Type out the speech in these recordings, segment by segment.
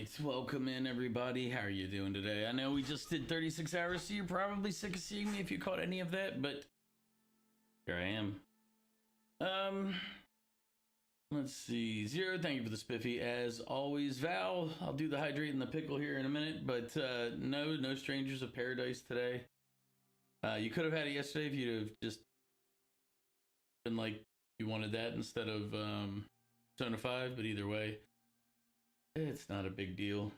right, welcome in everybody. How are you doing today? I know we just did 36 hours, so you're probably sick of seeing me if you caught any of that, but here I am. Let's see. Zero, thank you for the spiffy. As always, Val, I'll do the hydrate and the pickle here in a minute, but no strangers of paradise today. You could have had it yesterday if you'd have just been like you wanted that instead of Persona 5, but either way, it's not a big deal.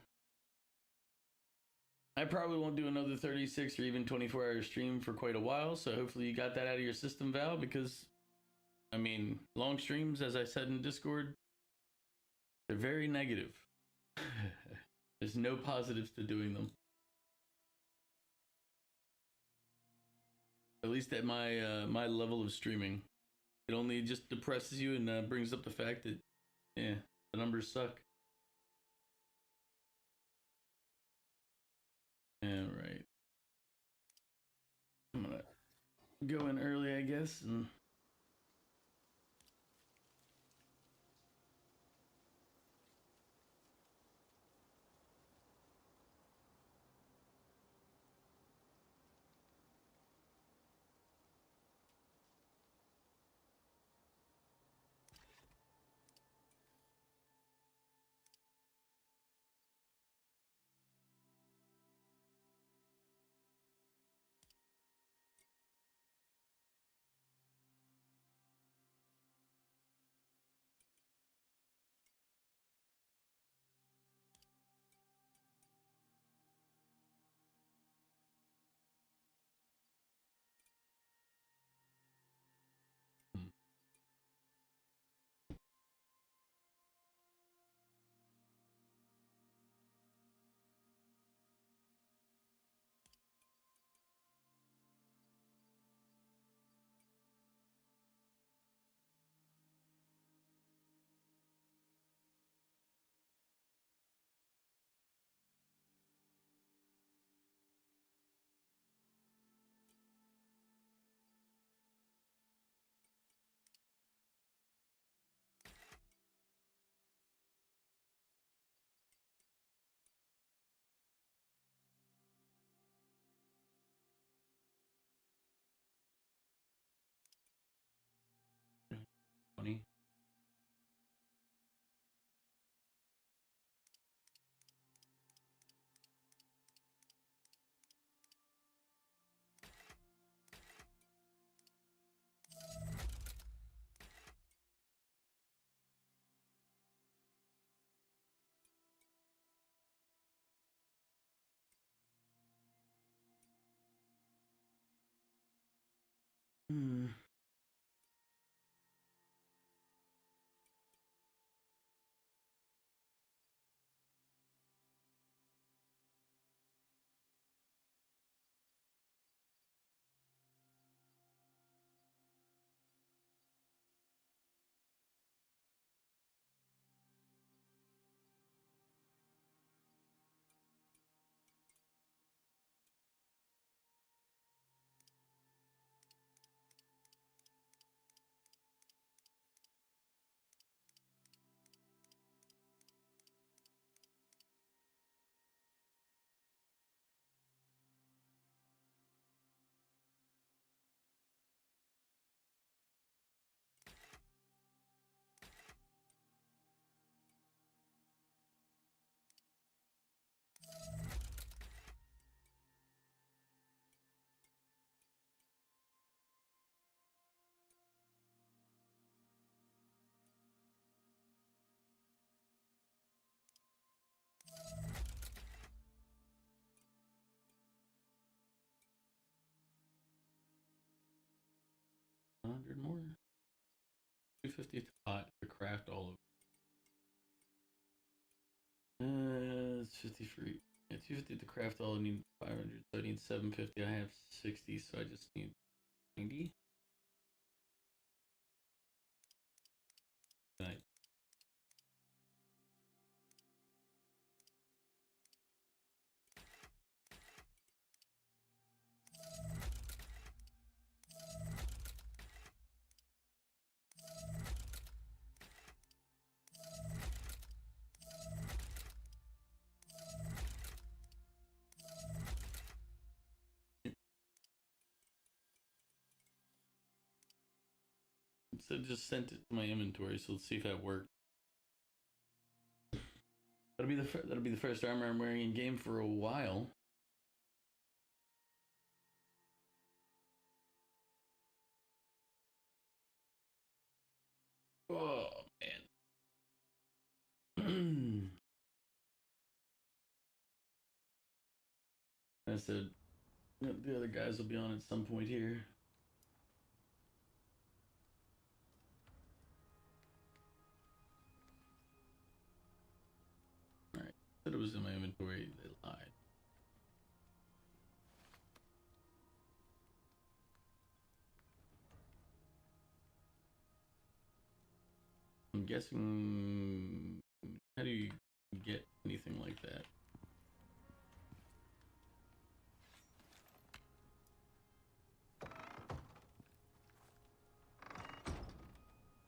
I probably won't do another 36 or even 24-hour stream for quite a while, so hopefully you got that out of your system, Val, because, I mean, long streams, as I said in Discord, they're very negative. There's no positives to doing them. At least at my my level of streaming. It only just depresses you and brings up the fact that, yeah, the numbers suck. Alright. I'm gonna go in early, I guess, and... Funny. Hmm. $100 more. 250 to craft all of it. It's 50 free. Yeah, 250 to craft all. I need 500, so I need 750. I have 60, so I just need 90. Right. it just sent it to my inventory. So let's see if that worked. That'll be the first armor I'm wearing in game for a while. Oh man. I said the other guys will be on at some point here. Alright, said it was in my inventory, they lied. I'm guessing, how do you get anything like that?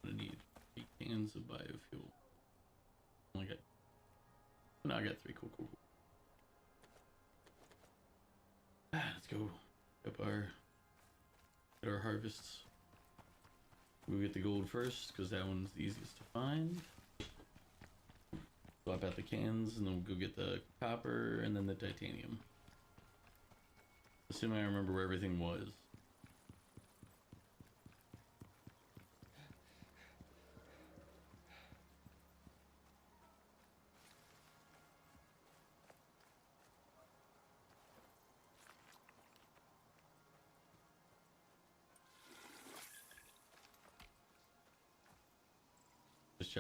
I need 8 cans of biofuel. Only got, no, I got 3. Cool. Let's go up get our harvests. We'll get the gold first because that one's the easiest to find. Swap out the cans and then we'll go get the copper and then the titanium. Assuming I remember where everything was.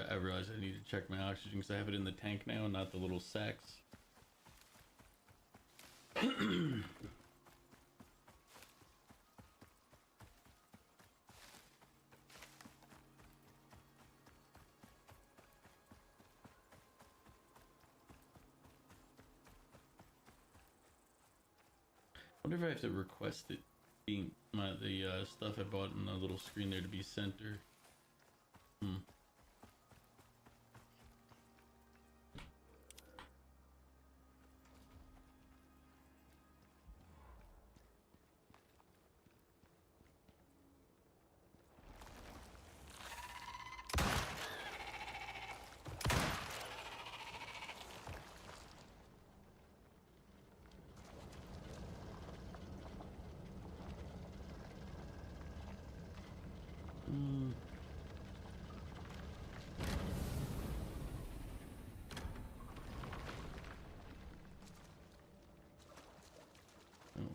I realized I need to check my oxygen because I have it in the tank now, not the little sacks. I wonder if I have to request it being the stuff I bought in the little screen there to be center.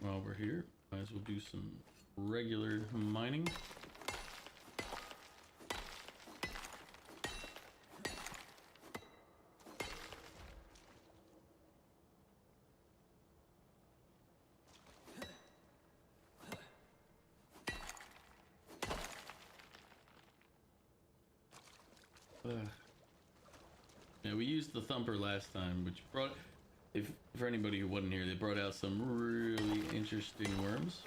While we're here, might as well do some regular mining. Yeah, we used the thumper last time, which brought, if for anybody who wasn't here, they brought out some really interesting worms.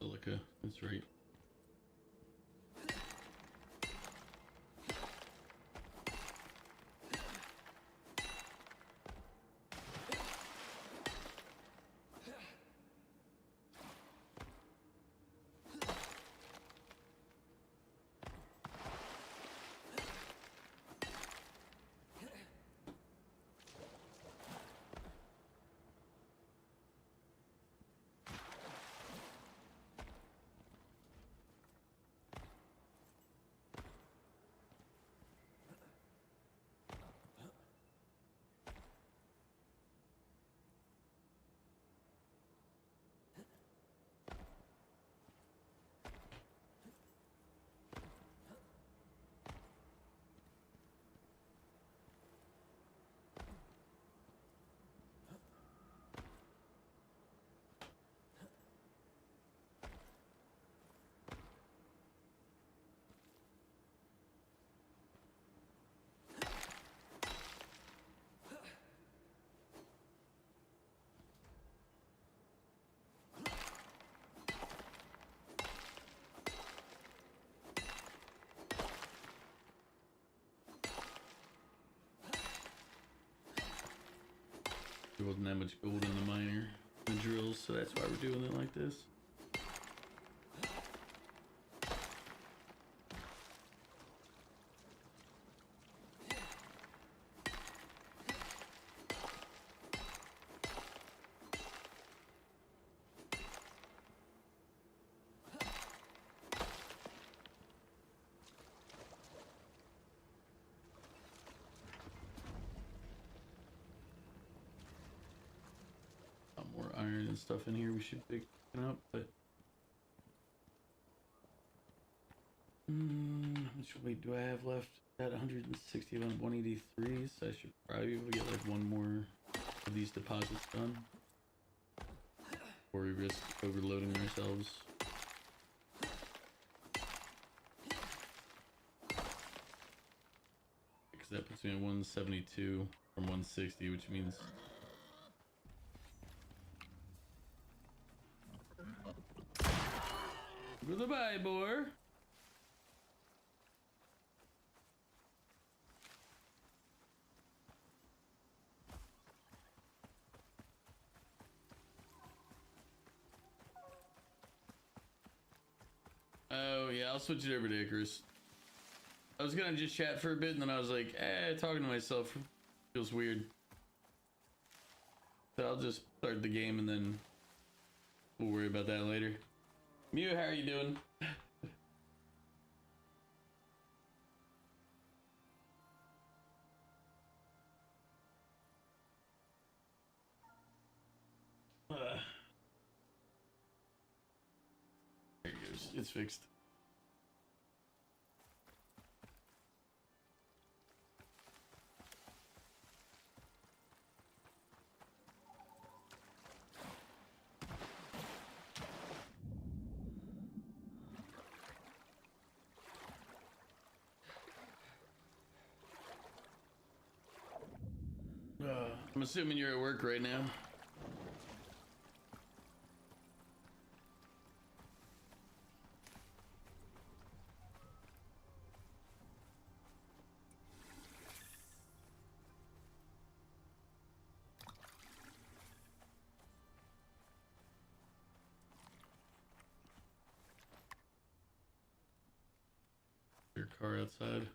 Silica, that's right. there wasn't that much gold in the miner, the drills, so that's why we're doing it like this. More iron and stuff in here we should pick up, but how much weight do I have left? Got 160 on 183, so I should probably be able to get like one more of these deposits done before we risk overloading ourselves. Because that puts me at 172 from 160, which means goodbye, boy. Oh yeah, I'll switch it over to Icarus. I was gonna just chat for a bit, and then I was like, talking to myself feels weird. So I'll just start the game, and then we'll worry about that later. Mew, how are you doing? There it goes. It's fixed. I'm assuming you're at work right now. Your car outside.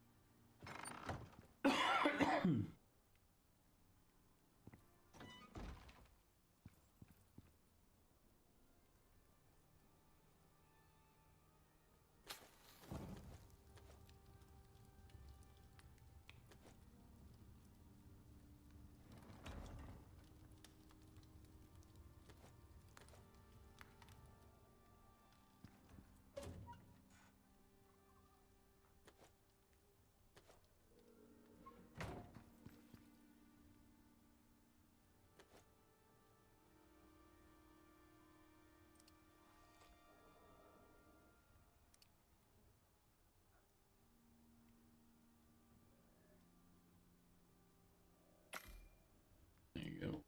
There you go.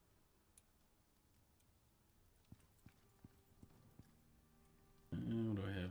What do I have?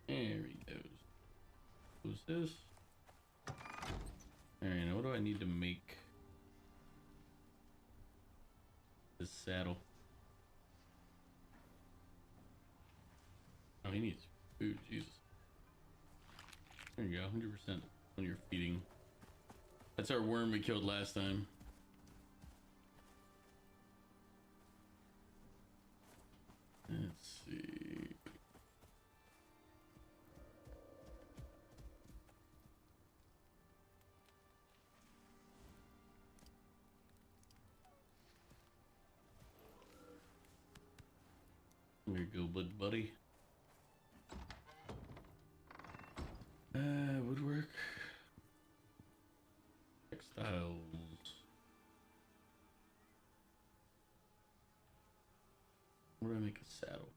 There he goes. Who's this? Alright, now what do I need to make this saddle? Oh, Oh, he needs food. Jesus. There you go. 100% when you're feeding. That's our worm we killed last time. Let's see. Here you go, buddy. Woodwork. Textiles. Where do I make a saddle?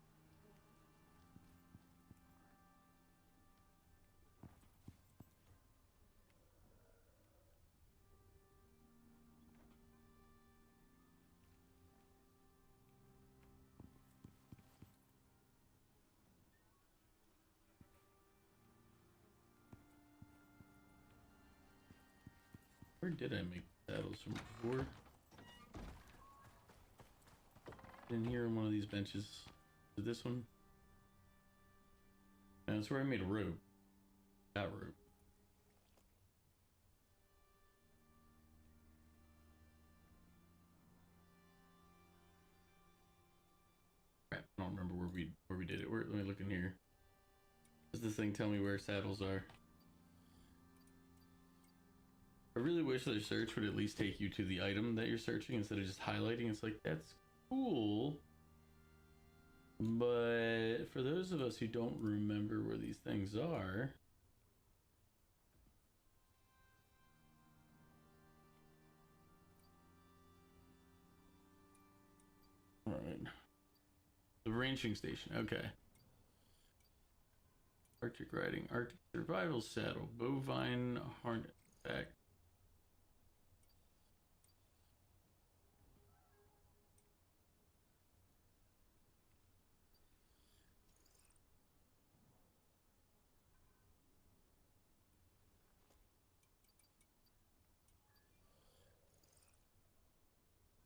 Where did I make saddles from before? In here on one of these benches. Is this one? No, that's where I made a rope. That rope. Crap, I don't remember where we did it. Let me look in here. Does this thing tell me where saddles are? I really wish that search would at least take you to the item that you're searching instead of just highlighting. It's like, that's cool. But for those of us who don't remember where these things are, all right. The ranching station, okay. Arctic riding, Arctic survival saddle, bovine harness back.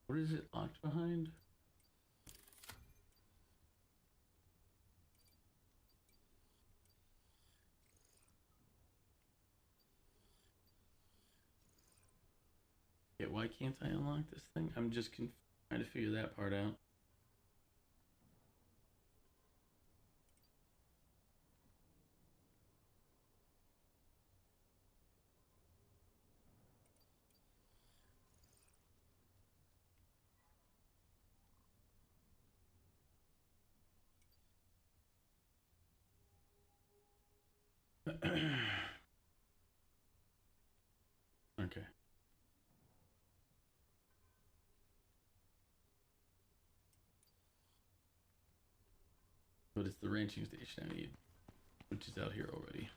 What is it locked behind? Yeah, why can't I unlock this thing? I'm just trying to figure that part out. Okay. But it's the ranching station I need, which is out here already.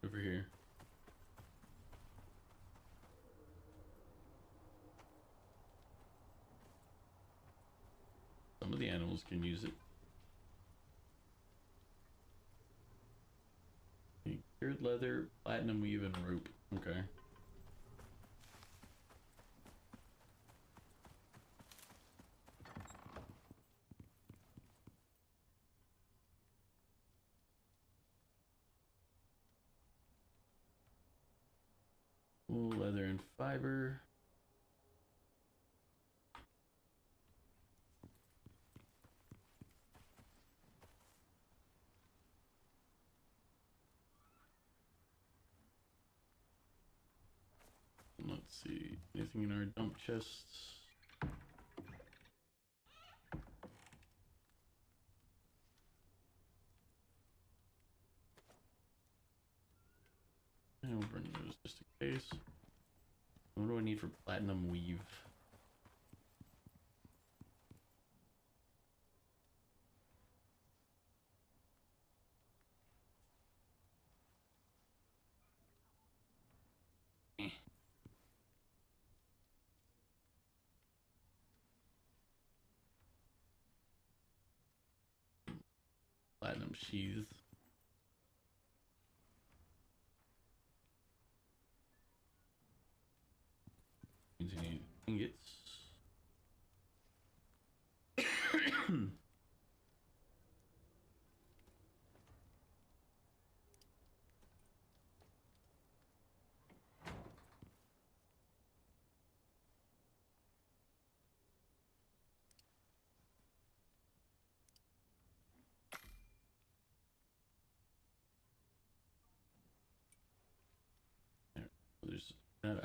Over here. Some of the animals can use it. Cured leather, platinum weave, and rope. Okay. Wool, leather, and fiber. Let's see. Anything in our dump chests? And we'll bring those just in case. What do I need for platinum weave? Platinum sheaths. Means you need ingots.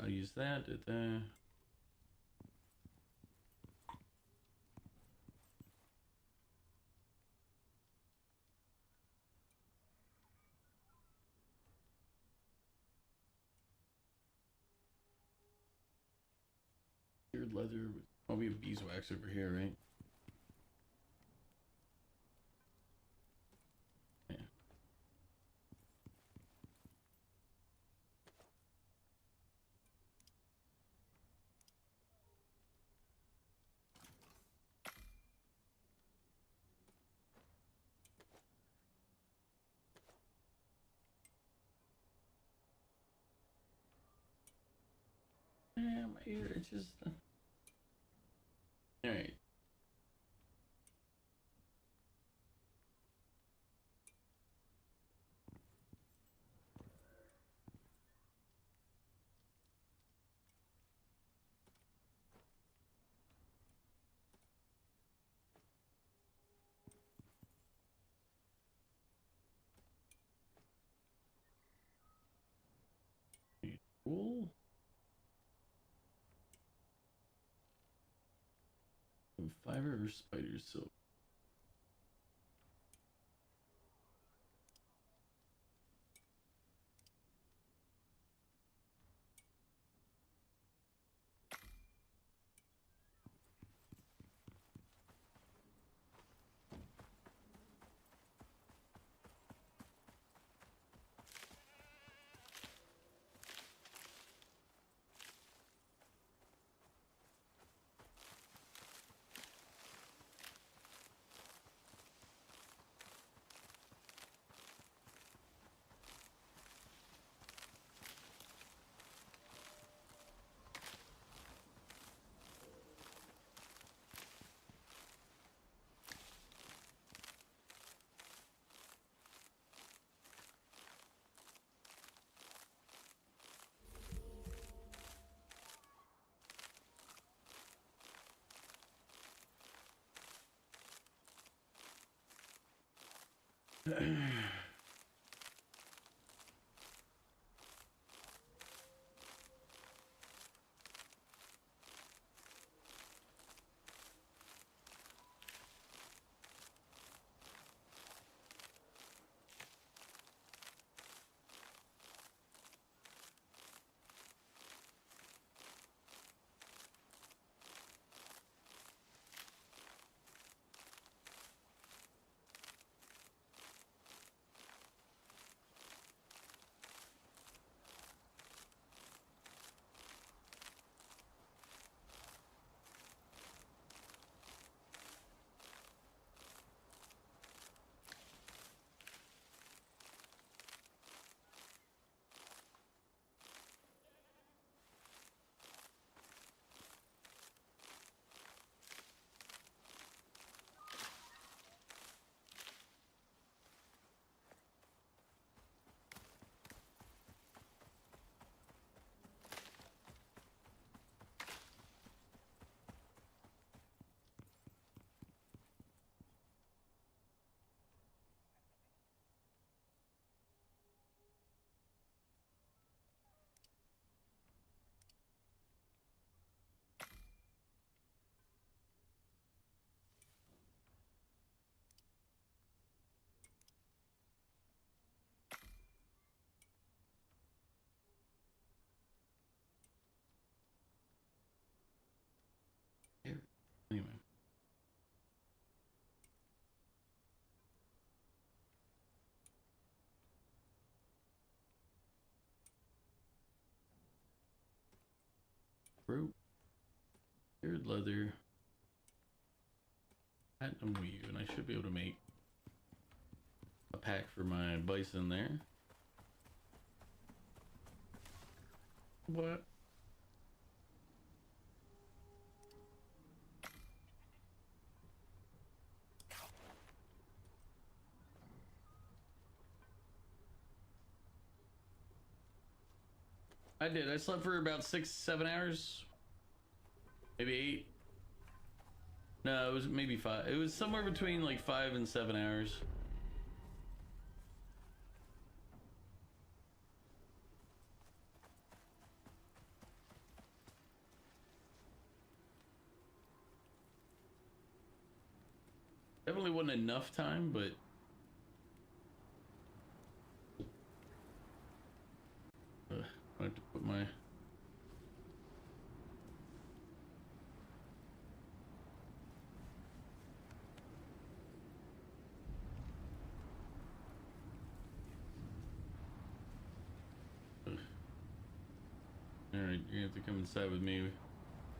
I'll use that. Cured leather. Oh, we have beeswax over here, right? Yeah. Yeah, my ear itches. All right. Cool. Fiber or spider silk? Anyway. Rope. Cured leather. Platinum weave, and I should be able to make a pack for my bison there. What? I did. I slept for about 6-7 hours. Maybe 8. No, it was maybe 5. It was somewhere between like 5 and 7 hours. Definitely wasn't enough time, but I have to put my all right, you're gonna have to come inside with me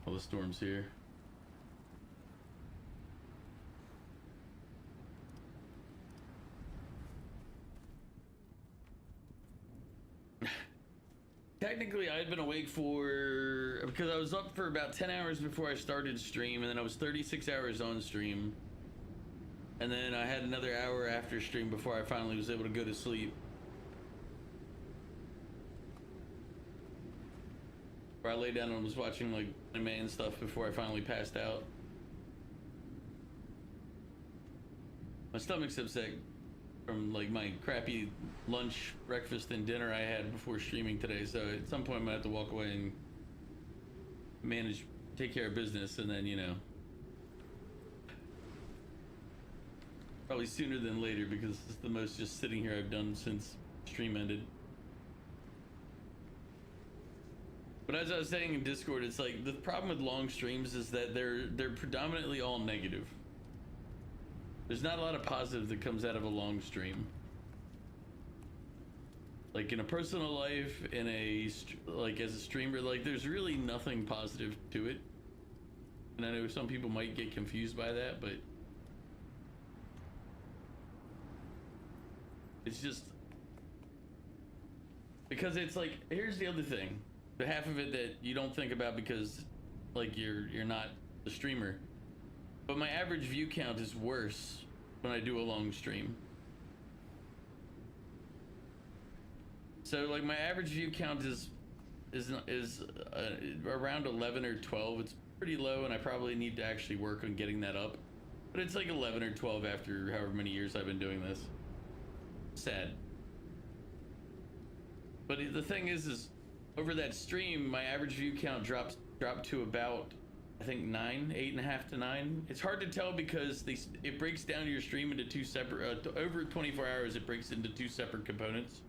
while the storm's here. Technically, I had been awake because I was up for about 10 hours before I started stream, and then I was 36 hours on stream. And then I had another hour after stream before I finally was able to go to sleep. Where I lay down and was watching like anime and stuff before I finally passed out. My stomach's upset from like my crappy lunch, breakfast, and dinner I had before streaming today. So at some point I'm gonna have to walk away and take care of business, and then, you know, probably sooner than later, because it's the most just sitting here I've done since stream ended. But as I was saying in Discord, it's like the problem with long streams is that they're predominantly all negative. There's not a lot of positive that comes out of a long stream. Like in a personal life, like as a streamer, like there's really nothing positive to it. And I know some people might get confused by that, but it's just because it's like, here's the other thing, the half of it that you don't think about because like you're not the streamer, but my average view count is worse when I do a long stream. So like my average view count is around 11 or 12. It's pretty low, and I probably need to actually work on getting that up, but it's like 11 or 12 after however many years I've been doing this. Sad. But the thing is over that stream, my average view count dropped to about, I think 8.5 to 9. It's hard to tell because it breaks down your stream into two separate, over 24 hours it breaks into two separate components.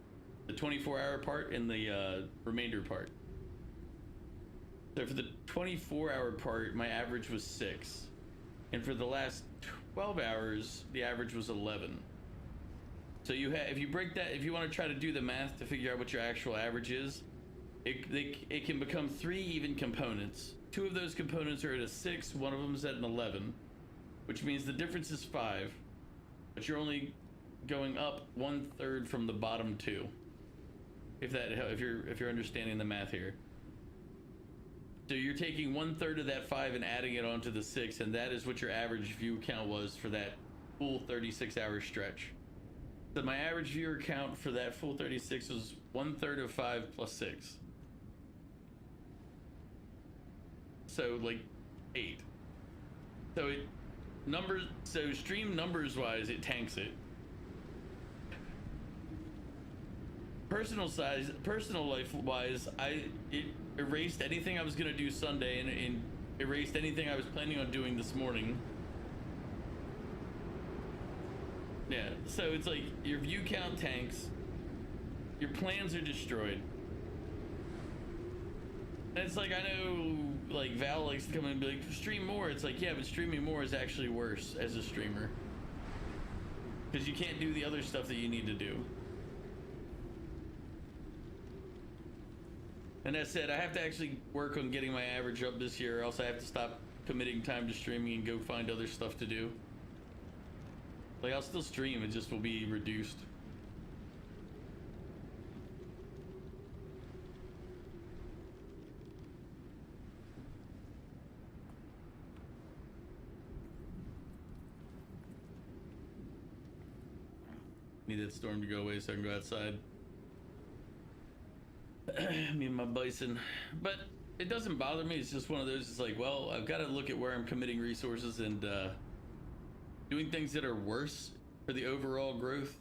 The 24-hour part and the remainder part. So for the 24-hour part, my average was 6. And for the last 12 hours, the average was 11. So if you break that, if you want to try to do the math to figure out what your actual average is, it can become 3 even components. 2 of those components are at a 6, one of them is at an 11, which means the difference is 5, but you're only going up 1/3 from the bottom 2. If you're understanding the math here. So you're taking 1/3 of that 5 and adding it onto the 6, and that is what your average view count was for that full 36-hour stretch. So my average viewer count for that full 36 was 1/3 of 5 plus 6. So like 8. So stream numbers wise, it tanks it. Personal life wise, it erased anything I was gonna do Sunday and erased anything I was planning on doing this morning. Yeah, so it's like your view count tanks, your plans are destroyed. And it's like, I know like Val likes to come in and be like, stream more. It's like, yeah, but streaming more is actually worse as a streamer, because you can't do the other stuff that you need to do. And that said, I have to actually work on getting my average up this year, or else I have to stop committing time to streaming and go find other stuff to do. Like, I'll still stream, it just will be reduced. Need that storm to go away so I can go outside. Me and my bison. But it doesn't bother me. It's just one of those, it's like, well, I've got to look at where I'm committing resources, and doing things that are worse for the overall growth.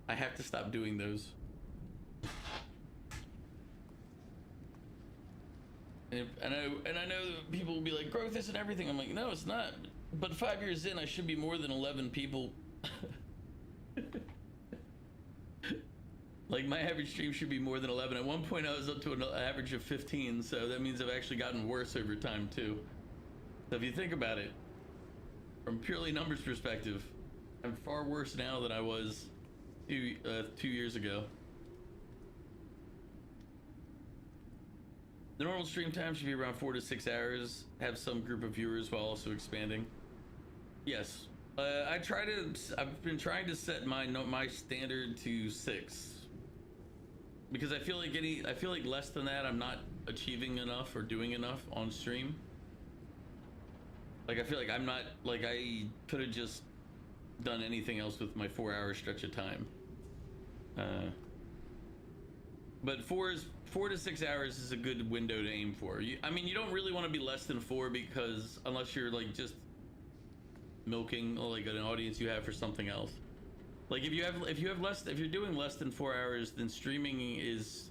I have to stop doing those. And I know people will be like, growth isn't everything. I'm like, no, it's not. But 5 years in, I should be more than 11 people. Like my average stream should be more than 11. At one point I was up to an average of 15, so that means I've actually gotten worse over time too. So if you think about it, from purely numbers perspective, I'm far worse now than I was 2 years ago. The normal stream time should be around 4 to 6 hours. Have some group of viewers while also expanding. Yes, I've been trying to set my standard to 6. Because I feel like less than that I'm not achieving enough or doing enough on stream. Like I feel like I'm not, like I could have just done anything else with my 4-hour stretch of time. But 4 to 6 hours is a good window to aim for. I mean, you don't really want to be less than 4 because unless you're like just milking like an audience you have for something else. Like if you're doing less than 4 hours, then streaming is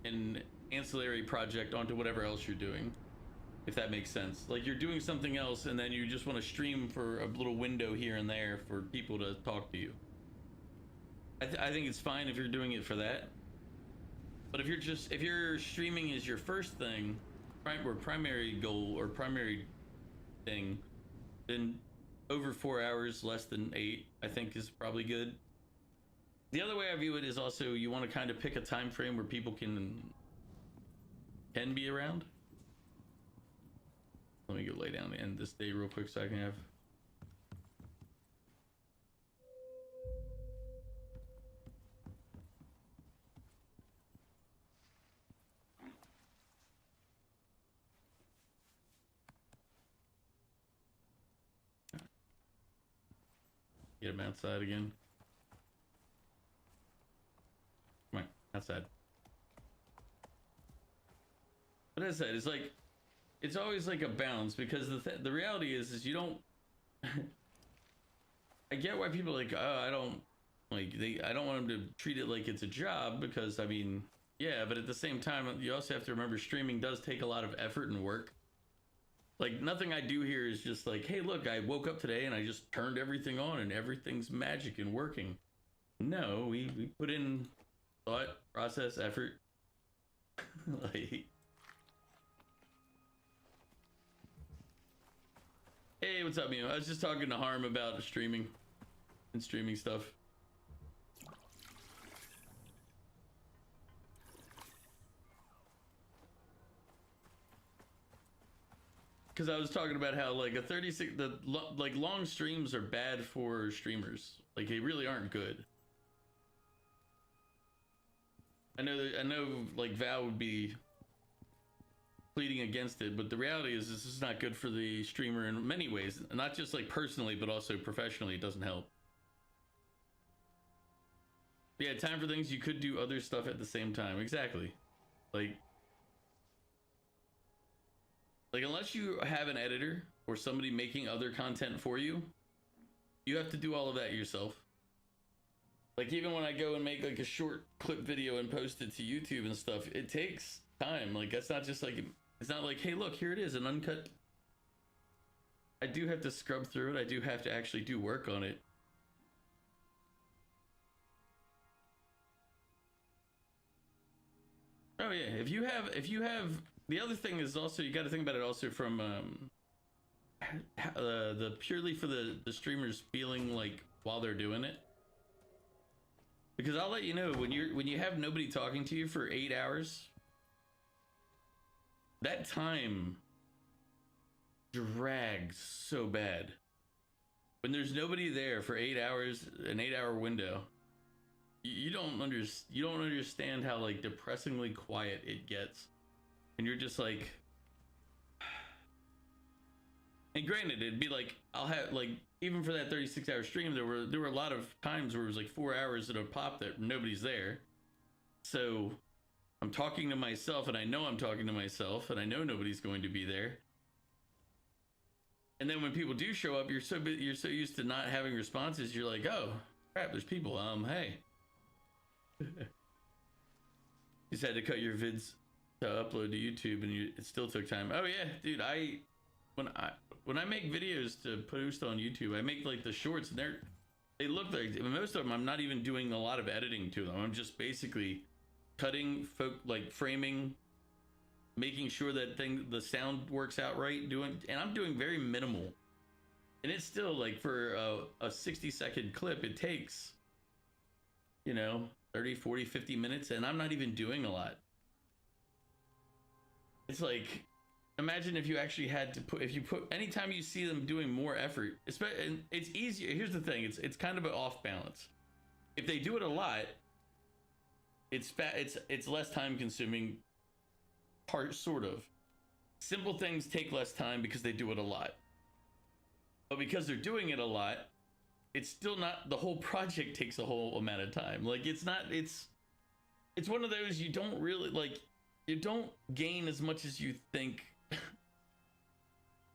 an ancillary project onto whatever else you're doing, if that makes sense. Like you're doing something else and then you just want to stream for a little window here and there for people to talk to you. I think it's fine if you're doing it for that. But if your streaming is your first thing, or primary goal or primary thing, then over 4 hours, less than 8, I think is probably good. The other way I view it is also you want to kind of pick a time frame where people can be around. Let me go lay down and end this day real quick so I can have. Get him outside again. Come on, outside. But as I said, it's like, it's always like a balance because the reality is you don't. I get why people are like, oh, I don't want them to treat it like it's a job because I mean, yeah, but at the same time, you also have to remember streaming does take a lot of effort and work. Like nothing I do here is just like, hey, look, I woke up today and I just turned everything on and everything's magic and working. No, we put in thought, process, effort. Like, hey, what's up, Mio? I was just talking to Harm about streaming and streaming stuff. Because I was talking about how like like long streams are bad for streamers. Like they really aren't good. I know like Val would be pleading against it, but the reality is this is not good for the streamer in many ways. Not just like personally, but also professionally, it doesn't help. But yeah, time for things you could do other stuff at the same time. Exactly. Like unless you have an editor or somebody making other content for you, you have to do all of that yourself. Like even when I go and make like a short clip video and post it to YouTube and stuff, it takes time. Like that's not just like, it's not like, hey, look, here it is, an uncut. I do have to scrub through it. I do have to actually do work on it. Oh yeah, if you have, the other thing is also, you got to think about it also from the purely for the streamers feeling like while they're doing it. Because I'll let you know, when you have nobody talking to you for 8 hours, that time drags so bad. When there's nobody there for 8 hours, an 8-hour window, you don't understand how like depressingly quiet it gets. And you're just like, and granted, it'd be like, I'll have like, even for that 36-hour stream, there were a lot of times where it was like 4 hours at a pop that nobody's there. So I'm talking to myself, and I know I'm talking to myself, and I know nobody's going to be there. And then when people do show up, you're so used to not having responses. You're like, oh crap, there's people. Hey. You just had to cut your vids to upload to YouTube, and it still took time. Oh yeah, dude, when I make videos to post on YouTube, I make like the shorts, and they look like, most of them I'm not even doing a lot of editing to them. I'm just basically cutting, like framing, making sure that the sound works out right, and I'm doing very minimal. And it's still like for a 60-second clip, it takes, you know, 30, 40, 50 minutes, and I'm not even doing a lot. It's like, imagine if you actually had to anytime you see them doing more effort, and it's easier. Here's the thing, it's kind of an off balance. If they do it a lot, it's less time consuming, sort of. Simple things take less time because they do it a lot. But because they're doing it a lot, it's still not, the whole project takes a whole amount of time. Like, it's one of those, you don't really, like, you don't gain as much as you think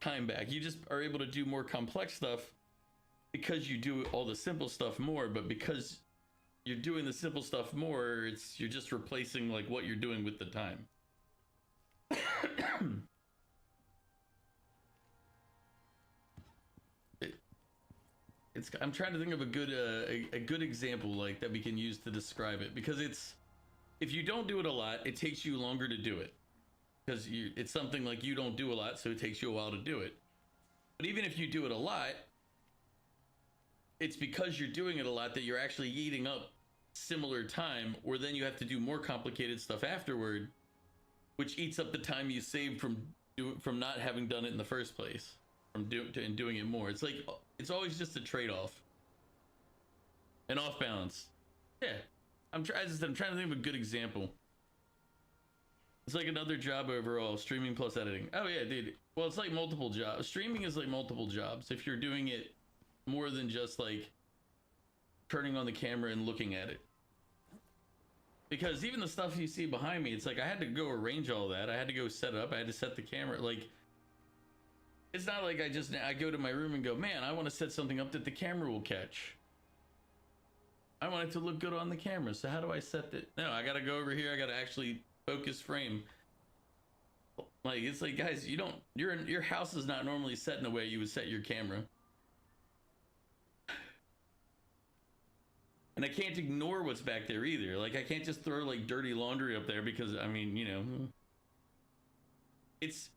time back. You just are able to do more complex stuff because you do all the simple stuff more, but because you're doing the simple stuff more, you're just replacing like what you're doing with the time. I'm trying to think of a good example like that we can use to describe it, because if you don't do it a lot, it takes you longer to do it, because it's something like you don't do a lot, so it takes you a while to do it. But even if you do it a lot, it's because you're doing it a lot that you're actually eating up similar time, or then you have to do more complicated stuff afterward, which eats up the time you saved from not having done it in the first place, from doing it more. It's like, it's always just a trade-off, an off balance. Yeah, I'm trying to think of a good example. It's like another job overall, streaming plus editing. Oh yeah, dude. Well, it's like multiple jobs. Streaming is like multiple jobs if you're doing it more than just like turning on the camera and looking at it. Because even the stuff you see behind me, it's like I had to go arrange all that. I had to go set it up. I had to set the camera. Like, it's not like I go to my room and go, man, I want to set something up that the camera will catch. I want it to look good on the camera. So how do I set that? No, I got to go over here. I got to actually focus frame. Like, it's like, guys, your house is not normally set in the way you would set your camera. And I can't ignore what's back there either. Like, I can't just throw like dirty laundry up there, because I mean, you know, it's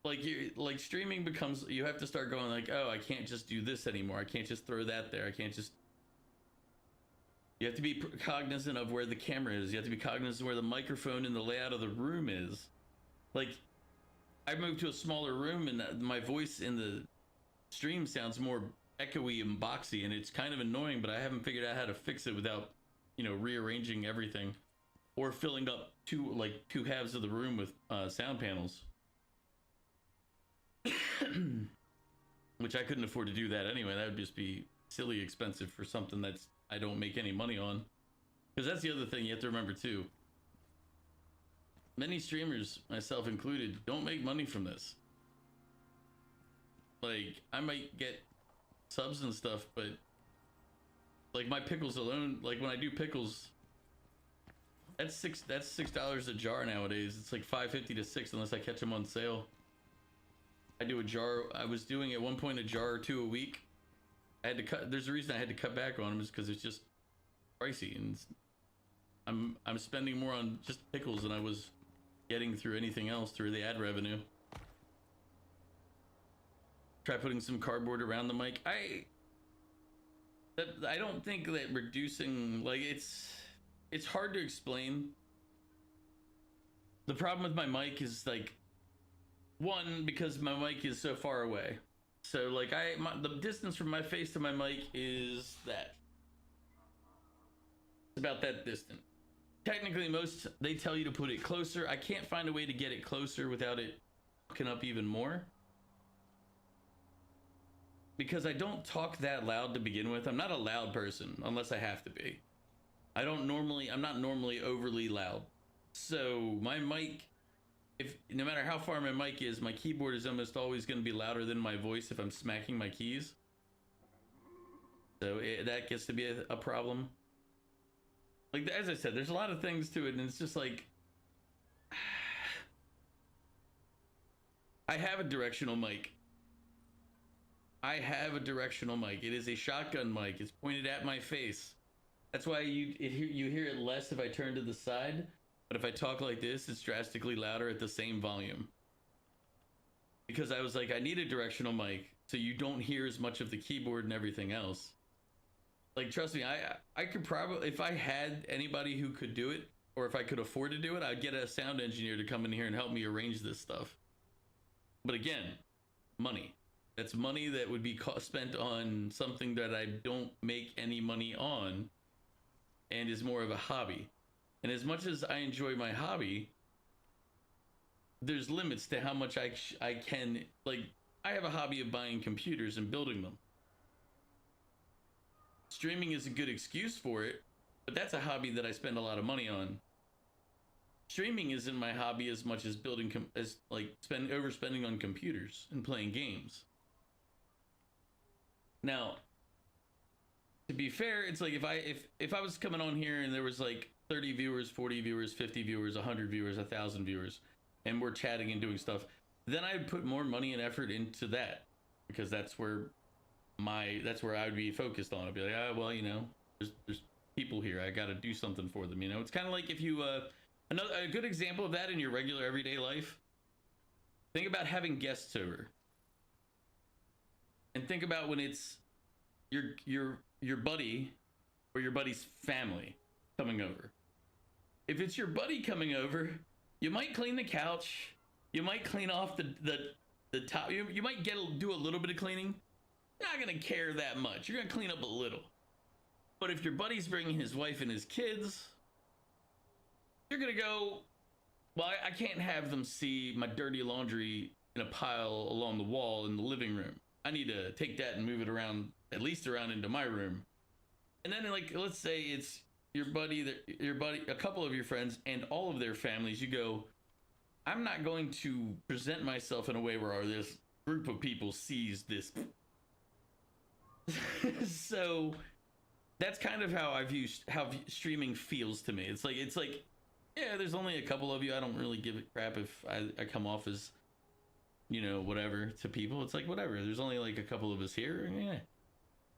like streaming becomes, you have to start going like, oh, I can't just do this anymore. I can't just throw that there. I can't just, you have to be cognizant of where the camera is. You have to be cognizant of where the microphone and the layout of the room is. Like, I moved to a smaller room, and my voice in the stream sounds more echoey and boxy, and it's kind of annoying, but I haven't figured out how to fix it without, you know, rearranging everything or filling up two halves of the room with sound panels. Which I couldn't afford to do that anyway. That would just be silly expensive for something that's I don't make any money on. Because that's the other thing you have to remember too. Many streamers, myself included, don't make money from this. Like, I might get subs and stuff, but like my pickles alone, like when I do pickles, that's $6 a jar nowadays. It's like $5.50 to $6 unless I catch them on sale. I do a jar. I was doing at one point a jar or two a week. I had to cut. There's a reason I had to cut back on them, is because it's just pricey, and I'm spending more on just pickles than I was getting through anything else through the ad revenue. Try putting some cardboard around the mic. I don't think that reducing, like, it's hard to explain. The problem with my mic is, like, one, because my mic is so far away. So like the distance from my face to my mic is that. It's about that distant. Technically, they tell you to put it closer. I can't find a way to get it closer without it fucking up even more. Because I don't talk that loud to begin with. I'm not a loud person unless I have to be. I'm not normally overly loud. So my mic, no matter how far my mic is, my keyboard is almost always going to be louder than my voice if I'm smacking my keys. So that gets to be a problem. Like, as I said, there's a lot of things to it, and it's just like, I have a directional mic. I have a directional mic. It is a shotgun mic. It's pointed at my face. That's why you hear it less if I turn to the side, but if I talk like this, it's drastically louder at the same volume. Because I was like, I need a directional mic so you don't hear as much of the keyboard and everything else. Like, trust me, I could probably, if I had anybody who could do it, or if I could afford to do it, I'd get a sound engineer to come in here and help me arrange this stuff. But again, money. That's money that would be spent on something that I don't make any money on and is more of a hobby. And as much as I enjoy my hobby, there's limits to how much I can, like, I have a hobby of buying computers and building them. Streaming is a good excuse for it, but that's a hobby that I spend a lot of money on. Streaming isn't my hobby as much as overspending on computers and playing games. Now, to be fair, it's like if I was coming on here and there was like 30 viewers, 40 viewers, 50 viewers, 100 viewers, 1,000 viewers, and we're chatting and doing stuff, then I'd put more money and effort into that, because that's where I would be focused on. I'd be like, well, you know, there's people here. I got to do something for them. You know, it's kind of like if you a good example of that in your regular everyday life. Think about having guests over. And think about when it's your buddy or your buddy's family coming over. If it's your buddy coming over, you might clean the couch, you might clean off the top, you might do a little bit of cleaning. You're not gonna care that much. You're gonna clean up a little. But if your buddy's bringing his wife and his kids, you're gonna go, well, I can't have them see my dirty laundry in a pile along the wall in the living room. I need to take that and move it around, at least around into my room. And then, like, let's say it's your buddy, a couple of your friends, and all of their families. You go, I'm not going to present myself in a way where this group of people sees this. So that's kind of how how streaming feels to me. It's like, yeah, there's only a couple of you. I don't really give a crap if I come off as, you know, whatever to people. It's like, whatever. There's only like a couple of us here. Yeah.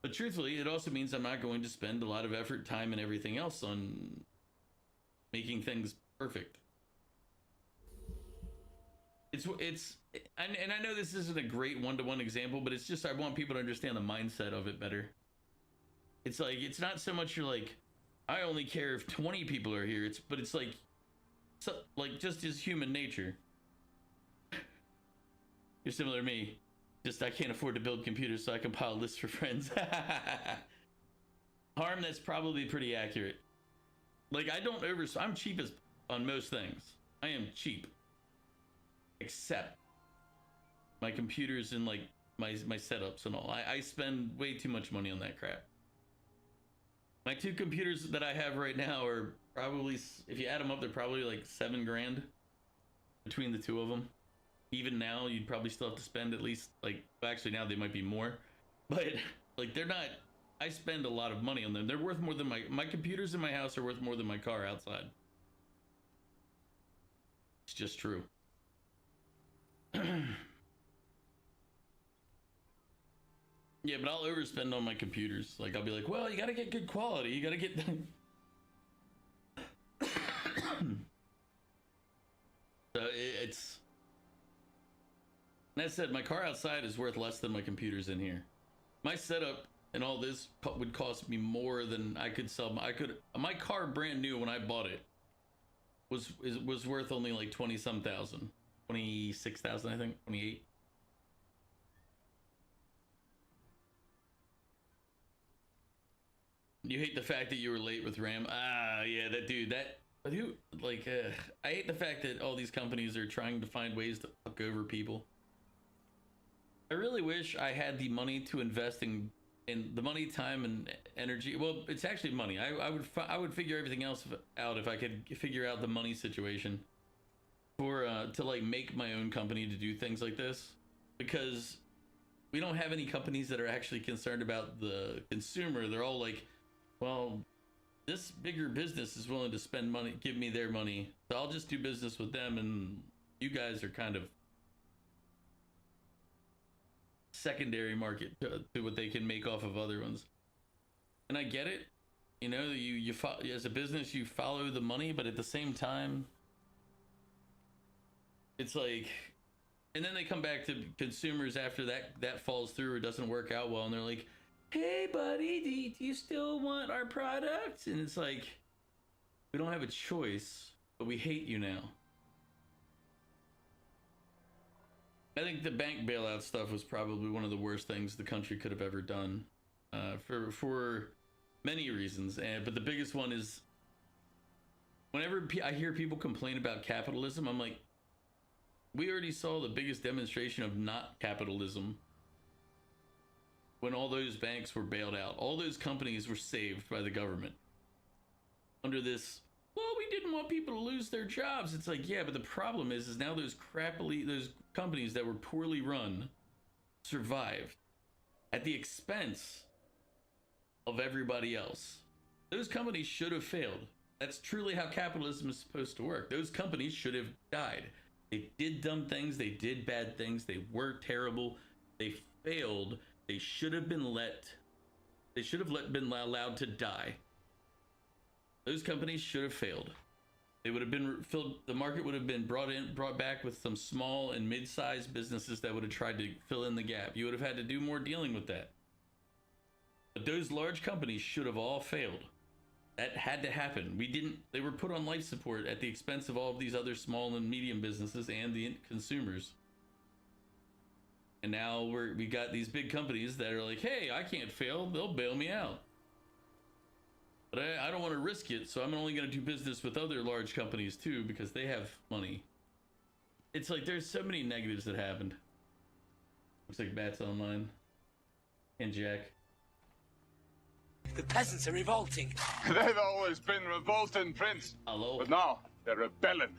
But truthfully, it also means I'm not going to spend a lot of effort, time, and everything else on making things perfect. And I know this isn't a great one-to-one example, but it's just, I want people to understand the mindset of it better. It's like, it's not so much you're like, I only care if 20 people are here. But it's like, just as human nature. You're similar to me. Just, I can't afford to build computers, so I compile lists for friends. Harm, that's probably pretty accurate. Like, I'm cheap on most things. I am cheap. Except my computers and like my setups and all. I spend way too much money on that crap. My two computers that I have right now are probably, if you add them up, they're probably like $7 grand between the two of them. Even now, you'd probably still have to spend at least, like, actually now they might be more, but like, they're not, I spend a lot of money on them. They're worth more than my computers in my house are worth more than my car outside. It's just true. Yeah, but I'll overspend on my computers. Like, I'll be like, well, you gotta get good quality. You gotta get so it's, that said, my car outside is worth less than my computers in here. My setup and all this would cost me more than I could sell. My car brand new when I bought it was worth only like 20-some thousand. 26,000, I think, 28. You hate the fact that you were late with RAM. Ah, yeah, I hate the fact that all these companies are trying to find ways to fuck over people. I really wish I had the money to invest in the money, time, and energy. Well, it's actually money. I would figure everything else out if I could figure out the money situation to like make my own company to do things like this, because we don't have any companies that are actually concerned about the consumer. They're all like, well, this bigger business is willing to spend money, give me their money, so I'll just do business with them, and you guys are kind of secondary market to what they can make off of other ones. And I get it, you know, you as a business you follow the money, but at the same time, it's like, and then they come back to consumers after that falls through or doesn't work out well, and they're like, "Hey, buddy, do you still want our product?" And it's like, we don't have a choice, but we hate you now. I think the bank bailout stuff was probably one of the worst things the country could have ever done, for many reasons. But the biggest one is, whenever I hear people complain about capitalism, I'm like, we already saw the biggest demonstration of not capitalism when all those banks were bailed out. All those companies were saved by the government under this, well, we didn't want people to lose their jobs. It's like, yeah, but the problem is now those companies that were poorly run survived at the expense of everybody else. Those companies should have failed. That's truly how capitalism is supposed to work. Those companies should have died. They did dumb things, they did bad things, they were terrible, they failed. They should have been been allowed to die. Those companies should have failed. They would have been filled. The market would have been brought back with some small and mid-sized businesses that would have tried to fill in the gap. You would have had to do more dealing with that. But those large companies should have all failed. That had to happen. They were put on life support at the expense of all of these other small and medium businesses and the consumers. And now we got these big companies that are like, hey, I can't fail. They'll bail me out. But I don't want to risk it, so I'm only going to do business with other large companies too because they have money. It's like there's so many negatives that happened. Looks like Bat's online. And Jack. The peasants are revolting. They've always been revolting, Prince. Hello. But now they're rebelling.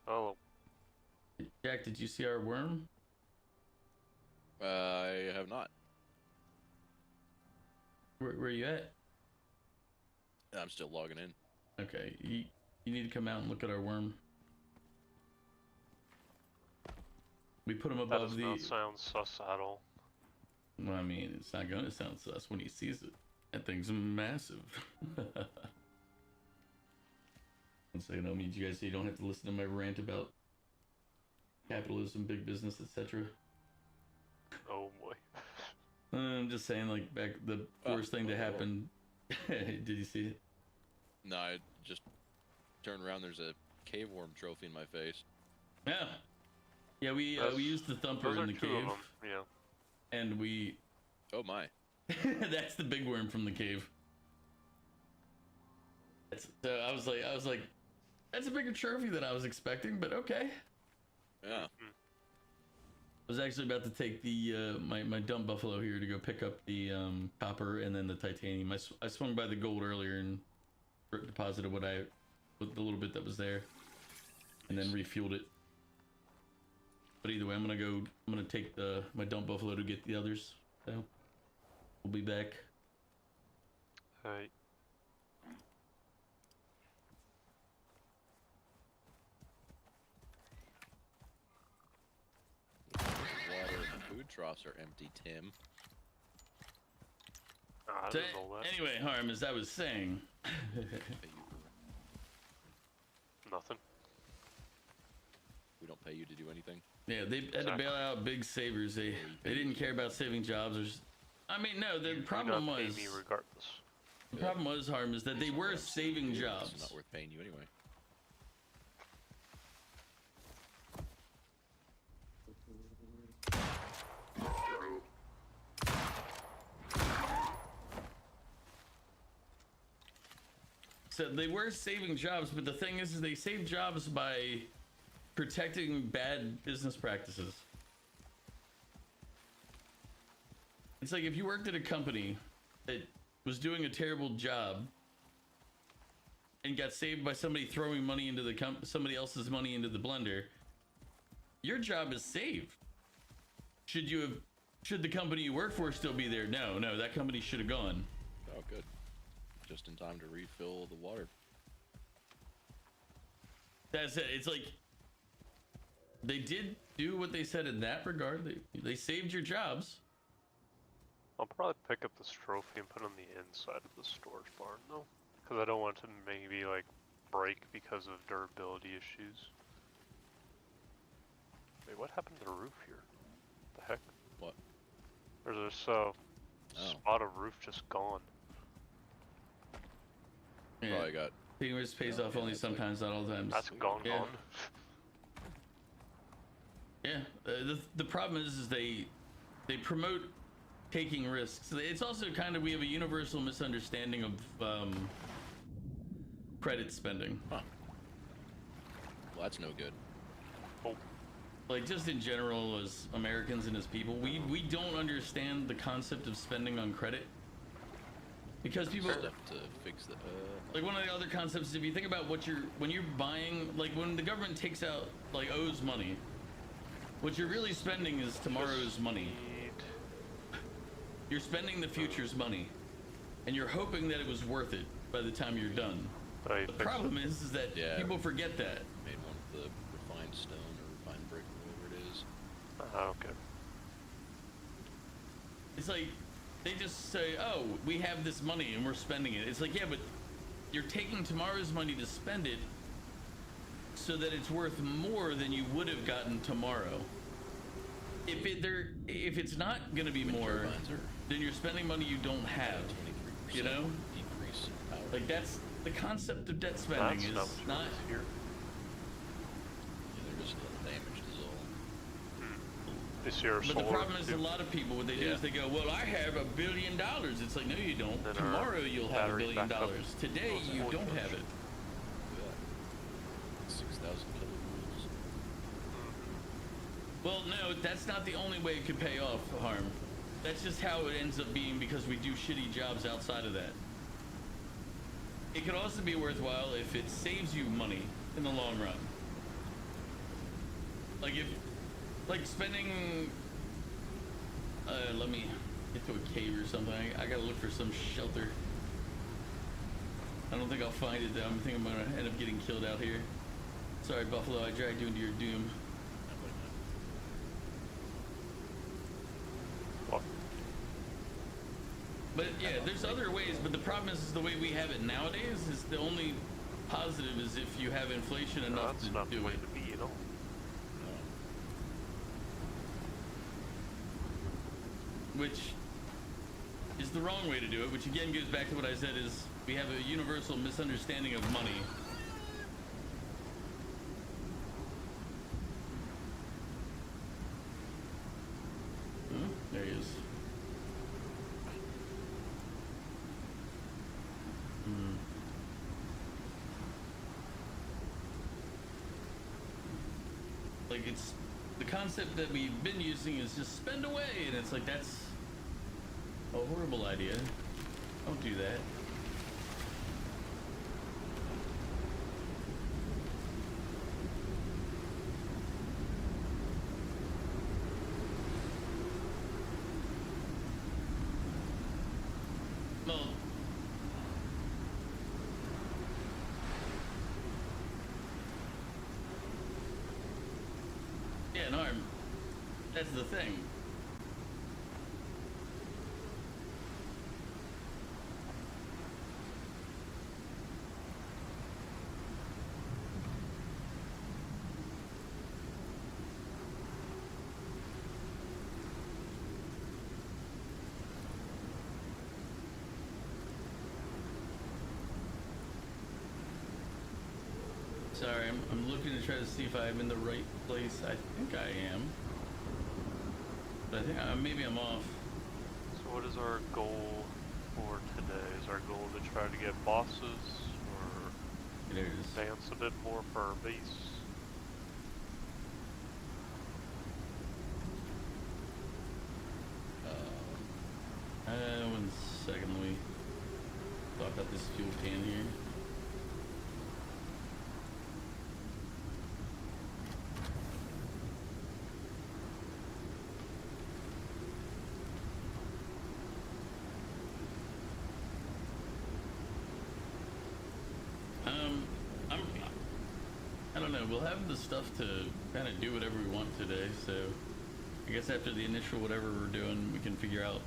Oh. Jack, did you see our worm? I have not. Where are you at? I'm still logging in. Okay, you need to come out and look at our worm. We put him above That does not sound sus at all. Well, I mean, it's not going to sound sus when he sees it. That thing's massive. One second, I'll meet you guys so you don't have to listen to my rant about capitalism, big business, etc. Oh boy. I'm just saying, like, back the worst thing to happen. Did you see it? No, I just turned around. There's a cave worm trophy in my face. Yeah. Yeah, we used the thumper in the cave. Yeah. And we. Oh my. That's the big worm from the cave. So I was like, that's a bigger trophy than I was expecting, but okay. Yeah. I was actually about to take the my dump buffalo here to go pick up the copper and then the titanium. I swung by the gold earlier and deposited with the little bit that was there, and then refueled it. But either way, I'm gonna take my dump buffalo to get the others. So we'll be back. Hey. Water and food troughs are empty, Tim. I So, didn't know that. anyway, Harm, as I was saying. Nothing. We don't pay you to do anything. Yeah, they had to bail out big savers. They didn't care about saving jobs. I mean, no. The problem Do not was pay me regardless. the problem was, Harm, is that they were saving It's jobs. not worth paying you anyway. So they were saving jobs, but the thing is they saved jobs by protecting bad business practices. It's like if you worked at a company that was doing a terrible job and got saved by somebody throwing money into somebody else's money into the blender, your job is saved. Should the company you work for still be there? No, that company should have gone. Oh, good. Just in time to refill the water. That's it. It's like they did do what they said in that regard. They saved your jobs. I'll probably pick up this trophy and put it on the inside of the storage barn, though. Because I don't want it to maybe, like, break because of durability issues. Wait, what happened to the roof here? The heck? What? There's this, spot of roof just gone. Yeah. Probably got. Teamwork pays off only sometimes, not all the times. That's gone. Yeah. The problem is they promote taking risks. It's also kind of, we have a universal misunderstanding of credit spending. Huh. Well, that's no good. Oh. Like, just in general, as Americans and as people, we don't understand the concept of spending on credit. Because people Stuff to fix the. like, one of the other concepts is, if you think about when you're buying, like when the government takes out, like, owes money, what you're really spending is tomorrow's money. You're spending the future's money, and you're hoping that it was worth it by the time you're done. The problem is that people forget that. Made one with the refined stone or refined brick, whatever it is. Okay. It's like, they just say, oh, we have this money and we're spending it. It's like, yeah, but you're taking tomorrow's money to spend it so that it's worth more than you would have gotten tomorrow. If it's not going to be more, then you're spending money you don't have. 23% you know? Decrease in power. Like, that's the concept of debt spending. Is not here. Yeah, they're just a little damaged is all. This year, but the problem is, a lot of people, what they do is they go, well, I have $1 billion. It's like, no, you don't. Tomorrow you'll have $1 billion. Today you don't have it. 6,000 kilojoules. Well, no, that's not the only way it could pay off, Harm. That's just how it ends up being, because we do shitty jobs outside of that. It could also be worthwhile if it saves you money in the long run. Like spending, let me get to a cave or something. I gotta look for some shelter. I don't think I'll find it though. I think I'm gonna end up getting killed out here. Sorry, Buffalo, I dragged you into your doom. What? But yeah, there's other ways, but the problem is the way we have it nowadays is the only positive is if you have inflation enough that's to not do the way it. to be, you know. Which is the wrong way to do it, which again goes back to what I said is we have a universal misunderstanding of money. There he is. Like, it's the concept that we've been using is just spend away, and it's like, that's a horrible idea. Don't do that. Well, yeah, no, that's the thing. Sorry, I'm looking to try to see if I'm in the right place. I think I am. But I think maybe I'm off. So what is our goal for today? Is our goal to try to get bosses, or It is. advance a bit more for our base? One second, let me talk about this fuel can here. I don't know. We'll have the stuff to kind of do whatever we want today. So I guess after the initial whatever we're doing, we can figure out.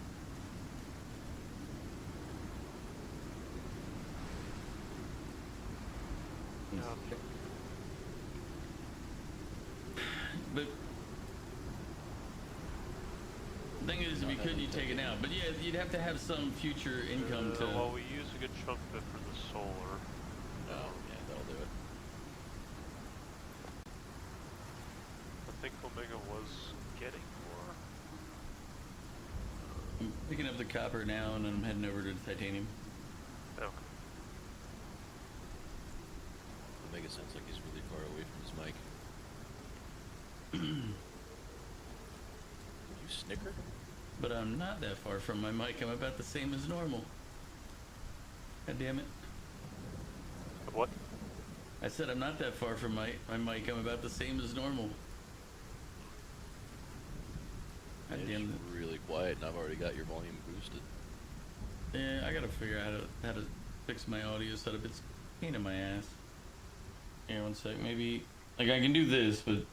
But the thing is, if you could, you take it out. But yeah, you'd have to have some future income to. Well, we use a good chunk of it for the solar. Oh, yeah, that'll do it. I think Omega was getting more. I'm picking up the copper now, and I'm heading over to the titanium. Okay. Omega sounds like he's really far away from his mic. You snicker? But I'm not that far from my mic. I'm about the same as normal. God damn it. What? I said I'm not that far from my mic. I'm about the same as normal. God damn it. It's really quiet, and I've already got your volume boosted. Yeah, I gotta figure out how to fix my audio setup. It's a pain in my ass. Here, one sec. Maybe, like, I can do this, but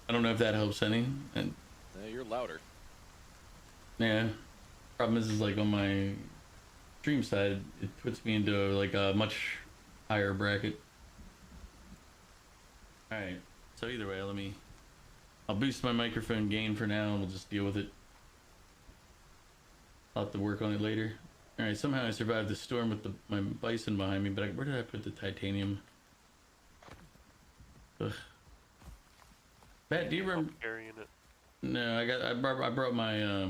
I don't know if that helps any. And You're louder. yeah, problem is like on my stream side, it puts me into like a much higher bracket. All right. So either way, I'll boost my microphone gain for now, and we'll just deal with it. I'll have to work on it later. All right. Somehow I survived the storm with my bison behind me, but where did I put the titanium? Ugh. Matt, do you remember? I'm carrying it. No, I brought my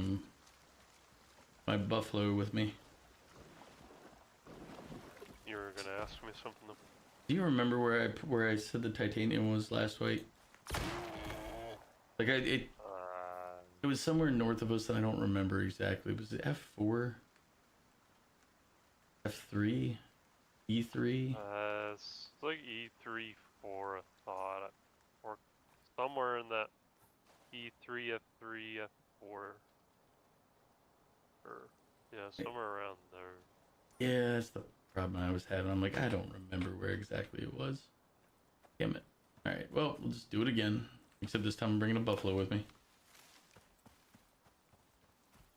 my buffalo with me. You were gonna ask me something. Do you remember where I said the titanium was last week? Like it was somewhere north of us, and I don't remember exactly. Was it F4? F3? E3? It's like E3 4, I thought, or somewhere in that E3 F3 F4, or yeah, somewhere around there. Yeah, that's the problem I was having. I'm like, I don't remember where exactly it was. Damn it. All right, well, we'll just do it again. Except this time I'm bringing a buffalo with me.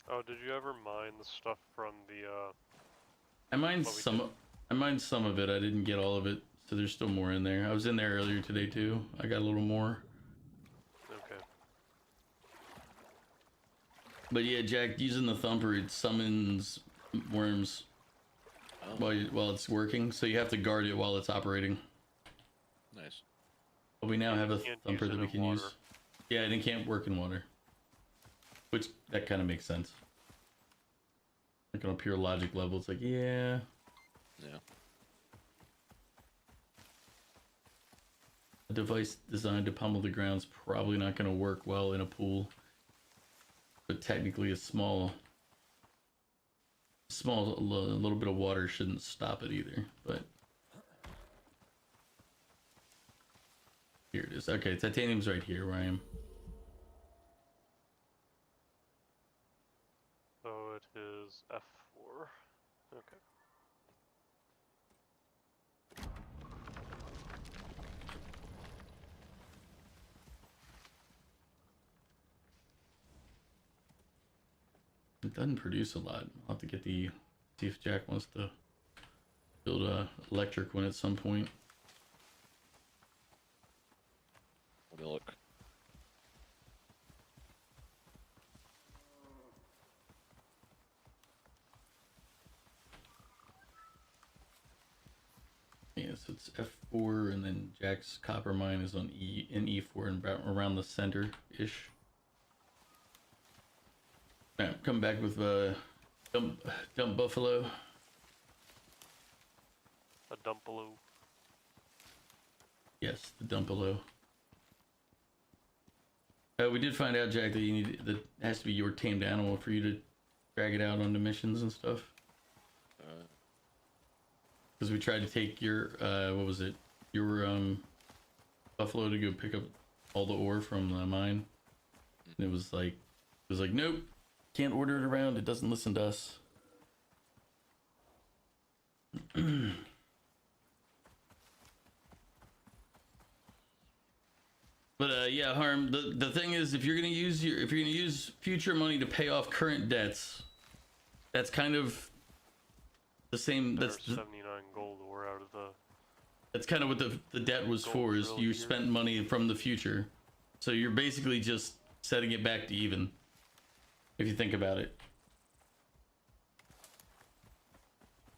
Oh, did you ever mine the stuff from the, I mined some of it. I didn't get all of it, so there's still more in there. I was in there earlier today too. I got a little more. Okay. But yeah, Jack, using the thumper, it summons worms while it's working, so you have to guard it while it's operating. Nice. But we now have a Can't thumper use it that we in can water. use. Yeah, and it can't work in water. Which, that kind of makes sense. Like on a pure logic level, it's like, yeah. Yeah. A device designed to pummel the ground's probably not going to work well in a pool. But technically a little bit of water shouldn't stop it either. But here it is. Okay, titanium's right here where I am. So it is F4. Okay. It doesn't produce a lot. I'll have to see if Jack wants to build a electric one at some point. Let me look. Yeah, so it's F4, and then Jack's copper mine is on E4 and around the center-ish. Alright, come back with dump buffalo. A dumpalo. Yes, the dumpalo. We did find out, Jack, that that has to be your tamed animal for you to drag it out onto missions and stuff. Because we tried to take your what was it? Your buffalo to go pick up all the ore from the mine, and it was like nope, can't order it around. It doesn't listen to us. But yeah, Harm. The thing is, if you're gonna use future money to pay off current debts, that's kind of the same. There's 79 gold ore out of the. That's kind of what the debt was for. Is you spent money from the future, so you're basically just setting it back to even. If you think about it.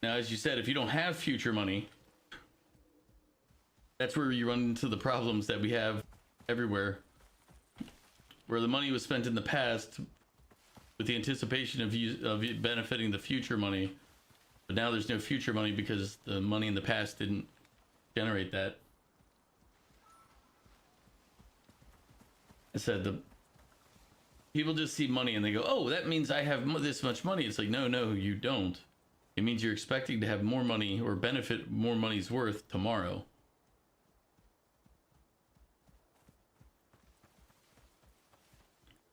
Now, as you said, if you don't have future money, that's where you run into the problems that we have everywhere, where the money was spent in the past with the anticipation of benefiting the future money, but now there's no future money because the money in the past didn't generate that. I said the people just see money and they go, oh, that means I have this much money. It's like, no, you don't. It means you're expecting to have more money or benefit more money's worth tomorrow.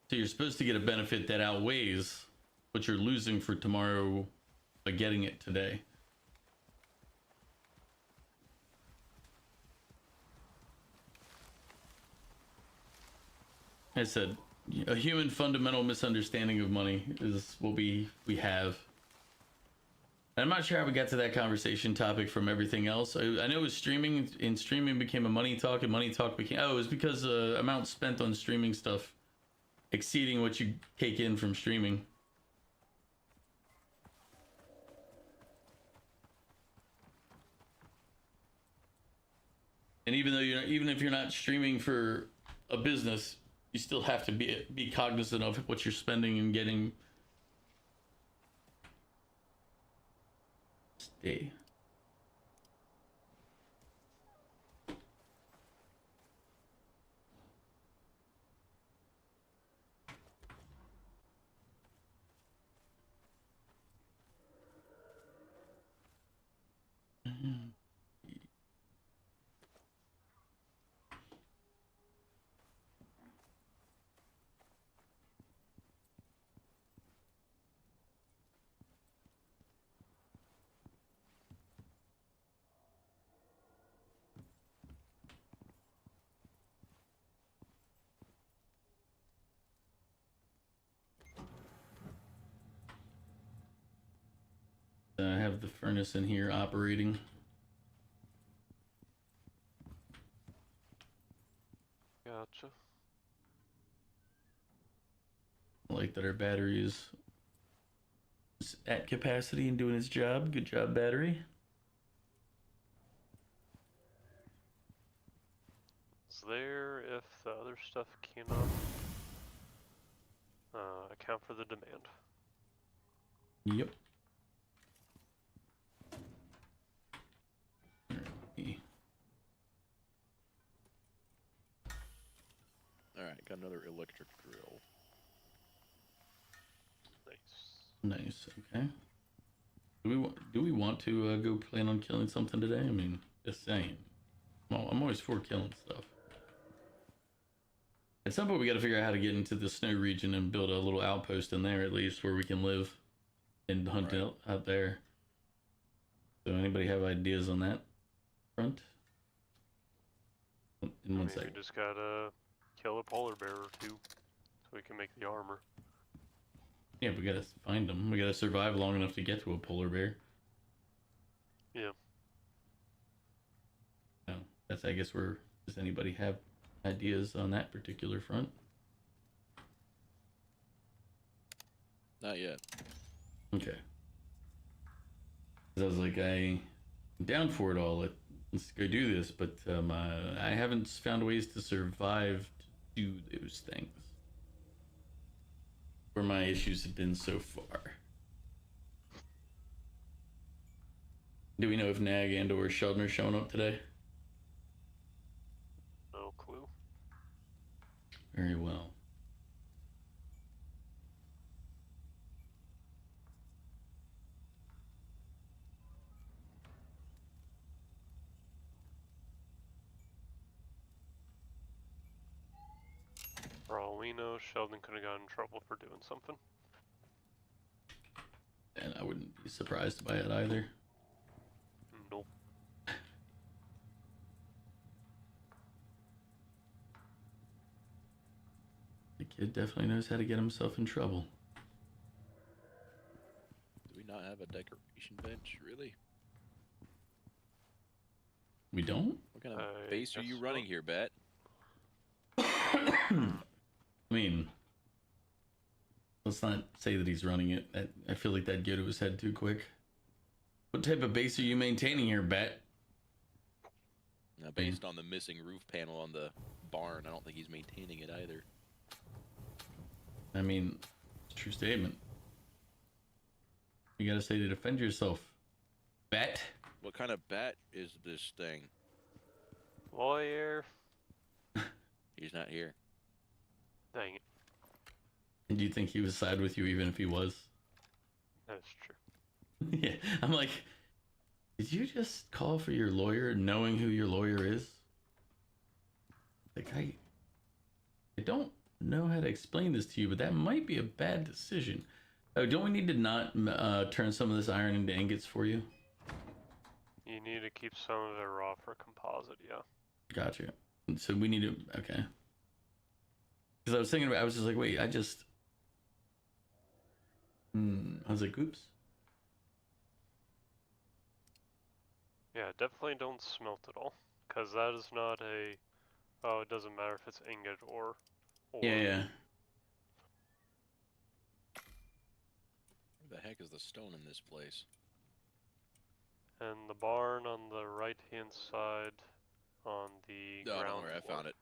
So you're supposed to get a benefit that outweighs what you're losing for tomorrow by getting it today. I said, a human fundamental misunderstanding of money is what we have. And I'm not sure how we got to that conversation topic from everything else. I know it was streaming, and streaming became a money talk, and money talk became... Oh, it was because the amount spent on streaming stuff exceeding what you take in from streaming. And even though even if you're not streaming for a business, you still have to be cognizant of what you're spending and getting. Stay. I have the furnace in here operating. Gotcha. I like that our battery is at capacity and doing its job. Good job, battery. It's there if the other stuff cannot account for the demand. Yep. Alright, got another electric drill. Nice. Nice. Okay. Do we want to go plan on killing something today? I mean, just saying. Well, I'm always for killing stuff. At some point, we got to figure out how to get into the snow region and build a little outpost in there, at least, where we can live and hunt out there. So, anybody have ideas on that front? In one second. We just gotta kill a polar bear or two, so we can make the armor. Yeah, we gotta find them. We gotta survive long enough to get to a polar bear. Yeah. No, that's, I guess, where does anybody have ideas on that particular front? Not yet. Okay. 'Cause I was like, I'm down for it all. Let's go do this, but I haven't found ways to survive to do those things. Where my issues have been so far. Do we know if Nag and or Sheldon are showing up today? No clue. Very well. For all we know, Sheldon could have gotten in trouble for doing something. And I wouldn't be surprised by it either. Nope. The kid definitely knows how to get himself in trouble. Do we not have a decoration bench, really? We don't? What kind of base are you running here, Bat? I mean, let's not say that he's running it. I feel like that'd go to his head too quick. What type of base are you maintaining here, Bat? Based on the missing roof panel on the barn, I don't think he's maintaining it either. I mean, it's a true statement. You gotta say to defend yourself. Bat? What kind of bat is this thing? Lawyer. He's not here. Dang it. And do you think he would side with you even if he was? That's true. Yeah, I'm like, did you just call for your lawyer knowing who your lawyer is? Like, I don't know how to explain this to you, but that might be a bad decision. Oh, don't we need to not turn some of this iron into ingots for you? You need to keep some of it raw for composite, yeah. Gotcha. So we need to, okay. Because I was thinking about, I was just like, wait, I was like, oops. Yeah, definitely don't smelt it all. Because that is not a, oh, it doesn't matter if it's ingot or Yeah. Where the heck is the stone in this place? And the barn on the right-hand side on the No, ground don't worry, I floor. found it.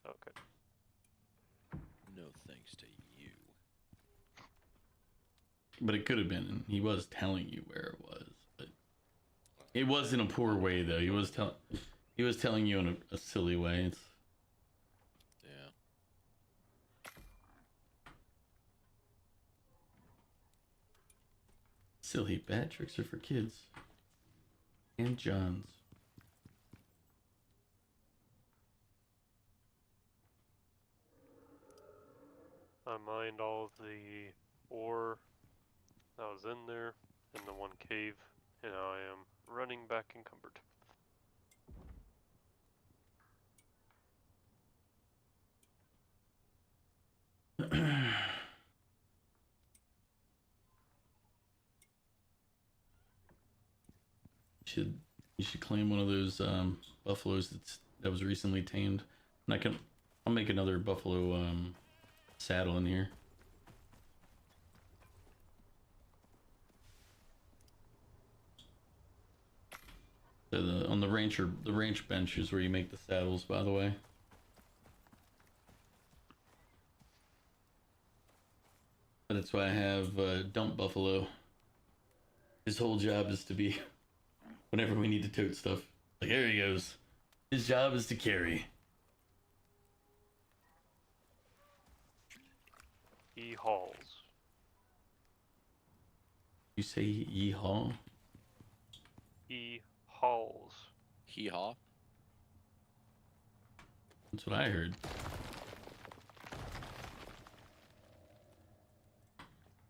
Okay. No thanks to you. But it could have been, and he was telling you where it was. But it was in a poor way, though. He was telling you in a silly way. It's... Yeah. Silly. Bad tricks are for kids. And John's. I mined all of the ore that was in there in the one cave, and I am running back encumbered. You should claim one of those buffaloes that was recently tamed. And I'll make another buffalo saddle in here. So on the ranch bench is where you make the saddles, by the way. But that's why I have Dump Buffalo. His whole job is to be, whenever we need to tote stuff, like, there he goes. His job is to carry. He hauls. You say yeehaw? He hauls. Hee-haw. That's what I heard.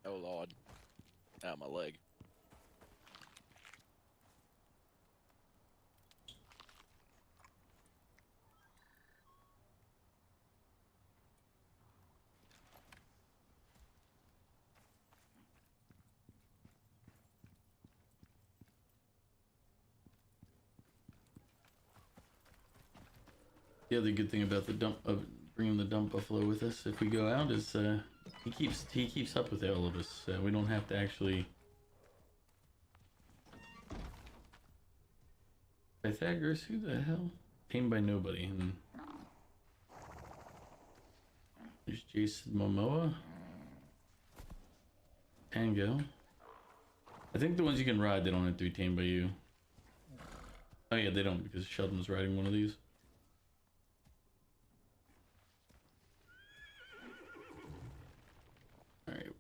Oh, Lord. Ow, my leg. The other good thing about bringing the dump buffalo with us if we go out is he keeps up with all of us. We don't have to actually. Pythagoras, who the hell? Tamed by nobody. And there's Jason Momoa. Tango. I think the ones you can ride, they don't have to be tamed by you. Oh yeah, they don't, because Sheldon was riding one of these. Alright.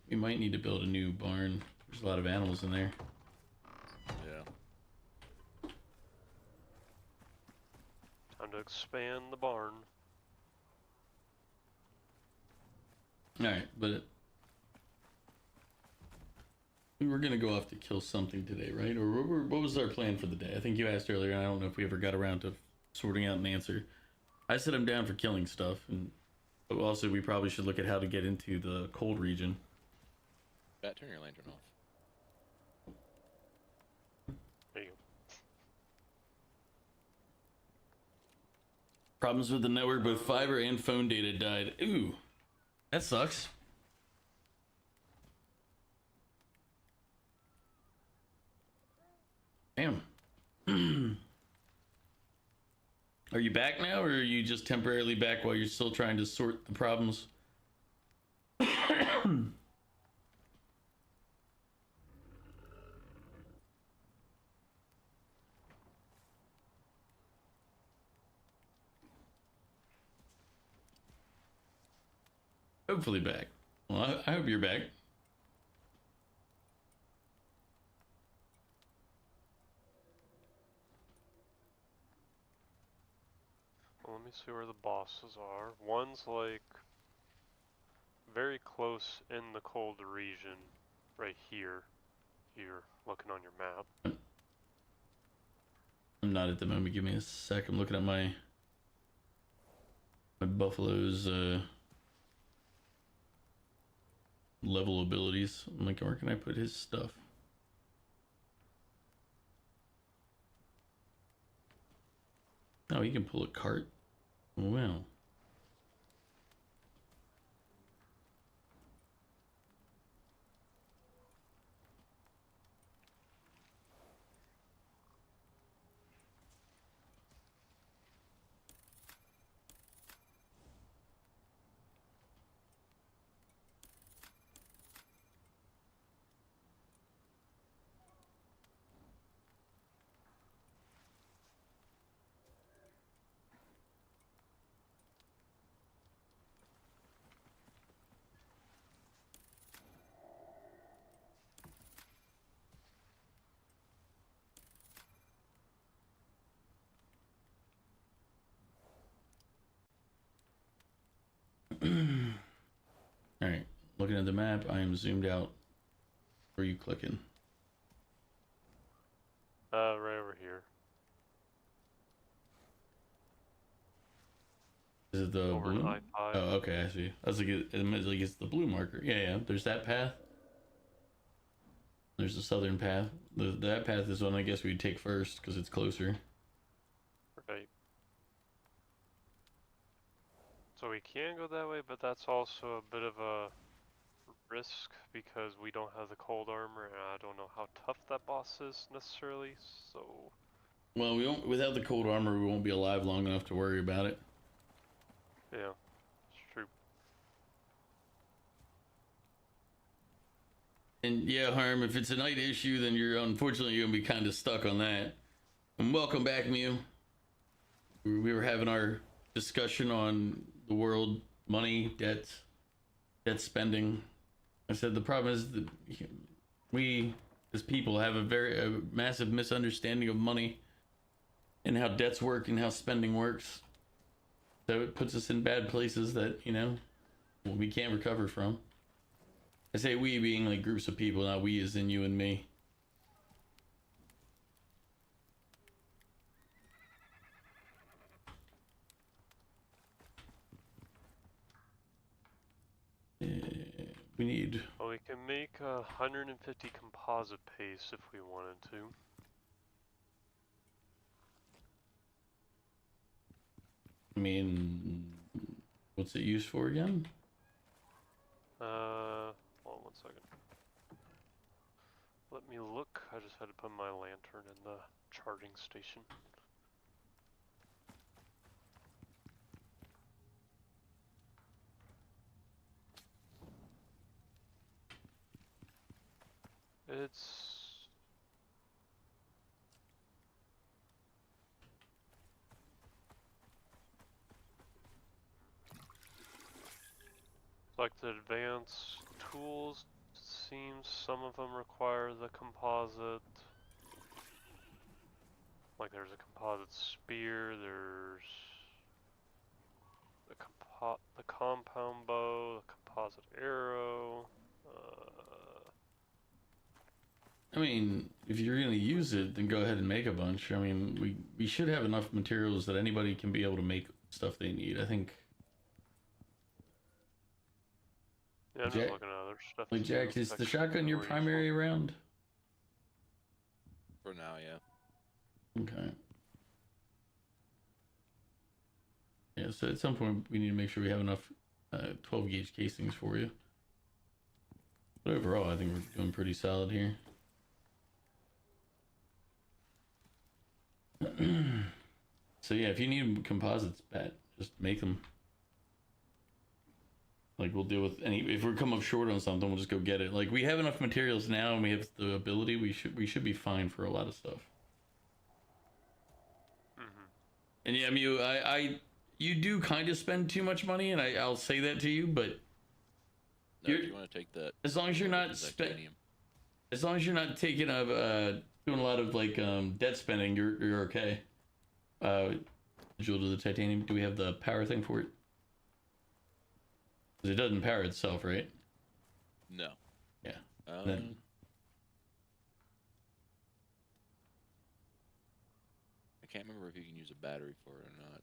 We might need to build a new barn. There's a lot of animals in there. Yeah. Time to expand the barn. Alright, but we were gonna go off to kill something today, right? Or what was our plan for the day? I think you asked earlier, and I don't know if we ever got around to sorting out an answer. I said I'm down for killing stuff, Also, we probably should look at how to get into the cold region. Bat, turn your lantern off. There you go. Problems with the network, both fiber and phone data died. Ooh, that sucks. Damn. Are you back now, or are you just temporarily back while you're still trying to sort the problems? Hopefully back. Well, I hope you're back. Well, let me see where the bosses are. One's like very close in the cold region, right here. You're looking on your map. I'm not at the moment. Give me a sec. I'm looking at my buffalo's level abilities. I'm like, where can I put his stuff? Oh, he can pull a cart. Wow. All right, looking at the map, I am zoomed out. Where are you clicking? Right over here. Is it the Over blue? I-5. Oh, okay, I see. I was like, it's the blue marker. Yeah, yeah. There's that path. There's the southern path. That path is one I guess we'd take first because it's closer. Right. So we can go that way, but that's also a bit of a risk because we don't have the cold armor, and I don't know how tough that boss is necessarily. So. Well, we won't. Without the cold armor, we won't be alive long enough to worry about it. Yeah, it's true. And yeah, Harm, if it's a night issue, then you're unfortunately gonna be kind of stuck on that. And welcome back, Mew. We were having our discussion on the world, money, debt spending. I said the problem is that we, as people, have a massive misunderstanding of money and how debts work and how spending works. So it puts us in bad places that, we can't recover from. I say we being like groups of people, not we as in you and me. We need... Well, we can make 150 composite paste if we wanted to. I mean, what's it used for again? Hold on 1 second. Let me look. I just had to put my lantern in the charging station. It's like the advanced tools, seems some of them require the composite. Like there's a composite spear, there's the compound bow, the composite arrow. I mean, if you're going to use it, then go ahead and make a bunch. I mean, we should have enough materials that anybody can be able to make stuff they need. I think Yeah, I'm Jack- just looking at other stuff. Like, too, Jack, is the like shotgun your where you primary round? For now, yeah. Okay. Yeah, so at some point we need to make sure we have enough 12 gauge casings for you. But overall, I think we're doing pretty solid here. So yeah, if you need composites, Pat, just make them. Like, we'll deal with any. If we come up short on something, we'll just go get it. Like, we have enough materials now, and we have the ability. We should be fine for a lot of stuff. And yeah, Mew, you do kind of spend too much money, and I'll say that to you, but No, if you want to take that, as long as you're not titanium. as long as you're not taking doing a lot of like debt spending, you're okay. Jewel to the titanium. Do we have the power thing for it? 'Cause it doesn't power itself, right? No. Yeah. Then I can't remember if you can use a battery for it or not.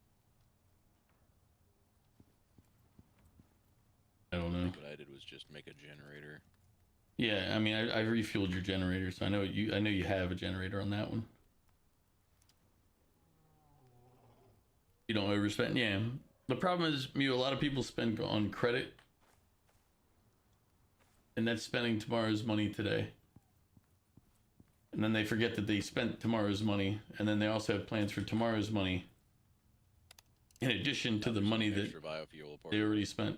I don't I know. think what I did was just make a generator. Yeah, I mean, I refueled your generator, so I know you have a generator on that one. You don't overspend, yeah. The problem is, Mew, a lot of people spend on credit, and that's spending tomorrow's money today. And then they forget that they spent tomorrow's money, and then they also have plans for tomorrow's money, in addition to the money that Extra biofuel they already spent.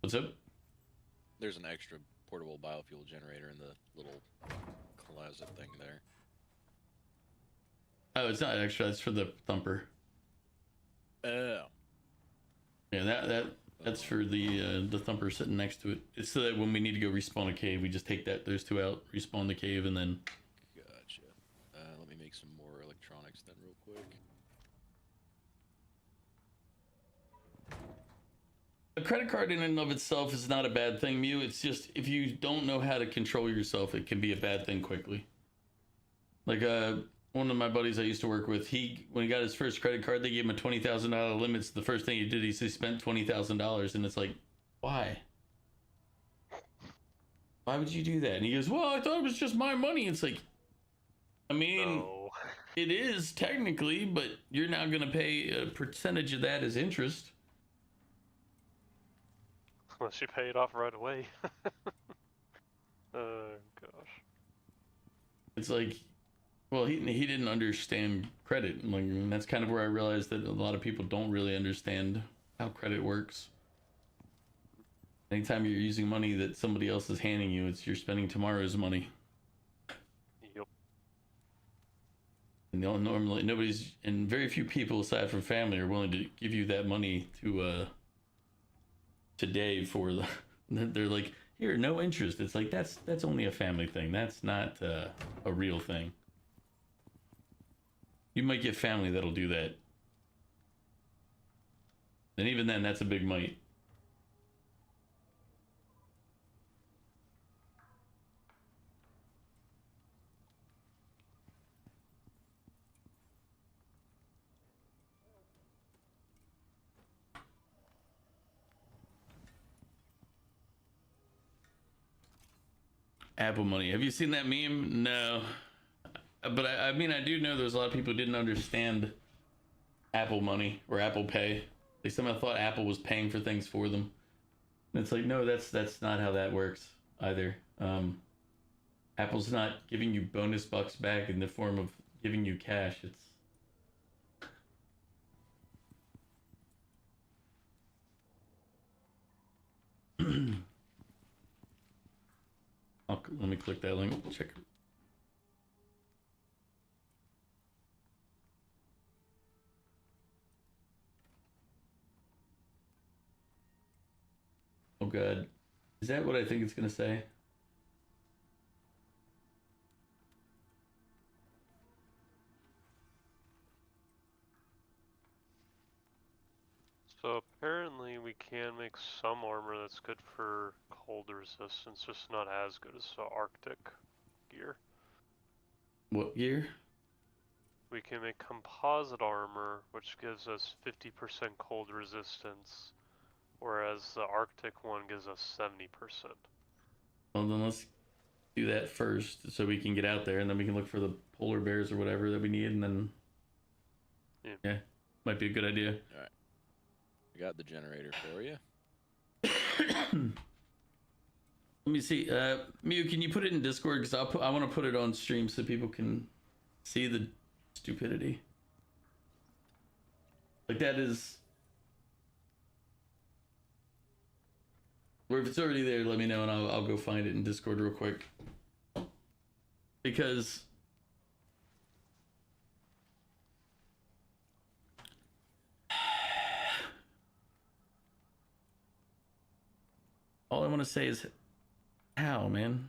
What's up? There's an extra portable biofuel generator in the little closet thing there. Oh, it's not extra. It's for the thumper. Oh. Yeah, that's for the thumper sitting next to it. It's so that when we need to go respawn a cave, we just take those two out, respawn the cave, and then. Gotcha. Let me make some more electronics then, real quick. A credit card in and of itself is not a bad thing, Mew. It's just if you don't know how to control yourself, it can be a bad thing quickly. Like one of my buddies I used to work with, when he got his first credit card, they gave him a $20,000 limits. The first thing he did is he spent $20,000, and it's like, why? Why would you do that? And he goes, well, I thought it was just my money. It's like, I mean, No. it is technically, but you're now going to pay a percentage of that as interest. Unless you pay it off right away. Oh, gosh. It's like, well, he didn't understand credit. Like, and that's kind of where I realized that a lot of people don't really understand how credit works. Anytime you're using money that somebody else is handing you, you're spending tomorrow's money. Yep. And normally and very few people aside from family are willing to give you that money to today for the. They're like, here, no interest. It's like that's only a family thing. That's not a real thing. You might get family that'll do that. And even then, that's a big might. Apple money. Have you seen that meme? No. But I mean, I do know there's a lot of people who didn't understand Apple money or Apple Pay. They somehow thought Apple was paying for things for them. And it's like, no, that's not how that works either. Apple's not giving you bonus bucks back in the form of giving you cash. It's let me click that link. Check. Oh god. Is that what I think it's gonna say? So apparently we can make some armor that's good for cold resistance, just not as good as the Arctic gear. What gear? We can make composite armor, which gives us 50% cold resistance, whereas the Arctic one gives us 70%. Well, then let's do that first so we can get out there, and then we can look for the polar bears or whatever that we need, and then yeah, might be a good idea. All right, I got the generator for you. Let me see. Mew, can you put it in Discord? Because I want to put it on stream so people can see the stupidity. Like, that is... Or if it's already there, let me know and I'll go find it in Discord real quick. Because... all I want to say is... how, man?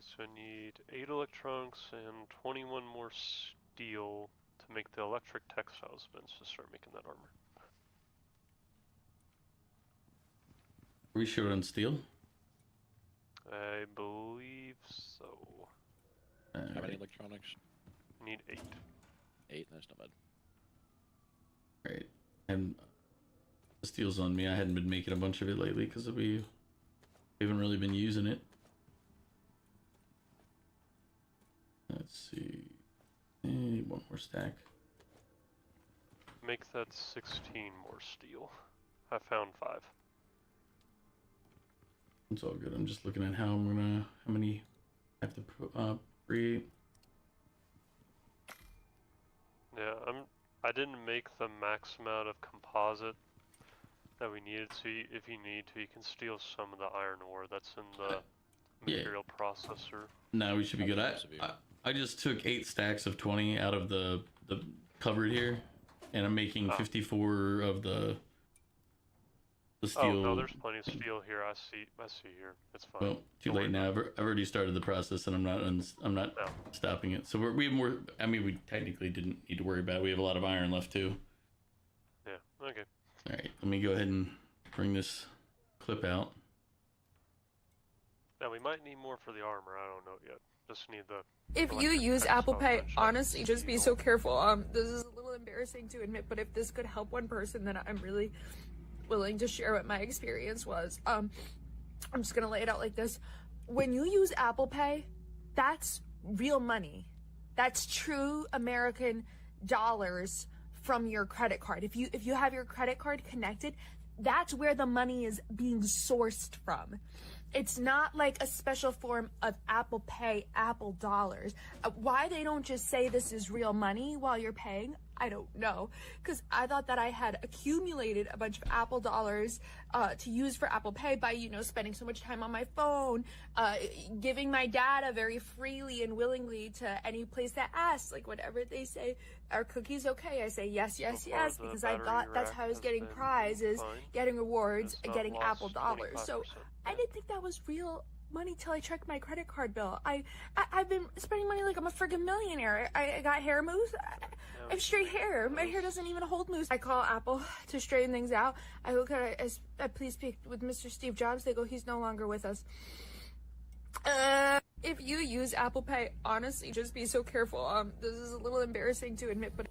So I need 8 electronics and 21 more steel to make the electric textiles bins to start making that armor. Are we short on steel? I believe so. How many electronics? I need 8. 8? That's not bad. Right. And the steel's on me. I hadn't been making a bunch of it lately because we haven't really been using it. Let's see. One more stack. Make that 16 more steel. I found 5. It's all good. I'm just looking at how many I have to create. Yeah, I didn't make the max amount of composite that we needed, so if you need to, you can steal some of the iron ore that's in the material processor. No, we should be good. I just took 8 stacks of 20 out of the cupboard here, and I'm making 54 of the steel. Oh no, there's plenty of steel here. I see here. It's fine. Well, too late now. I've already started the process, and I'm not stopping it. So we have more. I mean, we technically didn't need to worry about it. We have a lot of iron left too. Yeah. Okay. All right. Let me go ahead and bring this clip out. Now we might need more for the armor. I don't know yet. Just need the. If you use Apple Pay, honestly, just be so careful. This is a little embarrassing to admit, but if this could help one person, then I'm really willing to share what my experience was. I'm just gonna lay it out like this. When you use Apple Pay, that's real money. That's true American dollars from your credit card. If you have your credit card connected, that's where the money is being sourced from. It's not like a special form of Apple Pay, Apple dollars. Why they don't just say this is real money while you're paying, I don't know. Because I thought that I had accumulated a bunch of Apple dollars to use for Apple Pay by, spending so much time on my phone, giving my data very freely and willingly to any place that asks, like whatever they say, are cookies okay? I say yes, yes, yes, because I thought that's how I was getting prizes, getting rewards, and getting Apple dollars. So I didn't think that was real money till I checked my credit card bill. I've been spending money like I'm a friggin' millionaire. I got hair mousse. I have straight hair. My hair doesn't even hold mousse. I call Apple to straighten things out. I go, could I please speak with Mr. Steve Jobs? They go, he's no longer with us. If you use Apple Pay, honestly, just be so careful. This is a little embarrassing to admit, but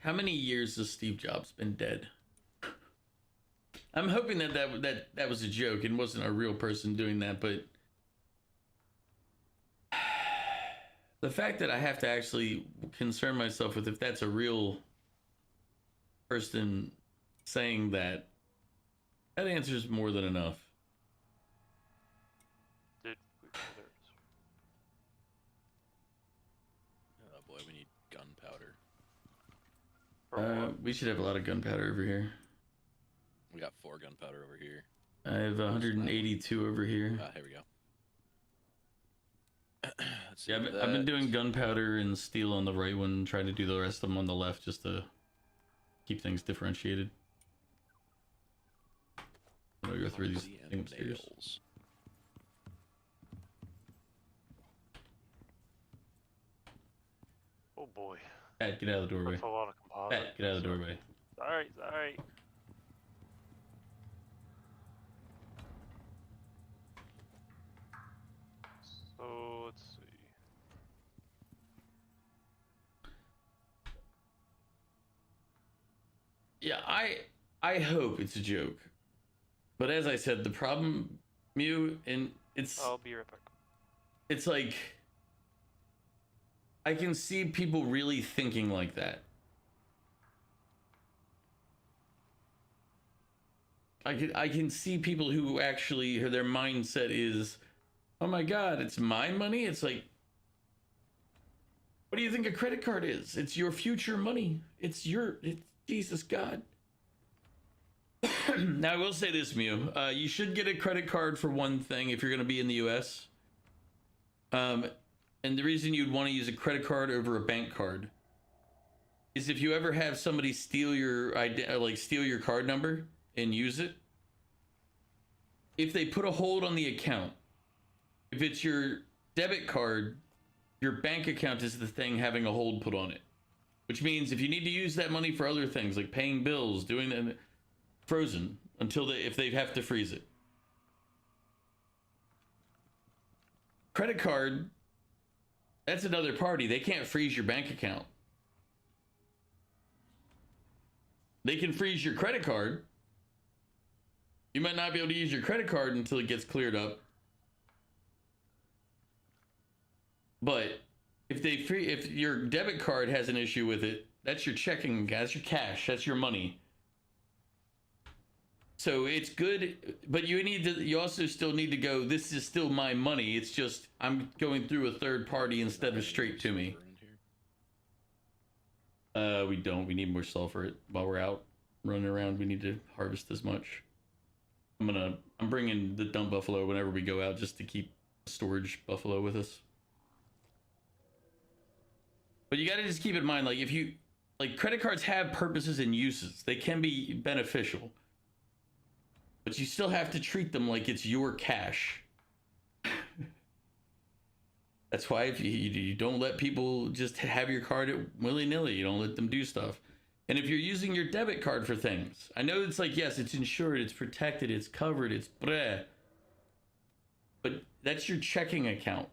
how many years has Steve Jobs been dead? I'm hoping that was a joke and wasn't a real person doing that, but the fact that I have to actually concern myself with if that's a real person saying that answers more than enough. Oh boy, we need gunpowder. We should have a lot of gunpowder over here. We got 4 gunpowder over here. I have 182 over here. Here we go. Yeah, I've been doing gunpowder and steel on the right one, trying to do the rest of them on the left just to keep things differentiated. I'm gonna go through these things upstairs. Oh boy. Pat, get out of the doorway. That's a lot of composite. Pat, get out of the doorway. Alright. So, let's see. Yeah, I hope it's a joke. But as I said, the problem, Mew, and it's... I'll be right back. It's like... I can see people really thinking like that. I can see people who actually, their mindset is, oh my god, it's my money? It's like, what do you think a credit card is? It's your future money. It's Jesus God. Now I will say this, Mew. You should get a credit card for one thing if you're going to be in the US. And the reason you'd want to use a credit card over a bank card is if you ever have somebody steal your steal your card number and use it, if they put a hold on the account, if it's your debit card, your bank account is the thing having a hold put on it, which means if you need to use that money for other things like paying bills, doing that, frozen until if they have to freeze it. Credit card, that's another party. They can't freeze your bank account. They can freeze your credit card. You might not be able to use your credit card until it gets cleared up. But if your debit card has an issue with it, that's your checking, that's your cash, that's your money. So it's good, but you also still need to go, this is still my money. It's just I'm going through a third party instead of straight to me. We don't. We need more sulfur while we're out running around. We need to harvest as much. I'm bringing the dump buffalo whenever we go out just to keep storage buffalo with us. But you got to just keep in mind, like, if you, like, credit cards have purposes and uses. They can be beneficial. But you still have to treat them like it's your cash. That's why if you don't let people just have your card willy-nilly. You don't let them do stuff. And if you're using your debit card for things, I know it's like, yes, it's insured, it's protected, it's covered, it's bleh. But that's your checking account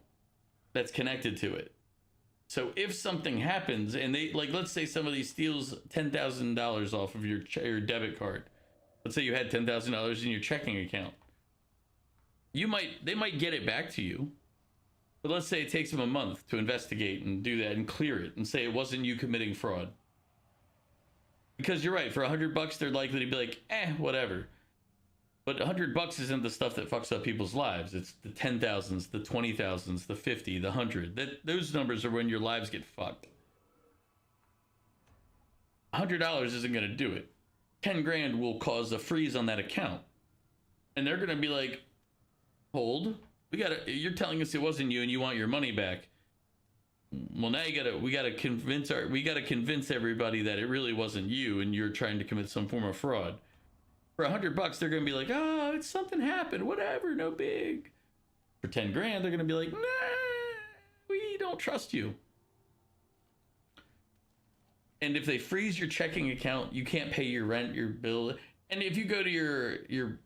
that's connected to it. So if something happens and they, like, let's say somebody steals $10,000 off of your debit card. Let's say you had $10,000 in your checking account. They might get it back to you. But let's say it takes them a month to investigate and do that and clear it and say it wasn't you committing fraud. Because you're right, for $100 they're likely to be like, whatever. But $100 isn't the stuff that fucks up people's lives. It's the 10,000s, the 20,000s, the 50, the 100. Those numbers are when your lives get fucked. $100 isn't going to do it. 10 grand will cause a freeze on that account. And they're going to be like, hold, you're telling us it wasn't you and you want your money back. Well, now we gotta convince everybody that it really wasn't you and you're trying to commit some form of fraud. For $100, they're gonna be like, oh, it's something happened, whatever, no big. For 10 grand, they're gonna be like, nah, we don't trust you. And if they freeze your checking account, you can't pay your rent, your bill. And if you go to your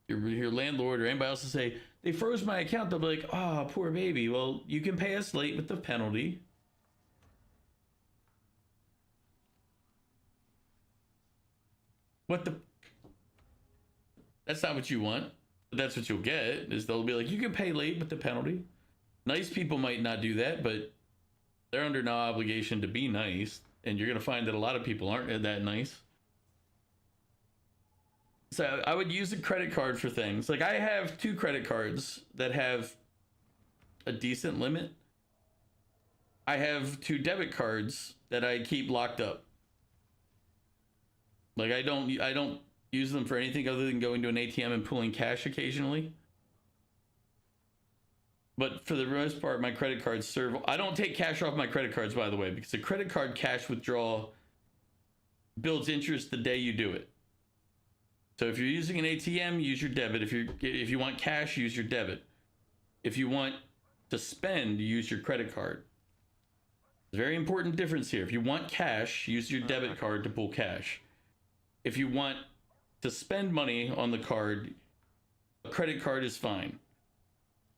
landlord or anybody else and say, they froze my account, they'll be like, oh, poor baby. Well, you can pay us late with the penalty. That's not what you want. But that's what you'll get, is they'll be like, you can pay late with the penalty. Nice people might not do that, but they're under no obligation to be nice. And you're going to find that a lot of people aren't that nice. So I would use a credit card for things. Like, I have 2 credit cards that have a decent limit. I have 2 debit cards that I keep locked up. Like, I don't use them for anything other than going to an ATM and pulling cash occasionally. But for the most part, my credit cards serve. I don't take cash off my credit cards, by the way, because the credit card cash withdrawal builds interest the day you do it. So if you're using an ATM, use your debit. If you want cash, use your debit. If you want to spend, use your credit card. Very important difference here. If you want cash, use your debit card to pull cash. If you want to spend money on the card, a credit card is fine.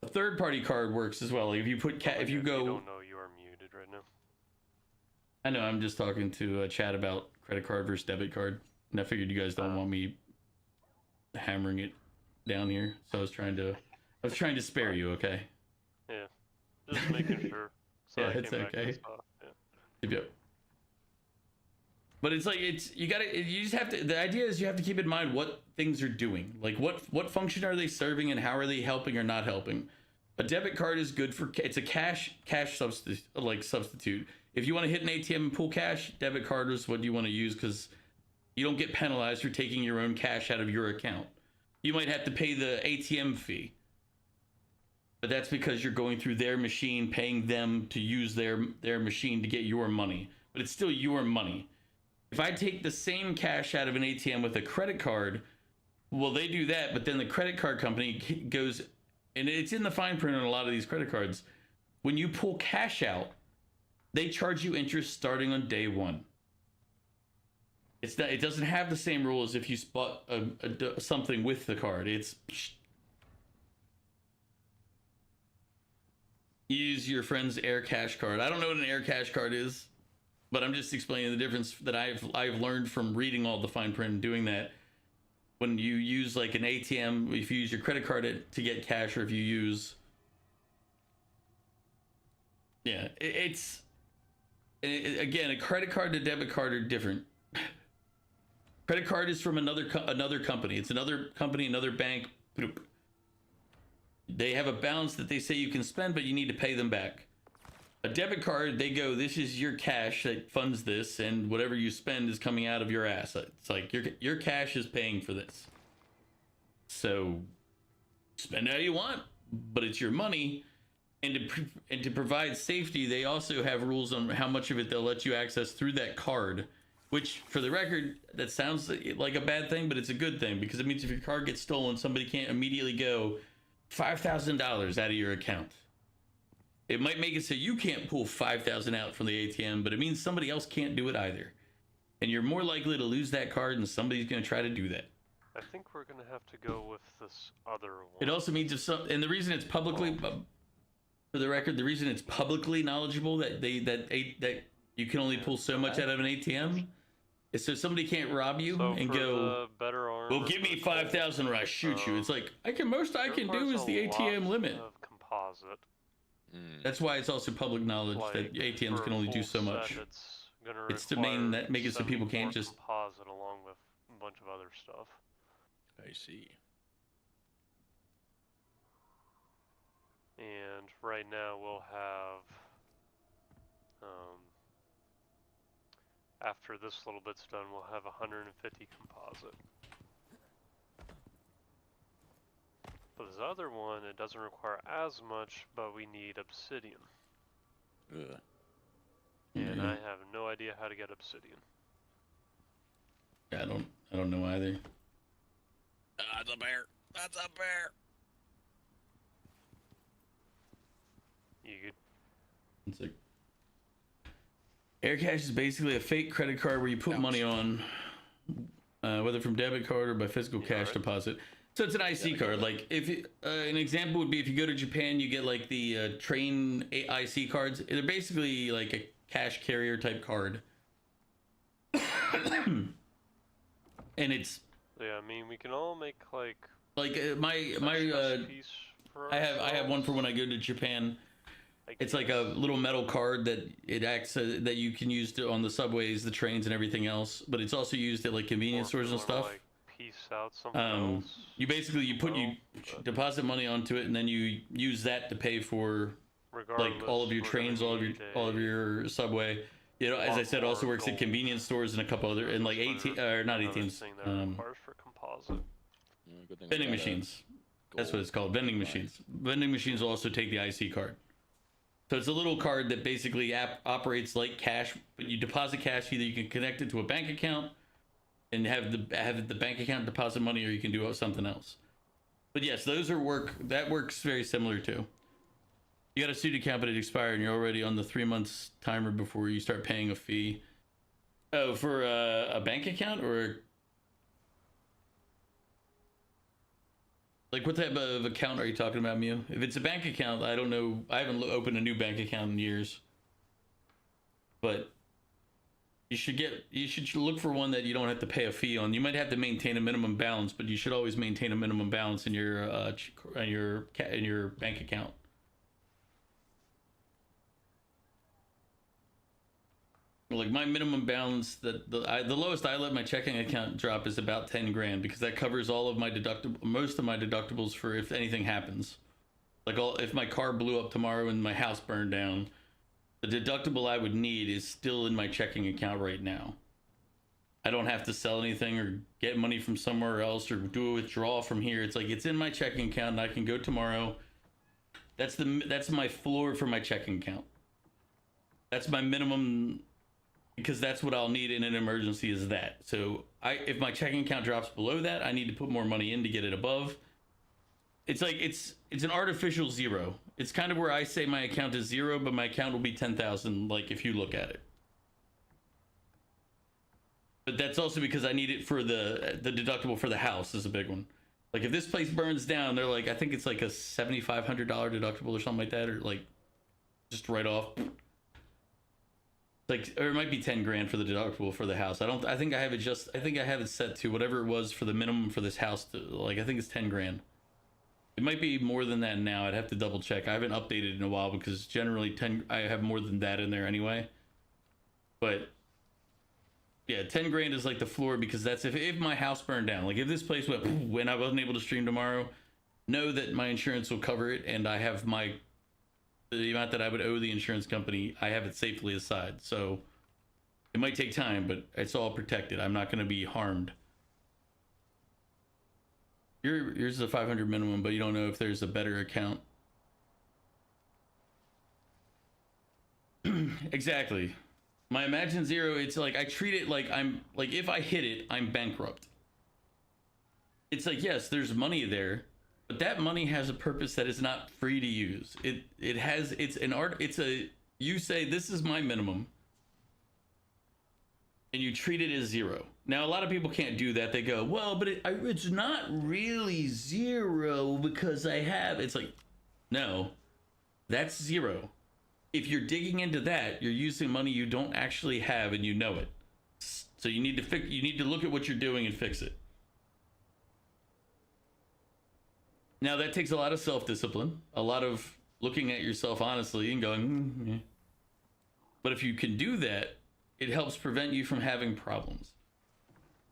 A third-party card works as well. Like, if you put if you go, you don't know you are muted right now. I know. I'm just talking to chat about credit card versus debit card. and I figured you guys don't want me hammering it down here, so I was trying to spare you. Okay. Yeah, just making sure. So Yeah, I it's came back okay. and stuff, yeah. Yep. But it's like you just have to. The idea is you have to keep in mind what things are doing. Like what function are they serving and how are they helping or not helping. A debit card is good for it's a cash substitute. If you want to hit an ATM and pull cash, debit card is what you want to use because you don't get penalized for taking your own cash out of your account. You might have to pay the ATM fee, but that's because you're going through their machine, paying them to use their machine to get your money. But it's still your money. If I take the same cash out of an ATM with a credit card, well, they do that, but then the credit card company goes, and it's in the fine print on a lot of these credit cards. When you pull cash out, they charge you interest starting on day one. It doesn't have the same rule as if you bought something with the card. It's use your friend's Air Cash card. I don't know what an Air Cash card is, but I'm just explaining the difference that I've learned from reading all the fine print and doing that. When you use like an ATM, if you use your credit card to get cash, or if you use, yeah, again, a credit card and a debit card are different. Credit card is from another company. It's another company, another bank. They have a balance that they say you can spend, but you need to pay them back. A debit card, they go, this is your cash that funds this, and whatever you spend is coming out of your asset. It's like your cash is paying for this. So spend how you want, but it's your money. And to provide safety, they also have rules on how much of it they'll let you access through that card. Which, for the record, that sounds like a bad thing, but it's a good thing because it means if your card gets stolen, somebody can't immediately go $5,000 out of your account. It might make it so you can't pull $5,000 out from the ATM, but it means somebody else can't do it either. And you're more likely to lose that card, and somebody's going to try to do that. I think we're going to have to go with this other one. It also means and the reason it's publicly, for the record, the reason it's publicly knowledgeable that you can only pull so much out of an ATM is so somebody can't rob you and go, well, give me 5,000 or I shoot you. It's like, I can do is the ATM limit. Composite. That's why it's also public knowledge that ATMs can only do so much. It's to make it so people can't just composite along with a bunch of other stuff. I see. And right now we'll have after this little bit's done, we'll have 150 composite. For this other one, it doesn't require as much, but we need obsidian. Ugh. And I have no idea how to get obsidian. Yeah, I don't know either. That's a bear. That's a bear. You could. It's like AirCash is basically a fake credit card where you put money on, whether from debit card or by physical cash deposit. So it's an IC card. Like if an example would be if you go to Japan, you get like the train IC cards. They're basically like a cash carrier type card. And it's. Yeah, I mean we can all make like. Like I have one for when I go to Japan. It's like a little metal card that it acts that you can use on the subways, the trains, and everything else. But it's also used at like convenience stores and stuff. Like piece out something else. You deposit money onto it, and then you use that to pay for like all of your trains, all of your subway. You know, as I said, also works at convenience stores and a couple other and like not ATMs. For composite. Vending machines. That's what it's called. Vending machines. Vending machines will also take the IC card. So it's a little card that basically operates like cash, but you deposit cash. Either you can connect it to a bank account and have the bank account deposit money, or you can do something else. But yes, that works very similar too. You got a student account, but it expired, and you're already on the 3 months timer before you start paying a fee. Oh, for a bank account or like what type of account are you talking about, Mew? If it's a bank account, I don't know. I haven't opened a new bank account in years. But You should look for one that you don't have to pay a fee on. You might have to maintain a minimum balance, but you should always maintain a minimum balance in your bank account. Like my minimum balance, the lowest I let my checking account drop is about 10 grand, because that covers all of my most of my deductibles for if anything happens. Like if my car blew up tomorrow and my house burned down, the deductible I would need is still in my checking account right now. I don't have to sell anything or get money from somewhere else or do a withdrawal from here. It's like it's in my checking account and I can go tomorrow. That's my floor for my checking account. That's my minimum, because that's what I'll need in an emergency, is that. So if my checking account drops below that, I need to put more money in to get it above. It's like it's an artificial zero. It's kind of where I say my account is zero, but my account will be 10,000, like if you look at it. But that's also because I need it for the deductible for the house is a big one. Like if this place burns down, they're like, I think it's like a $7,500 deductible or something like that, or like just right off. Like, or it might be 10 grand for the deductible for the house. I think I have it set to whatever it was for the minimum for this house to, like, I think it's 10 grand. It might be more than that now. I'd have to double check. I haven't updated in a while because generally I have more than that in there anyway. But yeah, 10 grand is like the floor, because that's if my house burned down. Like if this place went when I wasn't able to stream tomorrow, know that my insurance will cover it, and I have the amount that I would owe the insurance company, I have it safely aside. So it might take time, but it's all protected. I'm not going to be harmed. Yours is a 500 minimum, but you don't know if there's a better account. Exactly. My Imagine Zero, it's like I treat it like if I hit it, I'm bankrupt. It's like, yes, there's money there, but that money has a purpose that is not free to use. You say this is my minimum, and you treat it as zero. Now, a lot of people can't do that. They go, well, but it's not really zero because I have... It's like, no, that's zero. If you're digging into that, you're using money you don't actually have, and you know it. So you need to look at what you're doing and fix it. Now, that takes a lot of self-discipline, a lot of looking at yourself honestly and going, But if you can do that, it helps prevent you from having problems.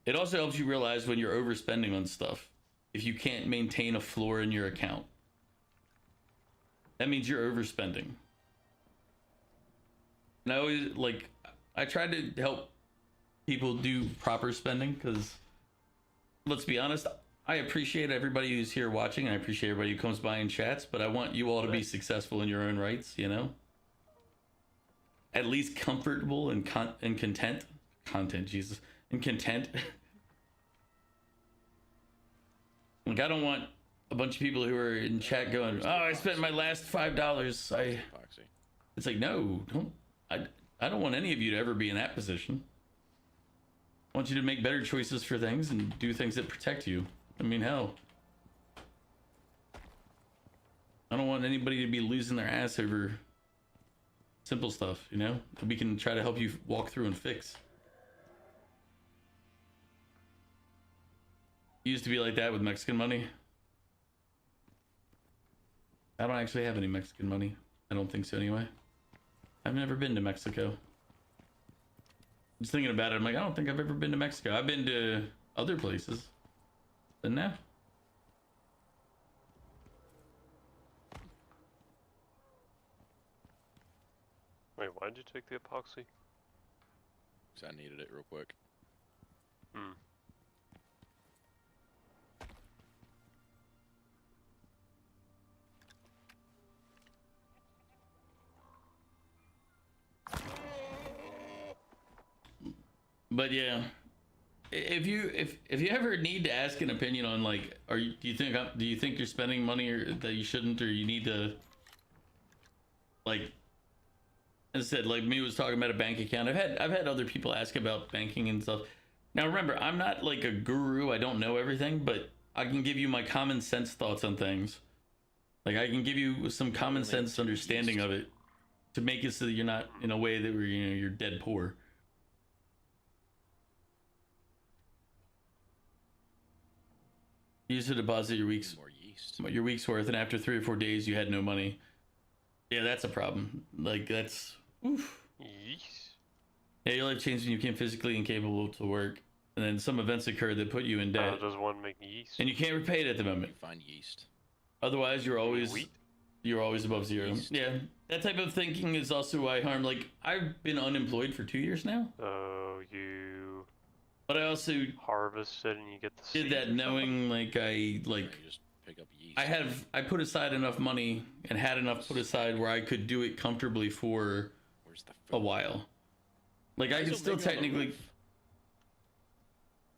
It also helps you realize when you're overspending on stuff. If you can't maintain a floor in your account, that means you're overspending. And I try to help people do proper spending, because let's be honest, I appreciate everybody who's here watching, and I appreciate everybody who comes by and chats, but I want you all to be successful in your own rights, you know? At least comfortable and content. And content. Like, I don't want a bunch of people who are in chat going, oh, I spent my last $5. It's like, no, I don't want any of you to ever be in that position. I want you to make better choices for things and do things that protect you. I mean, hell, I don't want anybody to be losing their ass over simple stuff, you know, that we can try to help you walk through and fix. Used to be like that with Mexican money. I don't actually have any Mexican money. I don't think so anyway. I've never been to Mexico. Just thinking about it, I'm like, I don't think I've ever been to Mexico. I've been to other places, but no. Wait, why'd you take the epoxy? Because I needed it real quick. But yeah, if you ever need to ask an opinion on, like, do you think you're spending money or that you shouldn't, or you need to, like, as I said, like me was talking about a bank account. I've had other people ask about banking and stuff. Now remember, I'm not like a guru. I don't know everything, but I can give you my common sense thoughts on things. Like, I can give you some common sense understanding of it to make it so that you're not in a way that you're dead poor. You used to deposit your week's More yeast. worth, and after 3 or 4 days, you had no money. Yeah, that's a problem. Like that's. Oof. Yeesh. Yeah, your life changed when you became physically incapable to work, and then some events occurred that put you in How debt, does one make yeast? and you can't repay it at the You moment. find yeast. Otherwise, you're always Wheat? above zero. Yeast. Yeah, that type of thinking is also why harm. Like I've been unemployed for 2 years now, So you but I also harvest it and you get the did seeds that or something? knowing like You just pick up yeast. I put aside enough money and had enough put aside where I could do it comfortably for Where's the a while. Like I could still technically,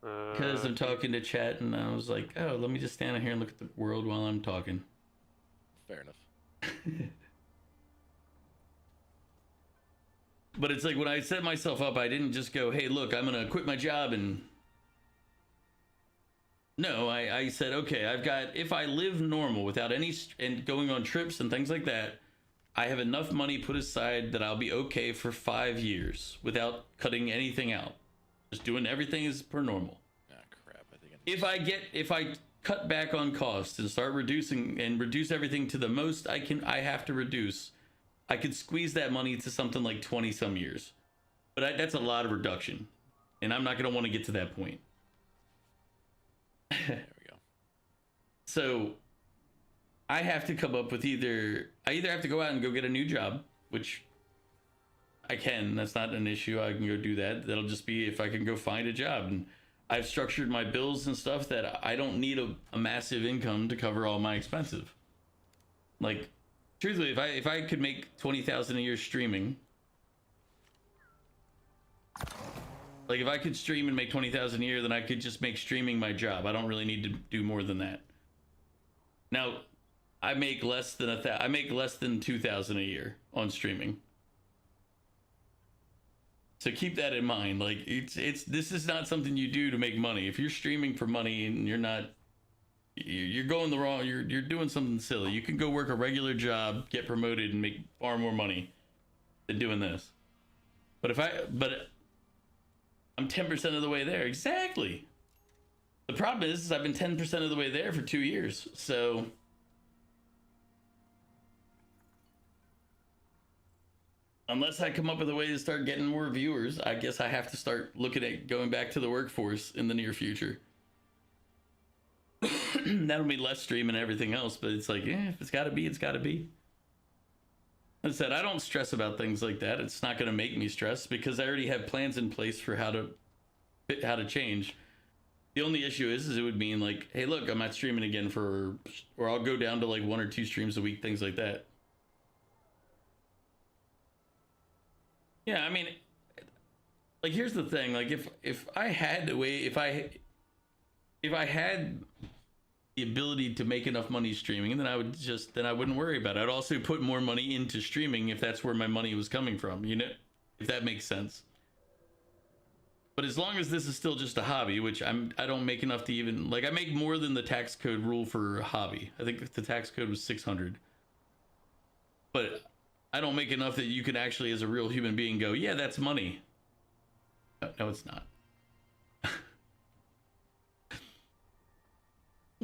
because I'm talking to chat, and I was like, oh, let me just stand out here and look at the world while I'm talking. Fair enough. But it's like when I set myself up, I didn't just go, hey, look, I'm gonna quit my job and. No, I said, okay, I've got, if I live normal without any, and going on trips and things like that, I have enough money put aside that I'll be okay for 5 years without cutting anything out. Just doing everything as per normal. Ah, crap. I think If I cut back on costs and start reduce everything to the most I have to reduce, I could squeeze that money to something like 20 some years. But that's a lot of reduction. And I'm not going to want to get to that point. there we go. So I have to come up with I either have to go out and go get a new job, which I can, that's not an issue. I can go do that. That'll just be if I can go find a job. And I've structured my bills and stuff that I don't need a massive income to cover all my expenses. Like, truthfully, if I could make 20,000 a year streaming, like if I could stream and make 20,000 a year, then I could just make streaming my job. I don't really need to do more than that. Now, I make less than 2,000 a year on streaming. So keep that in mind. Like this is not something you do to make money. If you're streaming for money and you're going the wrong, you're doing something silly. You can go work a regular job, get promoted, and make far more money than doing this. But I'm 10% of the way there. Exactly. The problem is I've been 10% of the way there for 2 years. So unless I come up with a way to start getting more viewers, I guess I have to start looking at going back to the workforce in the near future. That'll be less stream and everything else, but it's like, if it's got to be, it's got to be. As I said, I don't stress about things like that. It's not going to make me stress because I already have plans in place for how to change. The only issue is it would mean like, hey, look, I'm not streaming again or I'll go down to like 1 or 2 streams a week, things like that. Yeah, I mean, like here's the thing, like if I had a way, if I had the ability to make enough money streaming, then I wouldn't worry about it. I'd also put more money into streaming if that's where my money was coming from, you know, if that makes sense. But as long as this is still just a hobby, which I don't make enough to even, like I make more than the tax code rule for a hobby. I think the tax code was 600. But I don't make enough that you can actually, as a real human being, go, yeah, that's money. No, it's not.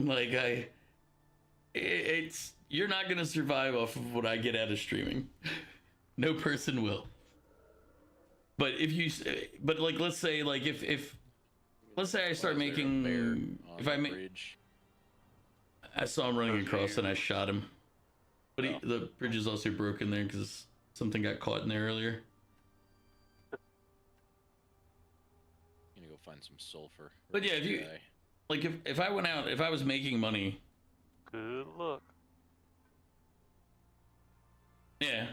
Like you're not gonna survive off of what I get out of streaming. No person will. But like let's say like if let's say I start making I saw him running across and I shot him. But the bridge is also broken there because something got caught in there earlier. I'm gonna go find some sulfur. But yeah, if I went out, if I was making money. Good luck. Yeah,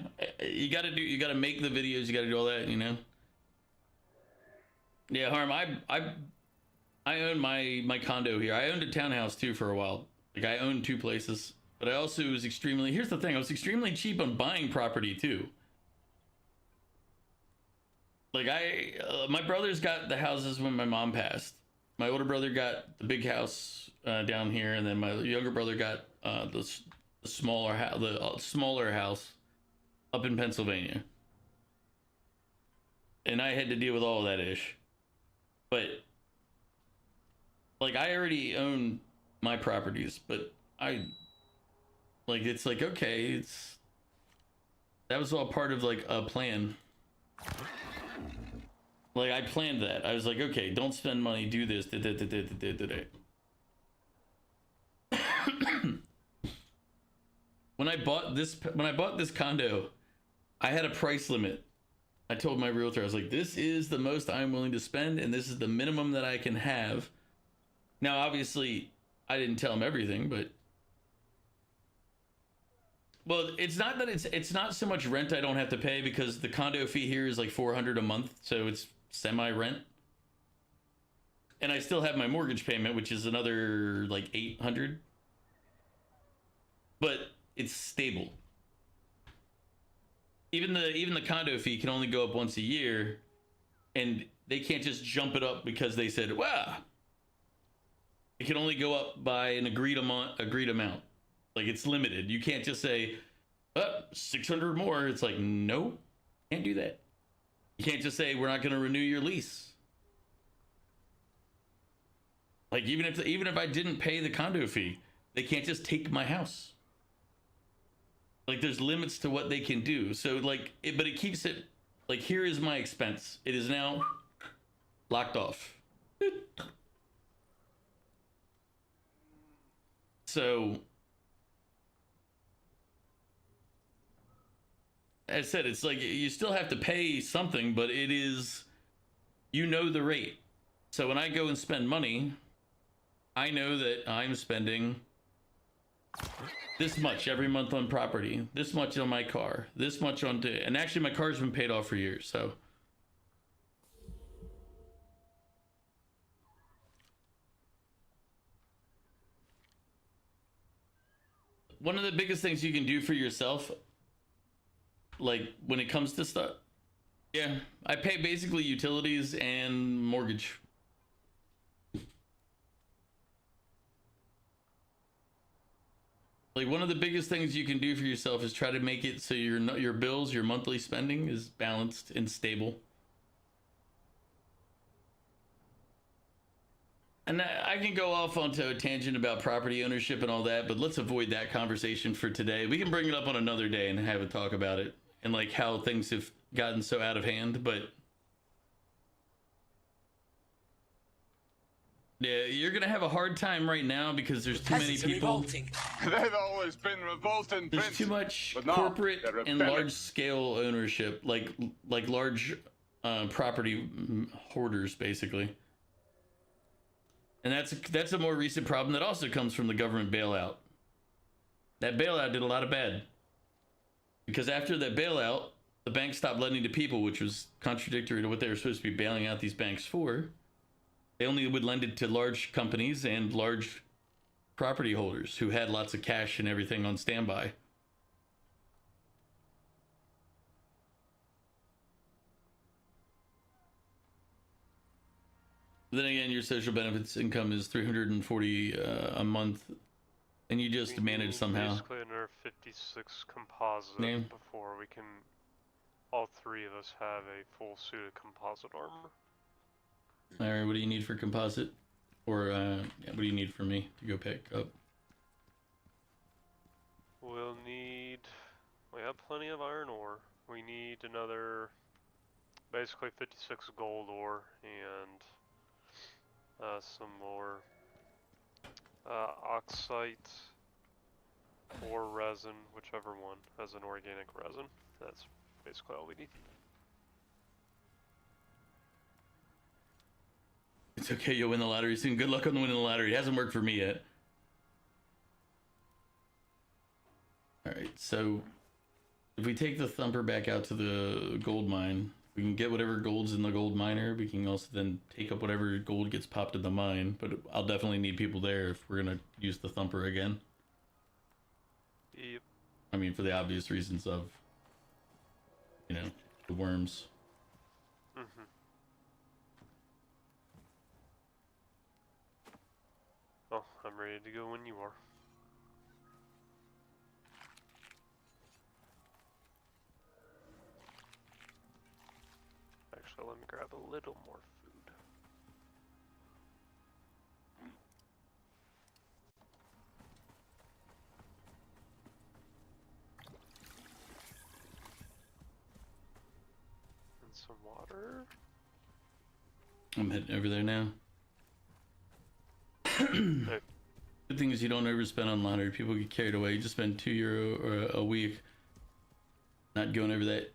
you gotta make the videos, you gotta do all that, you know. Yeah, Harm, I own my condo here. I owned a townhouse too for a while. Like I owned 2 places. But I also was here's the thing, I was extremely cheap on buying property too. Like my brothers got the houses when my mom passed. My older brother got the big house down here, and then my younger brother got the smaller house up in Pennsylvania. And I had to deal with all of that ish. But like I already own my properties, but it's like, okay, that was all part of like a plan. Like I planned that. I was like, okay, don't spend money, do this. When I bought this condo, I had a price limit. I told my realtor, I was like, this is the most I'm willing to spend, and this is the minimum that I can have. Now, obviously, I didn't tell him everything, but well, it's not that it's not so much rent I don't have to pay, because the condo fee here is like $400 a month, so it's semi-rent. And I still have my mortgage payment, which is another like $800. But it's stable. Even the condo fee can only go up once a year, and they can't just jump it up because they said, wow. It can only go up by an agreed amount. Like it's limited. You can't just say, 600 more. It's like, no, can't do that. You can't just say we're not going to renew your lease. Like even if I didn't pay the condo fee, they can't just take my house. Like there's limits to what they can do. So like but it keeps it like, here is my expense. It is now locked off. So as I said, it's like you still have to pay something, but it is, the rate. So when I go and spend money, I know that I'm spending this much every month on property, this much on my car, this much on and actually my car's been paid off for years, so. One of the biggest things you can do for yourself, like when it comes to stuff, yeah, I pay basically utilities and mortgage. Like one of the biggest things you can do for yourself is try to make it so your bills, your monthly spending is balanced and stable. And I can go off onto a tangent about property ownership and all that, but let's avoid that conversation for today. We can bring it up on another day and have a talk about it and like how things have gotten so out of hand, but yeah, you're gonna have a hard time right now because there's too many people. They've always been revolting, There's Prince. too much But no, corporate they're and rebelling. large scale ownership, like large property hoarders, basically. And that's a more recent problem that also comes from the government bailout. That bailout did a lot of bad. Because after that bailout, the banks stopped lending to people, which was contradictory to what they were supposed to be bailing out these banks for. They only would lend it to large companies and large property holders who had lots of cash and everything on standby. Then again, your social benefits income is $340 a month, and you just manage somehow. Basically another 56 composite Name? before we can, all three of us have a full suit of composite armor. All right, what do you need for composite? Or what do you need for me to go pick up? We'll need, we have plenty of iron ore. We need another, basically 56 gold ore and some more oxite or resin, whichever one has an organic resin. That's basically all we need. It's okay, you'll win the lottery soon. Good luck on winning the lottery. It hasn't worked for me yet. Alright, so if we take the thumper back out to the gold mine, we can get whatever gold's in the gold miner. We can also then take up whatever gold gets popped in the mine, but I'll definitely need people there if we're gonna use the thumper again. Yep. I mean, for the obvious reasons of, the worms. Mm-hmm. Oh, I'm ready to go when you are. Actually, let me grab a little more food. water. I'm heading over there now. Hey, The thing is, you don't overspend on lottery. People get carried away. You just spend €2 or a week, not going over that.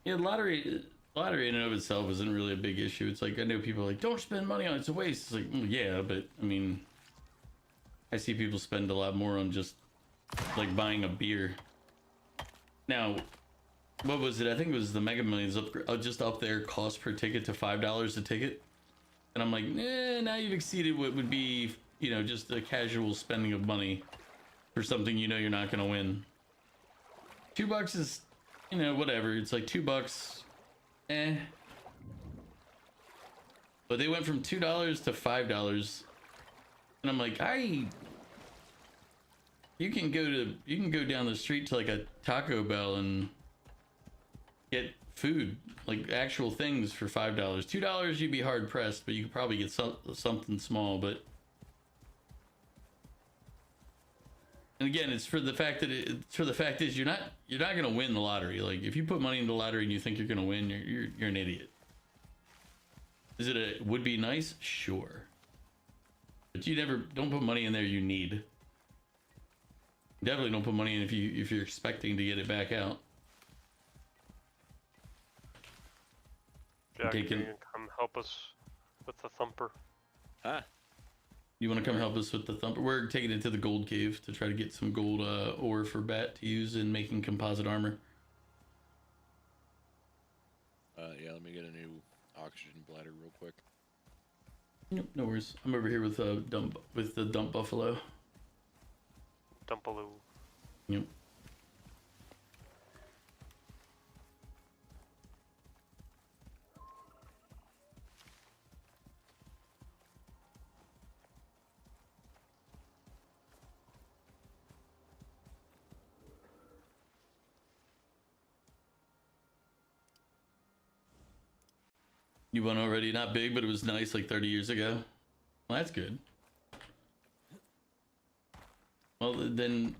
Yeah, lottery in and of itself isn't really a big issue. It's like, I know people are like, don't spend money on it, it's a waste. It's like, well, yeah, but I mean, I see people spend a lot more on just like buying a beer. Now, what was it? I think it was the Mega Millions just up there, cost per ticket to $5 a ticket. And I'm like, now you've exceeded what would be, you know, just a casual spending of money for something you know you're not gonna win. $2 is, you know, whatever. It's like $2, But they went from $2 to $5, and I'm like, you can go down the street to like a Taco Bell and get food, like actual things, for $5. $2 you'd be hard pressed, but you could probably get something small. But and again, it's for the fact that you're not gonna win the lottery. Like, if you put money in the lottery and you think you're gonna win, you're an idiot. Is it would be nice? Sure. But you don't put money in there you need. Definitely don't put money in if you're expecting to get it back out. Jack, you can come help us with the thumper. Huh? You want to come help us with the thumper? We're taking it to the gold cave to try to get some gold ore for Bat to use in making composite armor. Yeah, let me get a new oxygen bladder real quick. Yep, no worries. I'm over here with the dump buffalo. Dumpaloo. Yep. You won already? Not big, but it was nice, like 30 years ago. Well, that's good. Well, then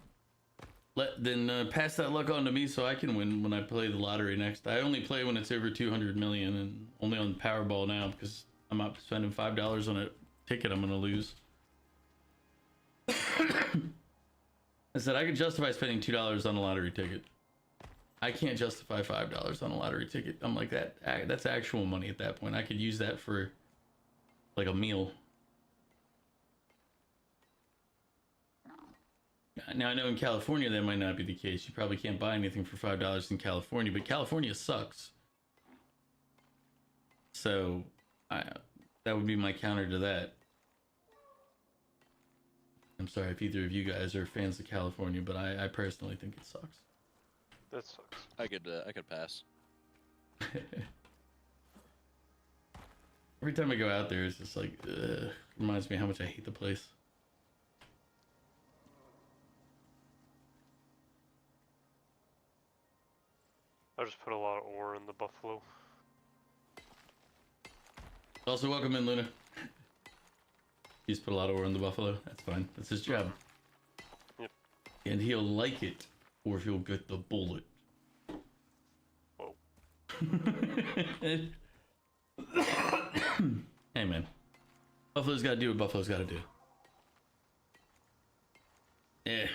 pass that luck on to me so I can win when I play the lottery next. I only play when it's over 200 million, and only on Powerball now because I'm not spending $5 on a ticket I'm gonna lose. I said I could justify spending $2 on a lottery ticket. I can't justify $5 on a lottery ticket. I'm like, that's actual money at that point. I could use that for like a meal. Now, I know in California that might not be the case. You probably can't buy anything for $5 in California, but California sucks. So that would be my counter to that. I'm sorry if either of you guys are fans of California, but I personally think it sucks. That sucks. I could pass. Every time I go out there, it's just like, reminds me how much I hate the place. I just put a lot of ore in the buffalo. Also, welcome in, Luna. He's put a lot of ore in the buffalo. That's fine. That's his job. Yep. And he'll like it, or if he'll get the bullet. Whoa. Hey, man. Buffalo's got to do what Buffalo's got to do. Yeah.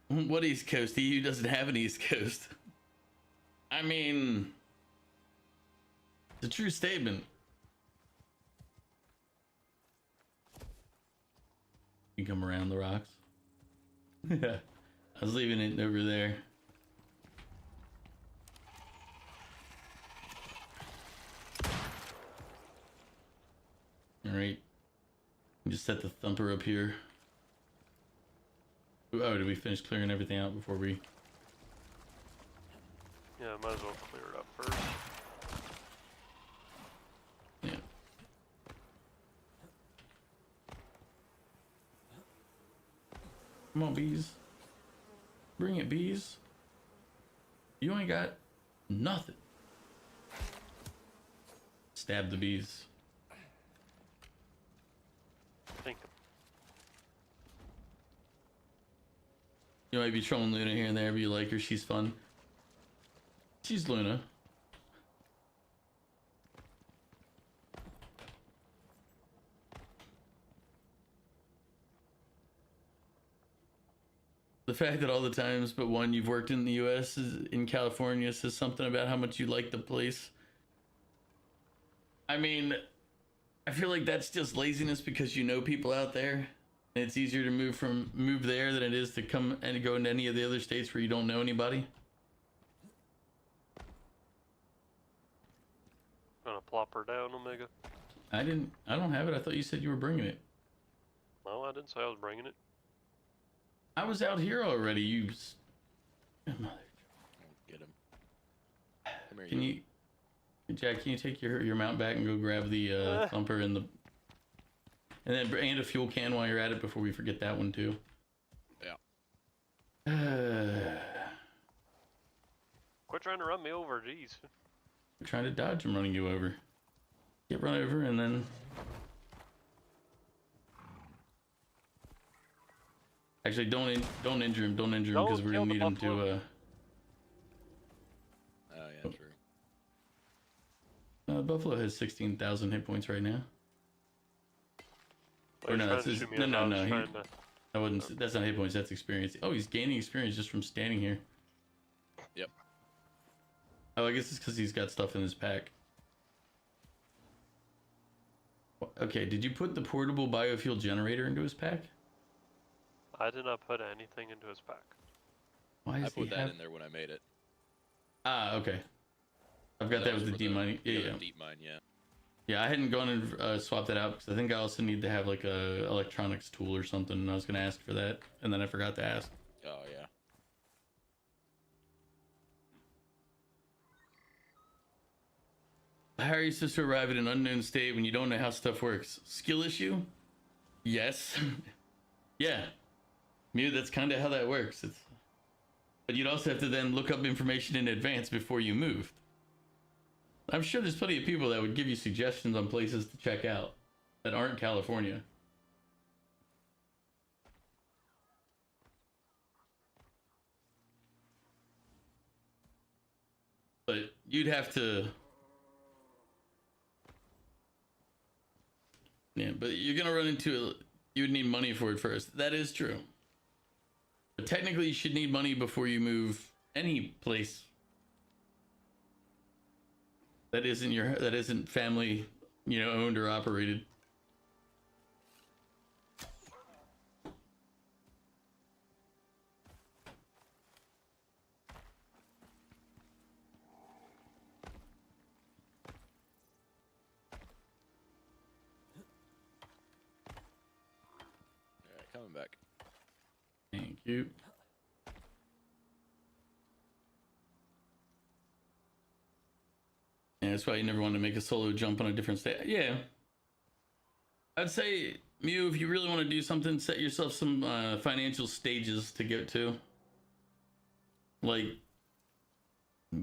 What East Coast? EU doesn't have an East Coast. I mean, it's a true statement. You come around the rocks. I was leaving it over there. All right. Just set the thumper up here. Oh, did we finish clearing everything out before we... Yeah, might as well clear it up first. Yeah. Come on, bees. Bring it, bees. You ain't got nothing. Stab the bees. Think. You might be trolling Luna here and there, but you like her. She's fun. She's Luna. The fact that all the times but one you've worked in the U.S. is in California says something about how much you like the place. I mean, I feel like that's just laziness because you know people out there. And it's easier to move there than it is to come and go into any of the other states where you don't know anybody. Gonna plop her down, Omega. I don't have it. I thought you said you were bringing it. No, I didn't say I was bringing it. I was out here already. You. Mother. Get him. Come here, Can you, Jack? Can you take your mount back and go grab the thumper and a fuel can while you're at it before we forget that one too. Yeah. Quit trying to run me over, jeez. I'm trying to dodge him running you over. Get run over and then. Actually, don't injure him. Don't injure him because we're gonna need him to. Oh yeah, true. Buffalo has 16,000 hit points right now. Or no, that's his, no. I wouldn't. That's not hit points. That's experience. Oh, he's gaining experience just from standing here. Yep. Oh, I guess it's because he's got stuff in his pack. Okay, did you put the portable biofuel generator into his pack? I did not put anything into his pack. Why I is put that in there when I made it. Ah, okay. I've got that with the deep mining. Yeah. Deep mine, yeah. Yeah, I hadn't gone and swapped that out because I think I also need to have like a electronics tool or something. And I was gonna ask for that, and then I forgot to ask. Oh yeah. How are you supposed to arrive at an unknown state when you don't know how stuff works? Skill issue? Yes. Yeah. Mew, that's kind of how that works. But you'd also have to then look up information in advance before you moved. I'm sure there's plenty of people that would give you suggestions on places to check out that aren't California. But you'd have to... Yeah, but you're gonna run into... You would need money for it first. That is true. But technically, you should need money before you move any place that isn't family, owned or operated. Alright, coming back. Thank you. Yeah, that's why you never want to make a solo jump on a different stage. Yeah. I'd say, Mew, if you really want to do something, set yourself some financial stages to get to. Like,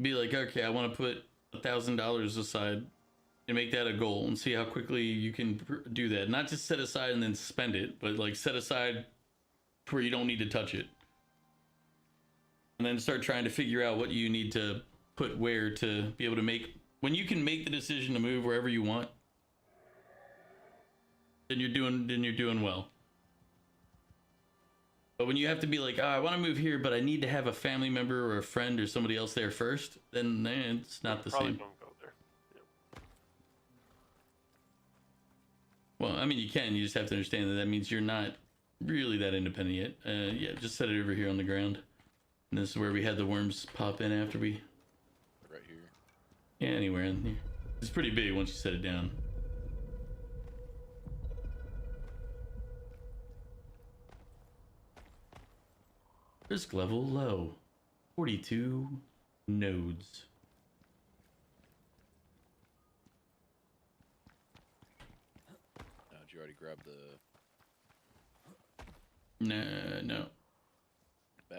be like, okay, I want to put $1,000 aside and make that a goal and see how quickly you can do that. Not just set aside and then spend it, but like set aside to where you don't need to touch it. And then start trying to figure out what you need to put where to be able to make... When you can make the decision to move wherever you want, then you're doing well. But when you have to be like, I want to move here, but I need to have a family member or a friend or somebody else there first, then it's not the same. Don't go there. Yep. Well, I mean, you can. You just have to understand that means you're not really that independent yet. Yeah, just set it over here on the ground. And this is where we had the worms pop in after we... Right here. Yeah, anywhere in here. It's pretty big once you set it down. Risk level low. 42 nodes. Now, did you already grab the... No.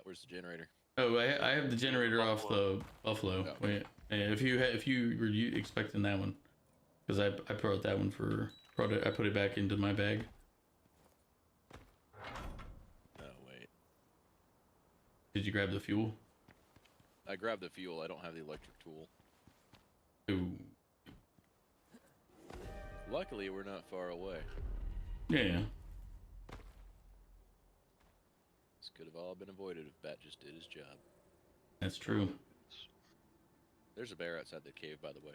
Where's the generator? Oh, I have the generator off the Buffalo. Oh. Wait, if you were expecting that one, because I brought that one I put it back into my bag. Oh wait. you grab the fuel? I grabbed the fuel. I don't have the electric tool. Ooh. Luckily, we're not far away. Yeah. This could have all been avoided if Bat just did his job. That's true. There's a bear outside the cave, by the way.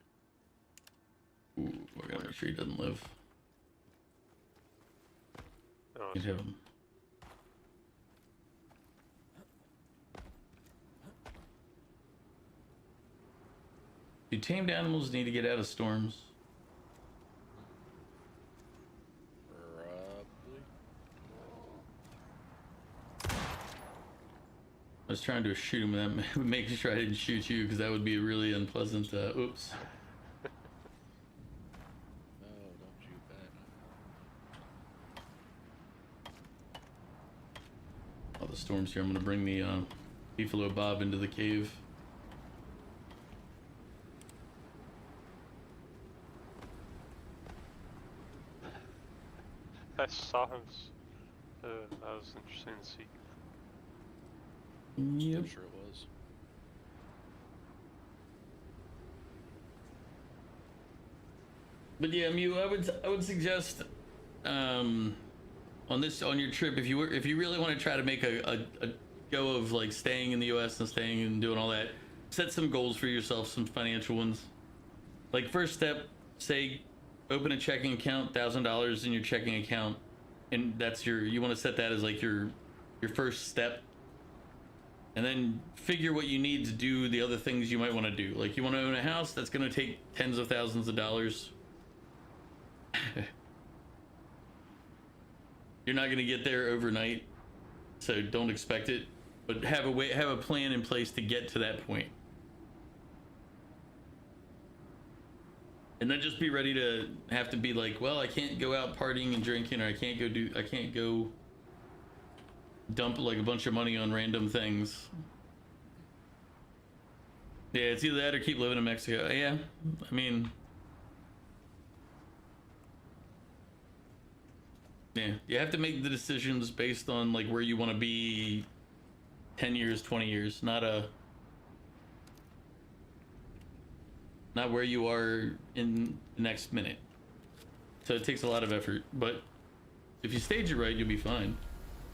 Ooh, I gotta make sure he doesn't live. Oh, You'd have him. Do tamed animals need to get out of storms? Probably. I was trying to shoot him, and that making sure I didn't shoot you, because that would be a really unpleasant. Oops. No, don't shoot Bat. All the storms here. I'm gonna bring the Beefalo Bob into the cave. I saw him. That was interesting to see. Yep. I'm sure it was. But yeah, Mew, I would suggest on your trip, if you really want to try to make a go of like staying in the US and staying and doing all that, set some goals for yourself, some financial ones. Like first step, say open a checking account, $1,000 in your checking account, and that's you want to set that as like your first step. And then figure what you need to do the other things you might want to do. Like you want to own a house, that's going to take tens of thousands of dollars. You're not going to get there overnight, so don't expect it, but have a plan in place to get to that point. And then just be ready to have to be like, well, I can't go out partying and drinking, or I can't go dump like a bunch of money on random things. Yeah, it's either that or keep living in Mexico. Yeah, I mean, yeah, you have to make the decisions based on like where you want to be 10 years, 20 years, not where you are in the next minute. So it takes a lot of effort, but if you stage it right, you'll be fine.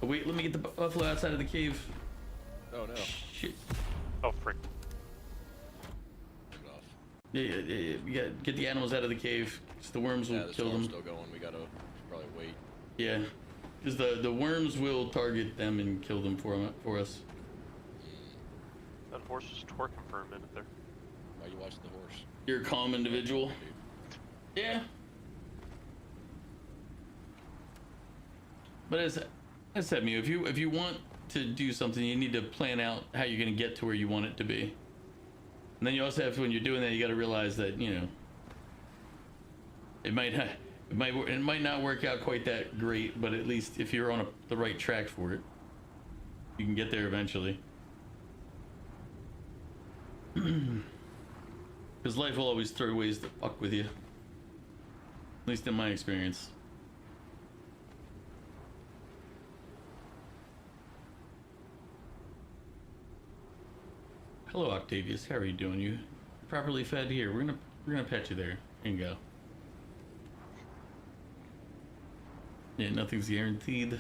Oh, wait, let me get the buffalo outside of the cave. Oh no. Shit. Oh, frick. Turn it off. Yeah. You gotta get the animals out of the cave, 'cause the worms will Yeah, the kill storm's them. still going. We gotta probably wait. Yeah, because the worms will target them and kill them for us. That horse was twerking for a minute there. Why you watching the horse? You're a calm individual. Dude. Yeah. But as I said, Mew, if you want to do something, you need to plan out how you're going to get to where you want it to be. And then you also have to, when you're doing that, you got to realize that, you know, it might not work out quite that great, but at least if you're on the right track for it, you can get there eventually. Because life will always throw ways to fuck with you. At least in my experience. Hello, Octavius. How are you doing? You properly fed? Here, we're gonna pet you there. Here you go. Yeah, nothing's guaranteed.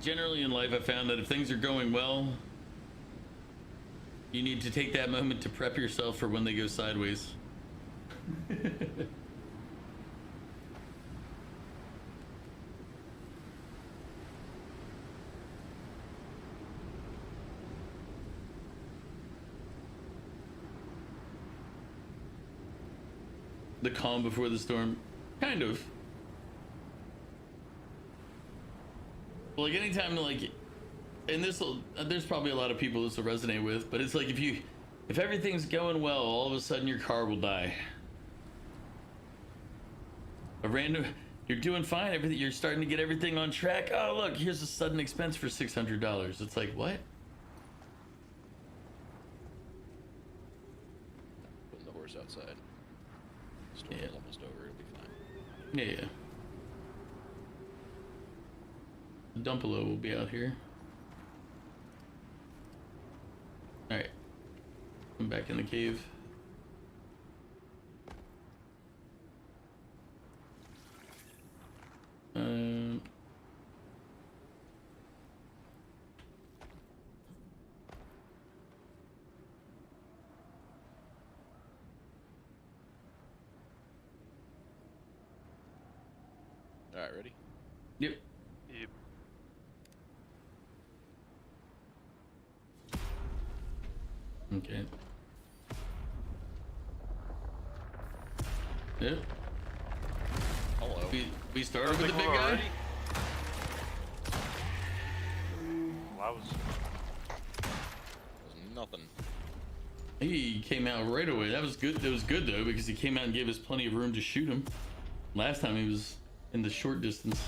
Generally in life, I found that if things are going well, you need to take that moment to prep yourself for when they go sideways. The calm before the storm, kind of. Like anytime, like, and there's probably a lot of people this will resonate with, but it's like if everything's going well, all of a sudden your car will die. You're doing fine, you're starting to get everything on track. Oh look, here's a sudden expense for $600. It's like, what? Putting the horse outside. Storm's Yeah. almost over. It'll be fine. Yeah. Dumpelo will be out here. Alright. I'm back in the cave. Alright, ready? Yep. Yep. Okay. Yep. Hello. We started with Big the big one guy. already? Well, That was nothing. He came out right away. That was good. That was good though, because he came out and gave us plenty of room to shoot him. Last time he was in the short distance.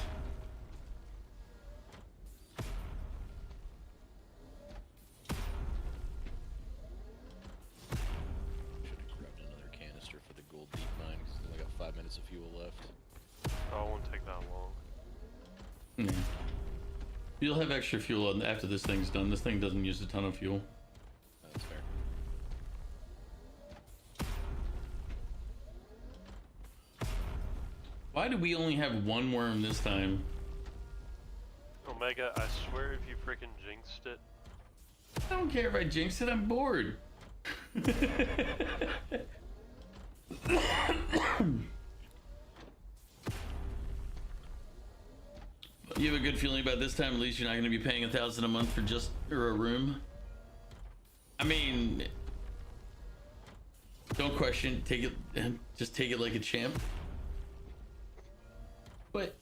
Should have grabbed another canister for the gold deep mine because I only got 5 minutes of fuel left. oh, it won't take that long. Yeah. You'll have extra fuel after this thing's done. This thing doesn't use a ton of fuel. That's fair. Why do we only have one worm this time? Omega, I swear if you freaking jinxed it. I don't care if I jinx it. I'm bored. You have a good feeling about this time? At least you're not going to be paying $1,000 a month for just a room. I mean, don't question. Take it. Just take it like a champ. But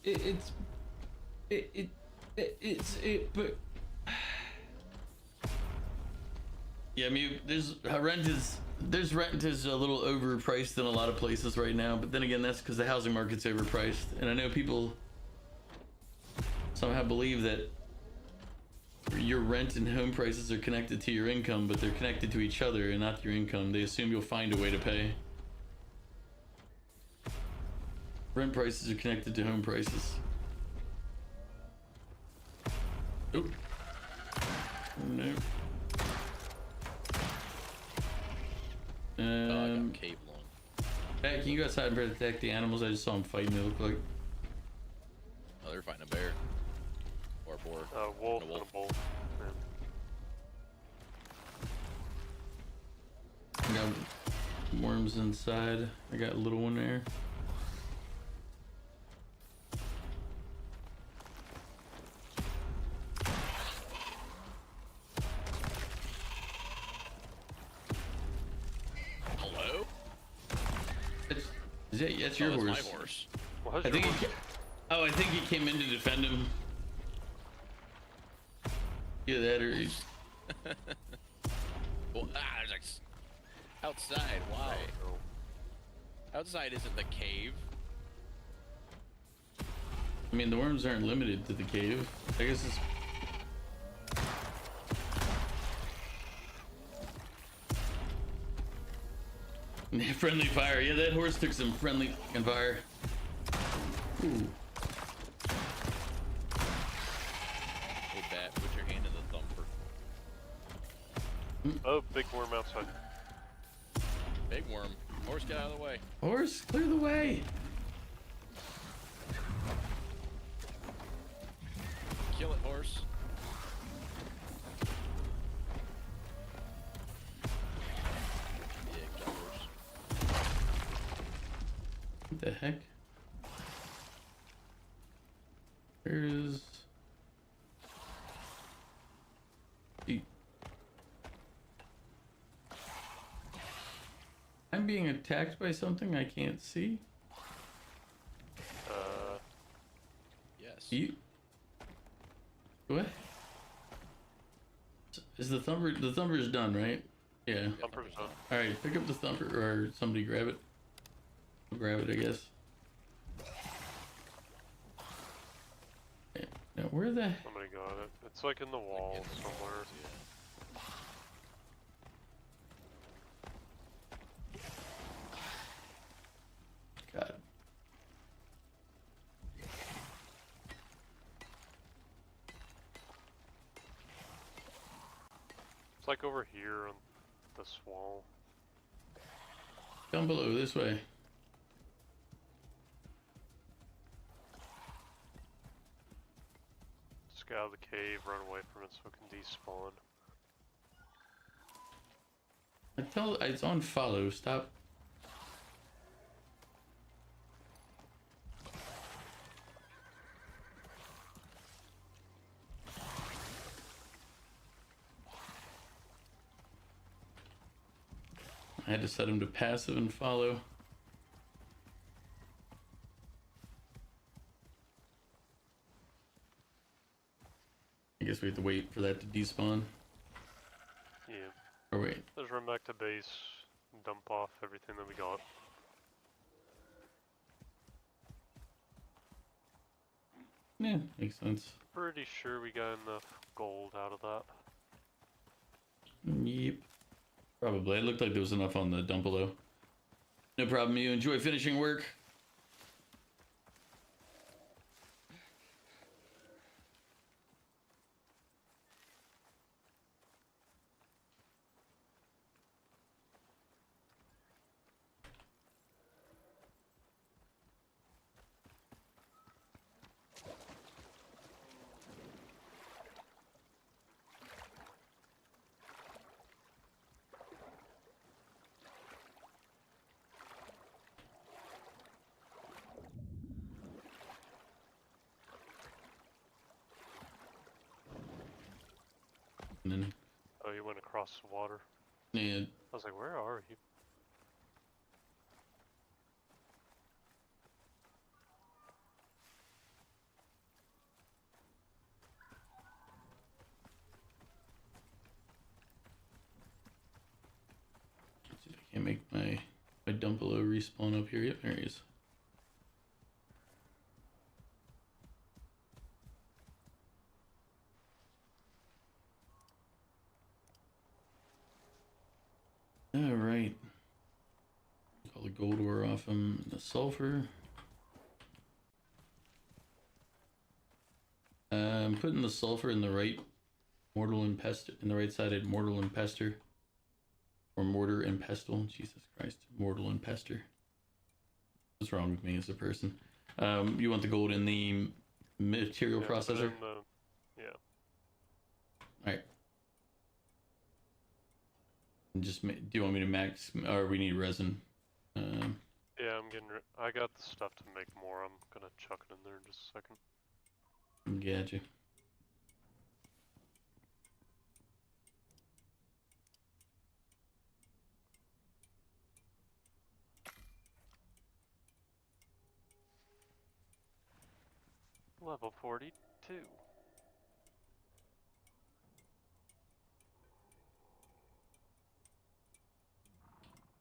but yeah, I mean, rent is a little overpriced in a lot of places right now. But then again, that's because the housing market's overpriced, and I know people somehow believe that your rent and home prices are connected to your income, but they're connected to each other and not your income. They assume you'll find a way to pay. Rent prices are connected to home prices. Oop. No. Oh, I got cave long. Hey, can you go outside and protect the animals? I just saw them fighting, they look like. Oh, they're fighting a bear. Or a boar. Wolf And and a bull. Yeah. I got worms inside. I got a little one there. Hello? That's your That's horse. my horse. Well, how's I your think horse? I think he came in to defend him. Either that or he's... Well, there's like outside. Why? Oh, Outside isn't the cave. I mean, the worms aren't limited to the cave. I guess it's... Friendly fire. Yeah, that horse took some friendly fucking fire. Ooh. Hey, bat, put your hand in the thumper. no. Oh, big worm outside. Big worm. Horse, get out of the way. Horse, clear the way. Kill it, horse. Yeah, kill horse. What the heck? Where's... I'm being attacked by something I can't see. Yes. You? What? Is the thumper? The thumper's done, right? Yeah. Thumper's done. All right, pick up the thumper, or somebody grab it. I'll grab it, I guess. Yeah. Now, where the? Somebody got it. It's like in the wall In the somewhere. walls, yeah. God. It's like over here on this wall. Down below, this way. Just get out of the cave, run away from it so it can despawn. It's on follow. Stop. I had to set him to passive and follow. I guess we have to wait for that to despawn. Yeah. Or wait. Let's run back to base and dump off everything that we got. Yeah, makes sense. Pretty sure we got enough gold out of that. Yep. Probably. It looked like there was enough on the dump below. No problem. You enjoy finishing work? And then, Oh, you went across the water. yeah, I was like, where are you? let's see if I can't make my dump below respawn up here. Yep, there he is. All right. All the gold ore off him. The sulfur. I'm putting the sulfur in the right mortal and pest in the right sided mortal and pester. Or mortar and pestle. Jesus Christ. Mortal and pester. What's wrong with me as a person? You want the gold in the material Yeah, put it processor? in the- yeah. Alright. Just do you want me to max, or we need resin? Yeah, I got the stuff to make more. I'm gonna chuck it in there in just a second. Gotcha. Level 42.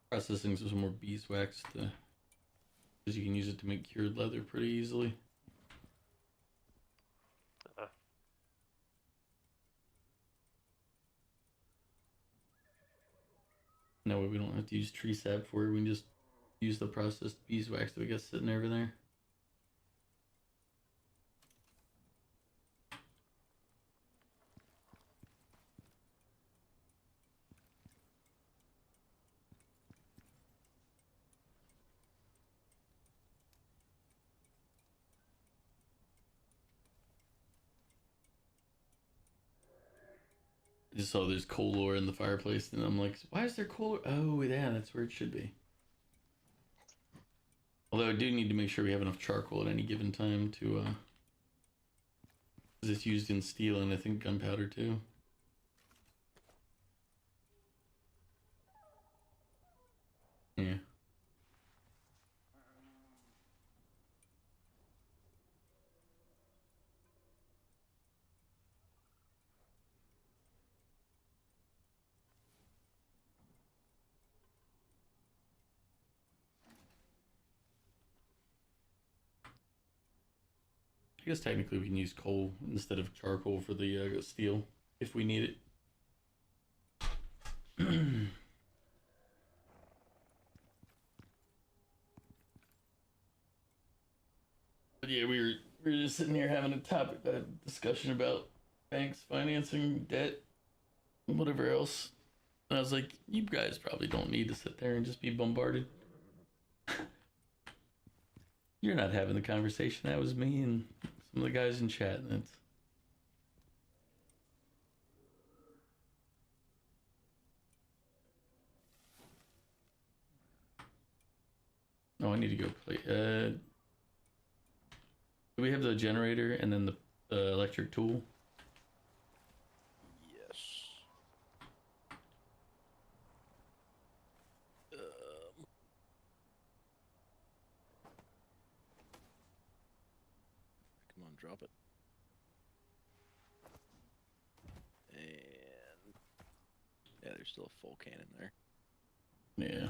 Processing some more beeswax because you can use it to make cured leather pretty easily. No way we don't have to use tree sap for it. We can just use the processed beeswax that we got sitting over there. I just saw there's coal ore in the fireplace, and I'm like, why is there coal ore? Oh, yeah, that's where it should be. Although I do need to make sure we have enough charcoal at any given time to, because it's used in steel and I think gunpowder too. Yeah. I guess technically we can use coal instead of charcoal for the steel if we need it. But yeah, we were just sitting here having a discussion about banks financing debt. whatever else. And I was like, you guys probably don't need to sit there and just be bombarded. You're not having the conversation. That was me and some of the guys in chat. And it's... Oh, I need to go play. Do we have the generator and then the electric tool? Yes. Come on, drop it. And yeah, there's still a full can in there. Yeah.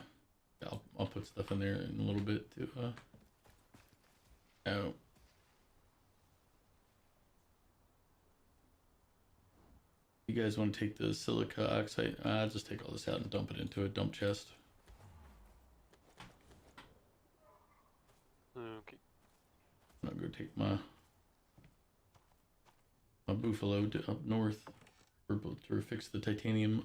I'll put stuff in there in a little bit too. Oh. You guys want to take the silica oxide? I'll just take all this out and dump it into a dump chest. Okay. I'll go take my buffalo up north to fix the titanium.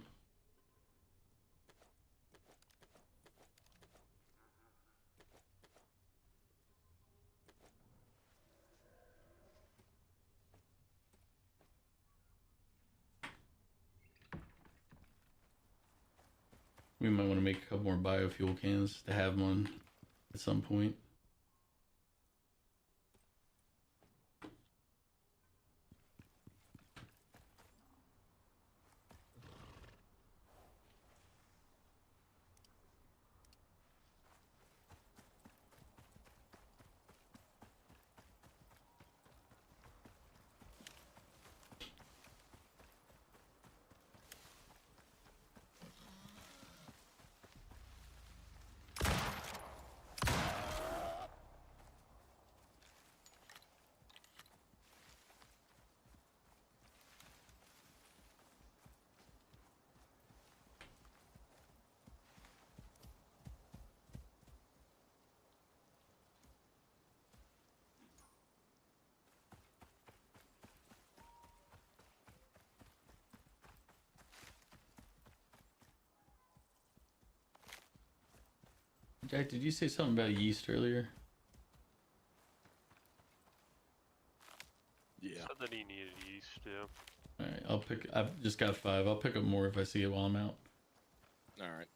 We might want to make a couple more biofuel cans to have one at some point. Jack, did you say something about yeast earlier? Yeah. Said that he needed yeast, yeah. Alright, I've just got 5. I'll pick up more if I see it while I'm out. Alright.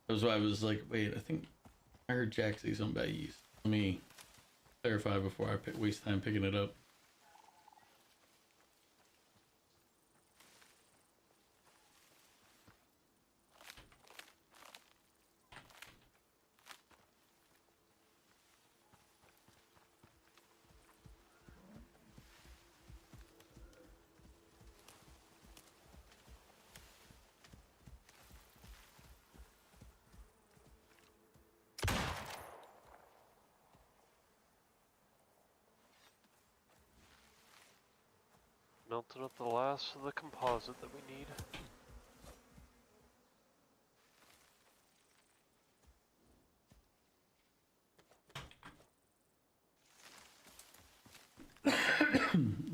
That's why I was like, wait, I think I heard Jack say something about yeast. Let me clarify before I waste time picking it up. Melted up the last of the composite that we need.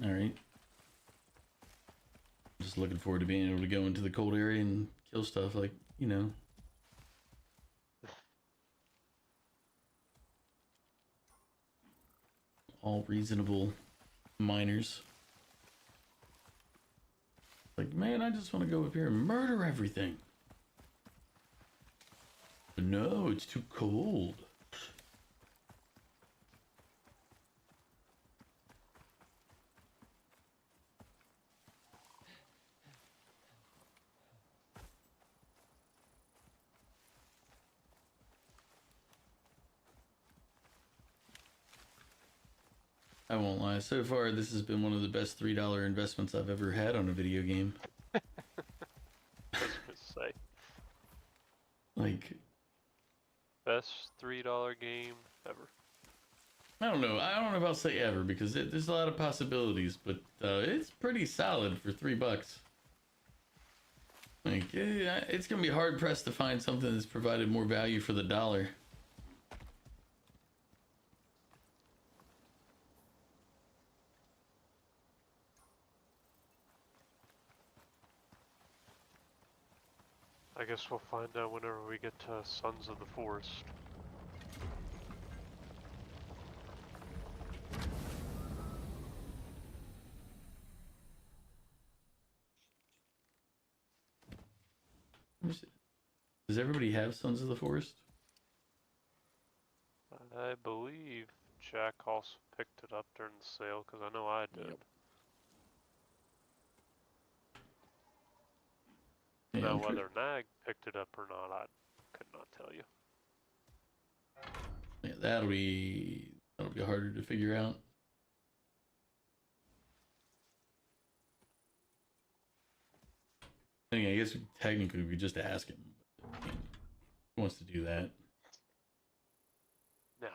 Alright. Just looking forward to being able to go into the cold area and kill stuff like, you know. All reasonable miners. Like, man, I just want to go up here and murder everything. But no, it's too cold. I won't lie. So far, this has been one of the best $3 investments I've ever had on a video game. I was gonna say. Like, Best $3 game ever. I don't know. I don't know if I'll say ever because there's a lot of possibilities, but it's pretty solid for $3. Like, it's gonna be hard pressed to find something that's provided more value for the dollar. I guess we'll find out whenever we get to Sons of the Forest. Does everybody have Sons of the Forest? I believe Jack also picked it up during the sale, because I know I did. Yep. Yeah, Now, I'm sure- whether Nag picked it up or not, I could not tell you. yeah, that'll be harder to figure out. I guess technically we just ask him. Who wants to do that? Nah.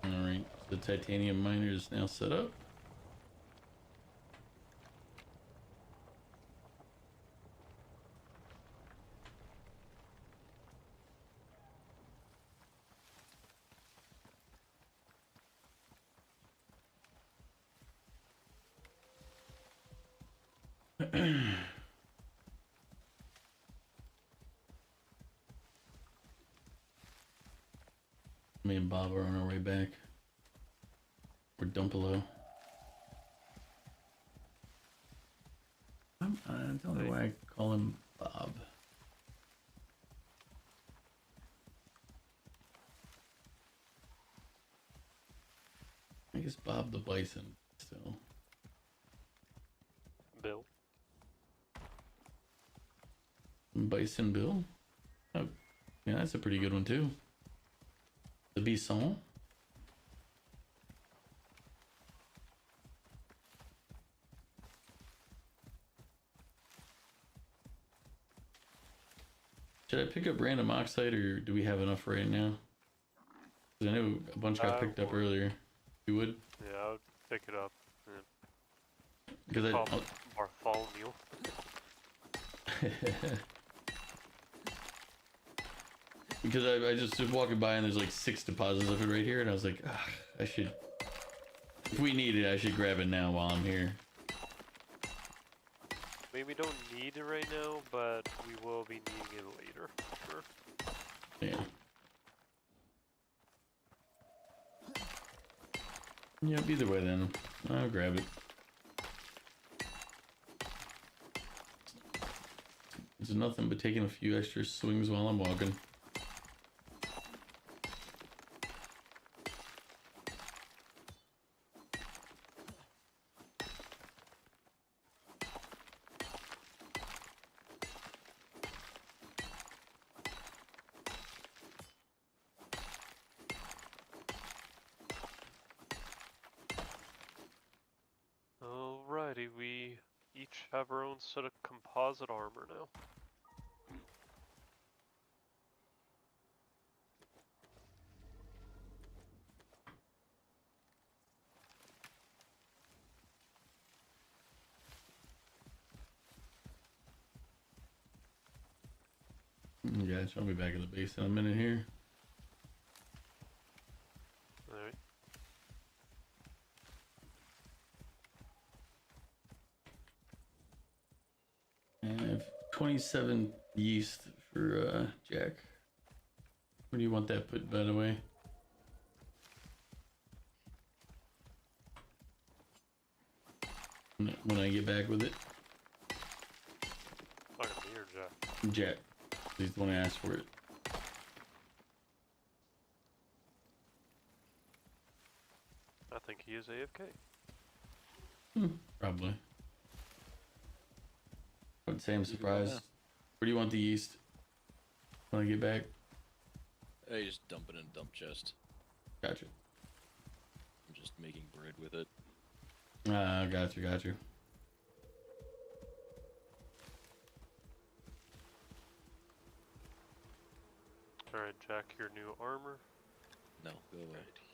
Alright, the titanium miner is now set up. Me and Bob are on our way back. We're Dumpelo. I don't know why I call him Bob. I guess Bob the Bison still. Bill. Bison Bill? Oh, yeah, that's a pretty good one too. The Bison? Should I pick up random oxide or do we have enough right now? 'Cause I know a bunch got picked up would. earlier. You would? Yeah, I would pick it up. Yeah. Because Call Bartholomew. Because I just was walking by and there's like 6 deposits of it right here, and I was like, ah, I should. If we need it, I should grab it now while I'm here. I mean, we don't need it right now, but we will be needing it later. Sure. Yeah. Yep, either way then. I'll grab it. It's nothing but taking a few extra swings while I'm walking. Alrighty, we each have our own set of composite armor now. Guys, I'll be back at the base in a minute here. Alright. I have 27 yeast for Jack. Where do you want that put, by the way? When I get back with it? Talking to me or Jack? Jack. He's the one who asked for it. I think he is AFK. Probably. I would say I'm Either way, surprised. yeah. Where do you want the yeast? When I get back? I just dump it in a dump chest. Gotcha. I'm just making bread with it. Gotcha. Alright, Jack, your new armor. No, go away.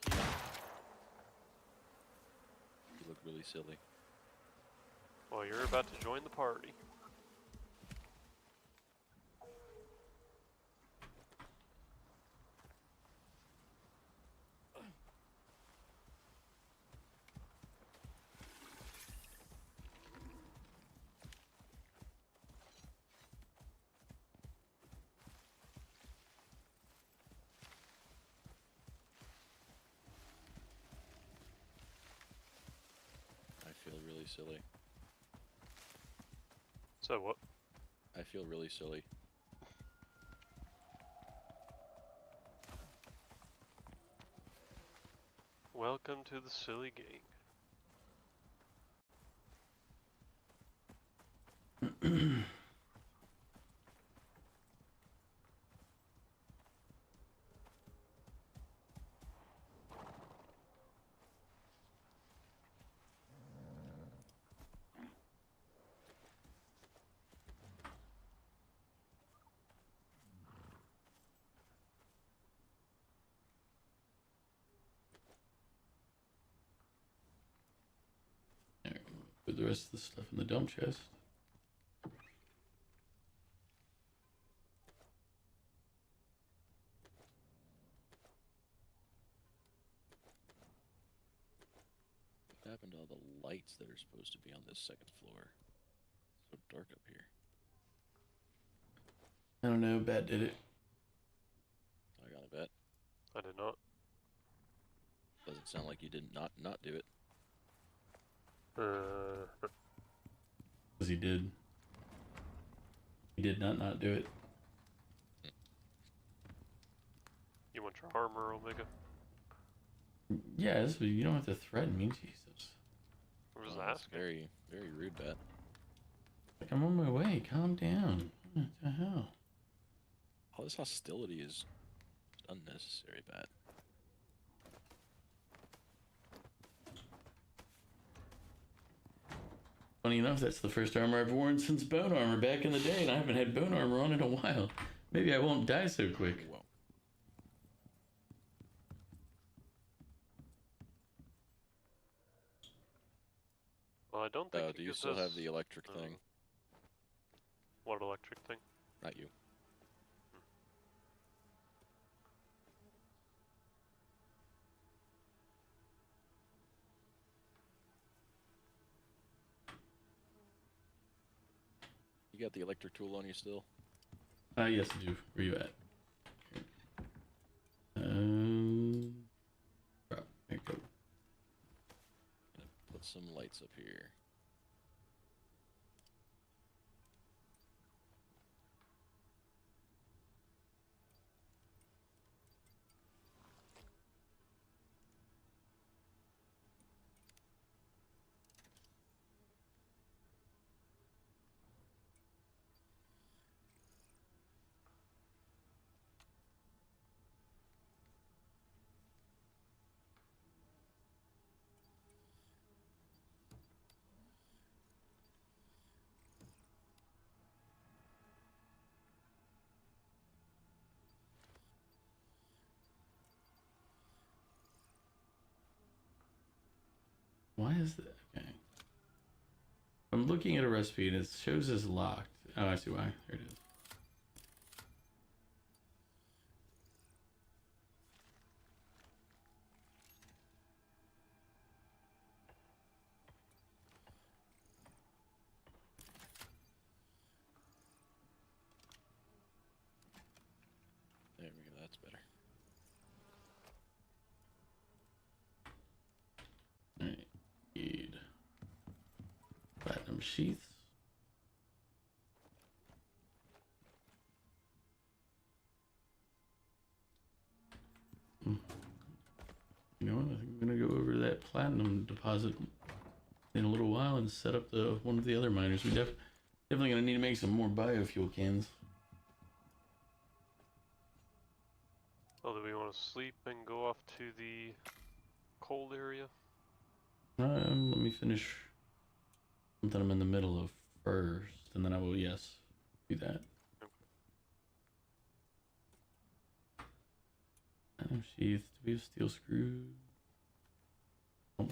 Right here. You look really silly. Well, you're about to join the party. I feel really silly. So what? I feel really silly. Welcome to the silly gang. Put the rest of the stuff in the dump chest. What happened to all the lights that are supposed to be on this second floor? It's so dark up here. I don't know. Bat did it. I got a bet. I did not. Doesn't sound like you did not do it. Because he did. He did not do it. You want your armor, Omega? Yes, but you don't have to threaten me, Jesus. I was That's asking. very, very rude bet. Like, I'm on my way. Calm down. What the hell? All this hostility is unnecessary, Bat. Funny enough, that's the first armor I've worn since bone armor back in the day, and I haven't had bone armor on in a while. Maybe I won't die so quick. Whoa. Well, I don't think. Do you still have the electric thing? What electric thing? Not you. You got the electric tool on you still? Yes, I do. Where you at? Crap. There you go. Gonna put some lights up here. Why is that? Okay. I'm looking at a recipe and it shows as locked. Oh, I see why. There it is. There we go, that's better. Alright. Need platinum sheaths. You know what? I think I'm gonna go over that platinum deposit in a little while and set up the one of the other miners. We definitely gonna need to make some more biofuel cans. Oh, do we want to sleep and go off to the cold area? Let me finish something I'm in the middle of first, and then I will, yes, do that. Platinum sheath. Do we have steel screws? Oh,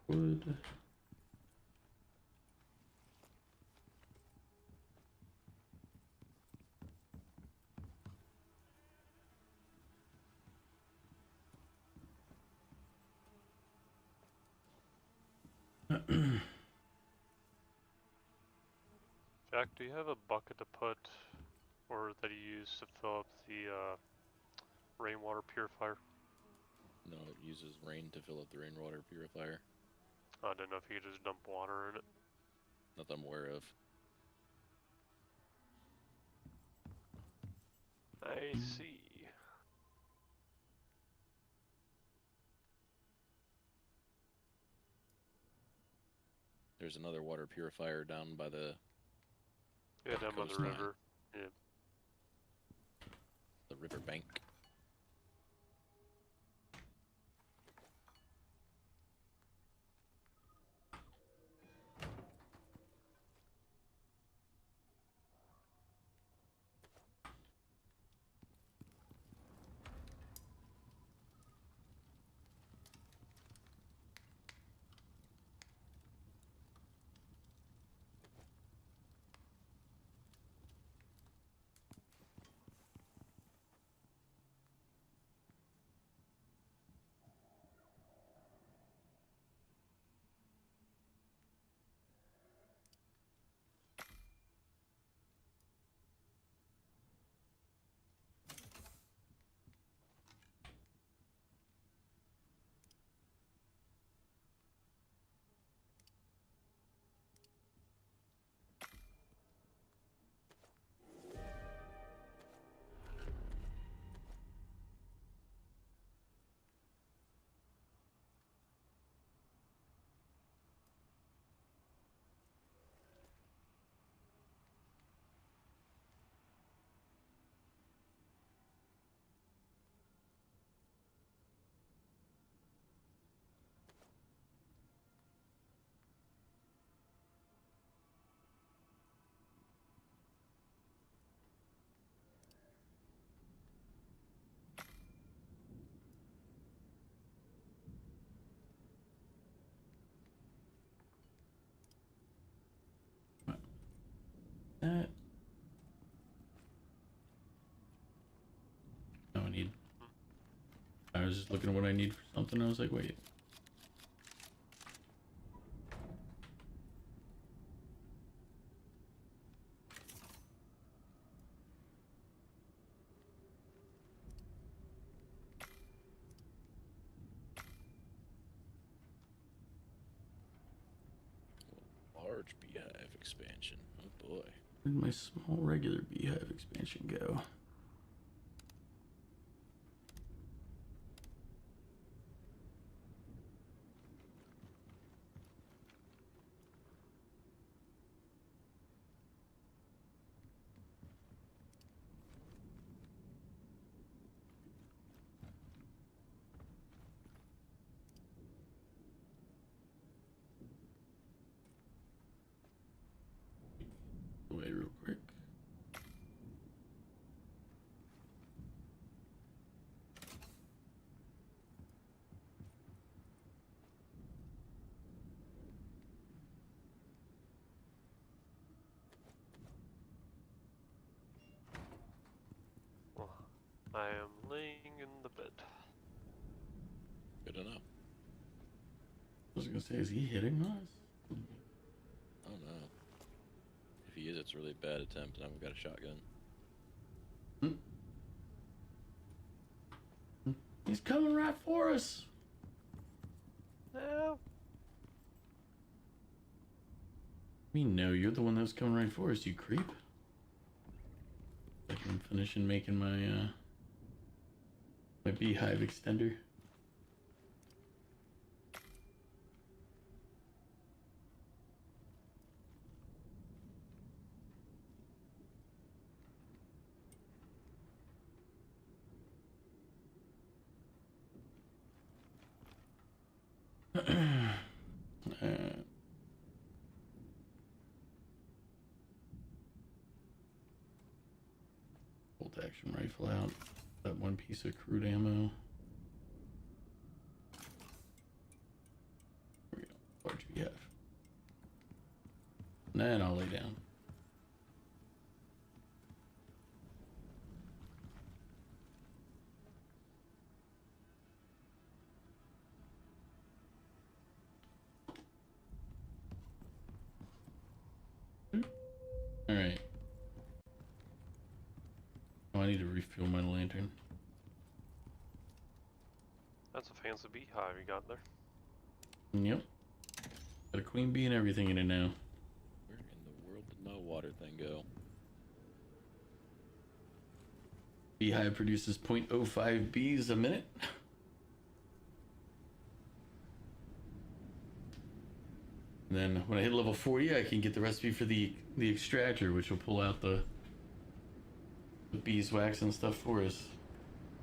Wood. Jack, do you have a bucket to put, or that you use to fill up the rainwater purifier? No, it uses rain to fill up the rainwater purifier. I didn't know if you could just dump water in it. Not that I'm aware of. I see. There's another water purifier down by the Yeah, down by the coastline. river. Yeah. The river bank. That. No, I need. I was just looking at what I need for something. I was like, wait. Large beehive expansion. Oh boy. Where'd my small regular beehive expansion go? Wait, real quick. Well, I am laying in the bed. Good enough. I was gonna say, is he hitting us? I don't know. If he is, it's a really bad attempt, and I've got a shotgun. He's coming right for us. No. Me, no, you're the one that was coming right for us, you creep. Like I'm finishing making my my beehive extender. Bolt action rifle out. That one piece of crude ammo. There we go. you have? Then I'll lay down. All right. Oh, I need to refuel my lantern. That's a fancy beehive you got there. Yep. Got a queen bee and everything in it now. Where in the world did my water thing go? Beehive produces 0.05 bees a minute. And then when I hit level 40, I can get the recipe for the extractor, which will pull out the beeswax and stuff for us.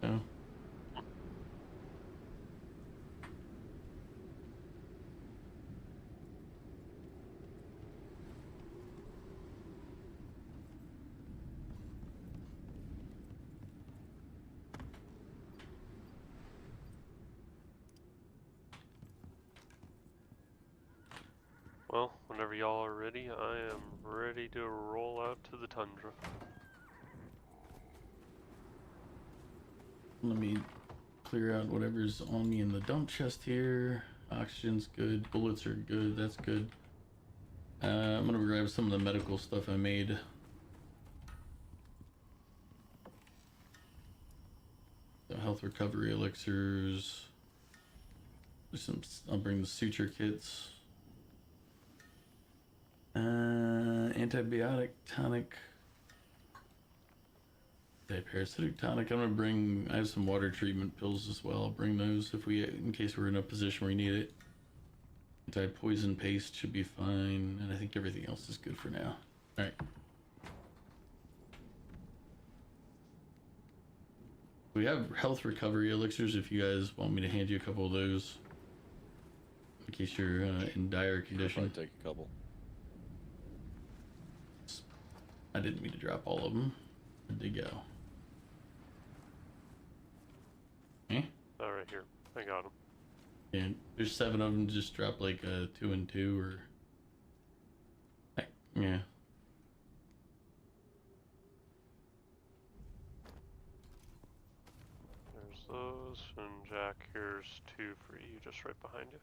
So. Well, whenever y'all are ready, I am ready to roll out to the tundra. Let me clear out whatever's on me in the dump chest here. Oxygen's good, bullets are good, that's good. I'm gonna grab some of the medical stuff I made. The health recovery elixirs. There's some, I'll bring the suture kits. Antibiotic tonic. Parasitic tonic. I'm gonna bring. I have some water treatment pills as well. I'll bring those if we, in case we're in a position where we need it. Anti-poison paste should be fine, and I think everything else is good for now. All right. We have health recovery elixirs. If you guys want me to hand you a couple of those, in case you're in dire condition. I'll take a couple. I didn't mean to drop all of them. Where'd they go? Eh? Oh, right here. I got them. And there's 7 of them. Just drop like 2 and 2 or... Yeah. There's those, and Jack, here's 2 for you, just right behind you.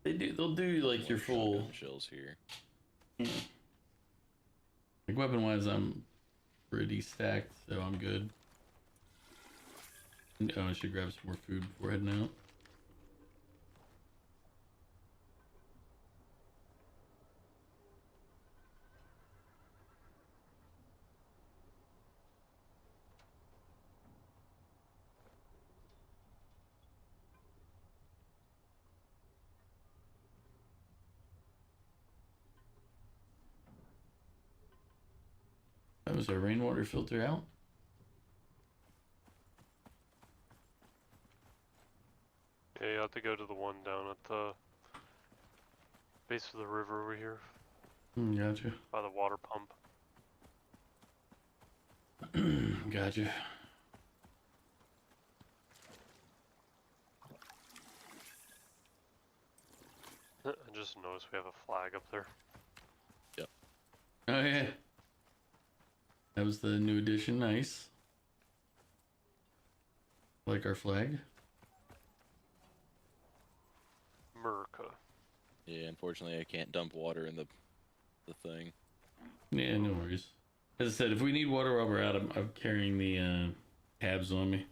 Yeah. They'll do like your full... Shotgun shells here. Yeah. Like weapon-wise, I'm pretty stacked, so I'm good. Oh, I should grab some more food before heading out. That was our rainwater filter out. Yeah, you have to go to the one down at the base of the river over here. Gotcha. By the water pump. Gotcha. I just noticed we have a flag up there. Yep. Oh yeah. That was the new addition, nice. Like our flag. America. Yeah, unfortunately I can't dump water in the thing. Yeah, no worries. As I said, if we need water while we're out, I'm carrying the tabs on me.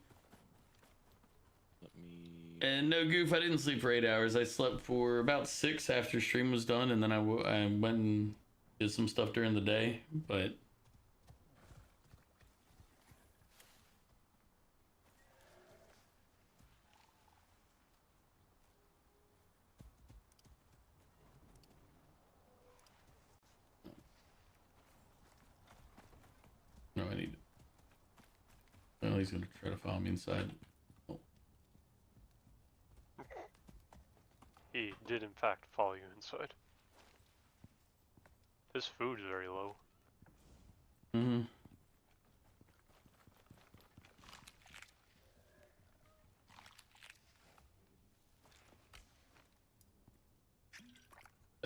Let me... And no goof, I didn't sleep for 8 hours. I slept for about 6 after stream was done, and then I went and did some stuff during the day, but... No, I need... Well, he's gonna try to follow me inside. Oh. He did in fact follow you inside. His food is very low. Mm-hmm.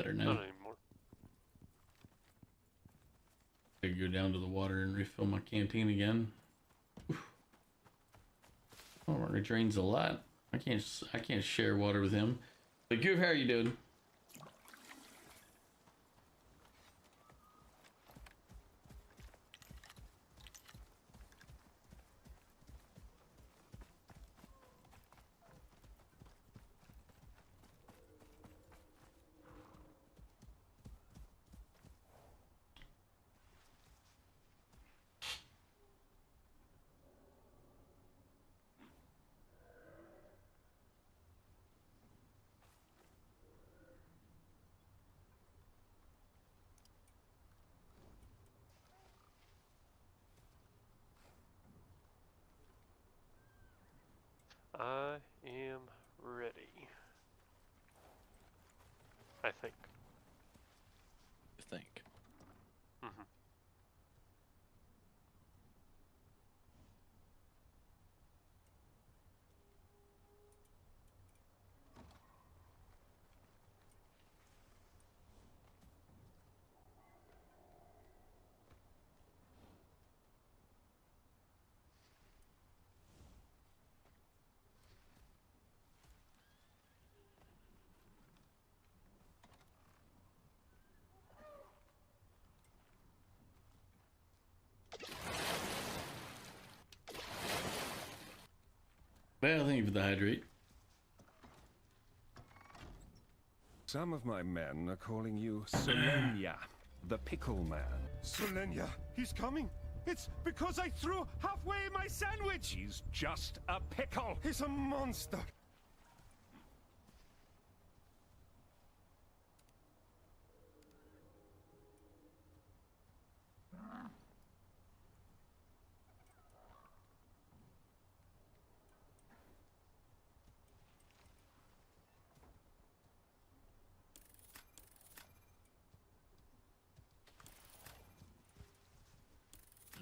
better now. Not anymore. I go down to the water and refill my canteen again. Oof. Oh, it drains a lot. I can't share water with him. But Goof, how are you doing? I am ready. I think. You think? Mm-hmm. Well, thank you for the hydrate. Some of my men are calling you Solenia, the pickle man. Solenia, he's coming. It's because I threw halfway my sandwich. He's just a pickle. He's a monster.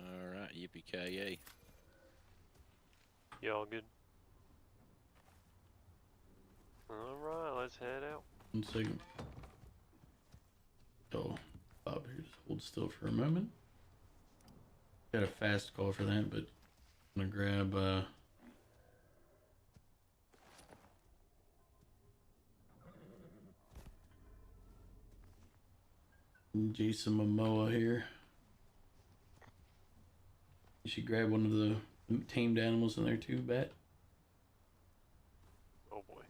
Alright, yippee-ki-yay. You all good? Alright, let's head out. 1 second. Oh, Bob here, just hold still for a moment. Got a fast call for that, but I'm gonna grab Jason Momoa here. You should grab one of the tamed animals in there too, Bat. Oh boy.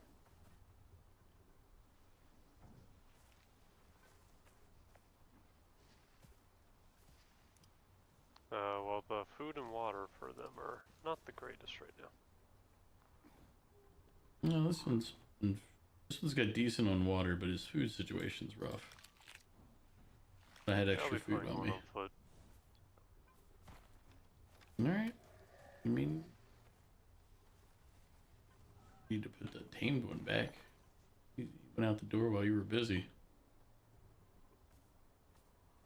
Well, the food and water for them are not the greatest right now. No, this one's got decent on water, but his food situation's rough. I had I'll extra be food fine on going me. on foot. Alright. I mean, need to put the tamed one back. He went out the door while you were busy.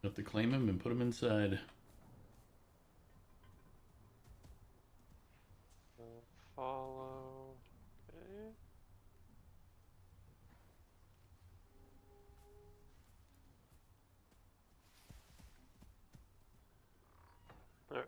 Have to claim him and put him inside. Follow. Okay. Alright.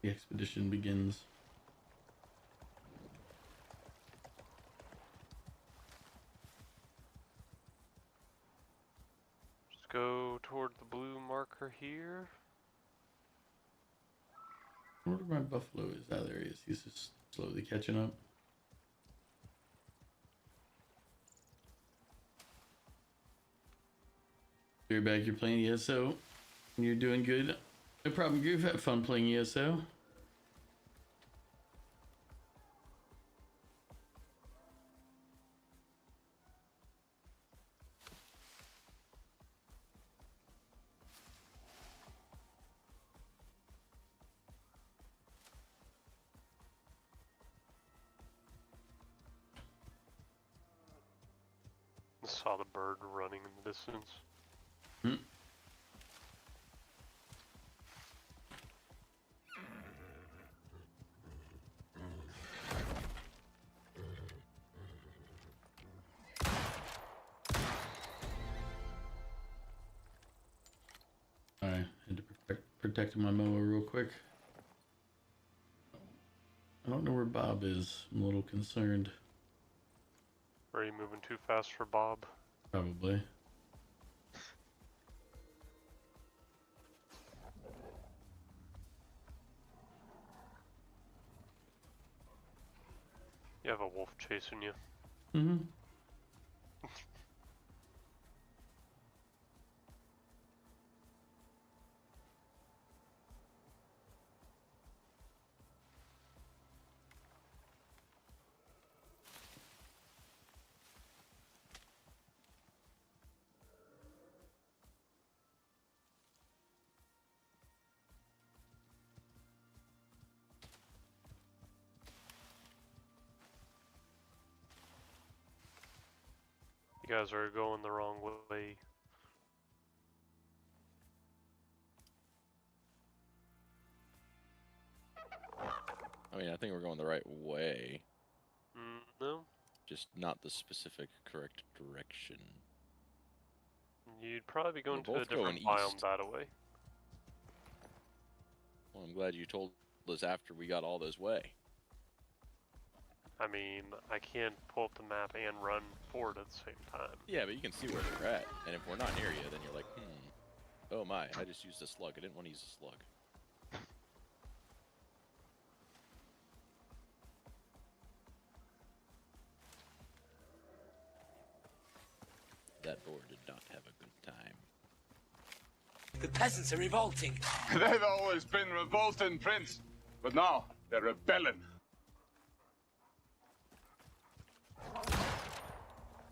The expedition begins. Just go toward the blue marker here. I wonder where my buffalo is. Ah, there he is. He's just slowly catching up. You're back. You're playing ESO. You're doing good. No problem, Goof. Have fun playing ESO. Saw the bird running in the distance. Hmm. protecting my mower real quick. I don't know where Bob is. I'm a little concerned. Are you moving too fast for Bob? Probably. You have a wolf chasing you. Mm-hmm. You guys are going the wrong way. I mean, I think we're going the right way, No, just not the specific correct direction. you'd probably be going We're to a both going different biome east. that way. Well, I'm glad you told us after we got all this way. I mean, I can't pull up the map and run forward at the same time. Yeah, but you can see where they're at, and if we're not near you, then you're like, oh my, I just used a slug. I didn't want to use a slug. That boar did not have a good time. The peasants are revolting. They've always been revolting, Prince. But now, they're rebelling.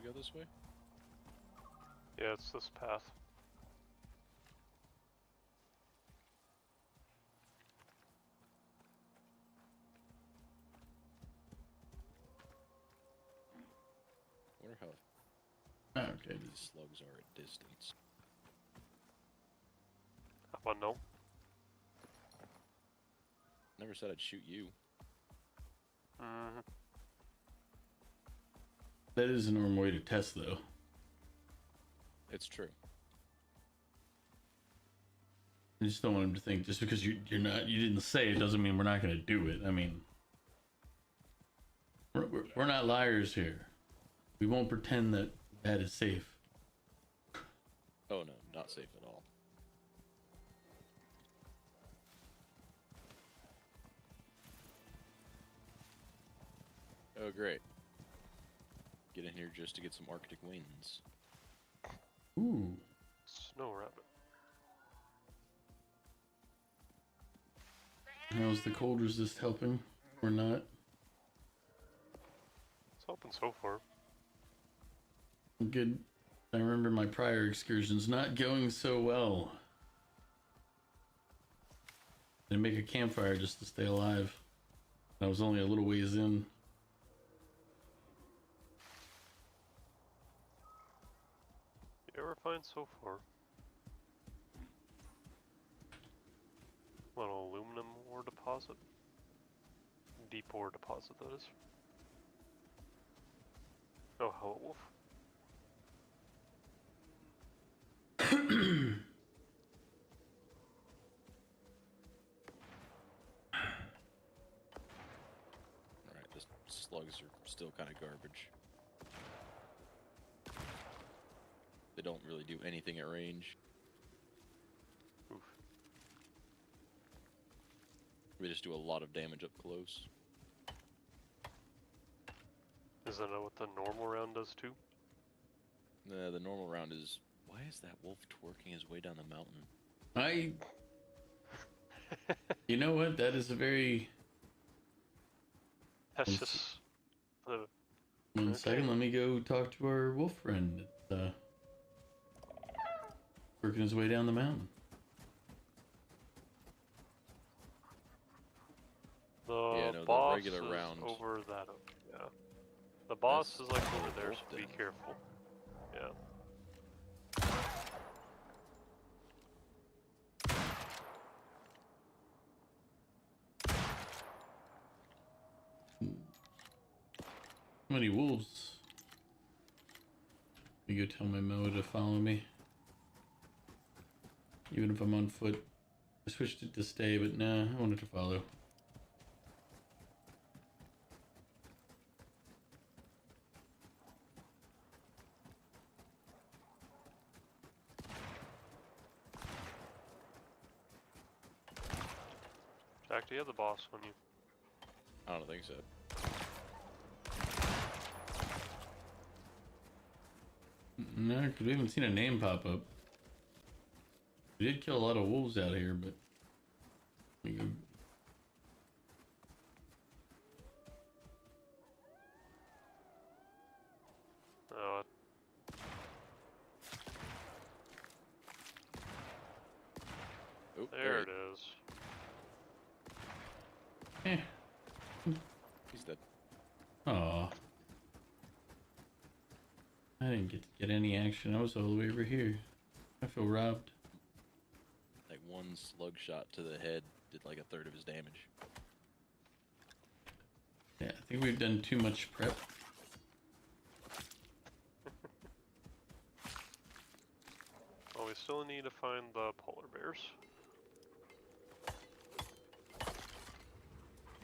We go this way? Yeah, it's this path. Wonder how Okay. these slugs are at distance. How about no? Never said I'd shoot you. That is a normal way to test, though. It's true. I just don't want him to think just because you didn't say it doesn't mean we're not going to do it. I mean, we're not liars here. We won't pretend that that is safe. Oh no, not safe at all. Oh great. Get in here just to get some Arctic winds. Ooh. Snow rabbit. How's the cold resist helping or not? It's helping so far. Good. I remember my prior excursions not going so well. They make a campfire just to stay alive. I was only a little ways in. You were fine so far. Little aluminum ore deposit. Deep ore deposit, that is. Oh, hello, wolf. Alright, the slugs are still kind of garbage. They don't really do anything at range. Oof. They just do a lot of damage up close. Isn't that what the normal round does too? The normal round is... Why is that wolf twerking his way down the mountain? You know what? That is a very... That's Let's just the One second, let me go talk to our wolf friend. It's, working his way down the mountain. The boss regular is round. over that. Yeah, the boss That's is like over the there, wolf so be den. careful. Yeah. How many wolves? Let me go tell my mower to follow me. Even if I'm on foot. I switched it to stay, but nah, I wanted to follow. Jack, do you have the boss on you? I don't think so. No, because we haven't seen a name pop up. We did kill a lot of wolves out here, but we go. Oh, Oh, there it is. Eh. He's dead. Aw. I didn't get to get any action. I was all the way over here. I feel robbed. Like one slug shot to the head did like a third of his damage. Yeah, I think we've done too much prep. Well, we still need to find the polar bears.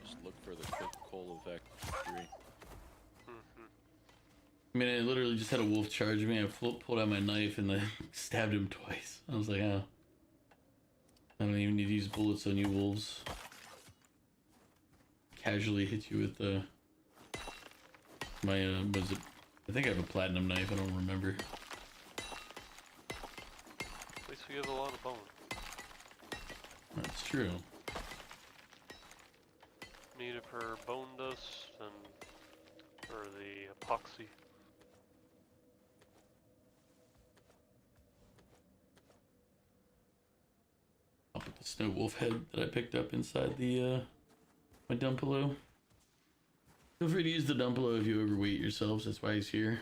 Just look for the quick coal effect tree. I mean, I literally just had a wolf charge me. I pulled out my knife and I stabbed him twice. I was like, oh. I don't even need to use bullets on you wolves. Casually hit you with my, was it? I think I have a platinum knife. I don't remember. At least we have a lot of bone. That's true. Need it for bone dust and for the epoxy. I'll put the snow wolf head that I picked up inside the my dump below. Feel free to use the dump below if you overweight yourselves. That's why he's here.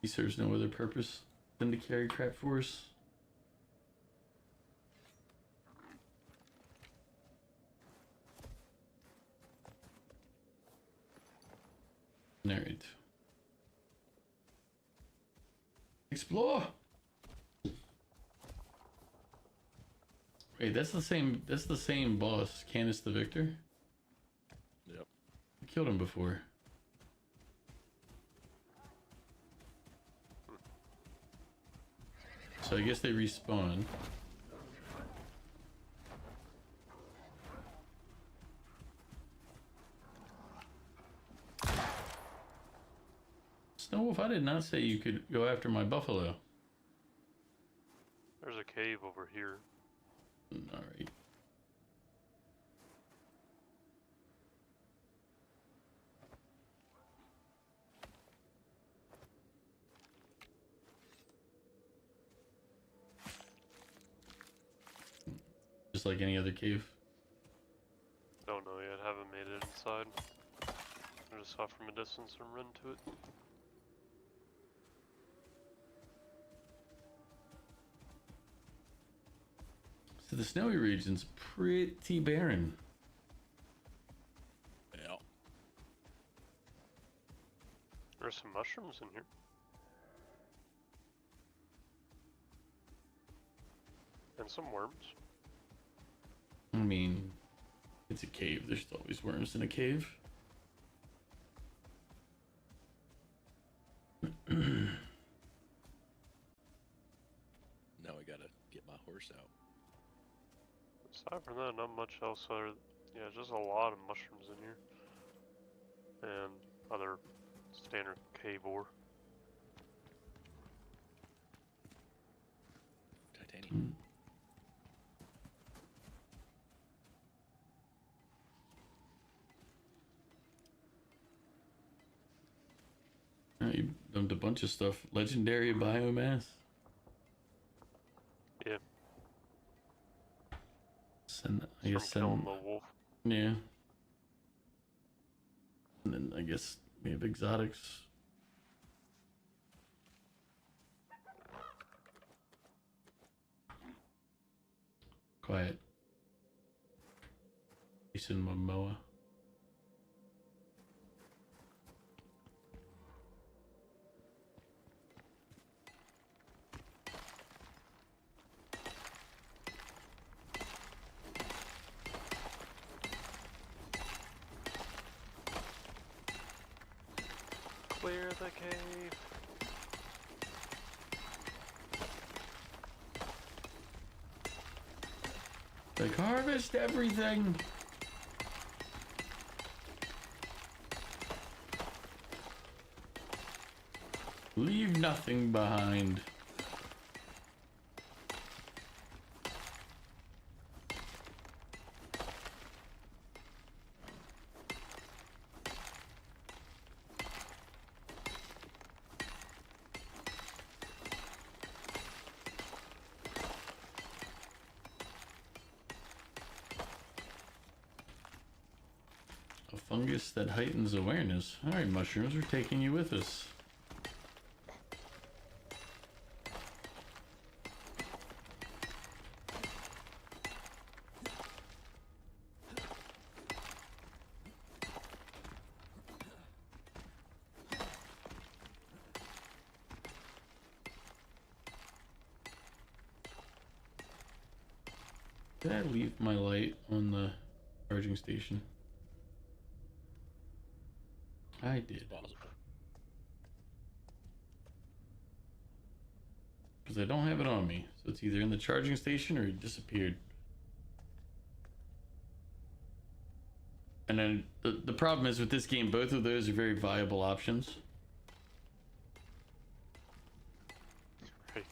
He serves no other purpose than to carry crap for us. Alright. Explore! Wait, that's the same boss, Canis the Victor? Yep. I killed him before. So I guess they respawn. Snow Wolf, I did not say you could go after my buffalo. There's a cave over here. Alright. Just like any other cave. Don't know yet, haven't made it inside. I just saw from a distance and run to it. So the snowy region's pretty barren. Yeah. There's some mushrooms in here. And some worms. I mean, it's a cave. There's always worms in a cave. Now I gotta get my horse out. Aside from that, not much else other. Yeah, just a lot of mushrooms in here. And other standard cave ore. Titanium. You dumped a bunch of stuff. Legendary biomass. Yeah. I guess From killing the wolf. Yeah. And then I guess we have exotics. Quiet. Jason Momoa. Clear the cave. Like, harvest everything. Leave nothing behind. A fungus that heightens awareness. Alright, mushrooms, we're taking you with us. Did I leave my light on the charging station? I did. Because I don't have it on me. So it's either in the charging station or it disappeared. And then the problem is with this game, both of those are very viable options. Right.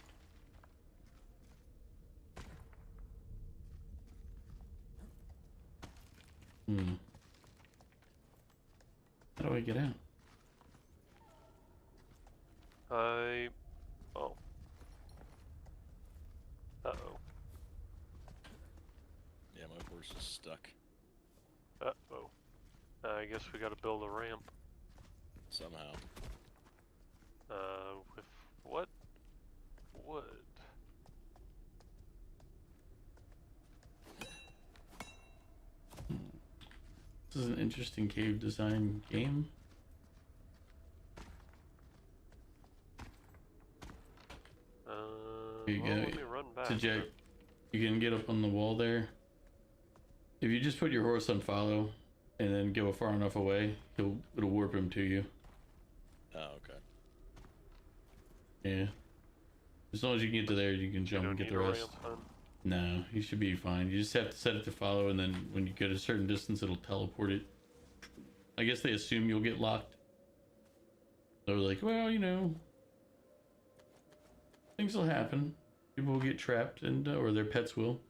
How do I get out? Oh. Uh-oh. Yeah, my horse is stuck. Uh-oh. I guess we gotta build a ramp. Somehow. With what? Wood. This is an interesting cave design game. Here you Well, go. let me run back. To Jack, you can get up on the wall there. If you just put your horse on follow and then go far enough away, it'll warp him to you. Oh, okay. Yeah. As long as you can get to there, you can jump and get the rest. No, you should be fine. You just have to set it to follow, and then when you get a certain distance, it'll teleport it. I guess they assume you'll get locked. They're like, well, you know, things will happen. People will get trapped, and or their pets will.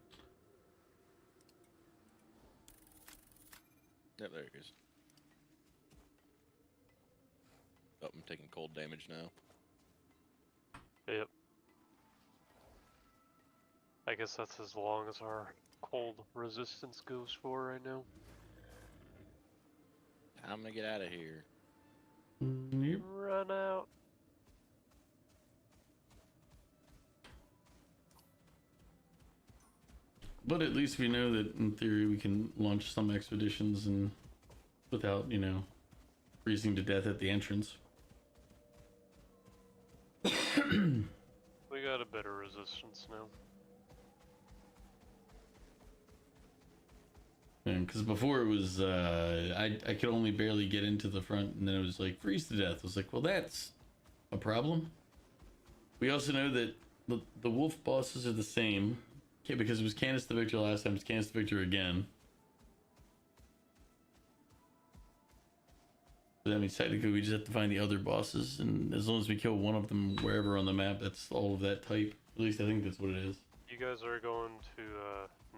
Yep, there it goes. Oh, I'm taking cold damage now. Yep. I guess that's as long as our cold resistance goes for right now. I'm gonna get out of here. Yep. Run out. But at least we know that in theory we can launch some expeditions and without, you know, freezing to death at the entrance. We got a better resistance now. Because before it was, I could only barely get into the front, and then it was like freeze to death. I was like, well, that's a problem. We also know that the wolf bosses are the same. Okay, because it was Canis the Victor last time, it's Canis the Victor again. So that means technically we just have to find the other bosses, and as long as we kill one of them wherever on the map, that's all of that type. At least I think that's what it is. You guys are going to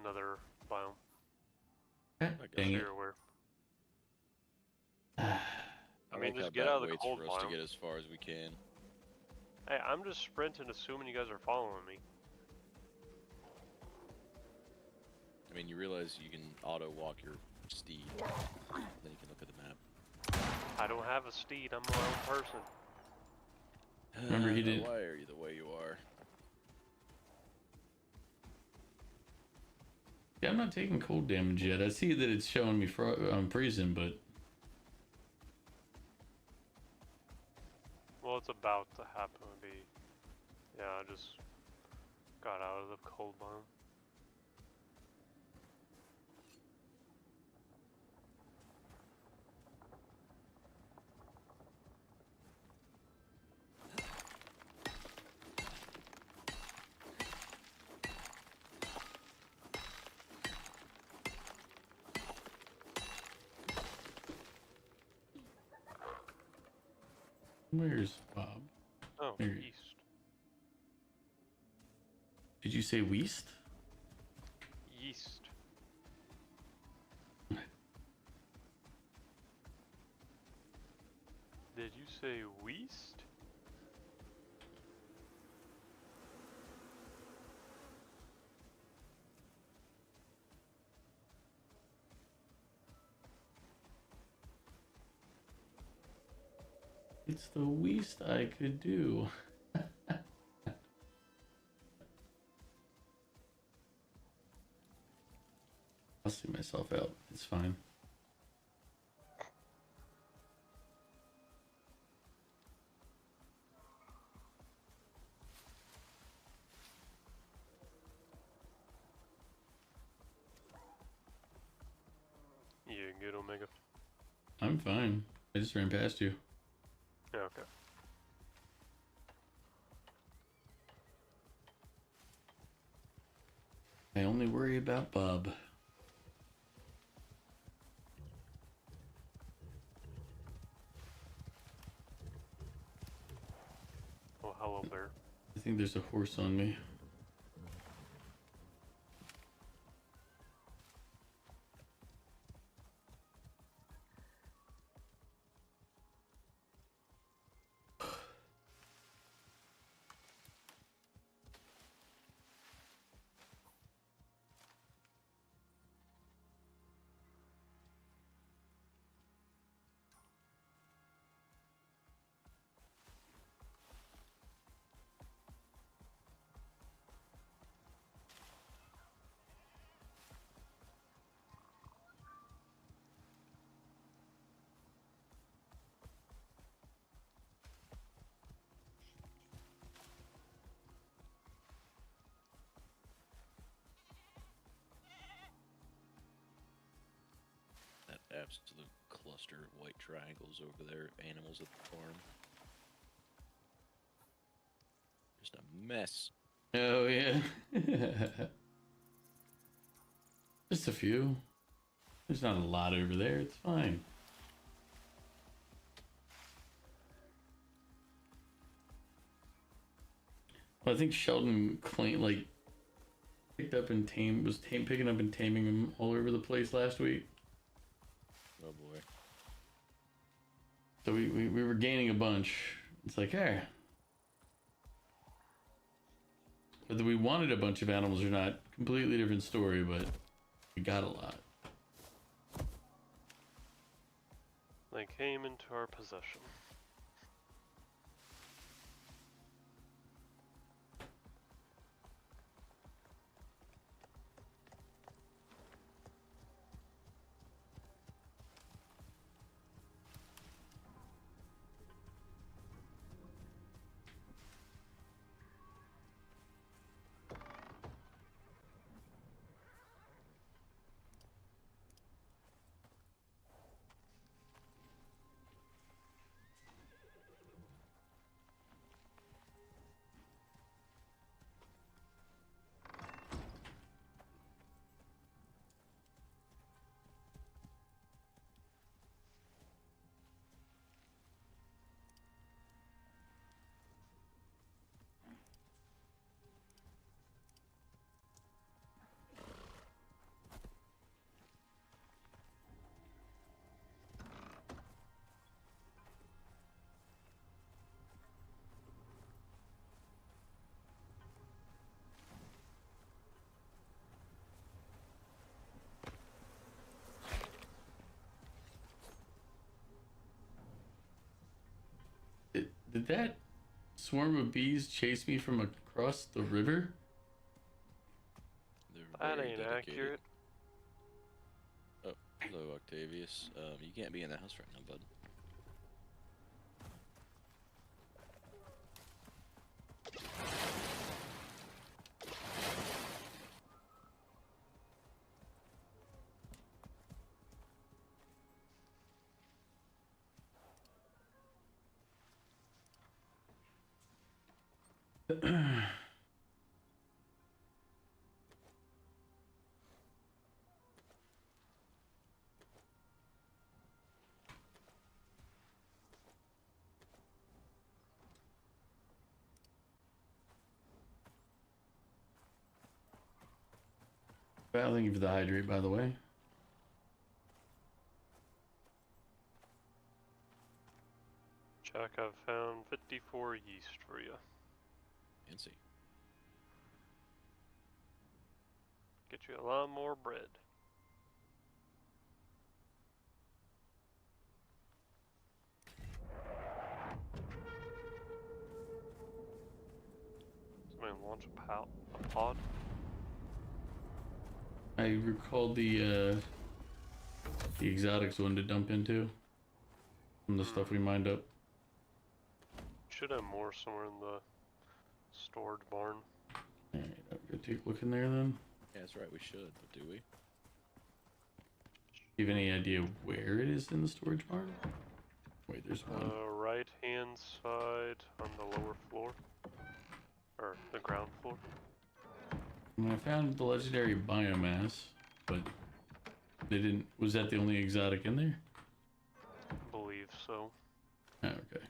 another biome. Dang it. Sure, where? I mean, like just how get out of the Bat waits cold for us to biome. get as far as we can. Hey, I'm just sprinting, assuming you guys are following me. I mean, you realize you can auto walk your steed, then you can look at the map. I don't have a steed, I'm my own person. Remember, he didn't. Why are you the way you are? Yeah, I'm not taking cold damage yet. I see that it's showing me freezing, but Well, it's about to happen to be. Yeah, I just got out of the cold biome. Where's Bob? Oh, Here. east. Did you say Weast? Yeast. Did you say Weast? It's the least I could do. I'll see myself out. It's fine. Yeah, good Omega. I'm fine. I just ran past you. Yeah, okay. I only worry about Bob. Oh, hello there. I think there's a horse on me. That absolute cluster of white triangles over there, animals at the farm. Just a mess. Oh, yeah. Just a few. There's not a lot over there. It's fine. Well, I think Sheldon picked up and picking up and taming them all over the place last week. Oh boy. So we were gaining a bunch. It's like, hey. Whether we wanted a bunch of animals or not, completely different story, but we got a lot. They came into our possession. Did that swarm of bees chase me from across the river? They're That very ain't dedicated. accurate. Oh, hello, Octavius. You can't be in the house right now, bud. Val, thank you for the hydrate, by the way. Jack, I've found 54 yeast for you. Fancy. Get you a lot more bread. Somebody launch a pod? I recall the exotics one to dump into from the stuff we mined up. Should have more somewhere in the storage barn. Alright, I'll go take a look in there then. Yeah, that's right, we should, but do we? Do you have any idea where it is in the storage barn? Wait, there's one. Right hand side on the lower floor. Or the ground floor. I mean, I found the legendary biomass, but they didn't. Was that the only exotic in there? Believe so. Oh, okay.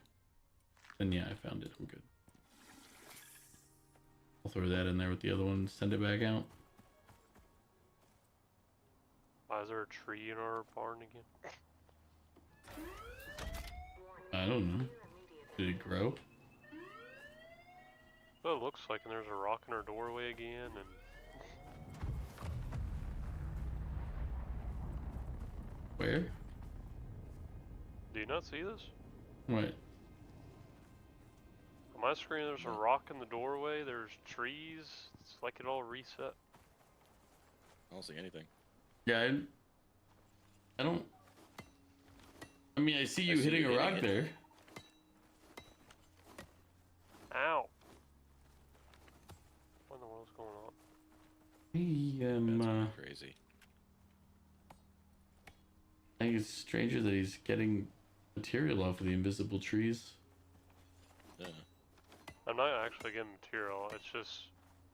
Then yeah, I found it. I'm good. I'll throw that in there with the other one. Send it back out. Why is there a tree in our barn again? I don't know. Did it grow? Well, it looks like, and there's a rock in our doorway again, and Where? do you not see this? What? On my screen, there's a rock in the doorway. There's trees. It's like it all reset. I don't see anything. Yeah, I don't. I mean, I see you see hitting you a rock hitting it. Ow! What in the world's going on? He, That's crazy. I think it's stranger that he's getting material off of the invisible trees. Yeah. I'm not actually getting material. It's just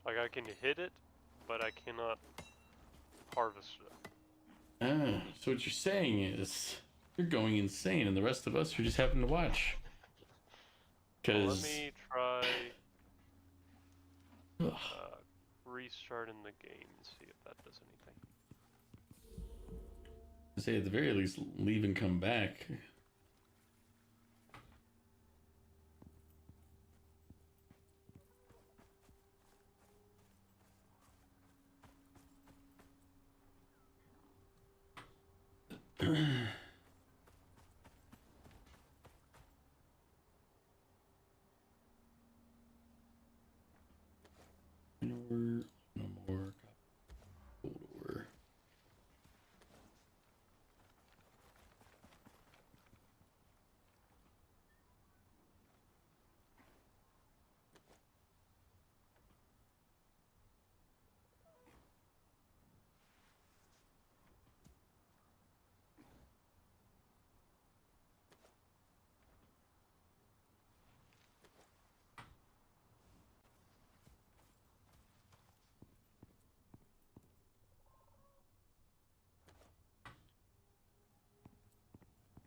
like I can hit it, but I cannot harvest it. Ah, so what you're saying is you're going insane, and the rest of us are just having to watch. Well, let Because me try restarting the game and see if that does anything. say at the very least, leave and come back. No more gold ore.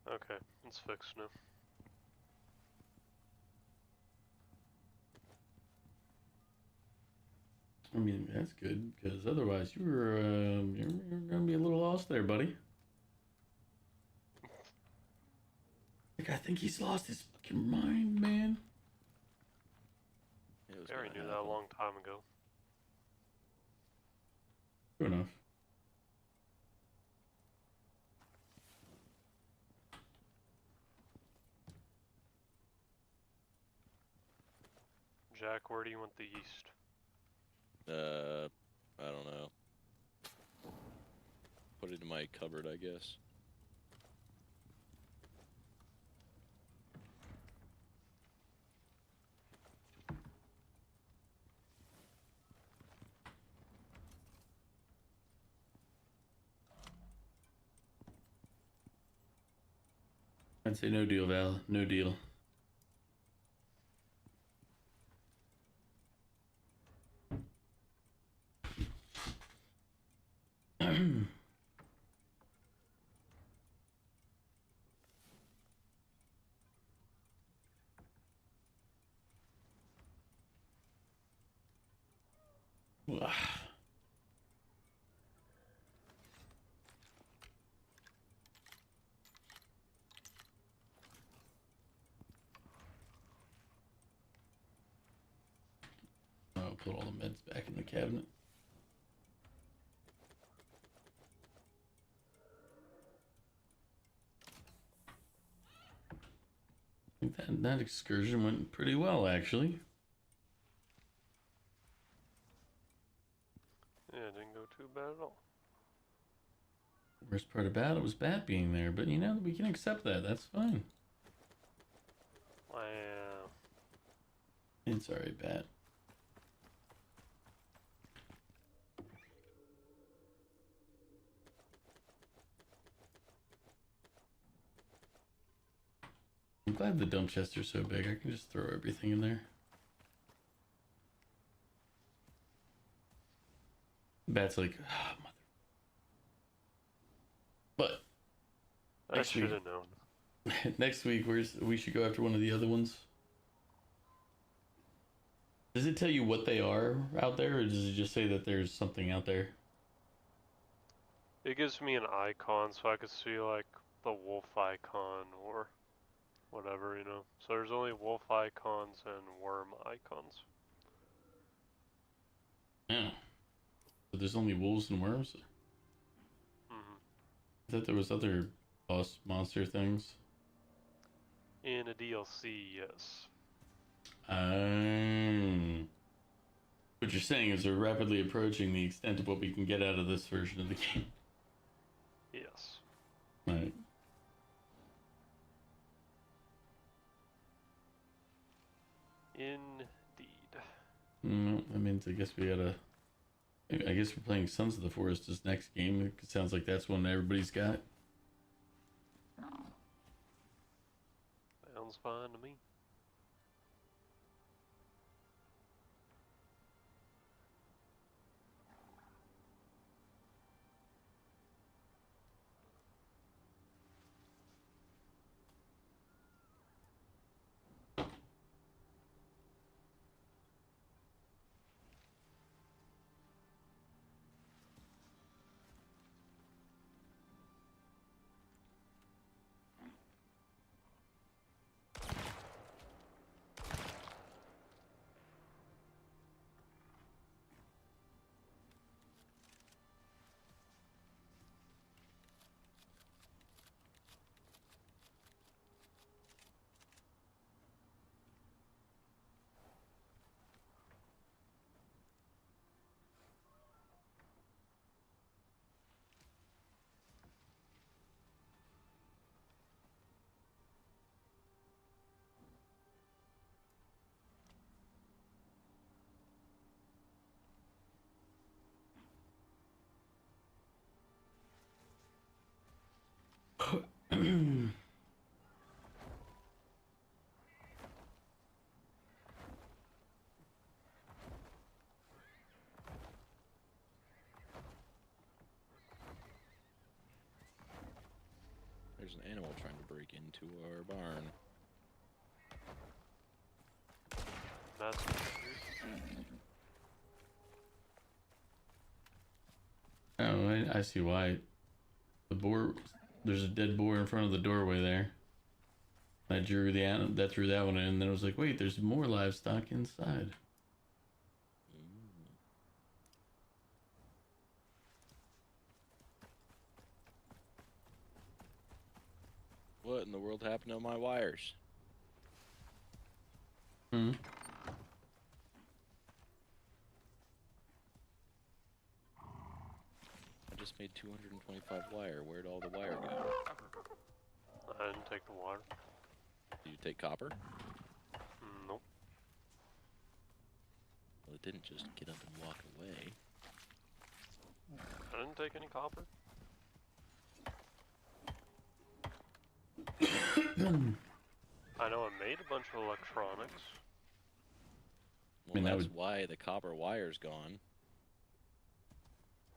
Okay, it's fixed now. I mean, that's good, because otherwise you're gonna be a little lost there, buddy. Like, I think he's lost his fucking mind, man. It was I already gonna knew that a happen. long time ago. True enough. Jack, where do you want the yeast? I don't know. Put it in my cupboard, I guess. I'd say no deal, Val. No deal. Put all the meds back in the cabinet. I think that excursion went pretty well, actually. Yeah, it didn't go too bad at all. Worst part about it was Bat being there, but you know, we can accept that. That's fine. Wow. It's alright, Bat. I'm glad the dump chests are so big. I can just throw everything in there. Bat's like, ah, mother. But I next should week, have known. next week, we should go after one of the other ones. Does it tell you what they are out there, or does it just say that there's something out there? It gives me an icon so I could see like the wolf icon or whatever, you know. So there's only wolf icons and worm icons. Yeah. But there's only wolves and worms? I thought there was other boss monster things. In a DLC, yes. What you're saying is we're rapidly approaching the extent of what we can get out of this version of the game. Yes. Right. Indeed. That means I guess we gotta... I guess we're playing Sons of the Forest this next game. It sounds like that's one everybody's got. Sounds fine to me. There's an animal trying to break into our barn. That's Oh, I see why. The boar... There's a dead boar in front of the doorway there. I drew that one in, and then I was like, wait, there's more livestock inside. What in the world happened to my wires? Hmm. I just made 225 wire. Where'd all the wire go? I didn't take the water. Did you take copper? Nope. Well, it didn't just get up and walk away. I didn't take any copper. I know I made a bunch of electronics. Well, I mean, that that's would... why the copper wire's gone.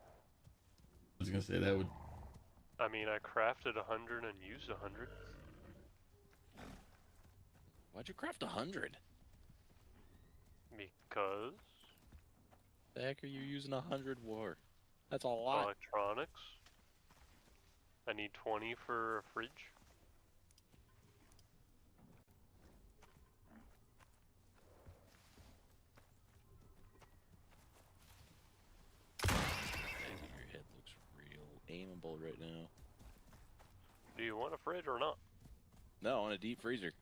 I was gonna say that would... I mean, I crafted 100 and used 100. Why'd you craft 100? Because The heck are you using 100 war? That's a lot. electronics. I need 20 for a fridge. scramble right now. Do you want a fridge or not? No, on a deep freezer.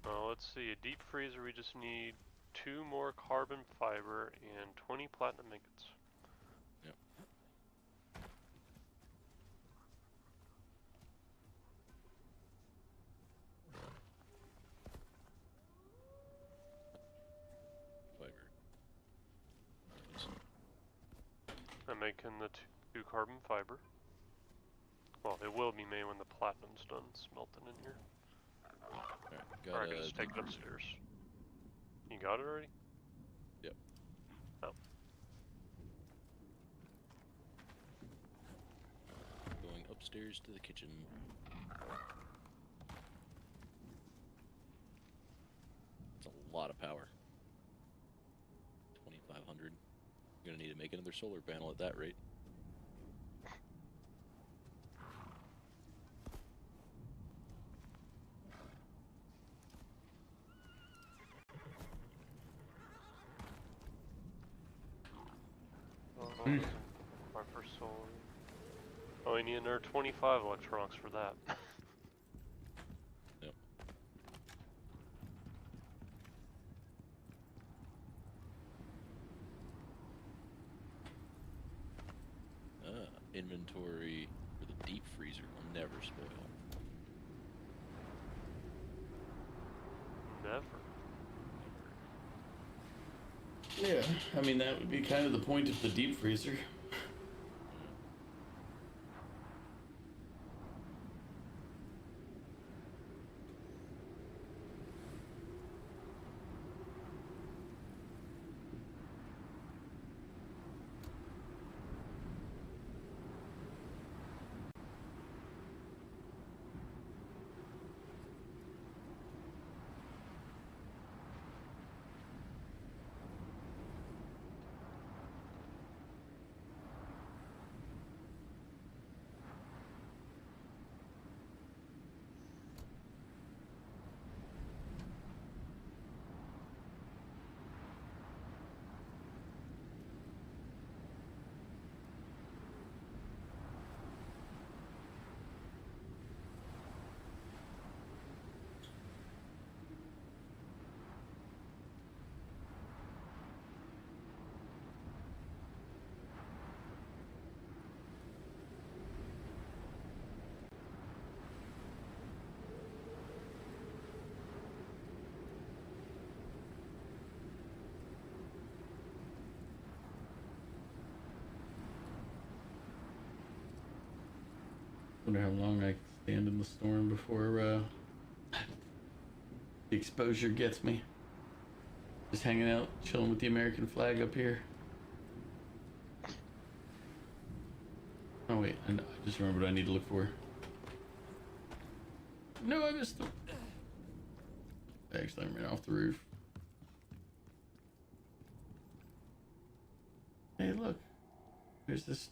Well, let's see. A deep freezer, we just need 2 more carbon fiber and 20 platinum ingots. Yep. Fiber. I'm making the 2 carbon fiber. Well, it will be made when the platinum's done smelting in here. Alright, Or I can just take it upstairs. You got it already? Yep. Oh. Going upstairs to the kitchen. That's a lot of power. 2,500. You're gonna need to make another solar panel at that rate. My first solar. Oh, we need another 25 electronics for that. Yep. Inventory for the deep freezer will never spoil. Never. Yeah, I mean, that would be kind of the point of the deep freezer. Wonder how long I can stand in the storm before the exposure gets me. Just hanging out, chilling with the American flag up here. Oh wait, I just remembered what I need to look for. No, I missed them. Actually, I ran off the roof. Hey, look. There's this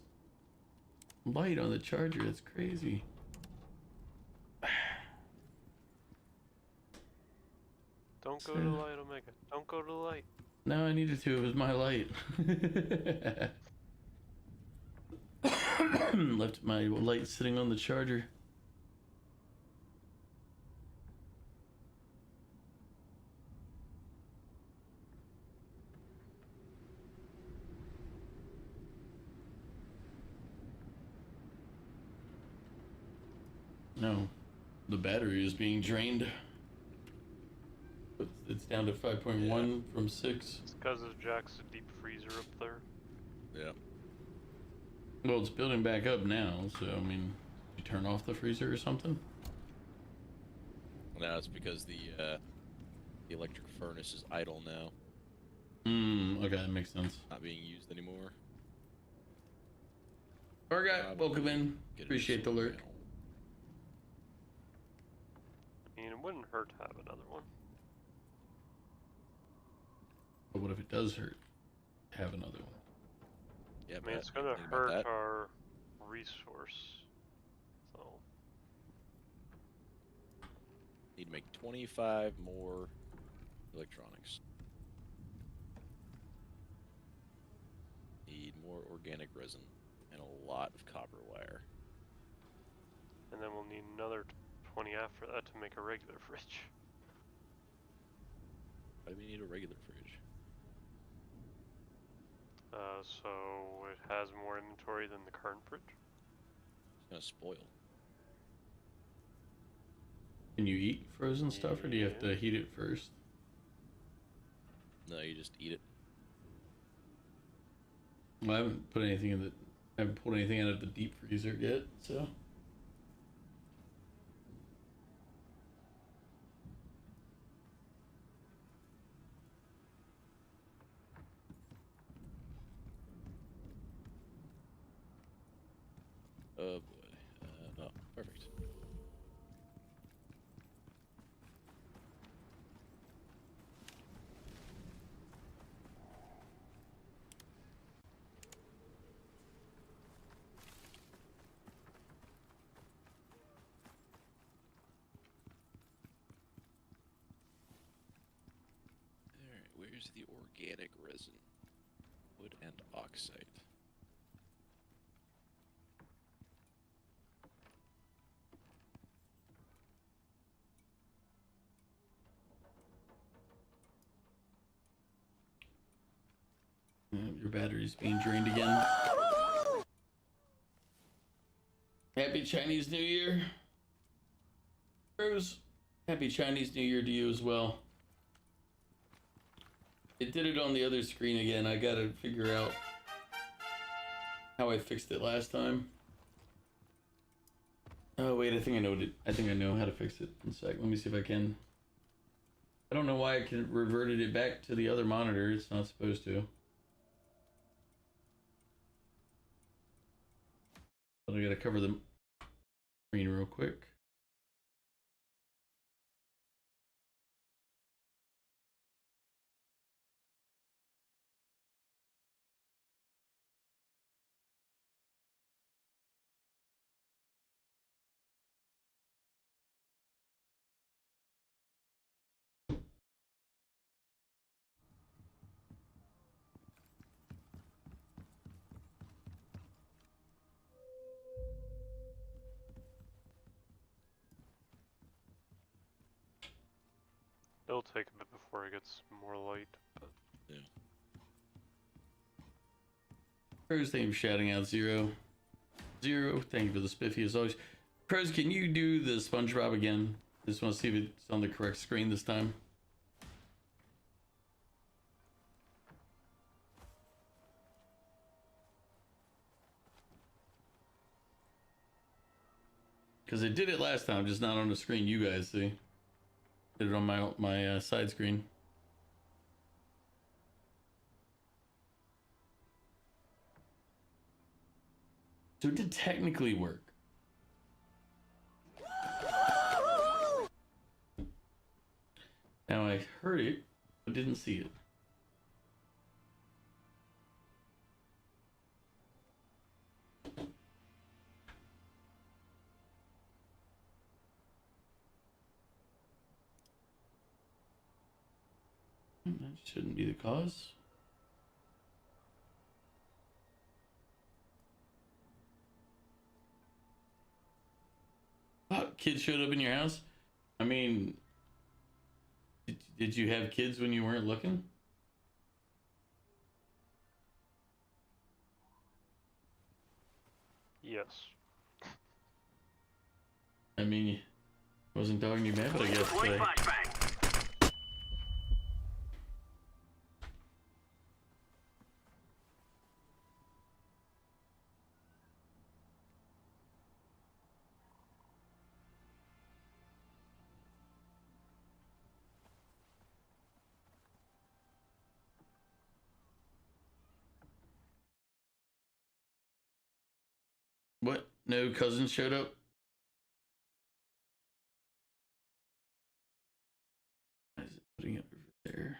light on the charger. That's crazy. Don't go to the light, Omega. Don't go to the light. No, I needed to. It was my light. Left my light sitting on the charger. No, the battery is being drained. It's down to 5.1 from 6. It's because of Jack's deep freezer up there. Yeah. Well, it's building back up now, so I mean, you turn off the freezer or something? Now it's because the electric furnace is idle now. Okay, that makes sense. Not being used anymore. Alright, welcome in. Appreciate the lurk. I mean, it wouldn't hurt to have another one. But what if it does hurt? Have another one. Yeah, I mean, it's gonna hurt our resource. So need to make 25 more electronics. more organic resin, and a lot of copper wire. And then we'll need another 20 after that to make a regular fridge. Why do we need a regular fridge? So it has more inventory than the current fridge. It's gonna spoil. Can you eat frozen stuff, or do you have to heat it first? No, you just eat it. Well, I haven't put anything in the. I haven't pulled anything out of the deep freezer yet, so. Oh boy. Oh, perfect. Alright, where's the organic resin? Wood and oxide. Your battery's being drained again. Happy Chinese New Year. Rose, happy Chinese New Year to you as well. It did it on the other screen again. I gotta figure out how I fixed it last time. Oh wait, I think I know how to fix it. In a sec. Let me see if I can. I don't know why I reverted it back to the other monitor. It's not supposed to. But I gotta cover the screen real quick. It'll take a bit before it gets more light, but Yeah. Crows, thank you for shouting out. Zero, thank you for the spiffy as always. Crows, can you do the SpongeBob again? Just want to see if it's on the correct screen this time. Because it did it last time, just not on the screen you guys see. Did it on my side screen. So it did technically work. Now I heard it, but didn't see it. That shouldn't be the cause. Oh, kids showed up in your house? I mean, did you have kids when you weren't looking? yes. I mean, I wasn't talking to you bad, but I guess What? No cousins showed up? Why is it putting it over there?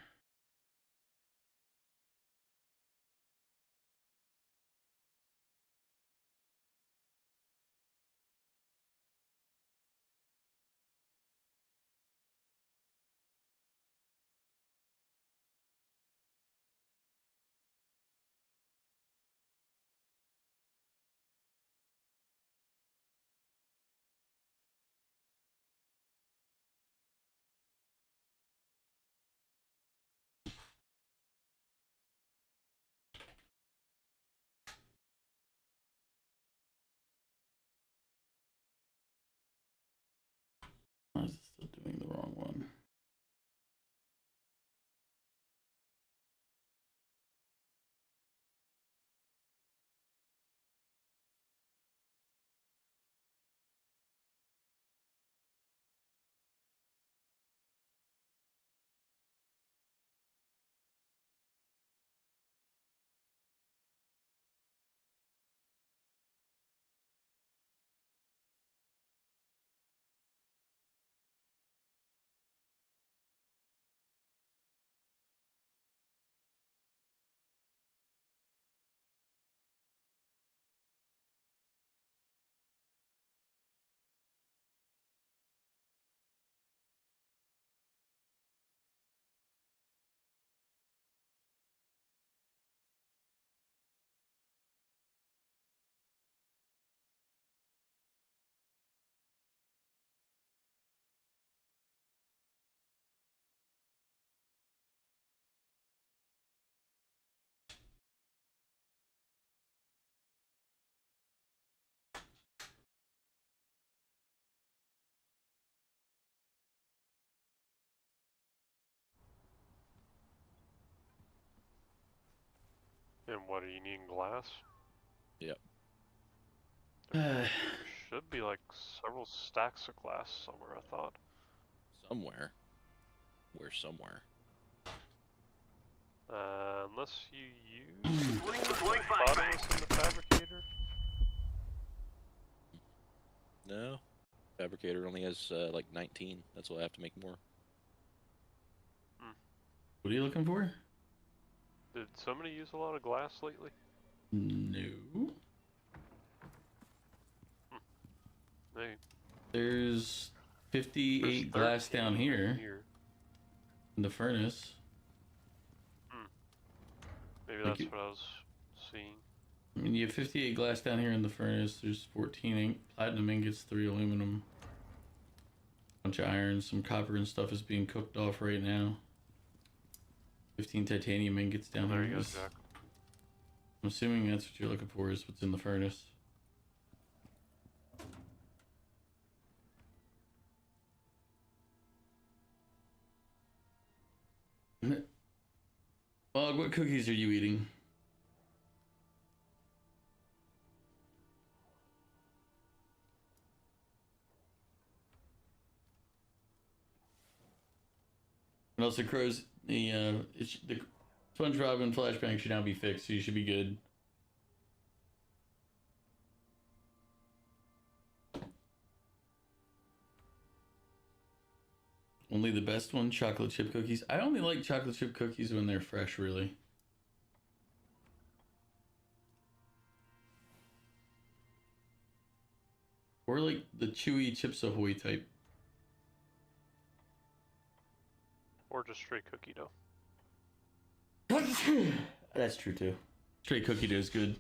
And what are you needing? Glass? Yep. There should be like several stacks of glass somewhere, I thought. Somewhere. Where somewhere? Unless you use bottomless in the fabricator? No. Fabricator only has like 19. That's why I have to make more. What are you looking for? Did somebody use a lot of glass lately? No. Hey, There's 58 there's glass down 13 here in the furnace. Maybe Like that's what I was seeing. I mean, you have 58 glass down here in the furnace. There's 14 platinum ingots, 3 aluminum, bunch of iron, some copper and stuff is being cooked off right now. 15 titanium ingots down There here. you go, Jack. I'm assuming that's what you're looking for, is what's in the furnace. Bog, what cookies are you eating? And also, Crows, the SpongeBob and Flashbang should now be fixed, so you should be good. Only the best one, chocolate chip cookies. I only like chocolate chip cookies when they're fresh, really. Or like the chewy Chips Ahoy type. Or just straight cookie dough. That's true too. Straight cookie dough is good.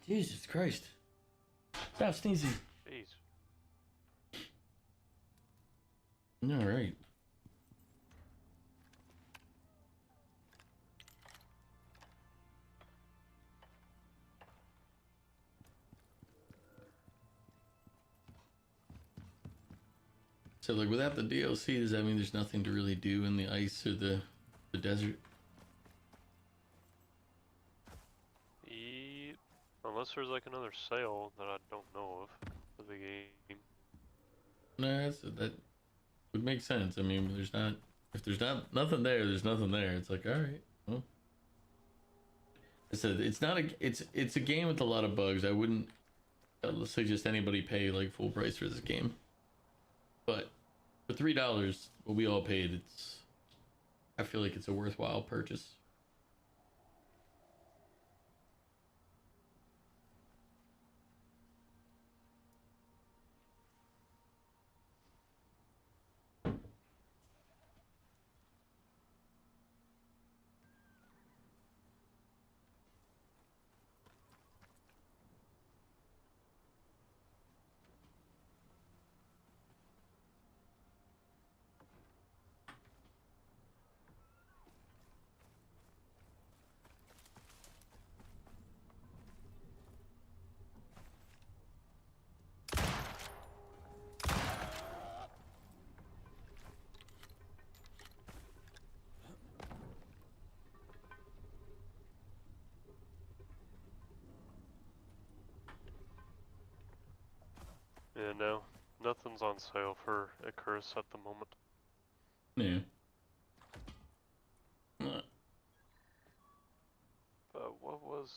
Jesus Christ. Stop sneezing. Jeez. All right. So, like, without the DLC, does that mean there's nothing to really do in the ice or the desert? Unless there's like another sale that I don't know of for the game. No, that would make sense. I mean, if there's nothing there, there's nothing there. It's like, all right, well. I said it's a game with a lot of bugs. I wouldn't suggest anybody pay like full price for this game. But for $3, what we all paid, I feel like it's a worthwhile purchase. Yeah, no, nothing's on sale for Icarus at the moment. Yeah. But what was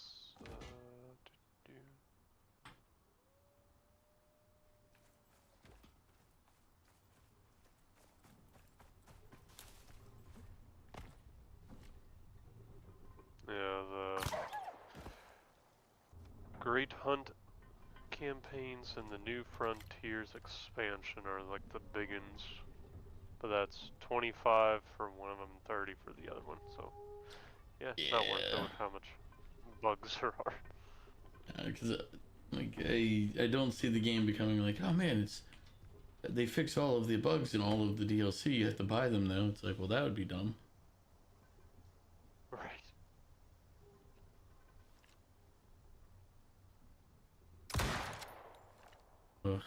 yeah, the Great Hunt campaigns and the New Frontiers expansion are like the big uns. But that's 25 for one of them, 30 for the other one. So yeah, it's not worth it with how much bugs there are. Because like I don't see the game becoming like, oh man, they fix all of the bugs in all of the DLC. You have to buy them though. It's like, well, that would be dumb. Right. Ugh.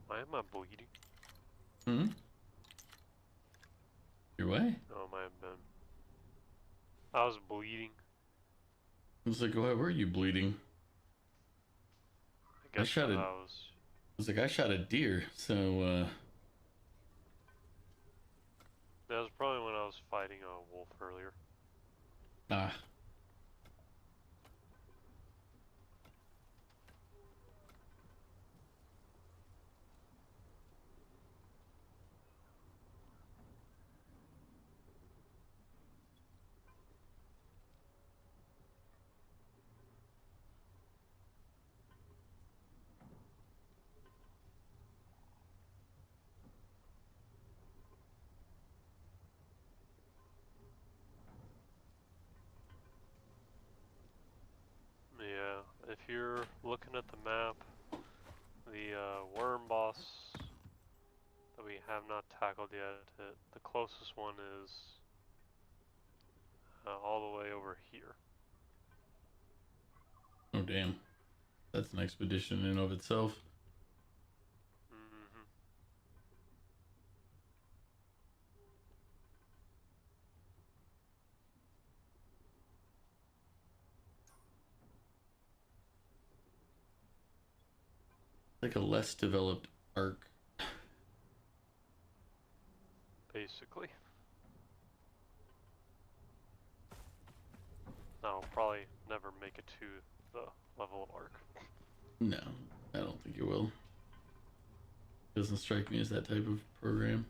Why am I bleeding? Hmm? Your way? No, it might have been. I was bleeding. I was like, why were you bleeding? I guess shot I a- was. I was like, I shot a deer, so, That was probably when I was fighting a wolf earlier. ah. Yeah, if you're looking at the map, the worm boss that we have not tackled yet, the closest one is all the way over here. Oh, damn. That's an expedition in and of itself. Mm-hmm. Like a less developed arc. Basically. I'll probably never make it to the level of arc. No, I don't think it will. Doesn't strike me as that type of program.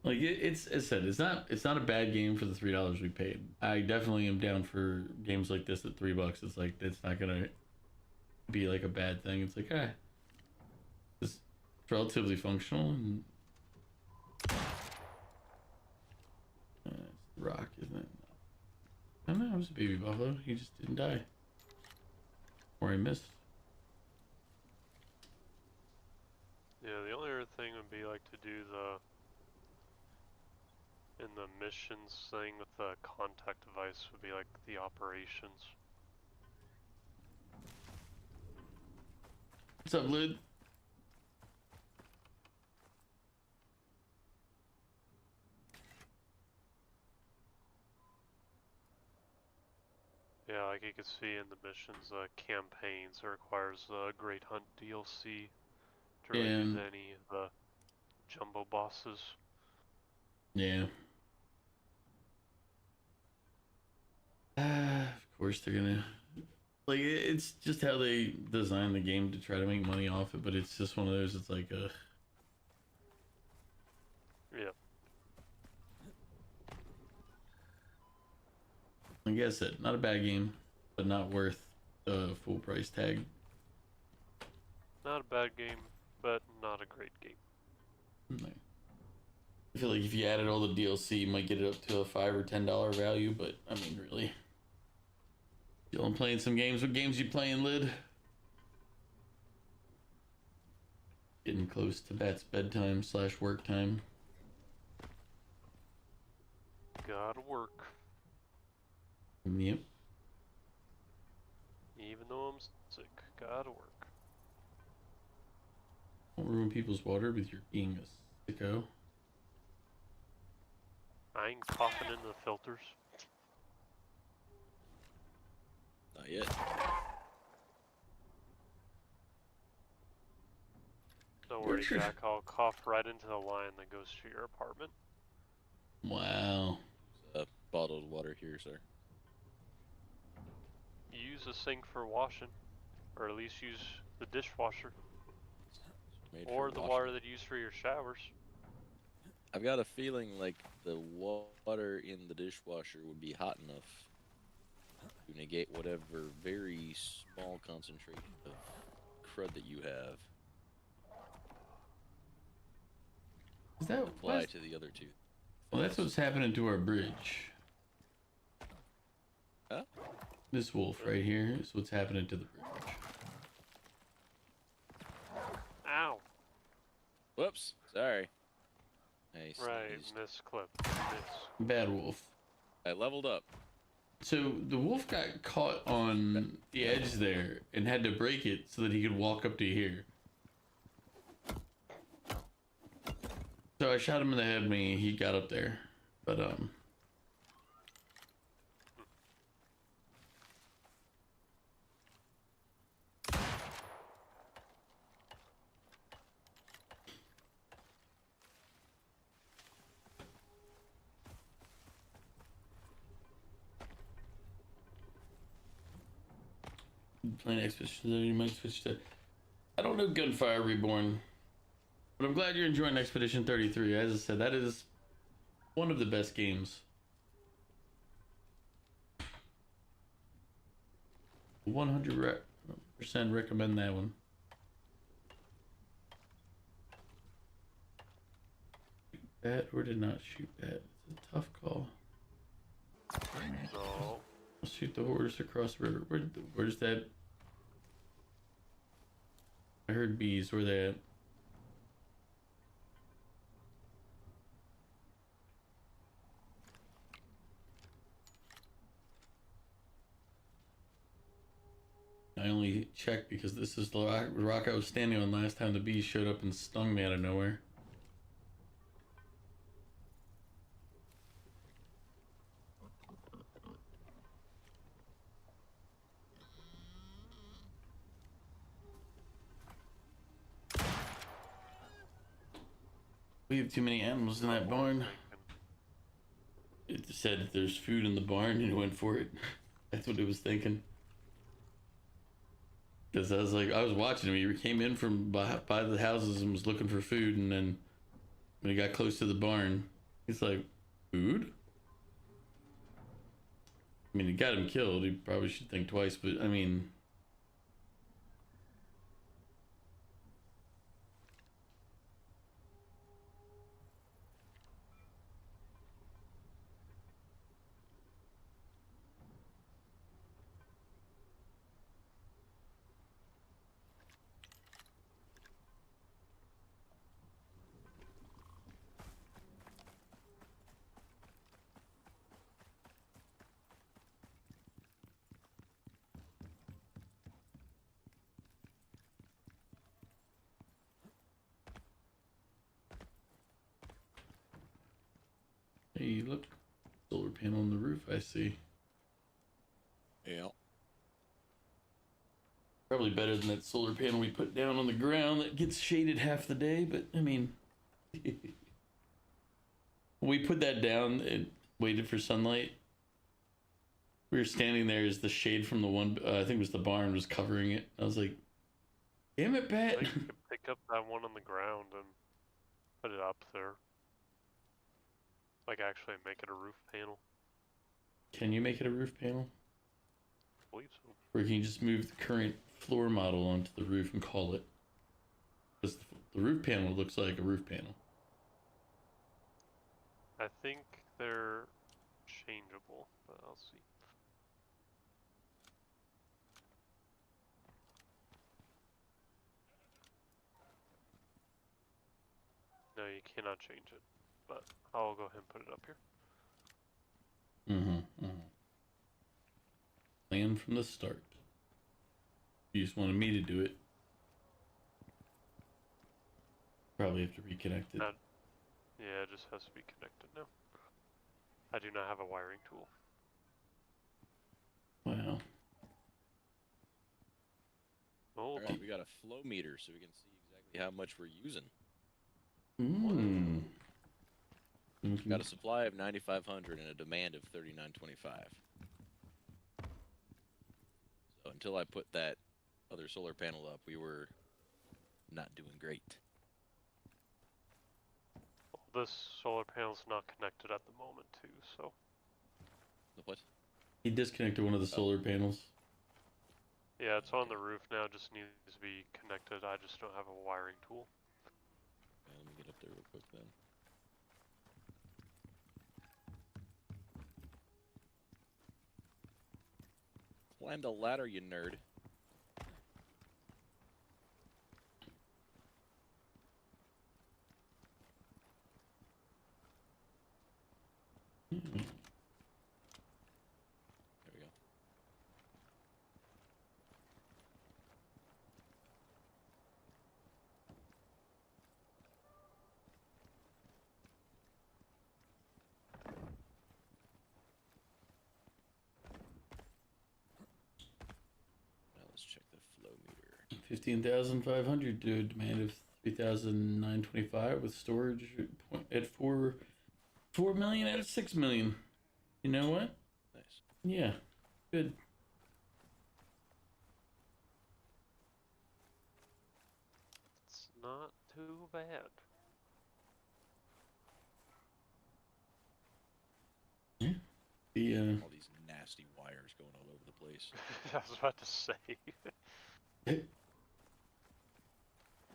Like it's as said, it's not a bad game for the $3 we paid. I definitely am down for games like this at $3. It's like it's not gonna be like a bad thing. It's like it's relatively functional and it's the Rock, isn't it? I don't know. It was a baby buffalo. He just didn't die, or he missed. Yeah, the only other thing would be like to do in the missions thing with the contact device would be like the operations. What's up, Lid? Yeah, like you can see in the missions, campaigns, it requires the Great Hunt DLC to really use any of the jumbo bosses. Yeah. Of course they're gonna like it's just how they design the game to try to make money off it, but it's just one of those. It's like Yeah. like I said, not a bad game, but not worth the full price tag. Not a bad game, but not a great game. No. I feel like if you added all the DLC, you might get it up to a $5 or $10 value, but I mean, really. Still playing some games. What games you playing, Lid? Getting close to Bat's bedtime / work time. Gotta work. Yep. Even though I'm sick, gotta work. Don't ruin people's water with your being a sicko. I ain't coughing into the filters. Not yet. Don't worry, Richard. Jack. I'll cough right into the line that goes to your apartment. Wow. Bottled water here, sir. Use a sink for washing, or at least use the dishwasher, Made or for the washing. water that you use for your showers. I've got a feeling like the water in the dishwasher would be hot enough to negate whatever very small concentration of crud that you have. Is that Apply what? to the other two. Well, that's what's happening to our bridge. Huh? This wolf right here is what's happening to the bridge. Ow! Whoops. Sorry. I Right, sneezed. misclip. Miss. Bad wolf. I leveled up. So the wolf got caught on the edge there and had to break it so that he could walk up to here. So I shot him in the head, he got up there. But playing Expedition, you might switch to. I don't know Gunfire Reborn, but I'm glad you're enjoying Expedition 33. As I said, that is one of the best games. 100% recommend that one. Shoot that or did not shoot that? It's a tough call. No. I'll shoot the horse across the river. Where's that? I heard bees. Where they at? I only checked because this is the rock I was standing on last time the bees showed up and stung me out of nowhere. We have too many animals in that barn. It said that there's food in the barn and it went for it. That's what it was thinking. Because I was watching him. He came in from by the houses and was looking for food, and then when he got close to the barn, he's like, "Food?" I mean, it got him killed. He probably should think twice, but I mean. Hey, look. Solar panel on the roof, I see. Yeah. Probably better than that solar panel we put down on the ground that gets shaded half the day, but I mean. When we put that down and waited for sunlight, we were standing there as the shade from the one, I think it was the barn, was covering it. I was like, damn it, I Pat. think you could pick up that one on the ground and put it up there. Like actually make it a roof panel. Can you make it a roof panel? I believe so. Or can you just move the current floor model onto the roof and call it? Because the roof panel looks like a roof panel. I think they're changeable, but I'll see. No, you cannot change it, but I'll go ahead and put it up here. Plan from the start. You just wanted me to do it. Probably have to reconnect it. Yeah, it just has to be connected now. I do not have a wiring tool. Wow. Oh, Alright, we got a flow meter so we can see exactly how much we're using. Got a supply of 9,500 and a demand of 3,925. So until I put that other solar panel up, we were not doing great. this solar panel's not connected at the moment too, so. The what? He disconnected one of the solar panels. Yeah, it's on the roof now, just needs to be connected. I just don't have a wiring tool. Yeah, let me get up there real quick then. Climb the ladder, you nerd. There we go. Now let's check the flow meter. 15,500 to a demand of 3,925 with storage at 4 million out of 6 million. You know what? Nice. Yeah, good. It's not too bad. The All these nasty wires going all over the place. I was about to say.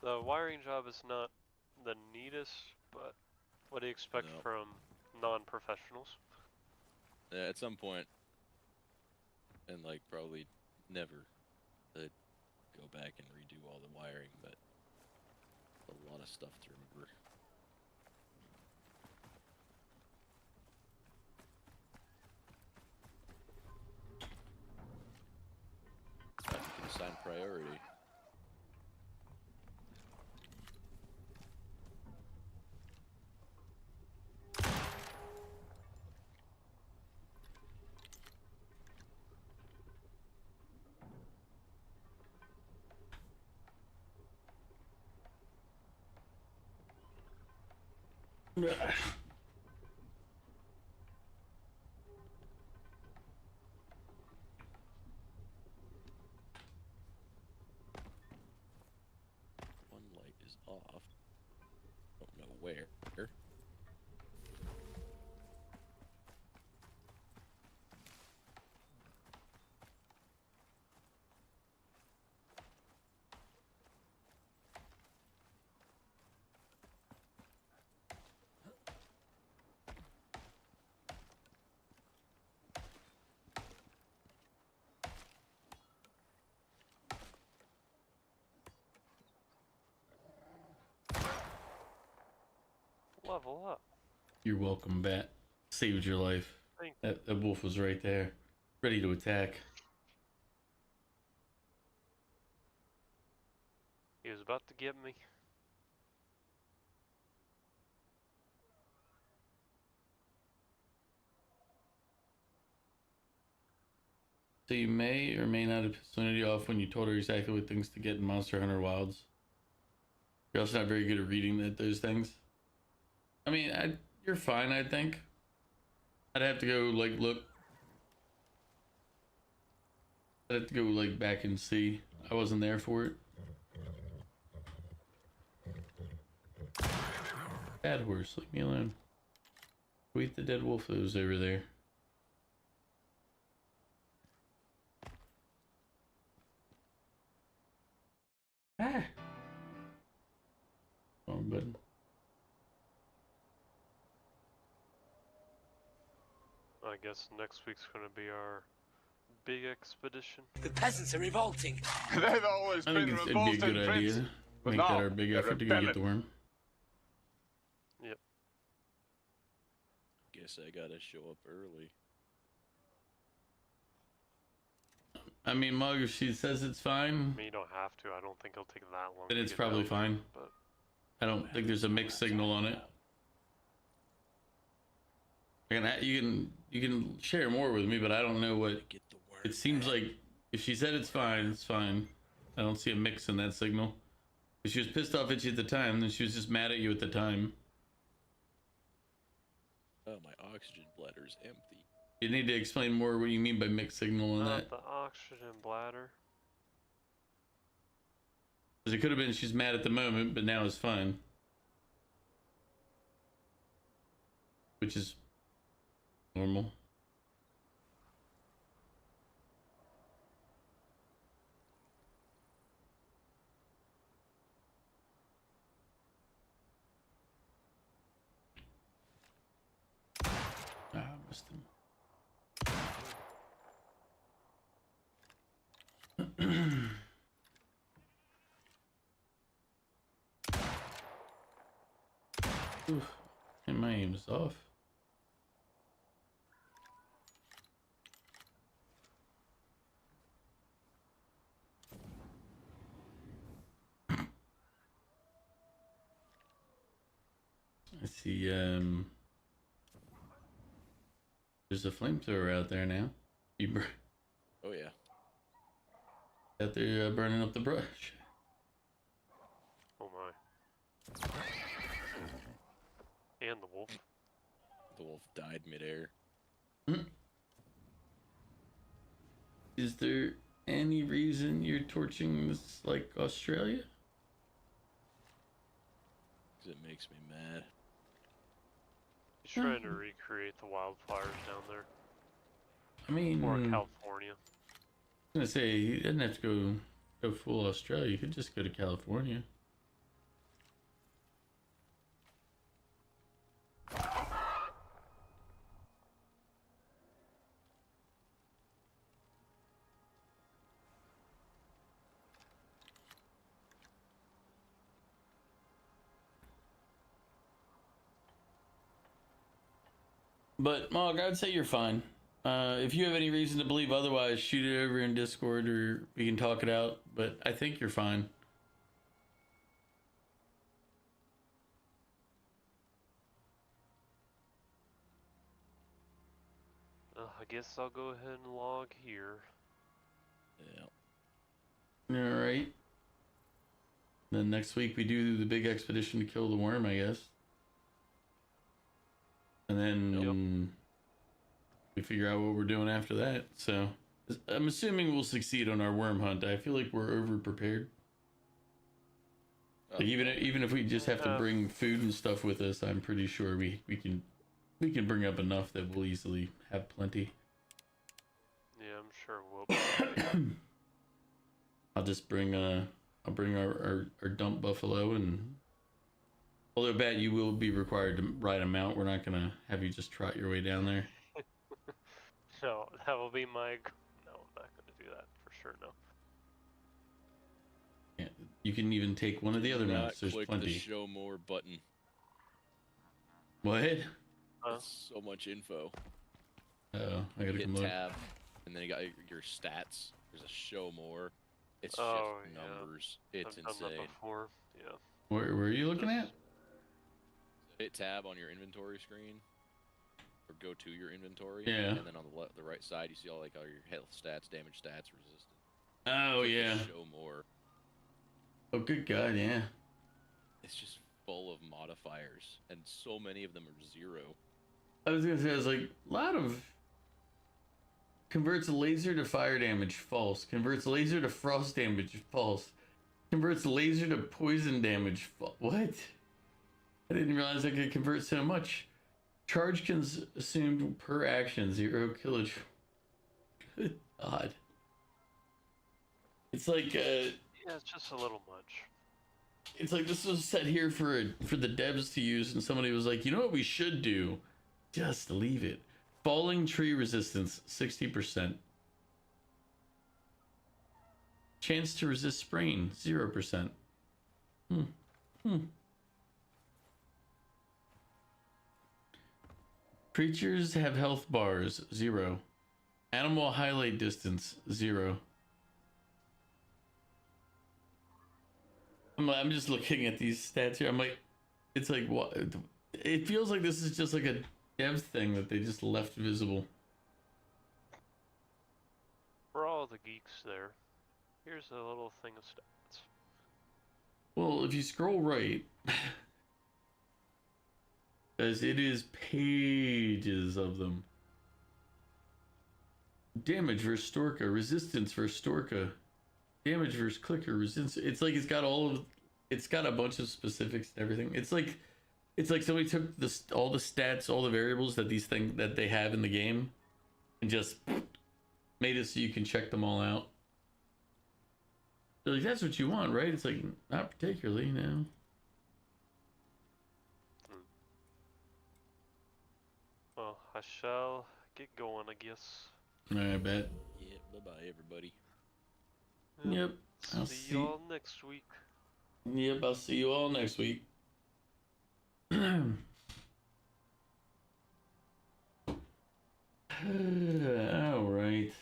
The wiring job is not the neatest, but what do you expect No. from non-professionals? At some point, and like probably never, go back and redo all the wiring, but a lot of stuff to remember. I can assign priority. One light is off. Don't know where. Level up. You're welcome, Bat. Saved your life. Thank That wolf was right there, ready to attack. He was about to get me. So you may or may not have pissed Unity off when you told her exactly what things to get in Monster Hunter Wilds. You're also not very good at reading those things. I mean, you're fine, I think. I'd have to go, like, look. I'd have to go, like, back and see. I wasn't there for it. Bad horse, leave me alone. Go eat the dead wolf that was over there. Ah! Wrong button. I guess next week's gonna be our big expedition. The peasants are revolting. They've always I been think it'd be a revolting, good Prince. idea. But Make now, that our big they're effort to go get the rebelling. worm. Yep. Guess I gotta show up early. I mean, Mug, if she says it's fine, I mean, you don't have to. I don't think it'll take that long. then to it's get probably down, fine. But I don't think there's a mixed signal on it. You can share more with me, but I don't know what. Get the word. It seems like if she said it's fine, it's fine. I don't see a mix in that signal. If she was pissed off at you at the time, then she was just mad at you at the time. Oh, my oxygen bladder's empty. You need to explain more what you mean by mixed signal on that. not the oxygen bladder. Because it could have been she's mad at the moment, but now it's fine. Which is normal. Ah, missed him. Oof. And my aim is off. I see, there's a flamethrower out there now. Oh yeah. Out there burning up the brush. Oh my. And the wolf. The wolf died midair. Is there any reason you're torching this like Australia? Because it makes me mad. He's trying to recreate the wildfires down there. I mean, Or California. I was gonna say he didn't have to go full Australia. You could just go to California. But Mog, I'd say you're fine. If you have any reason to believe otherwise, shoot it over in Discord or we can talk it out. But I think you're fine. I guess I'll go ahead and log here. Yeah. All right. Then next week we do the big expedition to kill the worm, I guess. And then we figure out what we're doing after that. So I'm assuming we'll succeed on our worm hunt. I feel like we're over prepared. Like even if we just have to bring food and stuff with us, I'm pretty sure we can bring up enough that we'll easily have plenty. Yeah, I'm sure we'll. I'll just bring I'll bring our dump buffalo, and although bet you will be required to ride a mount, we're not gonna have you just trot your way down there. No, that will be my. No, I'm not gonna do that for sure. No. Yeah, you can even take one of the other mounts. There's click plenty. the show more button. What? That's so much info. Oh, I gotta Hit come look. tab, and then you got your stats. There's a show more. It's just numbers. It's I've done that insane. before. Yeah. Where are you looking at? Hit tab on your inventory screen, or go to your inventory. Yeah. And then on the right side, you see all your health stats, damage stats, resistance. Oh Click the yeah. show more. Oh good God, yeah. It's just full of modifiers, and so many of them are 0. I was gonna say, I was like, a lot of converts laser to fire damage, false. Converts laser to frost damage, false. Converts laser to poison damage, what? I didn't realize I could convert so much. Charge consumed per action, 0 kilojoule. Good God. It's like, Yeah, it's just a little much. it's like this was set here for the devs to use, and somebody was like, you know what we should do? Just leave it. Falling tree resistance, 60%. Chance to resist sprain, 0%. Creatures have health bars, 0. Animal highlight distance, 0. I'm just looking at these stats here. I'm like, it's like, what? It feels like this is just like a dev thing that they just left visible. For all the geeks there, here's a little thing of stats. Well, if you scroll right, as it is pages of them. Damage versus Storka, resistance versus Storka, damage versus clicker, resistance. It's like it's got a bunch of specifics and everything. It's like somebody took all the stats, all the variables that that they have in the game, and just made it so you can check them all out. They're like, that's what you want, right? It's like, not particularly, no. Well, I shall get going, I guess. I bet. Yeah, bye-bye, everybody. Yep. I'll See y'all next week. Yep, I'll see you all next week. All right.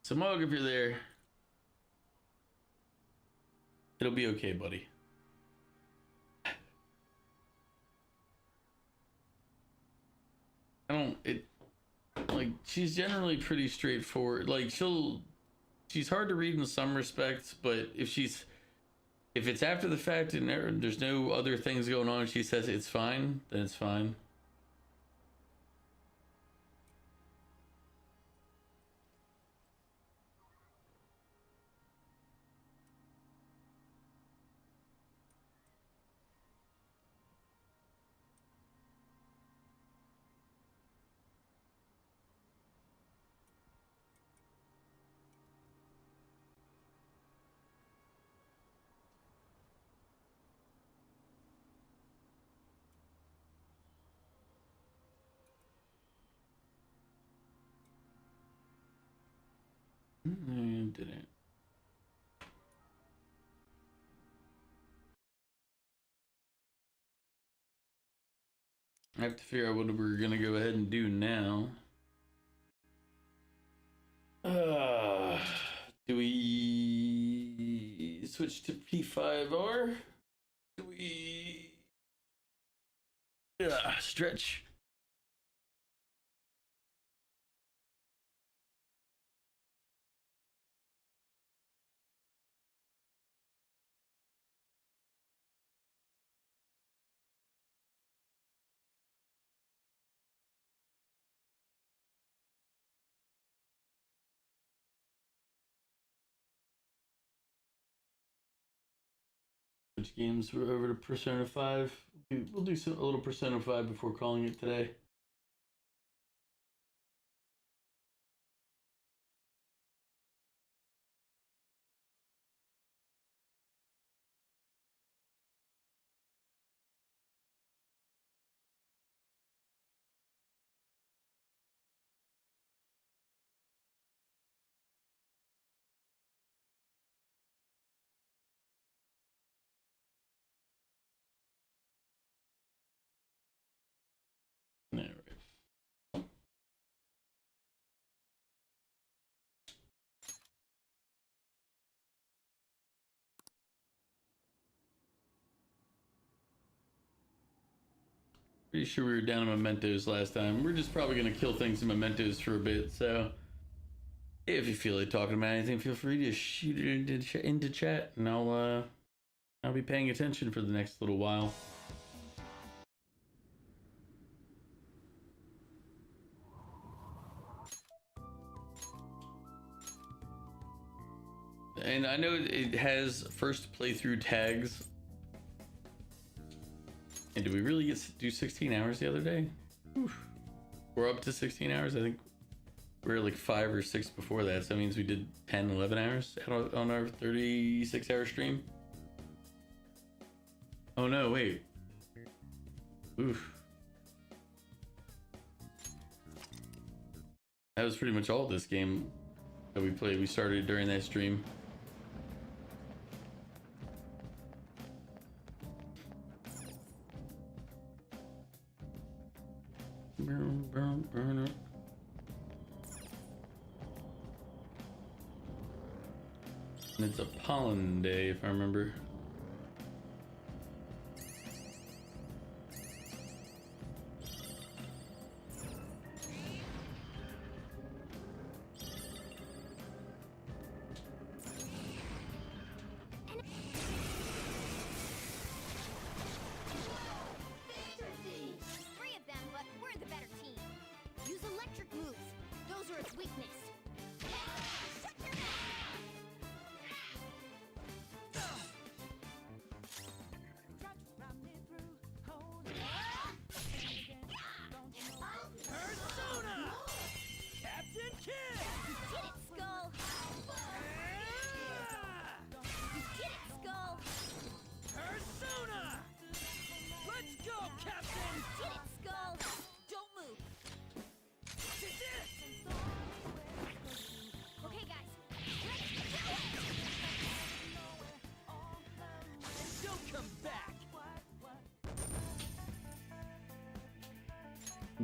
So, Mog, if you're there, it'll be okay, buddy. Like, she's generally pretty straightforward. Like, she's hard to read in some respects, but if it's after the fact and there's no other things going on, she says it's fine, then it's fine. Didn't. I have to figure out what we're gonna go ahead and do now. Do we switch to P5R? Do we stretch? Which games we're over to Persona 5? We'll do a little Persona 5 before calling it today. All right. Pretty sure we were down in mementos last time. We're just probably gonna kill things in mementos for a bit, so if you feel like talking about anything, feel free to shoot it into chat, and I'll be paying attention for the next little while. And I know it has first playthrough tags. And did we really get to do 16 hours the other day? Oof. We're up to 16 hours. I think we were like 5 or 6 before that. So that means we did 10, 11 hours on our 36-hour stream. Oh no, wait. Oof. That was pretty much all this game that we played. We started during that stream. And it's a pollen day, if I remember.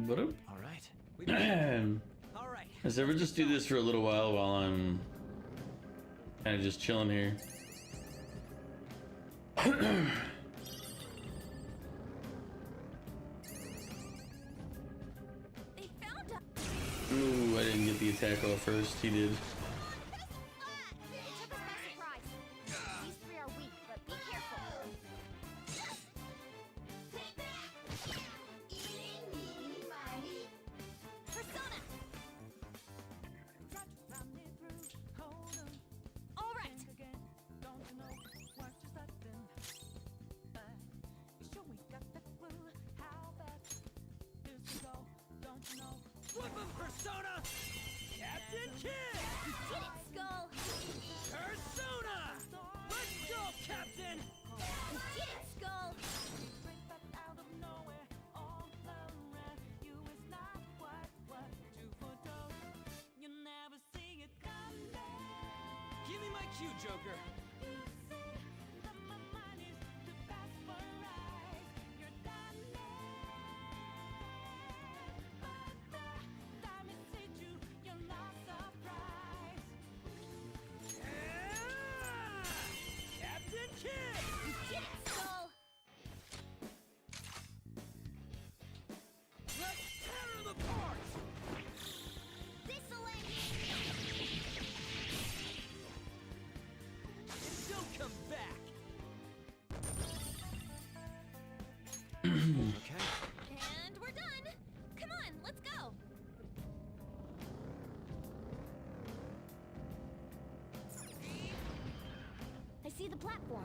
What up? All right. All right. Let's ever just do this for a little while I'm kind of just chilling here. Ooh, I didn't get the attack off first. He did. Persona! Captain Kidd! You did it, Skull! Persona! Let's go, Captain! You did it, Skull! Give me my cue, Joker! Okay. And we're done. Come on, let's go. I see the platform.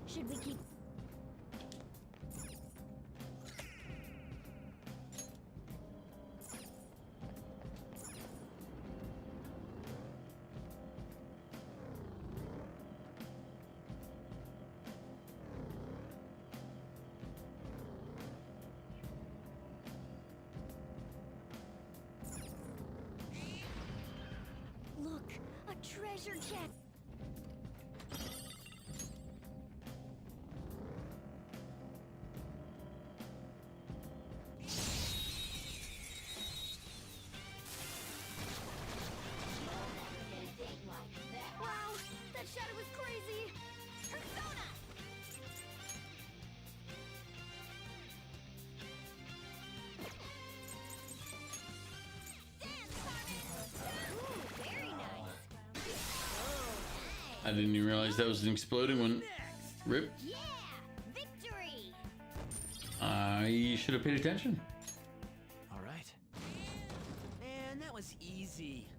Should we keep... Look, a treasure chest. Wow, that shadow was crazy. Persona! Very nice. I didn't even realize that was an exploding one. Rip. Yeah! Victory! I should have paid attention. All right. Man, that was easy.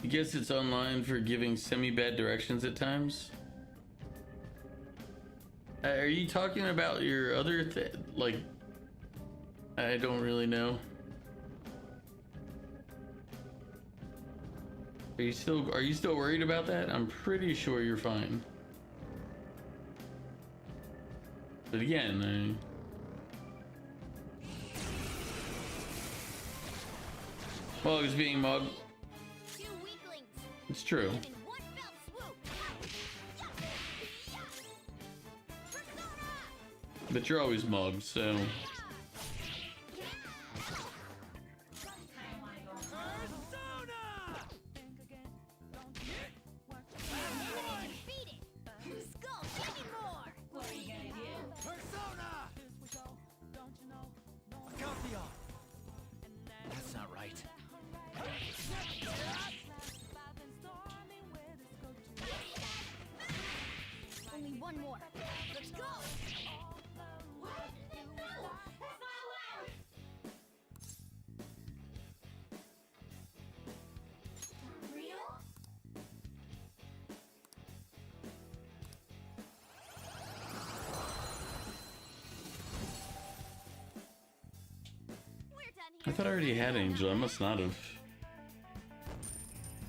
I guess it's online for giving semi-bad directions at times. Are you talking about your other like? I don't really know. Are you still worried about that? I'm pretty sure you're fine. But again, Mog is being Mog. Two weaklings. It's true. In one fell swoop. Persona! But you're always Mog, so. That's not right. Only one more. Let's go! I thought I already had Angel. I must not have.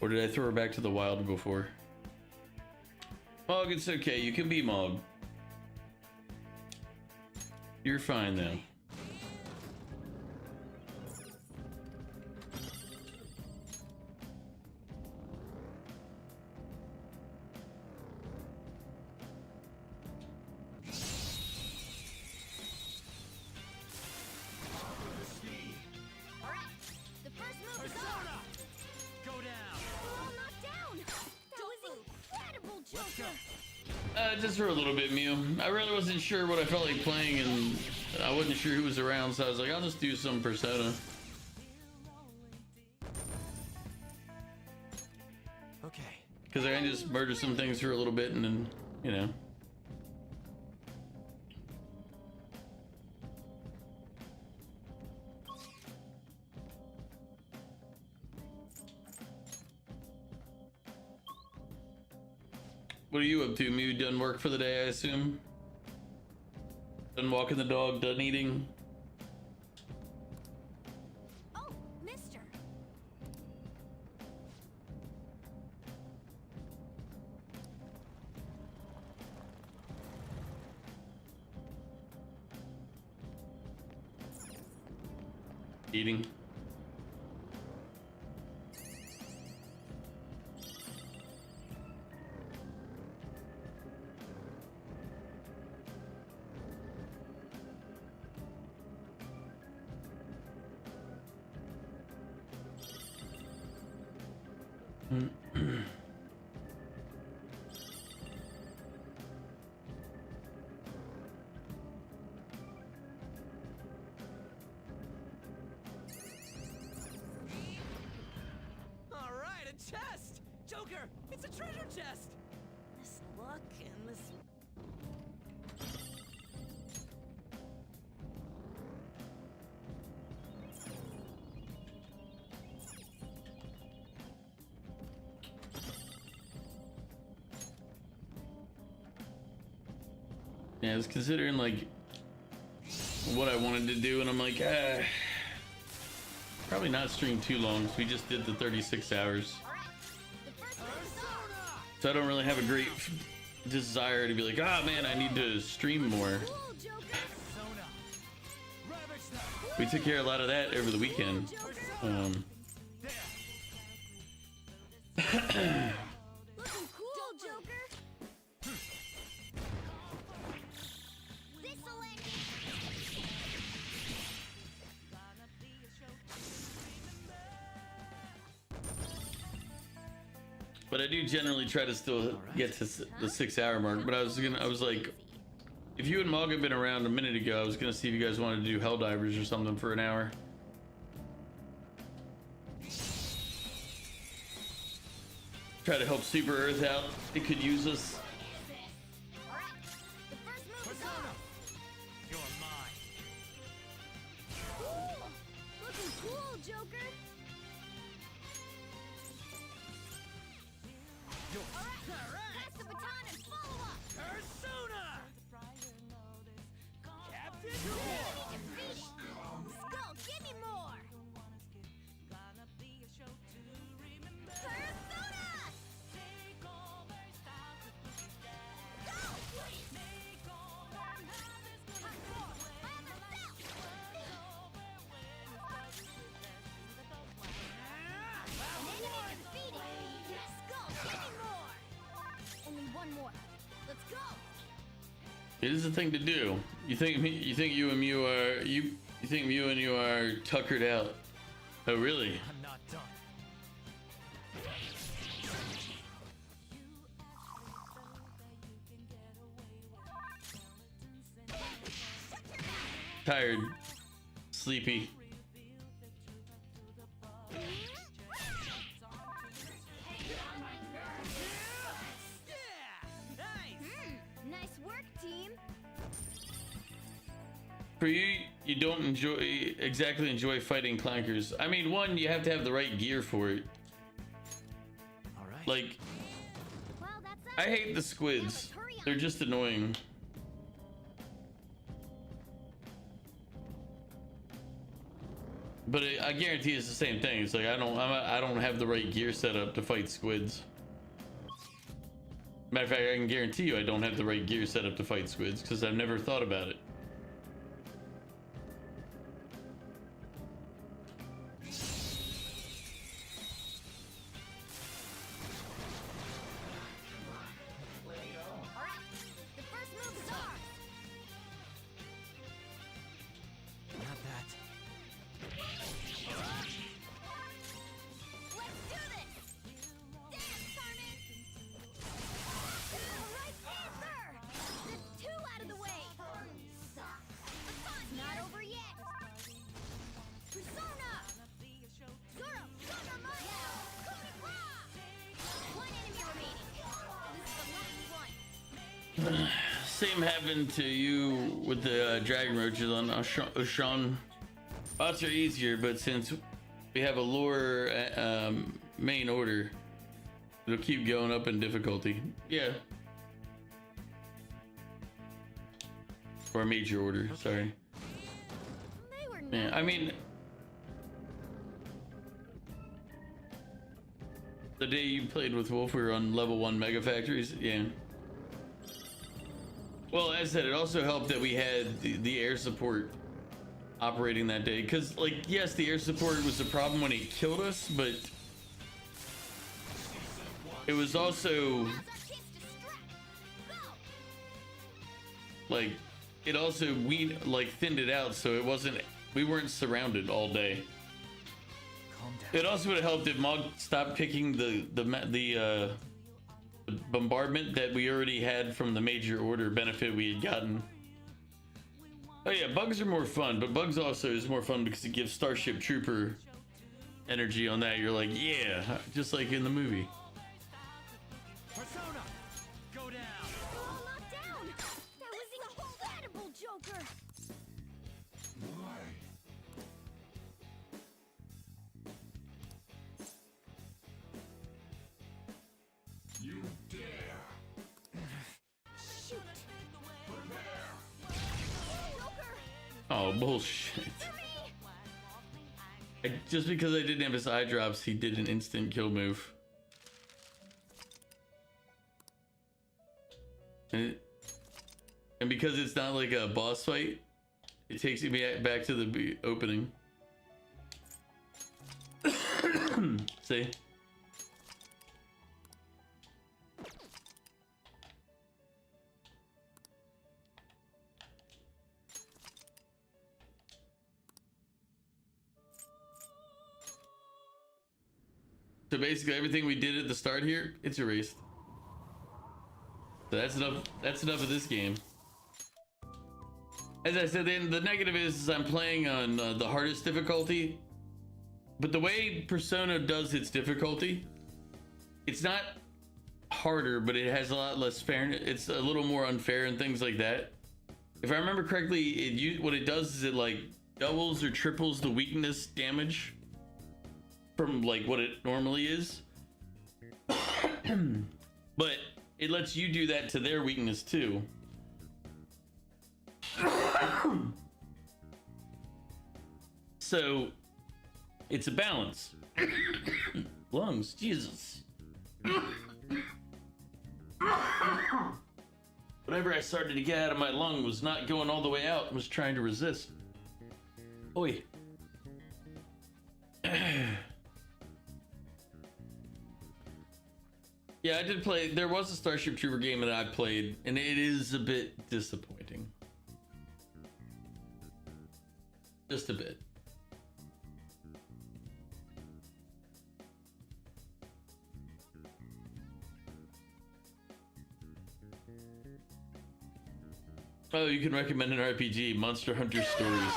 Or did I throw her back to the wild before? Mog, it's okay. You can be Mog. You're fine though. Just for a little bit, Mew. I really wasn't sure what I felt like playing, and I wasn't sure who was around, so I was like, I'll just do some Persona. Okay. Because I can just murder some things for a little bit, and then, you know. What are you up to, Mew? Done work for the day, I assume? Done walking the dog, done eating? Oh, mister. Eating. All right, a chest! Joker, it's a treasure chest! This look and this... Yeah, I was considering like what I wanted to do, and I'm like, probably not stream too long. So we just did the 36 hours, so I don't really have a great desire to be like, ah, man, I need to stream more. We took care of a lot of that over the weekend. Looking cool, Joker. This'll end. But I do generally try to still get to the 6 hour mark. But I was like, if you and Mog had been around a minute ago, I was gonna see if you guys wanted to do Helldivers or something for an hour. Try to help Super Earth out. It could use us. Alright, the first move is on. You're mine. Cool. Looking cool, Joker. Alright, pass the baton and follow up. Persona! Captain Defeated. Skull, give me more. Persona! One more. Let's go. It is a thing to do. You think you and Mew are you think Mew and you are tuckered out? Oh really? I'm not done. Tired, sleepy. Nice work, team. For you, you don't exactly enjoy fighting clankers. I mean, one, you have to have the right gear for it. All right. Like, Well, that's I hate the squids. Hurry up. They're just annoying. But I guarantee it's the same thing. It's like I don't have the right gear set up to fight squids. Matter of fact, I can guarantee you I don't have the right gear set up to fight squids because I've never thought about it. Alright, the first move is ours. Not that. Let's do this. Dance, Carmen. Same happened to you with the dragon roaches on Ushan. Bots are easier, but since we have a lower main order, it'll keep going up in difficulty. Yeah. Or major order, sorry. Yeah, I mean, the day you played with Wolf, we were on level 1 mega factories. Yeah. Well, as I said, it also helped that we had the air support operating that day. Because, like, yes, the air support was a problem when it killed us, but it was also, like, it also, thinned it out, so it wasn't, we weren't surrounded all day. It also would have helped if Mog stopped picking the bombardment that we already had from the major order benefit we had gotten. Oh yeah, bugs are more fun, but bugs also is more fun because it gives Starship Trooper energy on that. You're like, yeah, just like in the movie. Persona, go down. All knocked down. That was incredible, Joker. You dare! Shoot. Joker. Oh, bullshit. Just because I didn't have his eye drops, he did an instant kill move. And because it's not like a boss fight, it takes me back to the opening. See? So basically everything we did at the start here, it's erased. So that's enough of this game. As I said, then the negative is I'm playing on the hardest difficulty. But the way Persona does its difficulty, it's not harder, but it has a lot less fairness. It's a little more unfair and things like that. If I remember correctly, what it does is it like doubles or triples the weakness damage from like what it normally is. But it lets you do that to their weakness too. So it's a balance. Lungs, Jesus. Whatever I started to get out of my lung was not going all the way out, and was trying to resist. Oi. Yeah, I did play. There was a Starship Trooper game that I played, and it is a bit disappointing. Just a bit. Oh, you can recommend an RPG, Monster Hunter Stories.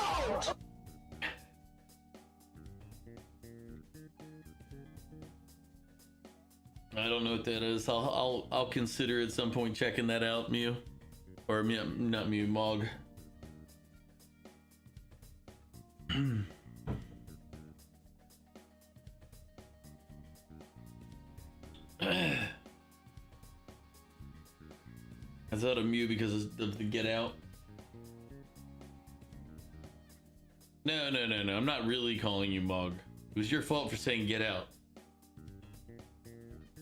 I don't know what that is. I'll consider at some point checking that out, Mew. Or not Mew, Mog. I thought of Mew because of the Get Out. No. I'm not really calling you Mog. It was your fault for saying Get Out.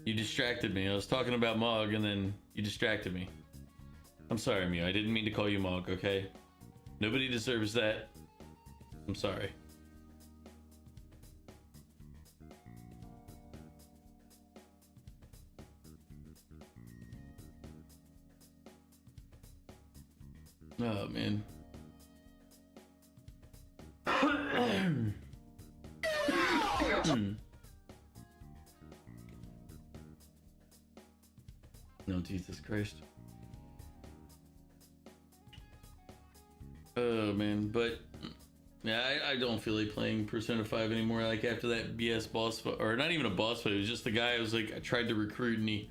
You distracted me. I was talking about Mog and then you distracted me. I'm sorry, Mew. I didn't mean to call you Mog, okay? Nobody deserves that. I'm sorry. Oh, man. No, Jesus Christ. Oh, man. But, yeah, I don't feel like playing Persona 5 anymore. Like, after that BS boss fight, or not even a boss fight, it was just the guy I was like, I tried to recruit and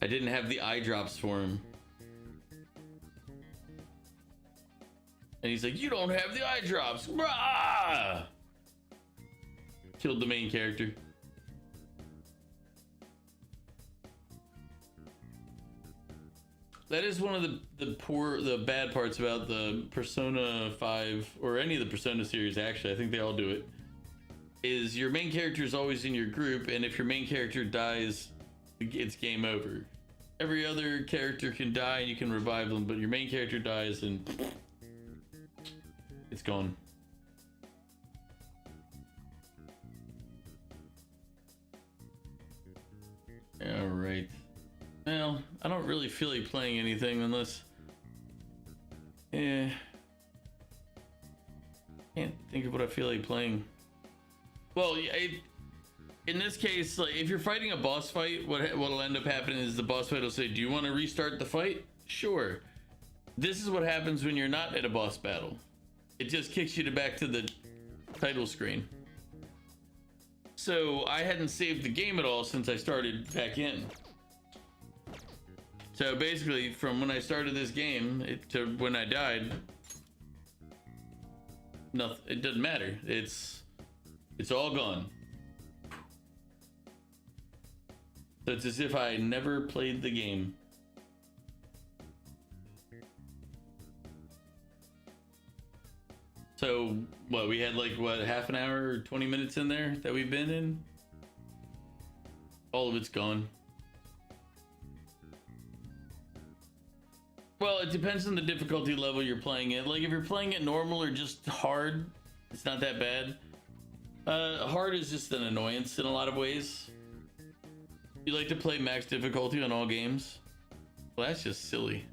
I didn't have the eye drops for him. And he's like, you don't have the eye drops. Rah! Killed the main character. That is one of the bad parts about the Persona 5 or any of the Persona series. Actually, I think they all do it. Is your main character is always in your group, and if your main character dies, it's game over. Every other character can die and you can revive them, but your main character dies and it's gone. All right. Well, I don't really feel like playing anything unless... Can't think of what I feel like playing. Well, in this case, like if you're fighting a boss fight, what'll end up happening is the boss fight will say, do you want to restart the fight? Sure. This is what happens when you're not at a boss battle. It just kicks you back to the title screen. So I hadn't saved the game at all since I started back in. So basically, from when I started this game to when I died, nothing. It doesn't matter. It's all gone. So it's as if I never played the game. So what, we had like what, half an hour or 20 minutes in there that we've been in? All of it's gone. Well, it depends on the difficulty level you're playing it. Like if you're playing it normal or just hard, it's not that bad. Hard is just an annoyance in a lot of ways. You like to play max difficulty on all games? Well, that's just silly.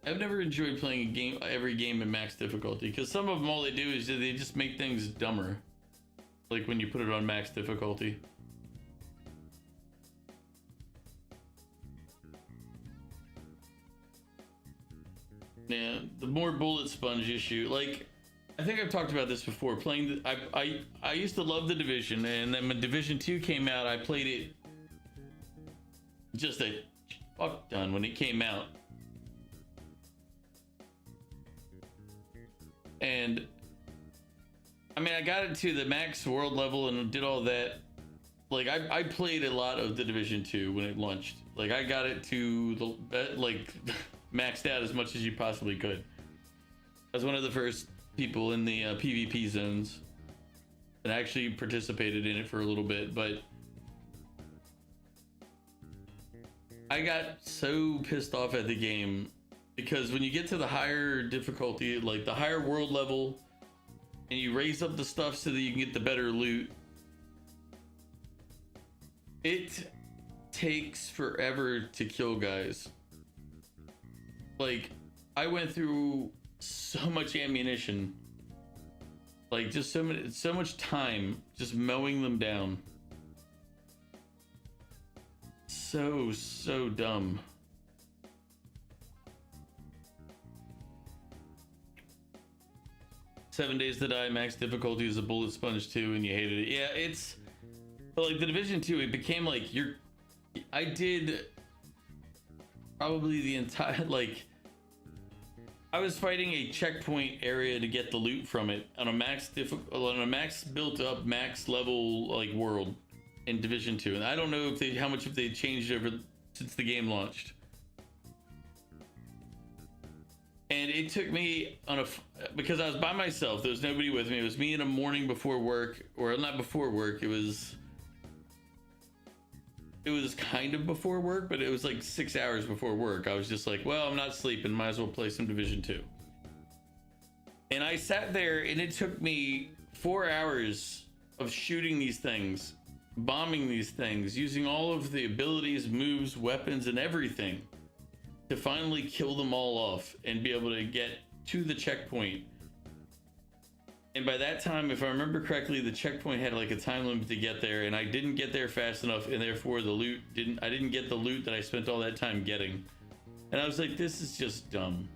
I've never enjoyed playing every game in max difficulty, because some of them, all they do is they just make things dumber. Like when you put it on max difficulty. Yeah, the more bullet sponge issue. Like, I think I've talked about this before. Playing, I used to love The Division, and then when Division 2 came out, I played it just a fuck ton when it came out. And I mean, I got it to the max world level and did all that. Like I played a lot of The Division 2 when it launched. Like I got it to the like maxed out as much as you possibly could. I was one of the first people in the PvP zones and actually participated in it for a little bit, but I got so pissed off at the game because when you get to the higher difficulty, like the higher world level, and you raise up the stuff so that you can get the better loot, it takes forever to kill guys. Like, I went through so much ammunition, like just so much time just mowing them down. So dumb. Seven Days to Die max difficulty is a bullet sponge 2 and you hated it. Yeah, it's but like The Division 2, it became like I did probably the entire, like I was fighting a checkpoint area to get the loot from it on a max built up max level like world in Division 2, and I don't know if how much if they changed over since the game launched. And it took me on because I was by myself, there was nobody with me. It was me in the morning before work, or not before work, it was kind of before work, but it was like 6 hours before work. I was just like, well, I'm not sleeping, might as well play some Division 2. And I sat there and it took me 4 hours of shooting these things, bombing these things, using all of the abilities, moves, weapons, and everything to finally kill them all off and be able to get to the checkpoint. And by that time, if I remember correctly, the checkpoint had like a time limit to get there, and I didn't get there fast enough, and therefore the loot I didn't get the loot that I spent all that time getting. And I was like, this is just dumb.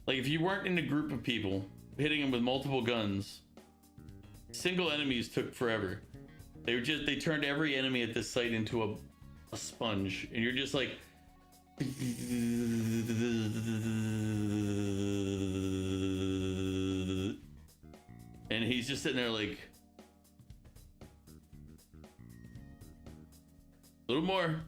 Like, if you weren't in a group of people hitting them with multiple guns, single enemies took forever. They turned every enemy at this site into a sponge, and you're just like And he's just sitting there like, a little more.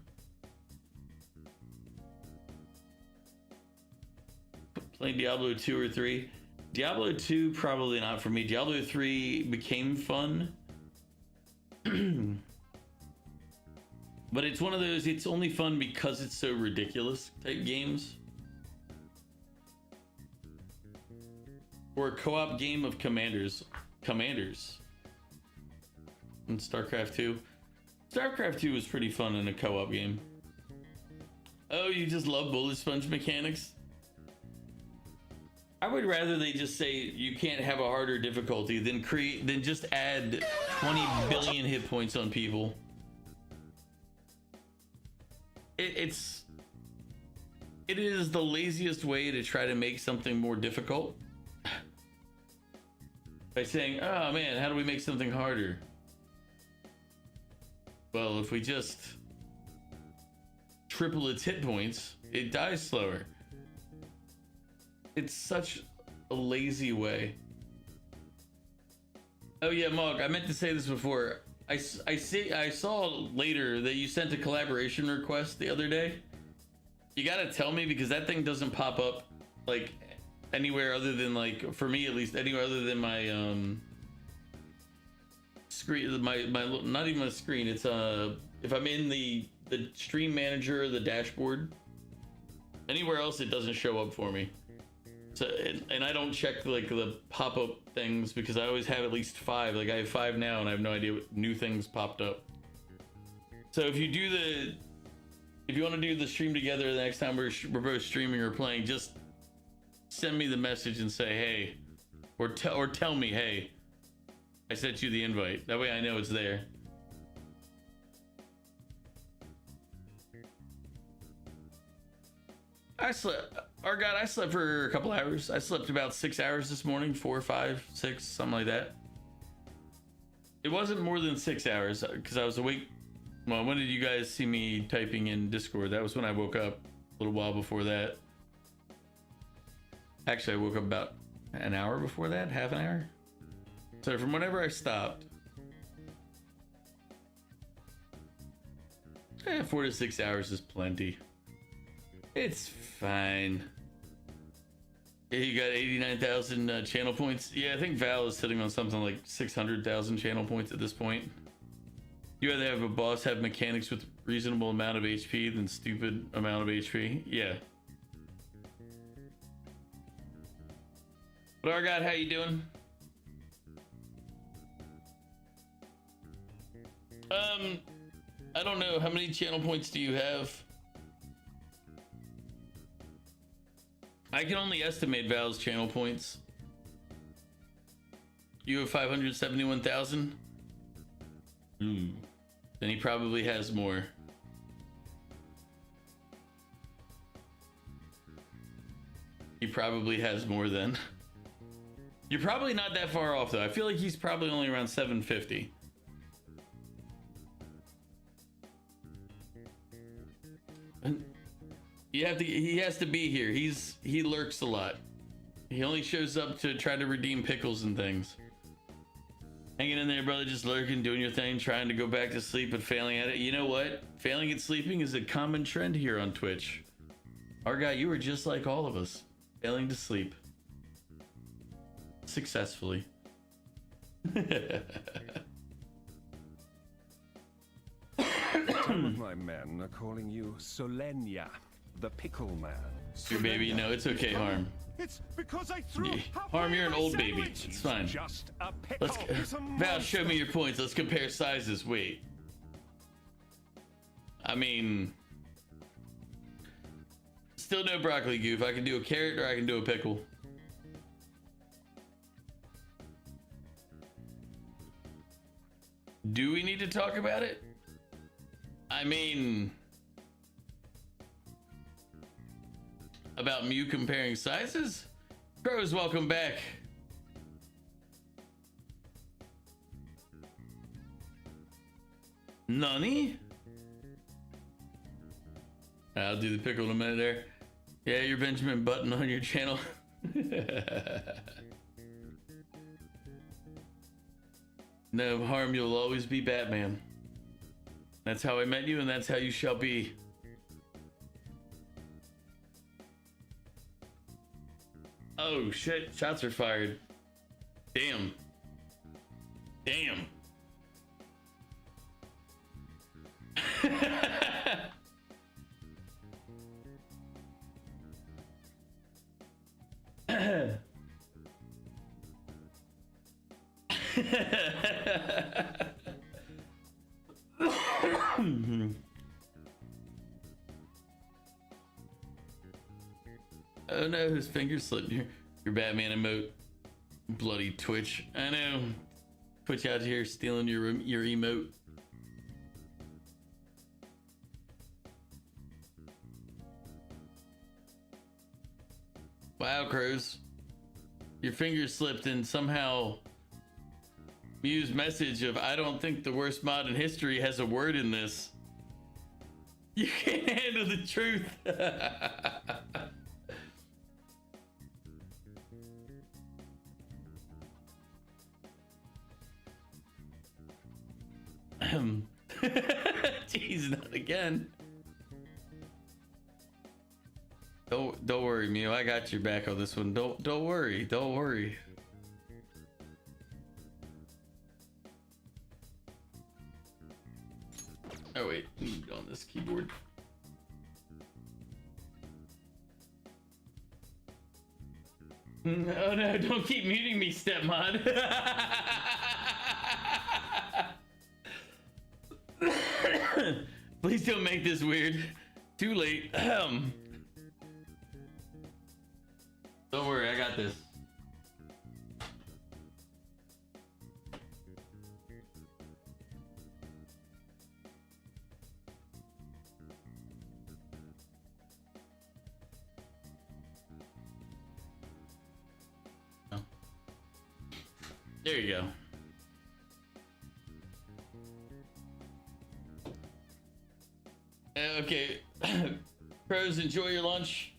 Playing Diablo 2 or 3. Diablo 2, probably not for me. Diablo 3 became fun. But it's one of those, it's only fun because it's so ridiculous type games. Or a co-op game of commanders. In StarCraft 2. StarCraft 2 was pretty fun in a co-op game. Oh, you just love bullet sponge mechanics? I would rather they just say you can't have a harder difficulty than just add 20 billion hit points on people. It is the laziest way to try to make something more difficult. By saying, oh man, how do we make something harder? Well, if we just triple its hit points, it dies slower. It's such a lazy way. Oh yeah, Mog, I meant to say this before. I saw later that you sent a collaboration request the other day. You gotta tell me, because that thing doesn't pop up like anywhere other than, like, for me at least, anywhere other than my screen, my not even a screen. It's if I'm in the stream manager or the dashboard, anywhere else it doesn't show up for me. So, and I don't check like the pop-up things because I always have at least 5. Like I have 5 now and I have no idea what new things popped up. So if you want to do the stream together the next time we're both streaming or playing, just send me the message and say hey, or tell me hey, I sent you the invite. That way I know it's there. I slept for a couple hours. I slept about 6 hours this morning, 4, 5, 6, something like that. It wasn't more than 6 hours because I was awake. Well, when did you guys see me typing in Discord? That was when I woke up, a little while before that. Actually, I woke up about an hour before that, half an hour. So from whenever I stopped, 4 to 6 hours is plenty. It's fine. You got 89,000 channel points. Yeah, I think Val is sitting on something like 600,000 channel points at this point. You rather have a boss have mechanics with reasonable amount of HP than stupid amount of HP. Yeah. But Argot, how you doing? I don't know. How many channel points do you have? I can only estimate Val's channel points. You have 571,000? Then he probably has more. He probably has more then. You're probably not that far off though. I feel like he's probably only around 750. He has to be here. He lurks a lot. He only shows up to try to redeem pickles and things. Hanging in there, brother, just lurking, doing your thing, trying to go back to sleep but failing at it. You know what? Failing at sleeping is a common trend here on Twitch. Our guy, you are just like all of us, failing to sleep. Successfully. Some of my men are calling you Solenia, the pickle man. Your baby, no, it's okay, Harm. It's because I threw Harm, you're an old baby. It's fine. Just a pickle. Val, show me your points. Let's compare sizes. Wait. I mean, still no broccoli goof. I can do a carrot or I can do a pickle. Do we need to talk about it? I mean, about Mew comparing sizes? Crows, welcome back. Nani? I'll do the pickle in a minute there. Yeah, you're Benjamin Button on your channel. No harm, you'll always be Batman. That's how I met you, and that's how you shall be. Oh shit, shots are fired. Damn. Damn. Oh no, his finger slipped. Your Batman emote. Bloody Twitch. I know. Twitch out here stealing your emote. Wow, Crows. Your finger slipped and somehow Mew's message of I don't think the worst mod in history has a word in this. You can't handle the truth. Jeez, not again. Don't worry, Mew. I got your back on this one. Don't worry. Don't worry. Oh wait, mute on this keyboard. Oh no, don't keep muting me, stepmod. Please don't make this weird. Too late. Don't worry, I got this. Oh. There you go. Okay, pros, enjoy your lunch.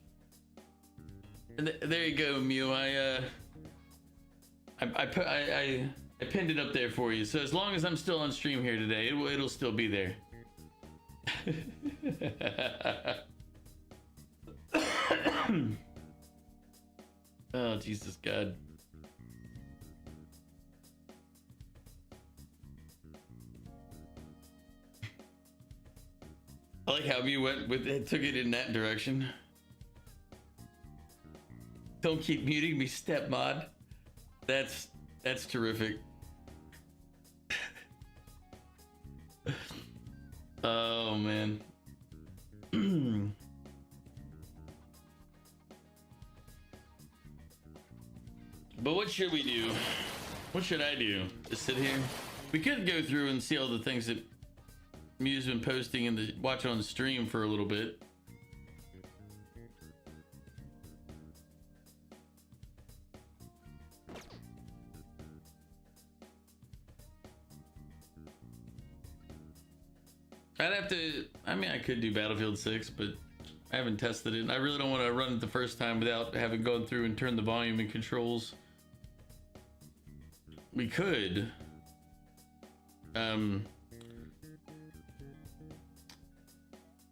And there you go, Mew. I pinned it up there for you. So as long as I'm still on stream here today, it'll still be there. Oh Jesus God. I like how you went with it, took it in that direction. Don't keep muting me, stepmod. That's terrific. Oh man. But what should we do? What should I do? Just sit here? We could go through and see all the things that Mew's been posting and watch on stream for a little bit. I'd have to, I mean, I could do Battlefield 6, but I haven't tested it. And I really don't want to run it the first time without having gone through and turned the volume and controls. We could.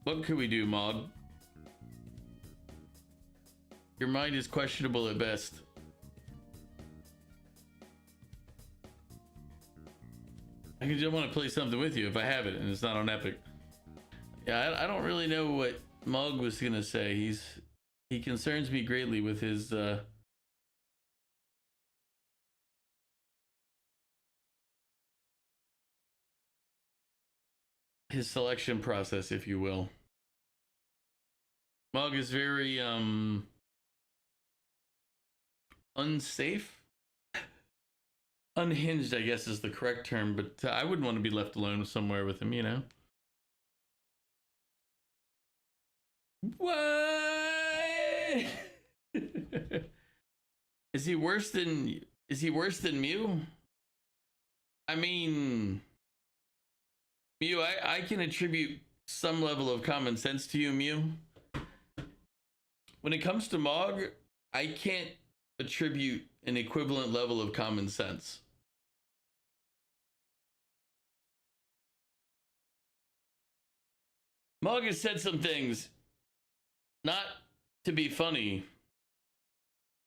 What could we do, Mod? Your mind is questionable at best. I just want to play something with you if I have it and it's not on Epic. Yeah, I don't really know what Mug was gonna say. He concerns me greatly with his selection process, if you will. Mug is very unsafe. Unhinged, I guess, is the correct term, but I wouldn't want to be left alone somewhere with him, you know? What? Is he worse than Mew? I mean, Mew, I can attribute some level of common sense to you, Mew. When it comes to Mog, I can't attribute an equivalent level of common sense. Mog has said some things, not to be funny,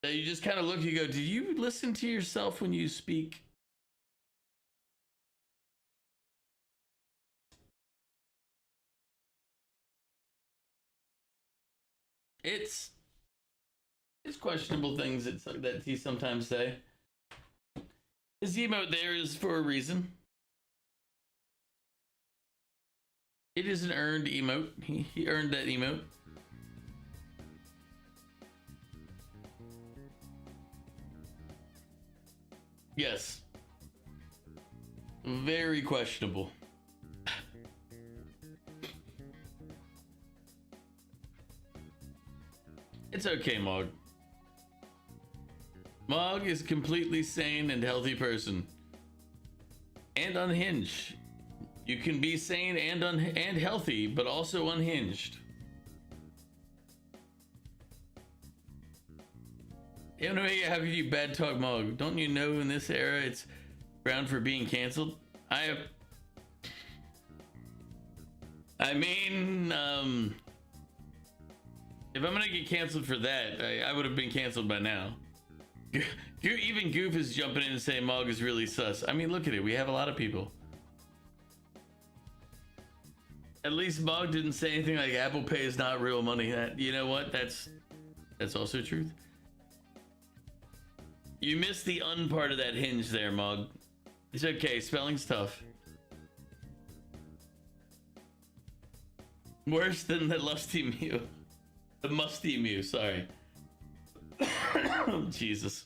that you just kind of look, you go, do you listen to yourself when you speak? It's questionable things that he sometimes say. His emote there is for a reason. It is an earned emote. He earned that emote. Yes. Very questionable. It's okay, Mog. Mog is a completely sane and healthy person. And unhinged. You can be sane and healthy, but also unhinged. Omega, how could you bad talk Mog? Don't you know in this era it's ground for being canceled? I mean, if I'm gonna get canceled for that, I would have been canceled by now. Even Goof is jumping in and saying Mog is really sus. I mean, look at it. We have a lot of people. At least Mog didn't say anything like Apple Pay is not real money. You know what? That's also truth. You missed the un part of that hinge there, Mog. It's okay. Spelling's tough. Worse than the lusty mew. The musty mew, sorry. Jesus.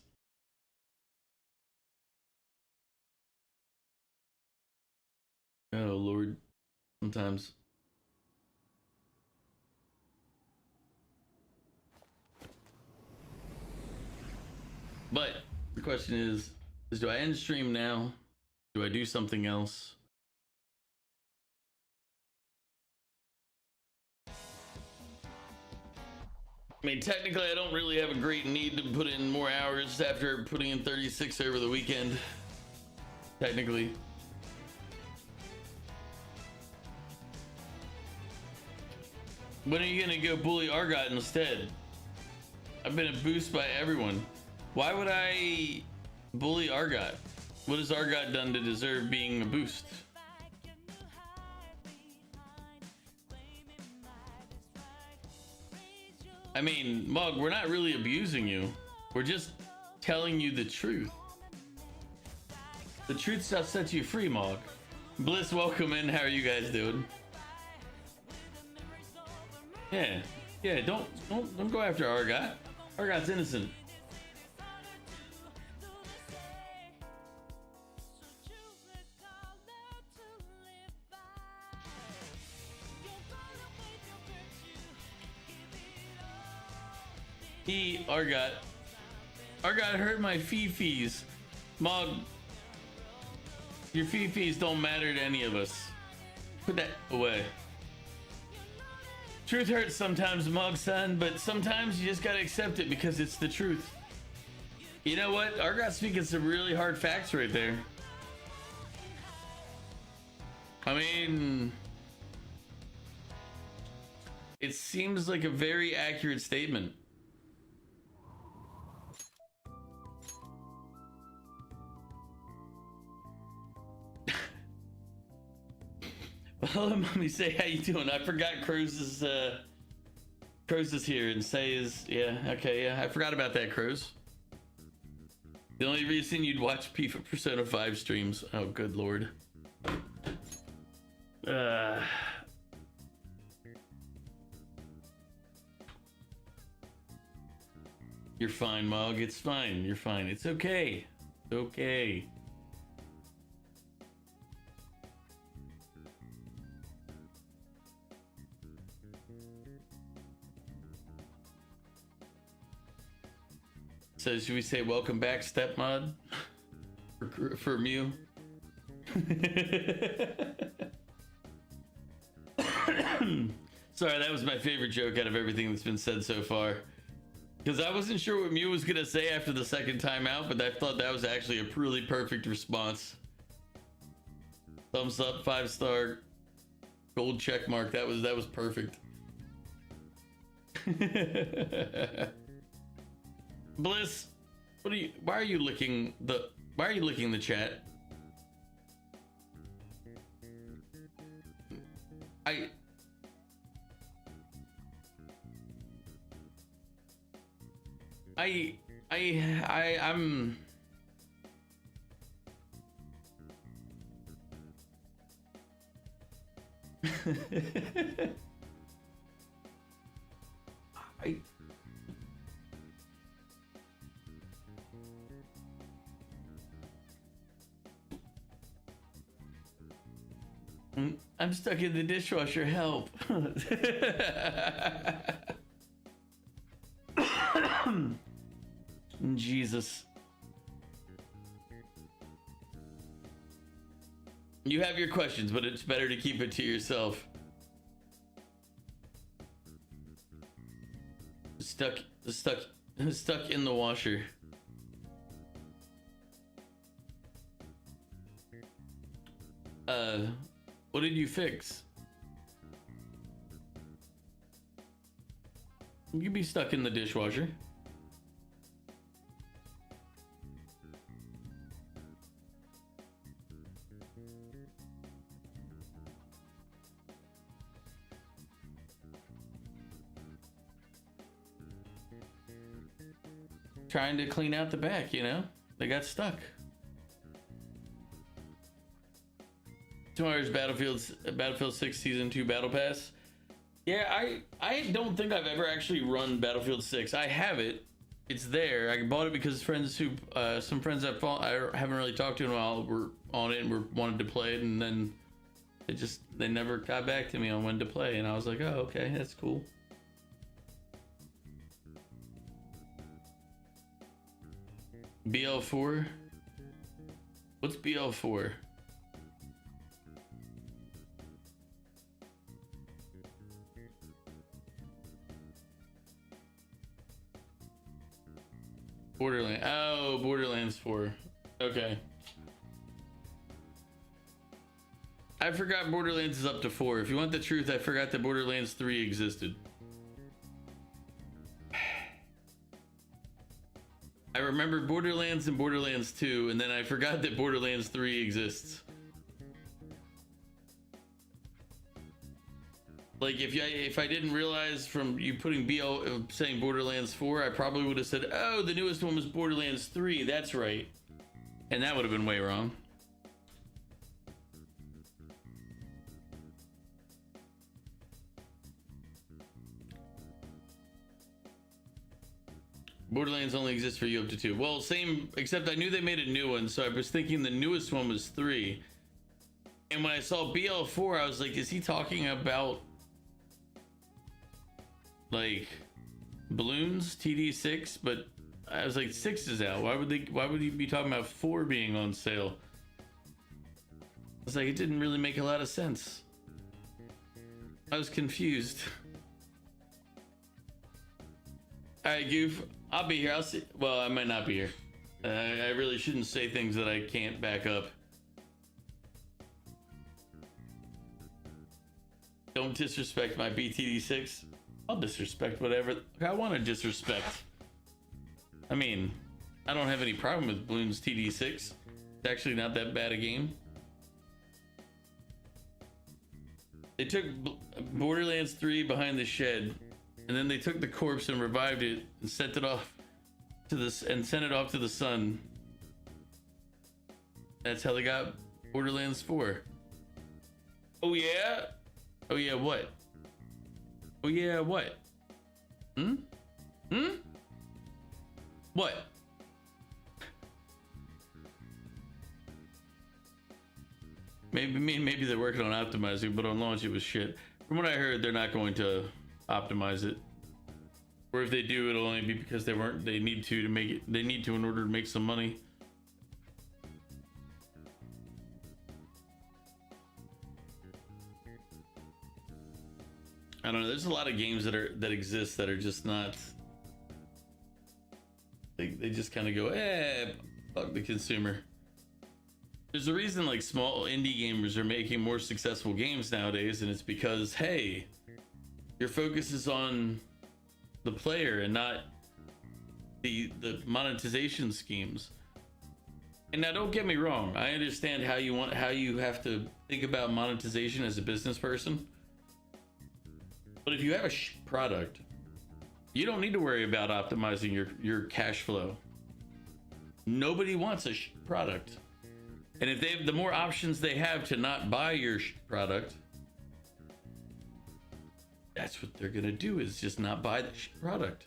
Oh, Lord. Sometimes. But the question is do I end stream now? Do I do something else? I mean, technically, I don't really have a great need to put in more hours after putting in 36 over the weekend. Technically. When are you gonna go bully Argot instead? I've been a boost by everyone. Why would I bully Argot? What has Argot done to deserve being a boost? I mean, Mog, we're not really abusing you. We're just telling you the truth. The truth shall set you free, Mog. Bliss, welcome in. How are you guys doing? Yeah, don't go after Argot. Argot's innocent. Argot hurt my fifis. Mog, your fifis don't matter to any of us. Put that away. Truth hurts sometimes, Mog son, but sometimes you just gotta accept it because it's the truth. You know what? Argot's speaking some really hard facts right there. I mean, it seems like a very accurate statement. Well, let me say how you doing. I forgot Crows is here and say is I forgot about that, Crows. The only reason you'd watch Persona 5 streams. Oh, good lord. You're fine, Mog. It's fine. You're fine. It's okay. It's okay. So should we say welcome back, stepmod? For Mew? Sorry, that was my favorite joke out of everything that's been said so far. Because I wasn't sure what Mew was going to say after the second time out, but I thought that was actually a really perfect response. Thumbs up, 5-star. Gold check mark. That was perfect. Bliss, why are you licking the chat? I'm I'm stuck in the dishwasher. Help. Jesus. You have your questions, but it's better to keep it to yourself. Stuck in the washer. What did you fix? You could be stuck in the dishwasher. Trying to clean out the back, you know? They got stuck. Tomorrow's Battlefield 6 Season 2 Battle Pass. Yeah, I don't think I've ever actually run Battlefield 6. I have it. It's there. I bought it because some friends I haven't really talked to in a while were on it and wanted to play it, and then they never got back to me on when to play, and I was like, oh, okay, that's cool. BL4? What's BL4? Borderlands. Oh, Borderlands 4. Okay. I forgot Borderlands is up to 4. If you want the truth, I forgot that Borderlands 3 existed. I remember Borderlands and Borderlands 2, and then I forgot that Borderlands 3 exists. Like, if I didn't realize from you putting saying Borderlands 4, I probably would have said, oh, the newest one was Borderlands 3. That's right. And that would have been way wrong. Borderlands only exists for you up to 2. Well, same, except I knew they made a new one, so I was thinking the newest one was 3. And when I saw BL4, I was like, is he talking about like balloons TD6? But I was like, 6 is out. Why would he be talking about 4 being on sale? I was like, it didn't really make a lot of sense. I was confused. All right, Goof, I'll be here. I'll see. Well, I might not be here. I really shouldn't say things that I can't back up. Don't disrespect my BTD6. I'll disrespect whatever I want to disrespect. I mean, I don't have any problem with Bloons TD6. It's actually not that bad a game. They took Borderlands 3 behind the shed, and then they took the corpse and revived it and sent it off to the sun. That's how they got Borderlands 4. Oh yeah? Oh yeah, what? Oh yeah, what? What? Maybe they're working on optimizing, but on launch it was shit. From what I heard, they're not going to optimize it. Or if they do, it'll only be because they need to make it. They need to in order to make some money. I don't know. There's a lot of games that exist that are just not. They just kind of go, fuck the consumer. there's a reason like small indie gamers are making more successful games nowadays, and it's because, hey, your focus is on the player and not the monetization schemes. And now don't get me wrong, I understand how you have to think about monetization as a business person. But if you have a product, you don't need to worry about optimizing your cash flow. Nobody wants a product. And if the more options they have to not buy your product, that's what they're gonna do, is just not buy the product.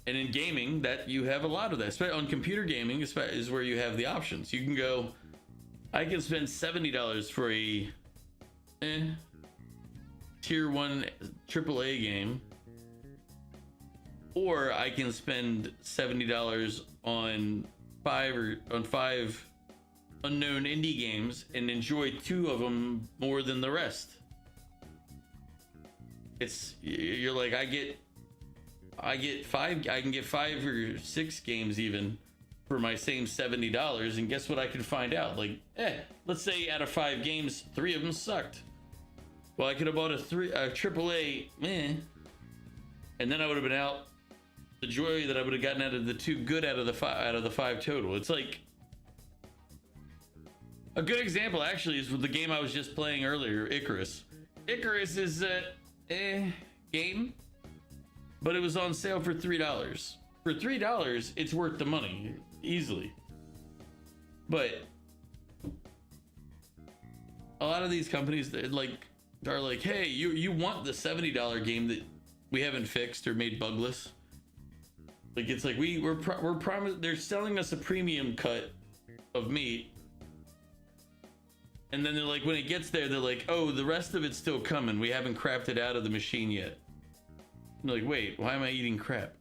And in gaming, that you have a lot of that. Especially on computer gaming is where you have the options. You can go, I can spend $70 for a tier 1 AAA game, or I can spend $70 on five unknown indie games and enjoy 2 of them more than the rest. You're like, I can get 5 or 6 games even for my same $70, and guess what I can find out? Like, let's say out of 5 games, 3 of them sucked. Well, I could have bought a AAA, and then I would have been out the joy that I would have gotten out of the 2 good out of the 5 total. It's like a good example actually is with the game I was just playing earlier, Icarus. Icarus is a game, but it was on sale for $3. For $3, it's worth the money easily. But a lot of these companies that are like, hey, you want the $70 game that we haven't fixed or made bugless. Like, it's like we're promised, they're selling us a premium cut of meat, and then they're like, when it gets there, they're like, oh, the rest of it's still coming, we haven't crapped it out of the machine yet. I'm like, wait, why am I eating crap?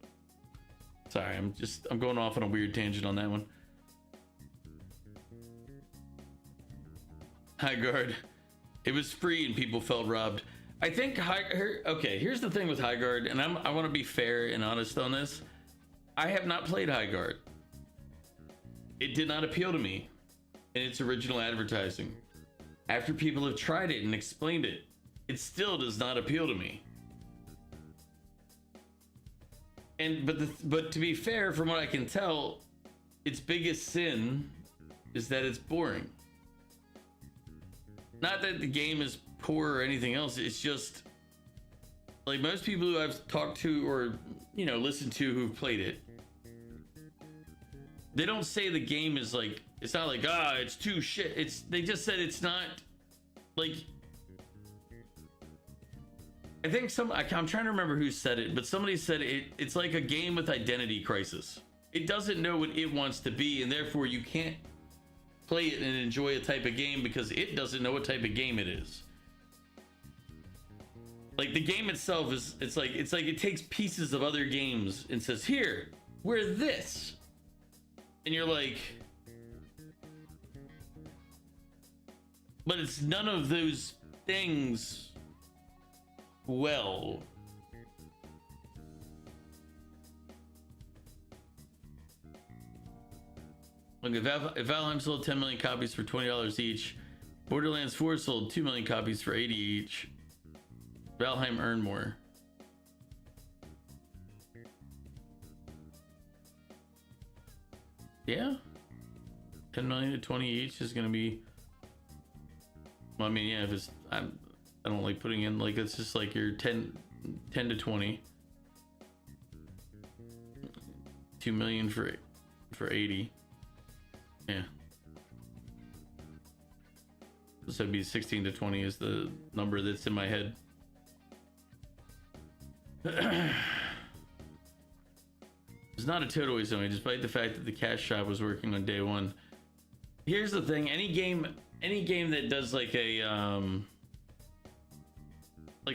Sorry, I'm going off on a weird tangent on that one. High Guard, it was free and people felt robbed. I think okay, here's the thing with High Guard, and I want to be fair and honest on this. I have not played High Guard. It did not appeal to me in its original advertising. After people have tried it and explained it, it still does not appeal to me. And but to be fair, from what I can tell, its biggest sin is that it's boring. Not that the game is poor or anything else, it's just like most people who I've talked to or listened to who've played it, they don't say the game is like, it's not like, it's too shit. They just said it's not like, I think I'm trying to remember who said it, but somebody said it's like a game with identity crisis. It doesn't know what it wants to be, and therefore you can't play it and enjoy a type of game because it doesn't know what type of game it is. Like, the game itself is, it's like it takes pieces of other games and says, here, we're this. And you're like, but it's none of those things well. Look, if Valheim sold 10 million copies for $20 each, Borderlands 4 sold 2 million copies for 80 each. Valheim earned more. Yeah, 10 million to 20 each is gonna be. Well, I mean, yeah, if it's, I don't like putting in, like, it's just like your 10 to 20. 2 million for 80. Yeah. So it'd be 16 to 20 is the number that's in my head. It's not a total waste of money, despite the fact that the cash shop was working on day one. Here's the thing: any game that does like a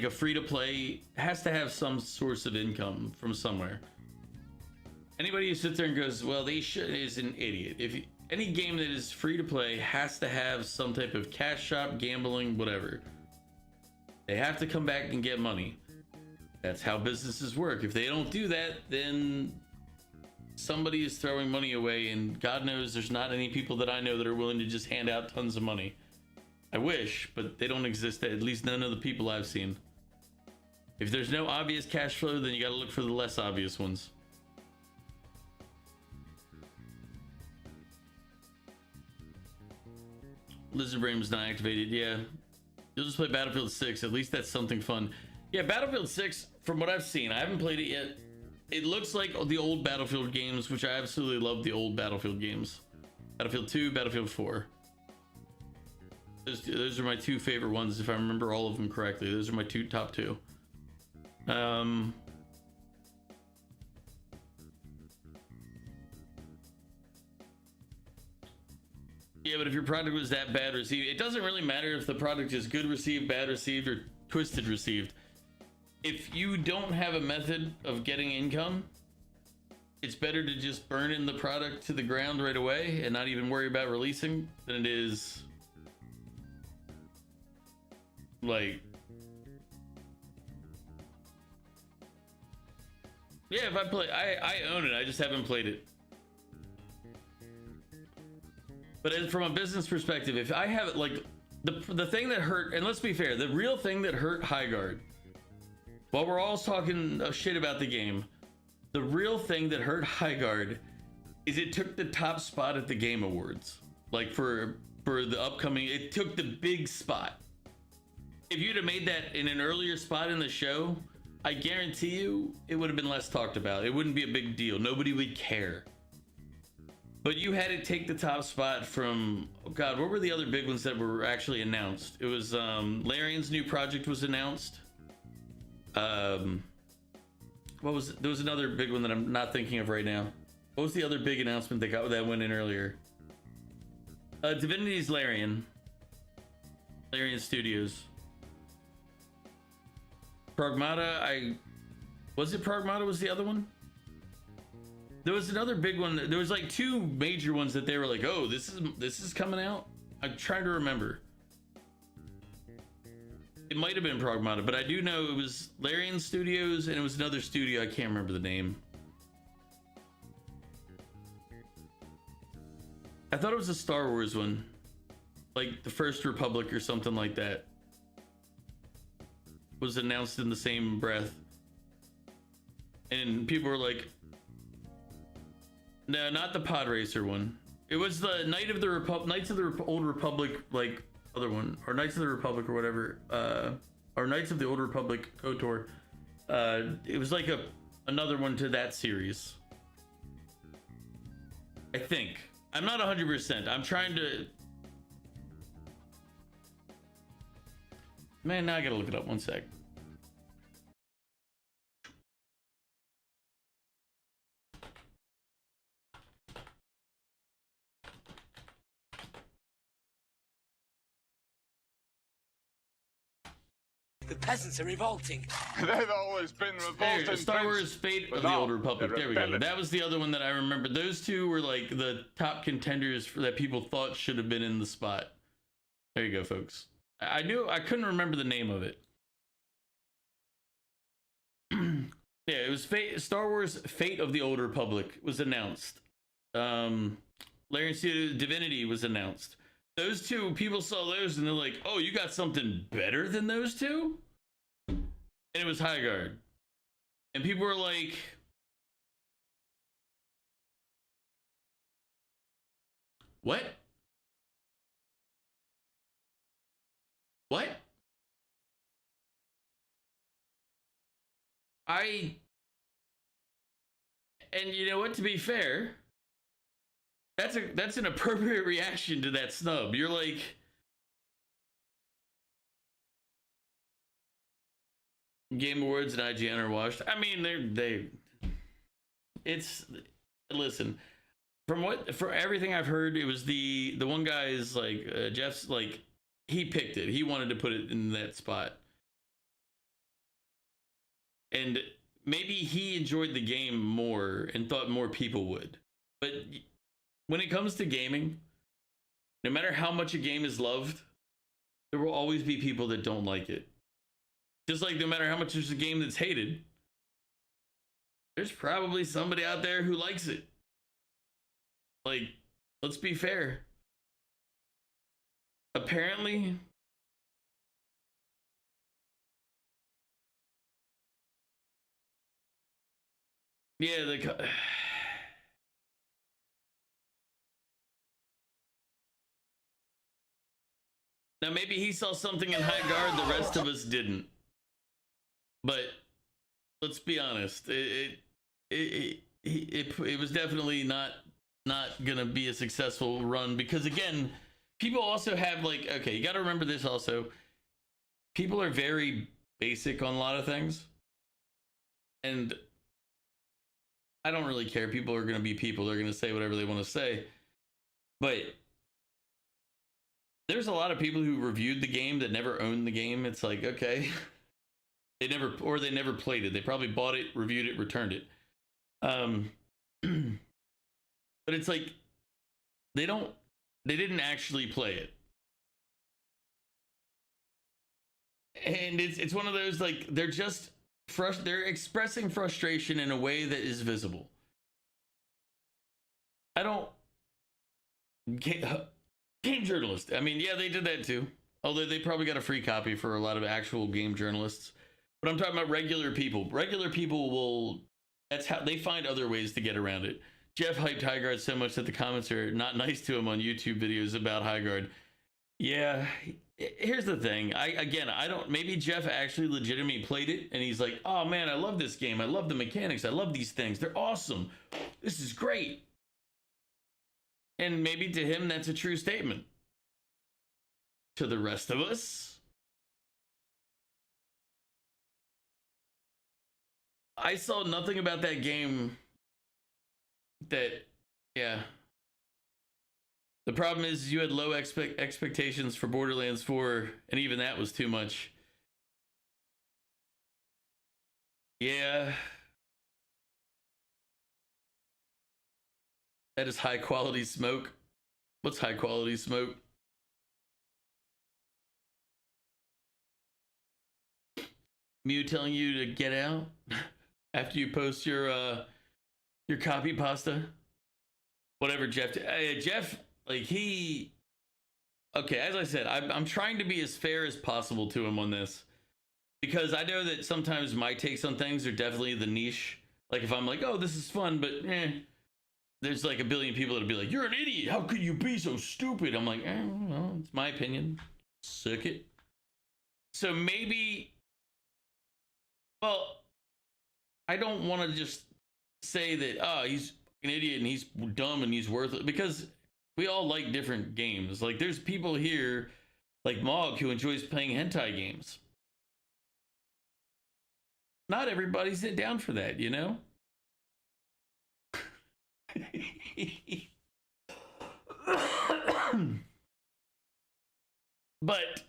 free-to-play has to have some source of income from somewhere. Anybody who sits there and goes, "Well, they should," is an idiot. Any game that is free-to-play has to have some type of cash shop, gambling, whatever. They have to come back and get money. That's how businesses work. If they don't do that, then somebody is throwing money away, and God knows there's not any people that I know that are willing to just hand out tons of money. I wish, but they don't exist, at least none of the people I've seen. If there's no obvious cash flow, then you gotta look for the less obvious ones. Lizard Brain was not activated. Yeah, you'll just play Battlefield 6. At least that's something fun. Yeah, Battlefield 6, from what I've seen, I haven't played it yet. It looks like the old Battlefield games, which I absolutely love the old Battlefield games. Battlefield 2, Battlefield 4. Those are my two favorite ones, if I remember all of them correctly. Those are my top two. Yeah, but if your product was that bad received, it doesn't really matter if the product is good received, bad received, or twisted received. If you don't have a method of getting income, it's better to just burn in the product to the ground right away and not even worry about releasing than it is like, yeah, if I play, I own it, I just haven't played it. But from a business perspective, if I have it, like, the thing that hurt, and let's be fair, the real thing that hurt Highguard, while we're all talking shit about the game, the real thing that hurt Highguard is it took the top spot at the Game Awards. Like, for the upcoming, it took the big spot. If you'd have made that in an earlier spot in the show, I guarantee you it would have been less talked about. It wouldn't be a big deal. Nobody would care. But you had to take the top spot from, oh God, what were the other big ones that were actually announced? It was Larian's new project was announced. There was another big one that I'm not thinking of right now. What was the other big announcement that went in earlier? Divinity's Larian Studios. Pragmata, was it Pragmata was the other one? There was another big one. There was like two major ones that they were like, oh, this is coming out. I'm trying to remember. It might have been Pragmata, but I do know it was Larian Studios and it was another studio. I can't remember the name. I thought it was a Star Wars one, like the First Republic or something like that, was announced in the same breath. And people were like, no, not the Pod Racer one. It was the Knights of the Old Republic, like other one, or Knights of the Republic or whatever, or Knights of the Old Republic KOTOR. It was like another one to that series. I think. I'm not 100%. I'm trying to. Man, now I gotta look it up. One sec. The peasants are revolting. They've always been revolting. There, Star Wars Fate of the Old Republic. There we go. That was the other one that I remember. Those two were like the top contenders that people thought should have been in the spot. There you go, folks. I couldn't remember the name of it. Yeah, it was Star Wars Fate of the Old Republic was announced. Larian Studio Divinity was announced. Those two, people saw those and they're like, oh, you got something better than those two? And it was Highguard. And people were like, what? What? And you know what, to be fair, that's an appropriate reaction to that snub. You're like, Game Awards and IGN are washed. I mean, listen, for everything I've heard, it was the one guy is like, Jeff's like, he picked it. He wanted to put it in that spot. And maybe he enjoyed the game more and thought more people would. But when it comes to gaming, no matter how much a game is loved, there will always be people that don't like it. Just like no matter how much there's a game that's hated, there's probably somebody out there who likes it. Like, let's be fair. Apparently, yeah, now maybe he saw something in High Guard the rest of us didn't. But let's be honest, it was definitely not gonna be a successful run, because again, people also have, like, okay, you got to remember this also. People are very basic on a lot of things, and I don't really care. People are gonna be people. They're gonna say whatever they want to say. But there's a lot of people who reviewed the game that never owned the game. It's like, okay. They never played it. They probably bought it, reviewed it, returned it. But it's like they didn't actually play it. And it's one of those, like, they're just they're expressing frustration in a way that is visible. Game journalist. I mean, yeah, they did that too. Although they probably got a free copy for a lot of actual game journalists. But I'm talking about regular people. Regular people that's how they find other ways to get around it. Jeff hyped High Guard so much that the comments are not nice to him on YouTube videos about High Guard. Yeah, here's the thing. Maybe Jeff actually legitimately played it and he's like, oh man, I love this game. I love the mechanics. I love these things. They're awesome. This is great. And maybe to him, that's a true statement. To the rest of us, I saw nothing about that game that, yeah. The problem is you had low expectations for Borderlands 4, and even that was too much. Yeah. That is high quality smoke. What's high quality smoke? Mew telling you to get out after you post your copy pasta. Whatever, Jeff. Jeff, like, he. Okay, as I said, I'm trying to be as fair as possible to him on this, because I know that sometimes my takes on things are definitely the niche. Like, if I'm like, oh, this is fun, but there's like a billion people that'll be like, you're an idiot. How could you be so stupid? I'm like, well, it's my opinion. Suck it. So maybe. Well, I don't want to just say that, he's an idiot and he's dumb and he's worthless, because we all like different games. Like, there's people here like Mog who enjoys playing hentai games. Not everybody's down for that, you know? But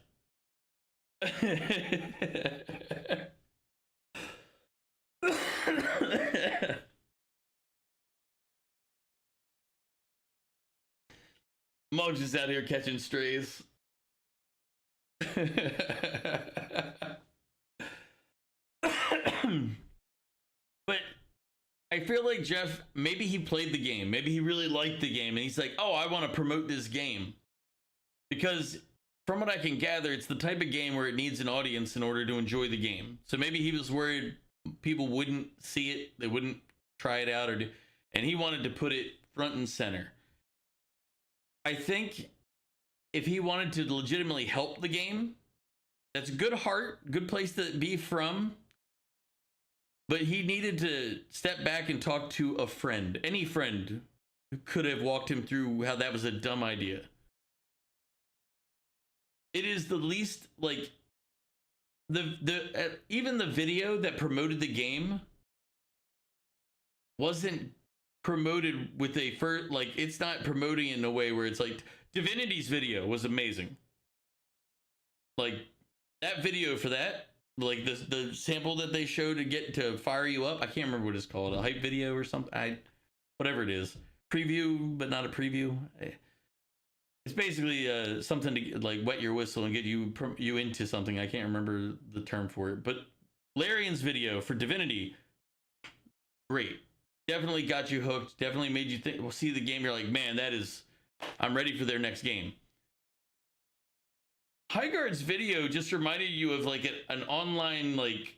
Mog's just out here catching strays. But I feel like Jeff, maybe he played the game. Maybe he really liked the game. And he's like, oh, I want to promote this game. Because from what I can gather, it's the type of game where it needs an audience in order to enjoy the game. So maybe he was worried people wouldn't see it. They wouldn't try it out. And he wanted to put it front and center. I think if he wanted to legitimately help the game, that's a good heart, good place to be from. But he needed to step back and talk to a friend. Any friend who could have walked him through how that was a dumb idea. It is the least, like, even the video that promoted the game wasn't promoted with a first, like, it's not promoting it in a way where it's like, Divinity's video was amazing. Like, that video for that, like the sample that they show to get to fire you up, I can't remember what it's called, a hype video or something, whatever it is, preview but not a preview. It's basically something to, like, wet your whistle and get you into something. I can't remember the term for it, but Larian's video for Divinity, great. definitely got you hooked, definitely made you think, well, see the game, you're like, man, I'm ready for their next game. Highguard's video just reminded you of like an online, like,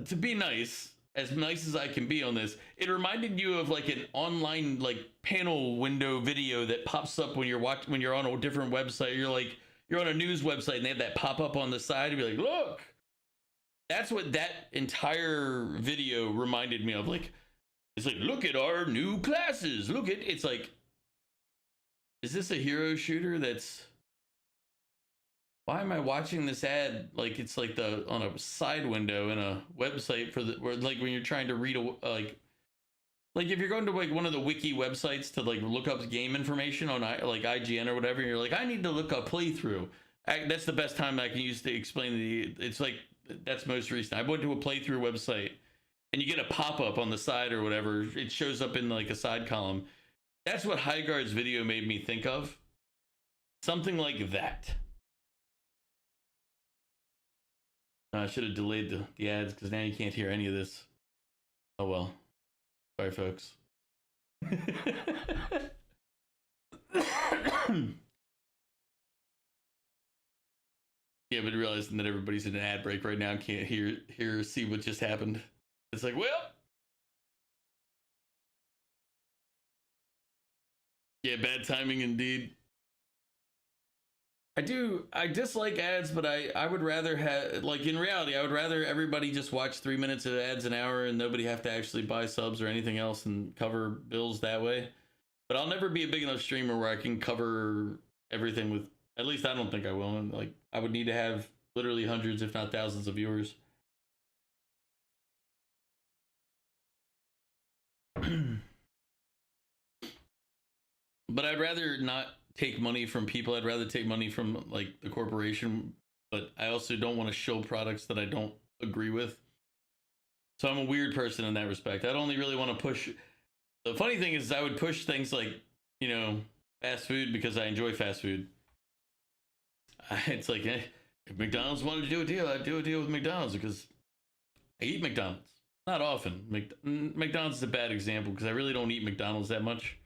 to be nice as I can be on this, it reminded you of like an online like panel window video that pops up when you're on a different website. You're on a news website and they have that pop up on the side and be like, look. That's what that entire video reminded me of. Like, it's like, look at our new classes. It's like, is this a hero shooter why am I watching this ad? Like, it's like on a side window in a website where like when you're trying to read like if you're going to like one of the wiki websites to like look up game information on like IGN or whatever, and you're like, I need to look up playthrough. That's the best time I can use to explain it's like, that's most recent. I went to a playthrough website and you get a pop-up on the side or whatever. It shows up in like a side column. That's what Highguard's video made me think of. Something like that. I should have delayed the ads because now you can't hear any of this. Oh well. Sorry, folks. Yeah, but realizing that everybody's in an ad break right now and can't hear see what just happened. It's like, well. Yeah, bad timing indeed. I dislike ads, but I would rather have, like, in reality, I would rather everybody just watch 3 minutes of ads an hour and nobody have to actually buy subs or anything else and cover bills that way. But I'll never be a big enough streamer where I can cover everything with, at least I don't think I will. And like, I would need to have literally hundreds, if not thousands of viewers. But I'd rather not take money from people. I'd rather take money from like the corporation, but I also don't want to show products that I don't agree with. So I'm a weird person in that respect. I'd only really want to push. The funny thing is I would push things like, you know, fast food because I enjoy fast food. It's like, if McDonald's wanted to do a deal, I'd do a deal with McDonald's because I eat McDonald's. Not often. McDonald's is a bad example because I really don't eat McDonald's that much.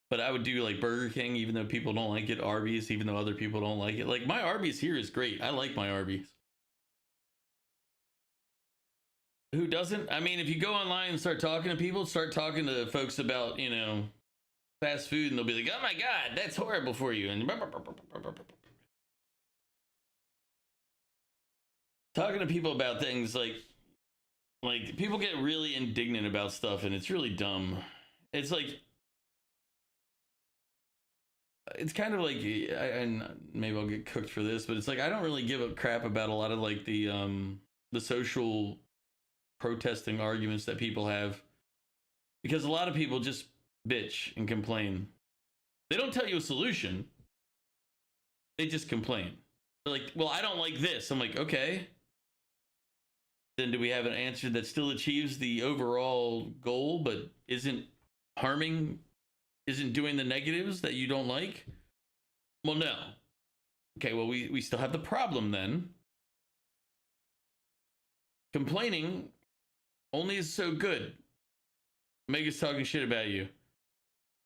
But I would do like Burger King, even though people don't like it. Arby's, even though other people don't like it. Like, my Arby's here is great. I like my Arby's. Who doesn't? I mean, if you go online and start talking to people, start talking to folks about, you know, fast food, and they'll be like, oh my God, that's horrible for you. And talking to people about things like people get really indignant about stuff, and it's really dumb. It's like, it's kind of like, and maybe I'll get cooked for this, but it's like, I don't really give a crap about a lot of like the social protesting arguments that people have, because a lot of people just bitch and complain. They don't tell you a solution. They just complain. They're like, well, I don't like this. I'm like, okay. Then do we have an answer that still achieves the overall goal, but isn't doing the negatives that you don't like? Well, no. Okay, well, we still have the problem then. Complaining only is so good. Mega's talking shit about you.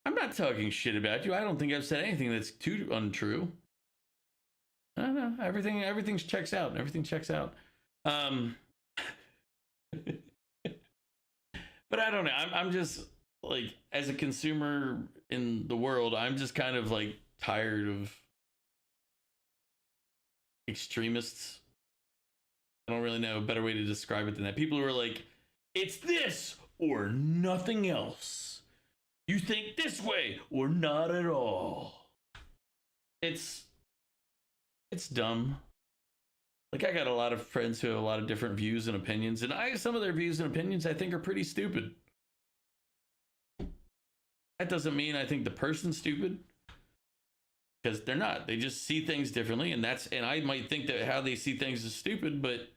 I'm not talking shit about you. I don't think I've said anything that's too untrue. No, everything checks out. Everything checks out. But I don't know. I'm just like, as a consumer in the world, I'm just kind of like tired of extremists. I don't really know a better way to describe it than that. People who are like, it's this or nothing else. You think this way or not at all. It's dumb. Like, I got a lot of friends who have a lot of different views and opinions, and some of their views and opinions I think are pretty stupid. That doesn't mean I think the person's stupid, because they're not. They just see things differently, and I might think that how they see things is stupid, but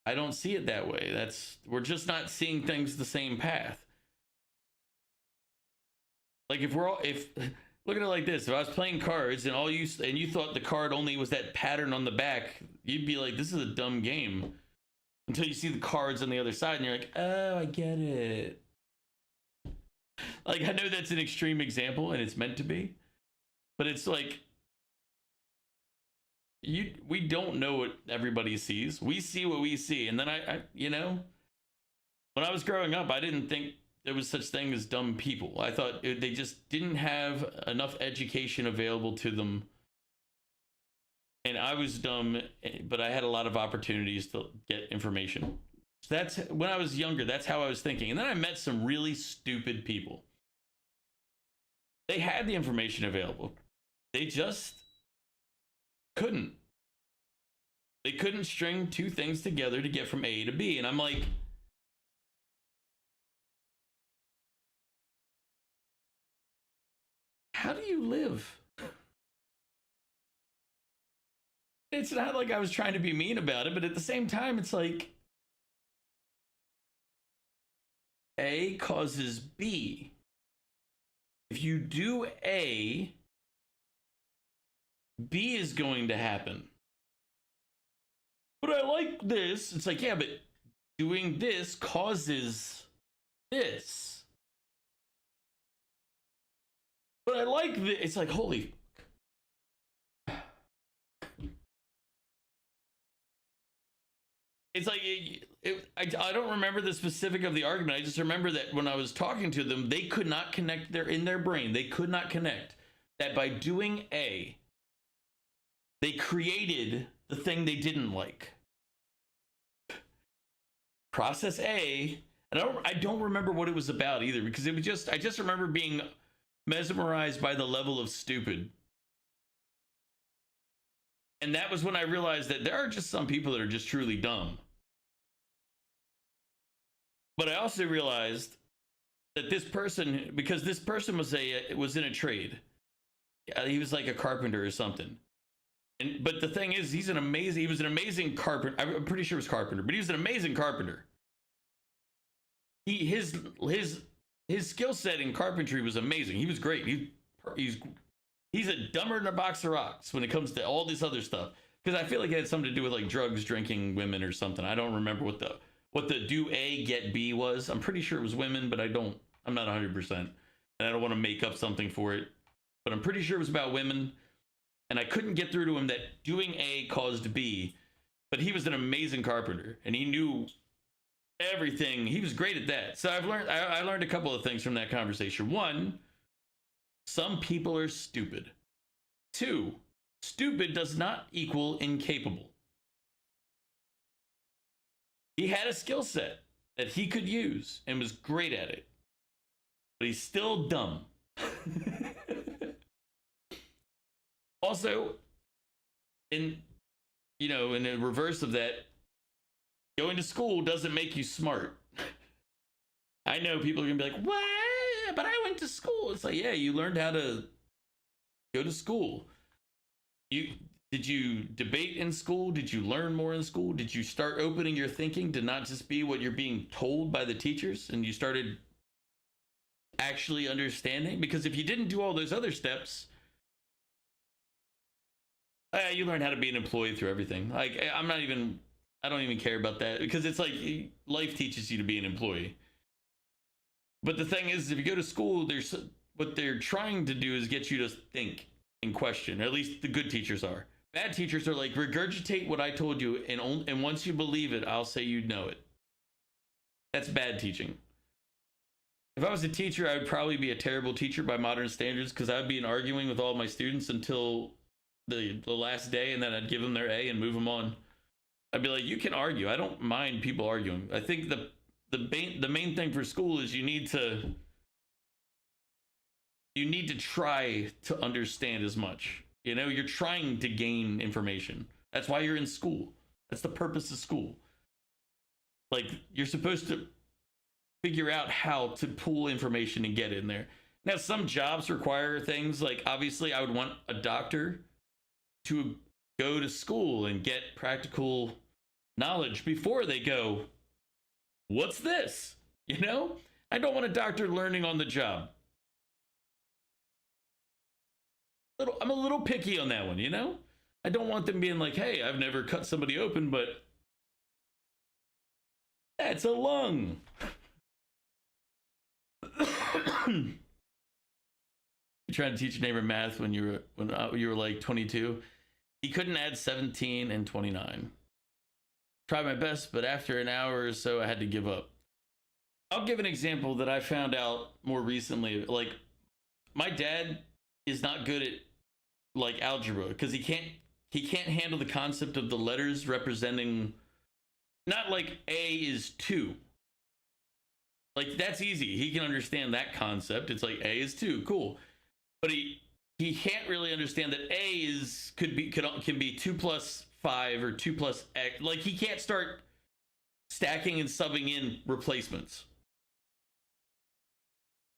I don't see it that way. We're just not seeing things the same path. Like, if look at it like this: if I was playing cards and you thought the card only was that pattern on the back, you'd be like, "This is a dumb game." until you see the cards on the other side and you're like, oh, I get it. Like, I know that's an extreme example and it's meant to be, but it's like, we don't know what everybody sees. We see what we see. And then I you know, when I was growing up, I didn't think there was such thing as dumb people. I thought they just didn't have enough education available to them. And I was dumb, but I had a lot of opportunities to get information. So that's when I was younger, that's how I was thinking. And then I met some really stupid people. They had the information available. They just couldn't. They couldn't string two things together to get from A to B. And I'm like, how do you live? It's not like I was trying to be mean about it, but at the same time, it's like A causes B. If you do A, B is going to happen. But I like this. It's like, yeah, but doing this causes this. But I like this. It's like, holy. It's like, I don't remember the specific of the argument. I just remember that when I was talking to them, they could not connect in their brain. They could not connect that by doing A, they created the thing they didn't like. Process A, and I don't remember what it was about either, because it was just, I just remember being mesmerized by the level of stupid. And that was when I realized that there are just some people that are just truly dumb. But I also realized that this person, because this person was in a trade. He was like a carpenter or something. But the thing is, he was an amazing carpenter. I'm pretty sure it was carpenter, but he was an amazing carpenter. His skill set in carpentry was amazing. He was great. He's a dumber than a box of rocks when it comes to all this other stuff. Because I feel like it had something to do with like drugs, drinking, women, or something. I don't remember what the do A, get B was. I'm pretty sure it was women, but I'm not 100%. And I don't want to make up something for it. But I'm pretty sure it was about women. And I couldn't get through to him that doing A caused B. But he was an amazing carpenter. And he knew everything. He was great at that. So I learned a couple of things from that conversation. One, some people are stupid. Two, stupid does not equal incapable. He had a skill set that he could use and was great at it. But he's still dumb. Also, in the reverse of that, going to school doesn't make you smart. I know people are gonna be like, "What? But I went to school." It's like, yeah, you learned how to go to school. Did you debate in school? Did you learn more in school? Did you start opening your thinking to not just be what you're being told by the teachers, and you started actually understanding? Because if you didn't do all those other steps, you learn how to be an employee through everything. Like, I don't even care about that, because it's like life teaches you to be an employee. But the thing is, if you go to school, what they're trying to do is get you to think and question. At least the good teachers are. Bad teachers are like, regurgitate what I told you, and once you believe it, I'll say you know it. That's bad teaching. If I was a teacher, I would probably be a terrible teacher by modern standards, because I'd be arguing with all my students until the last day, and then I'd give them their A and move them on. I'd be like, you can argue. I don't mind people arguing. I think the main thing for school is you need to try to understand as much. You're trying to gain information. That's why you're in school. That's the purpose of school. Like, you're supposed to figure out how to pull information and get in there. Now, some jobs require things like, obviously, I would want a doctor to go to school and get practical knowledge before they go, what's this? I don't want a doctor learning on the job. I'm a little picky on that one, I don't want them being like, hey, I've never cut somebody open, but That's a lung. You trying to teach your neighbor math when you were like 22. He couldn't add 17 and 29. Tried my best, but after an hour or so, I had to give up. I'll give an example that I found out more recently. Like, my dad is not good at like algebra because he can't handle the concept of the letters representing, not like A is 2. Like, that's easy. He can understand that concept. It's like A is 2, cool. But he can't really understand that A can be 2 plus 5 or 2 plus X. Like, he can't start stacking and subbing in replacements.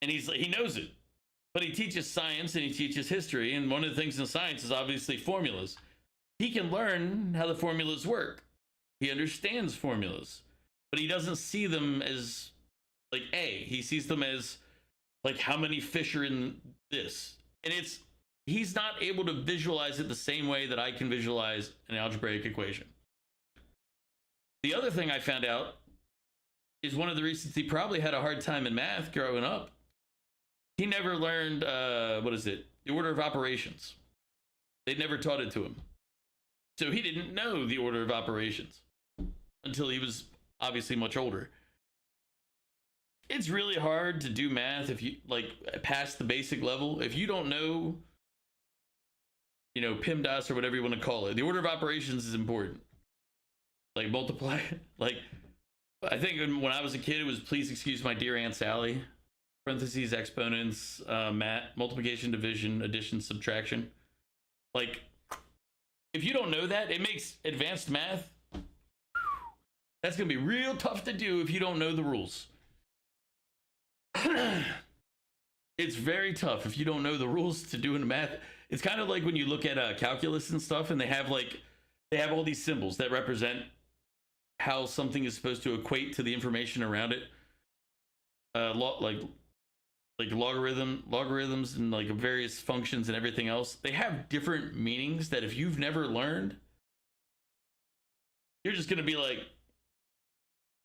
And he knows it. But he teaches science and he teaches history, and one of the things in science is obviously formulas. He can learn how the formulas work. He understands formulas, but he doesn't see them as like A. He sees them as like how many fish are in this. And he's not able to visualize it the same way that I can visualize an algebraic equation. The other thing I found out is one of the reasons he probably had a hard time in math growing up. He never learned, the order of operations. They never taught it to him. So he didn't know the order of operations until he was obviously much older. It's really hard to do math if you, like, past the basic level. If you don't know, PIMDAS or whatever you want to call it, the order of operations is important. Like, multiply, like, I think when I was a kid, it was please excuse my dear Aunt Sally. Parentheses, exponents, multiplication, division, addition, subtraction. Like, if you don't know that, it makes advanced math, that's going to be real tough to do if you don't know the rules. It's very tough if you don't know the rules to doing math. It's kind of like when you look at calculus and stuff, and they have all these symbols that represent how something is supposed to equate to the information around it. Like logarithms and like various functions and everything else. They have different meanings that if you've never learned, you're just gonna be like,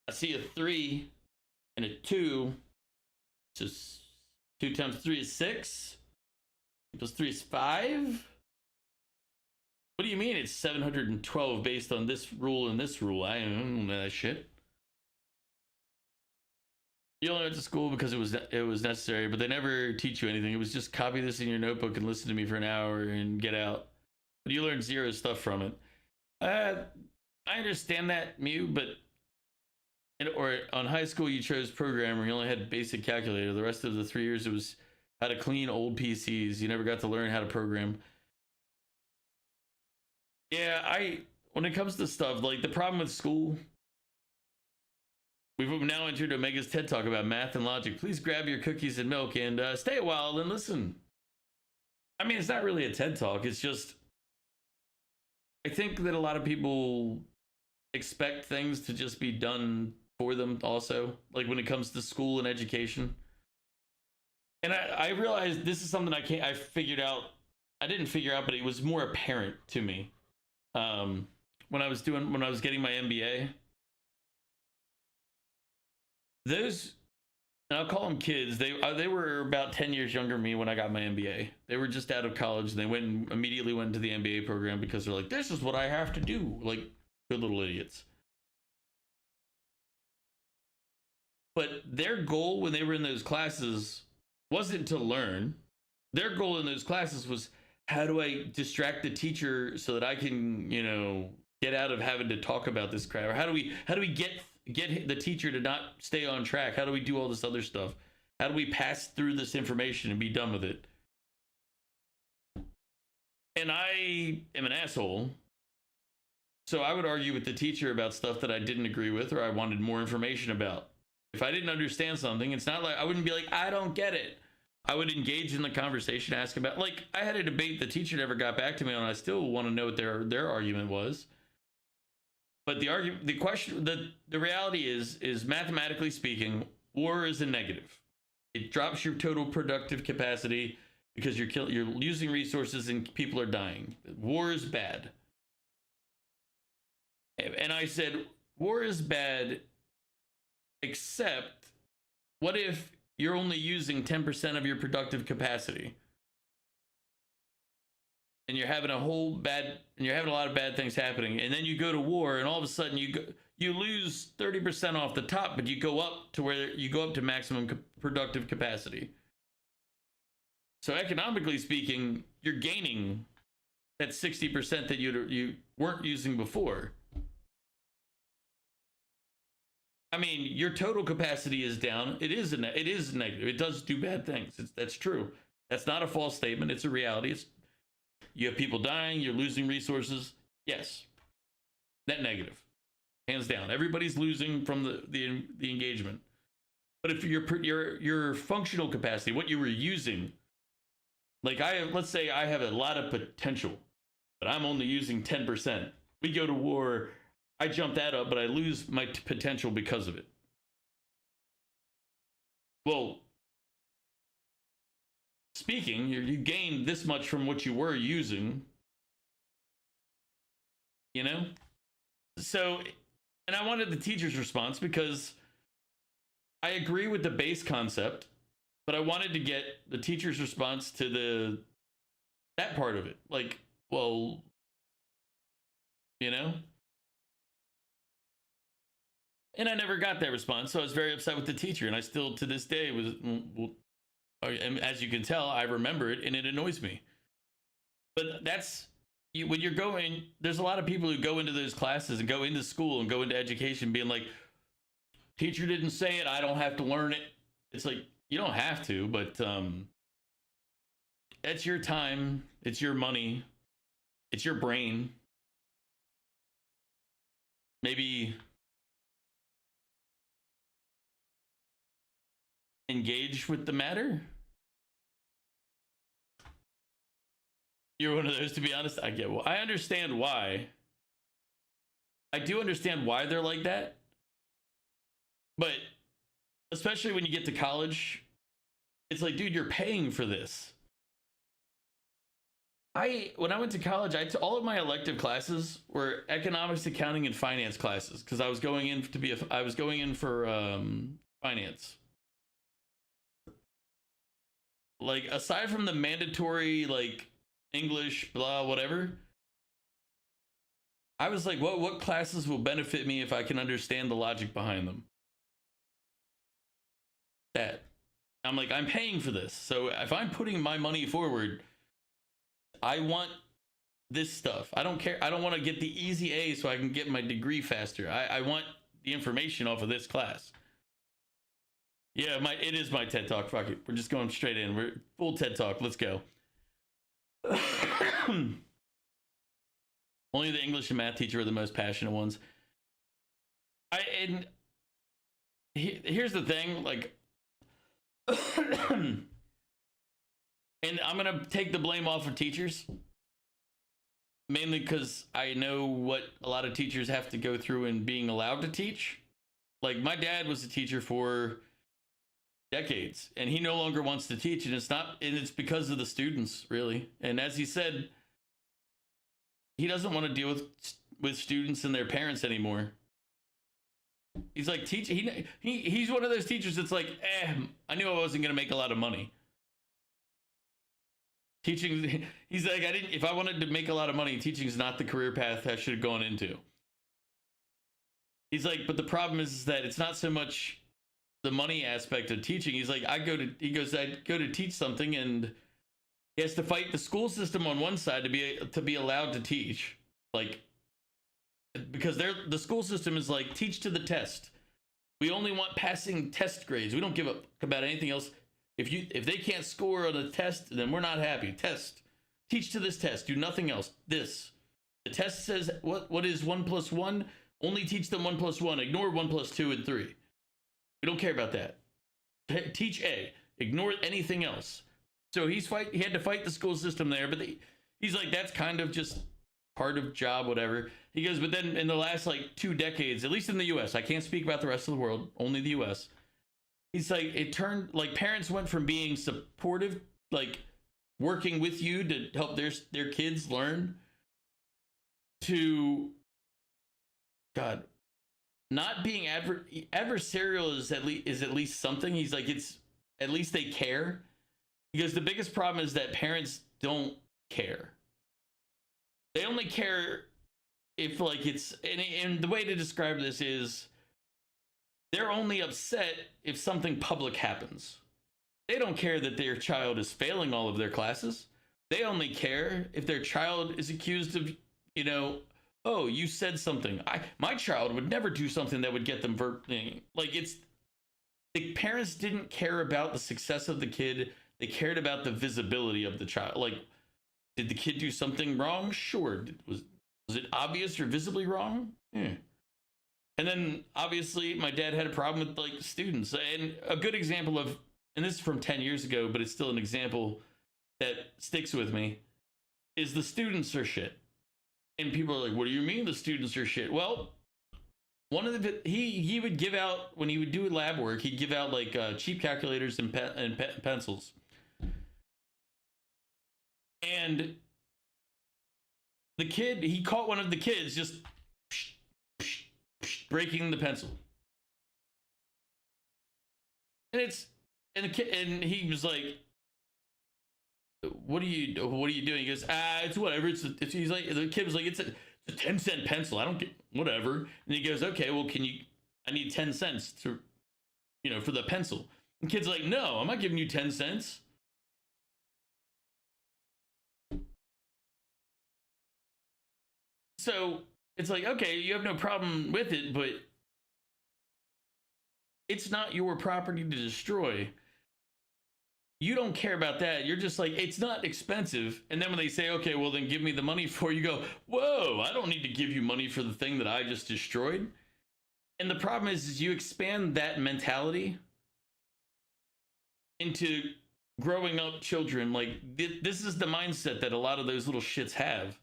I see a 3 and a 2. So 2 times 3 is 6. 2 plus 3 is 5. What do you mean it's 712 based on this rule and this rule? I don't know that shit. You only went to school because it was necessary, but they never teach you anything. It was just copy this in your notebook and listen to me for an hour and get out. But you learned zero stuff from it. I understand that, Mew, but on high school you chose programmer. You only had basic calculator. The rest of the 3 years it was how to clean old PCs. You never got to learn how to program. Yeah, when it comes to stuff like the problem with school. We've now entered Omega's TED Talk about math and logic. Please grab your cookies and milk and stay a while and listen. I mean, it's not really a TED Talk. It's just, I think that a lot of people expect things to just be done for them also. Like when it comes to school and education. And I realized this is something I didn't figure out, but it was more apparent to me. When I was getting my MBA. Those, and I'll call them kids. They were about 10 years younger than me when I got my MBA. They were just out of college and they immediately went into the MBA program because they're like, this is what I have to do. Like, good little idiots. But their goal when they were in those classes wasn't to learn. Their goal in those classes was, how do I distract the teacher so that I can, get out of having to talk about this crap? Or how do we get the teacher to not stay on track? How do we do all this other stuff? How do we pass through this information and be done with it? And I am an asshole. So I would argue with the teacher about stuff that I didn't agree with or I wanted more information about. If I didn't understand something, it's not like I wouldn't be like, I don't get it. I would engage in the conversation, ask about, like, I had a debate the teacher never got back to me on. I still want to know what their argument was. But the reality is mathematically speaking, war is a negative. It drops your total productive capacity because you're losing resources and people are dying. War is bad. And I said, war is bad Except, what if you're only using 10% of your productive capacity? And you're having a lot of bad things happening, and then you go to war, and all of a sudden you lose 30% off the top, but you go up to maximum productive capacity. So economically speaking, you're gaining that 60% that you weren't using before. I mean, your total capacity is down. It is negative. It does do bad things. That's true. That's not a false statement. It's a reality. You have people dying. You're losing resources. Yes, net negative, hands down. Everybody's losing from the engagement. But if your functional capacity, what you were using, like let's say I have a lot of potential, but I'm only using 10%. We go to war. I jump that up, but I lose my potential because of it. Well, speaking, you gain this much from what you were using, you know? So, and I wanted the teacher's response because I agree with the base concept, but I wanted to get the teacher's response to that part of it. Like, well, you know? And I never got that response, so I was very upset with the teacher, and I still, to this day, and as you can tell, I remember it, and it annoys me. But when you're going, there's a lot of people who go into those classes and go into school and go into education being like, teacher didn't say it, I don't have to learn it. It's like, you don't have to, but it's your time, it's your money, it's your brain. Maybe engage with the matter. You're one of those, to be honest. I understand why. I do understand why they're like that. But especially when you get to college, it's like, dude, you're paying for this. When I went to college, all of my elective classes were economics, accounting, and finance classes because I was going in for finance. Like, aside from the mandatory, like, English, blah, whatever, I was like, what classes will benefit me if I can understand the logic behind them? That. I'm like, I'm paying for this. So if I'm putting my money forward, I want this stuff. I don't care. I don't want to get the easy A so I can get my degree faster. I want the information off of this class. Yeah, it is my TED Talk. Fuck it. We're just going straight in. We're full TED Talk. Let's go. Only the English and math teacher are the most passionate ones. Here's the thing, like, and I'm gonna take the blame off of teachers, mainly because I know what a lot of teachers have to go through in being allowed to teach. Like, my dad was a teacher for decades, and he no longer wants to teach, and it's because of the students, really. And as he said, he doesn't want to deal with students and their parents anymore. He's like, he's one of those teachers that's like, I knew I wasn't gonna make a lot of money teaching. He's like, if I wanted to make a lot of money, teaching's not the career path I should have gone into. He's like, but the problem is that it's not so much the money aspect of teaching. He's like, I go to teach something, and he has to fight the school system on one side to be allowed to teach, like, because the school system is like, teach to the test. We only want passing test grades. We don't give up about anything else. If they can't score on a test, then we're not happy. Test. Teach to this test. Do nothing else. The test says what is 1 + 1. Only teach them 1 + 1. Ignore 1 + 2 and 3. We don't care about that. Teach A. Ignore anything else. So he had to fight the school system there, but he's like, that's kind of just part of job, whatever. He goes, but then in the last like 2 decades, at least in the US, I can't speak about the rest of the world, only the US. He's like, it turned, like, parents went from being supportive, like working with you to help their kids learn, to, God, not being adversarial is at least something. He's like, it's at least they care. Because the biggest problem is that parents don't care. They only care if like it's, and the way to describe this is they're only upset if something public happens. They don't care that their child is failing all of their classes. They only care if their child is accused of, you know, oh, you said something. My child would never do something that would get them like it's, the parents didn't care about the success of the kid. They cared about the visibility of the child. Like, did the kid do something wrong? Sure. Was it obvious or visibly wrong? Yeah. And then obviously my dad had a problem with like students. And a good example of, and this is from 10 years ago, but it's still an example that sticks with me, is the students are shit. And people are like, what do you mean the students are shit? Well, one of the, he would give out, when he would do lab work, he'd give out like cheap calculators and pencils. And the kid, he caught one of the kids just breaking the pencil. And the kid, and he was like, what are you doing? He goes, it's whatever. He's like, the kid was like, it's a 10-cent pencil. I don't get, whatever. And he goes, okay, well, I need 10 cents to, you know, for the pencil. And the kid's like, no, I'm not giving you 10 cents. So it's like, okay, you have no problem with it, but it's not your property to destroy. You don't care about that. You're just like, it's not expensive. And then when they say, okay, well, then give me the money for it, you go, whoa, I don't need to give you money for the thing that I just destroyed. And the problem is you expand that mentality into growing up children. Like, this is the mindset that a lot of those little shits have.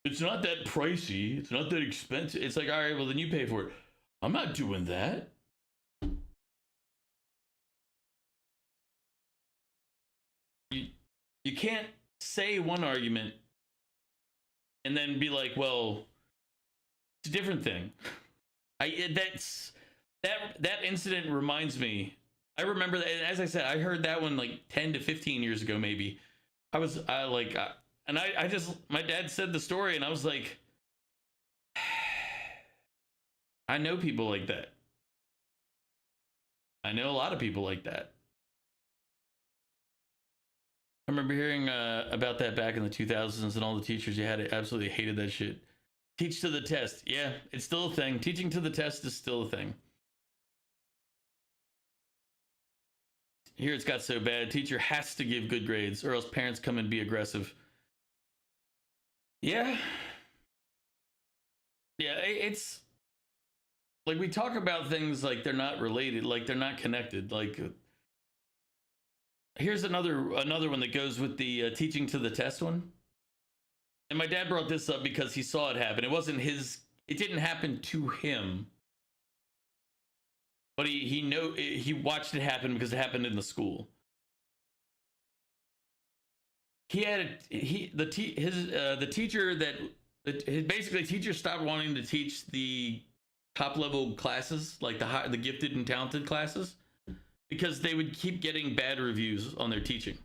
It's not that pricey. It's not that expensive. It's like, all right, well, then you pay for it. I'm not doing that. You can't say one argument and then be like, well, it's a different thing. That incident reminds me. I remember that, and as I said, I heard that one like 10 to 15 years ago, maybe. My dad said the story, and I was like, I know people like that. I know a lot of people like that. I remember hearing about that back in the 2000s, and all the teachers you had absolutely hated that shit. Teach to the test. Yeah, it's still a thing. Teaching to the test is still a thing. Here it's got so bad. Teacher has to give good grades, or else parents come and be aggressive. Yeah. Yeah, it's like we talk about things like they're not related, like they're not connected. Like, here's another one that goes with the teaching to the test one. And my dad brought this up because he saw it happen. It didn't happen to him. But he watched it happen because it happened in the school. The teacher basically teachers stopped wanting to teach the top level classes, like the gifted and talented classes, because they would keep getting bad reviews on their teaching.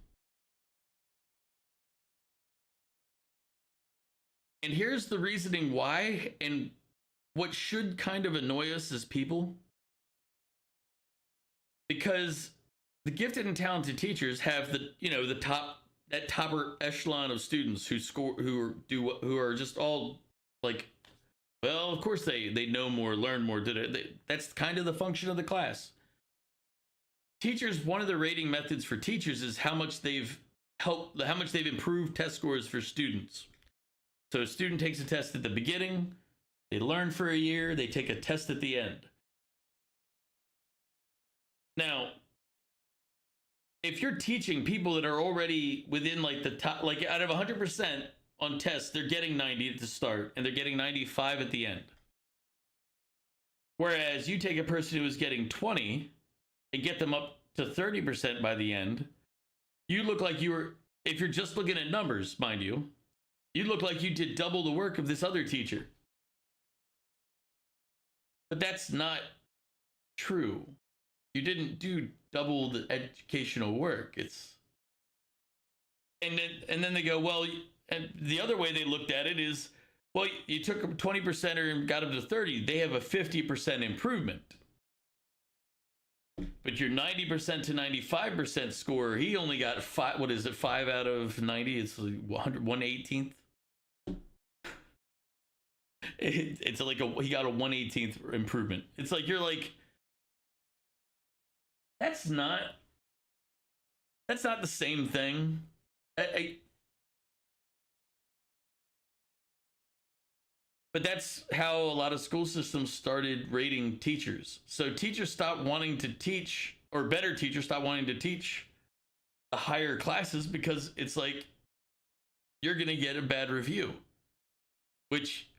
And here's the reasoning why, and what should kind of annoy us as people. Because the gifted and talented teachers have that topper echelon of students who are just all like, well, of course they know more, learn more. That's kind of the function of the class. Teachers, one of the rating methods for teachers is how much they've improved test scores for students. So a student takes a test at the beginning, they learn for a year, they take a test at the end. Now, if you're teaching people that are already within like the top, like out of 100% on tests, they're getting 90 at the start and they're getting 95 at the end. Whereas you take a person who is getting 20 and get them up to 30% by the end, you look like if you're just looking at numbers, mind you, you look like you did double the work of this other teacher. But that's not true. You didn't do double the educational work. And then they go, well, and the other way they looked at it is, well, you took them 20% and got them to 30. They have a 50% improvement. But your 90% to 95% score, he only got 5. What is it? 5 out of 90. It's like 1/18th. It's like he got a 1/18th improvement. It's like you're like, that's not the same thing. But that's how a lot of school systems started rating teachers. So teachers stopped wanting to teach, or better teachers stopped wanting to teach the higher classes because it's like you're going to get a bad review. Which,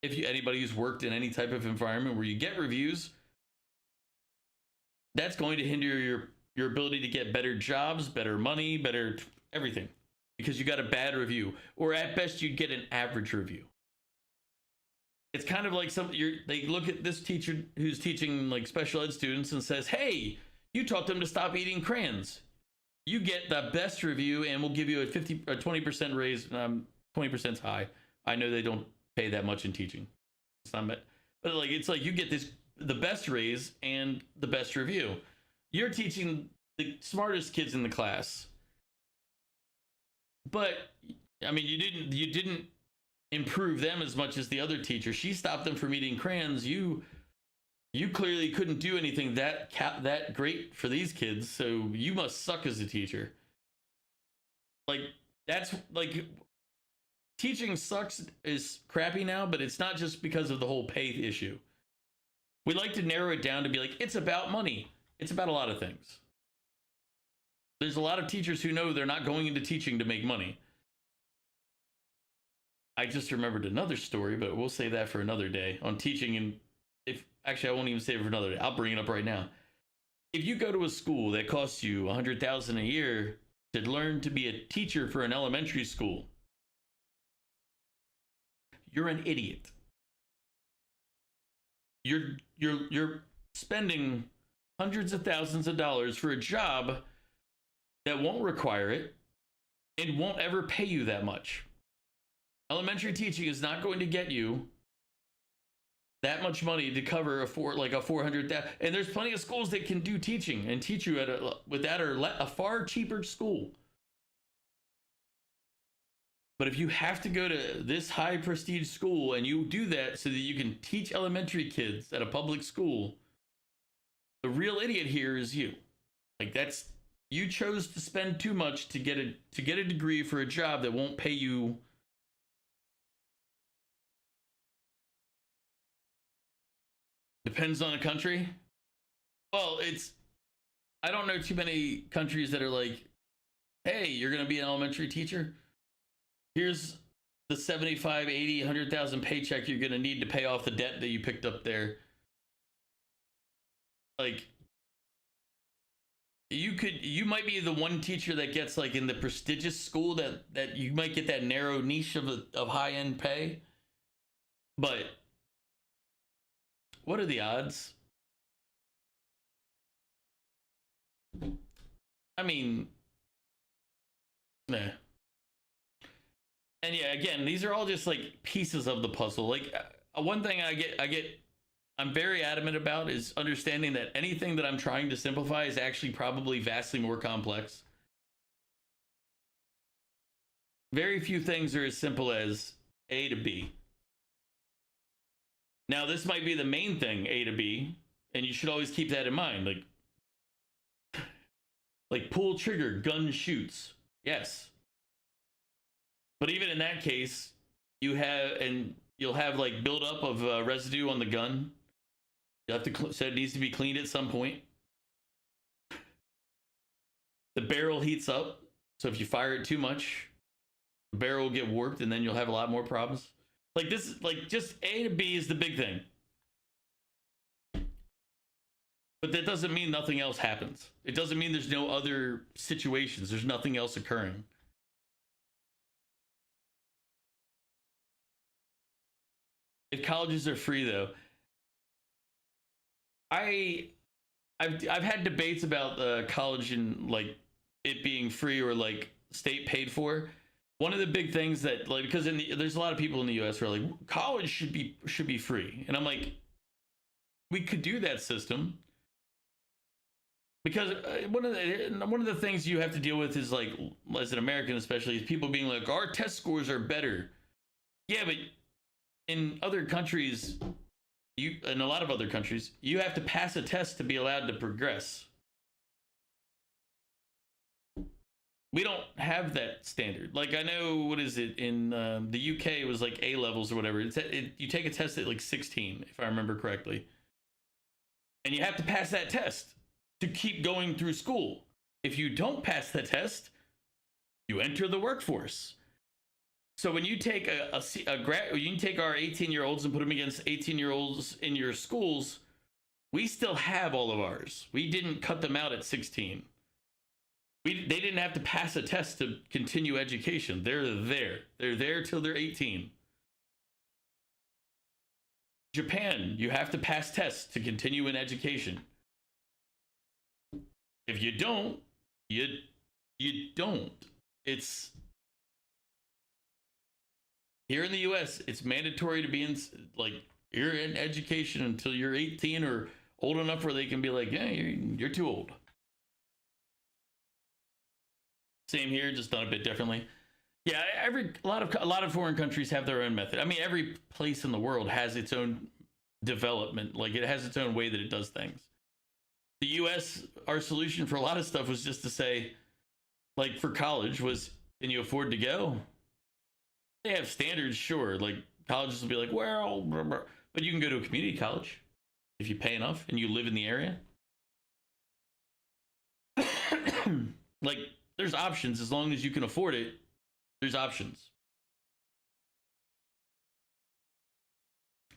if anybody who's worked in any type of environment where you get reviews, that's going to hinder your ability to get better jobs, better money, better everything, because you got a bad review, or at best you'd get an average review. It's kind of like they look at this teacher who's teaching like special ed students and says, hey, you taught them to stop eating crayons. You get the best review and we'll give you a 20% raise. 20%'s high. I know they don't pay that much in teaching. It's not, but like, it's like you get the best raise and the best review. You're teaching the smartest kids in the class. But I mean, you didn't improve them as much as the other teacher. She stopped them from eating crayons. You clearly couldn't do anything that great for these kids, so you must suck as a teacher. Like, that's like, teaching sucks is crappy now, but it's not just because of the whole pay issue. We like to narrow it down to be like, it's about money. It's about a lot of things. There's a lot of teachers who know they're not going into teaching to make money. I just remembered another story, but we'll save that for another day on teaching. And I won't even save it for another day. I'll bring it up right now. If you go to a school that costs you $100,000 a year to learn to be a teacher for an elementary school, you're an idiot. You're spending hundreds of thousands of dollars for a job that won't require it and won't ever pay you that much. Elementary teaching is not going to get you that much money to cover a $400,000. And there's plenty of schools that can do teaching and teach you with that, or a far cheaper school. But if you have to go to this high prestige school and you do that so that you can teach elementary kids at a public school, the real idiot here is you. Like, you chose to spend too much to get a degree for a job that won't pay you. Depends on the country. Well, I don't know too many countries that are like, hey, you're going to be an elementary teacher. Here's the 75, 80, 100,000 paycheck you're going to need to pay off the debt that you picked up there. Like, you might be the one teacher that gets like in the prestigious school that you might get that narrow niche of high-end pay. But what are the odds? I mean, nah. And yeah, again, these are all just like pieces of the puzzle. Like, one thing I'm very adamant about is understanding that anything that I'm trying to simplify is actually probably vastly more complex. Very few things are as simple as A to B. Now, this might be the main thing, A to B, and you should always keep that in mind. Like pull trigger, gun shoots. Yes. But even in that case, you'll have like buildup of residue on the gun. You have to, so it needs to be cleaned at some point. The barrel heats up, so if you fire it too much, the barrel will get warped, and then you'll have a lot more problems. Like this, like just A to B is the big thing. But that doesn't mean nothing else happens. It doesn't mean there's no other situations. There's nothing else occurring. If colleges are free, though, I've had debates about college and like it being free or like state paid for. One of the big things that like because there's a lot of people in the U.S. who are like college should be free, and I'm like, we could do that system because one of the things you have to deal with is like as an American especially is people being like our test scores are better. Yeah, but in other countries, in a lot of other countries, you have to pass a test to be allowed to progress. We don't have that standard. Like I know, what is it in the UK? It was like A levels or whatever. You take a test at like 16, if I remember correctly, and you have to pass that test to keep going through school. If you don't pass the test, you enter the workforce. So when you take you take our 18-year-olds and put them against 18-year-olds in your schools, we still have all of ours. We didn't cut them out at 16. They didn't have to pass a test to continue education. They're there. They're there till they're 18. Japan, you have to pass tests to continue in education. If you don't, you don't. It's here in the US, it's mandatory to be in like you're in education until you're 18 or old enough where they can be like, yeah, you're too old. Same here, just done a bit differently. Yeah, a lot of foreign countries have their own method. I mean, every place in the world has its own development. Like it has its own way that it does things. The US, our solution for a lot of stuff was just to say, like for college was, can you afford to go? They have standards, sure. Like colleges will be like, well, but you can go to a community college if you pay enough and you live in the area. Like there's options as long as you can afford it. There's options.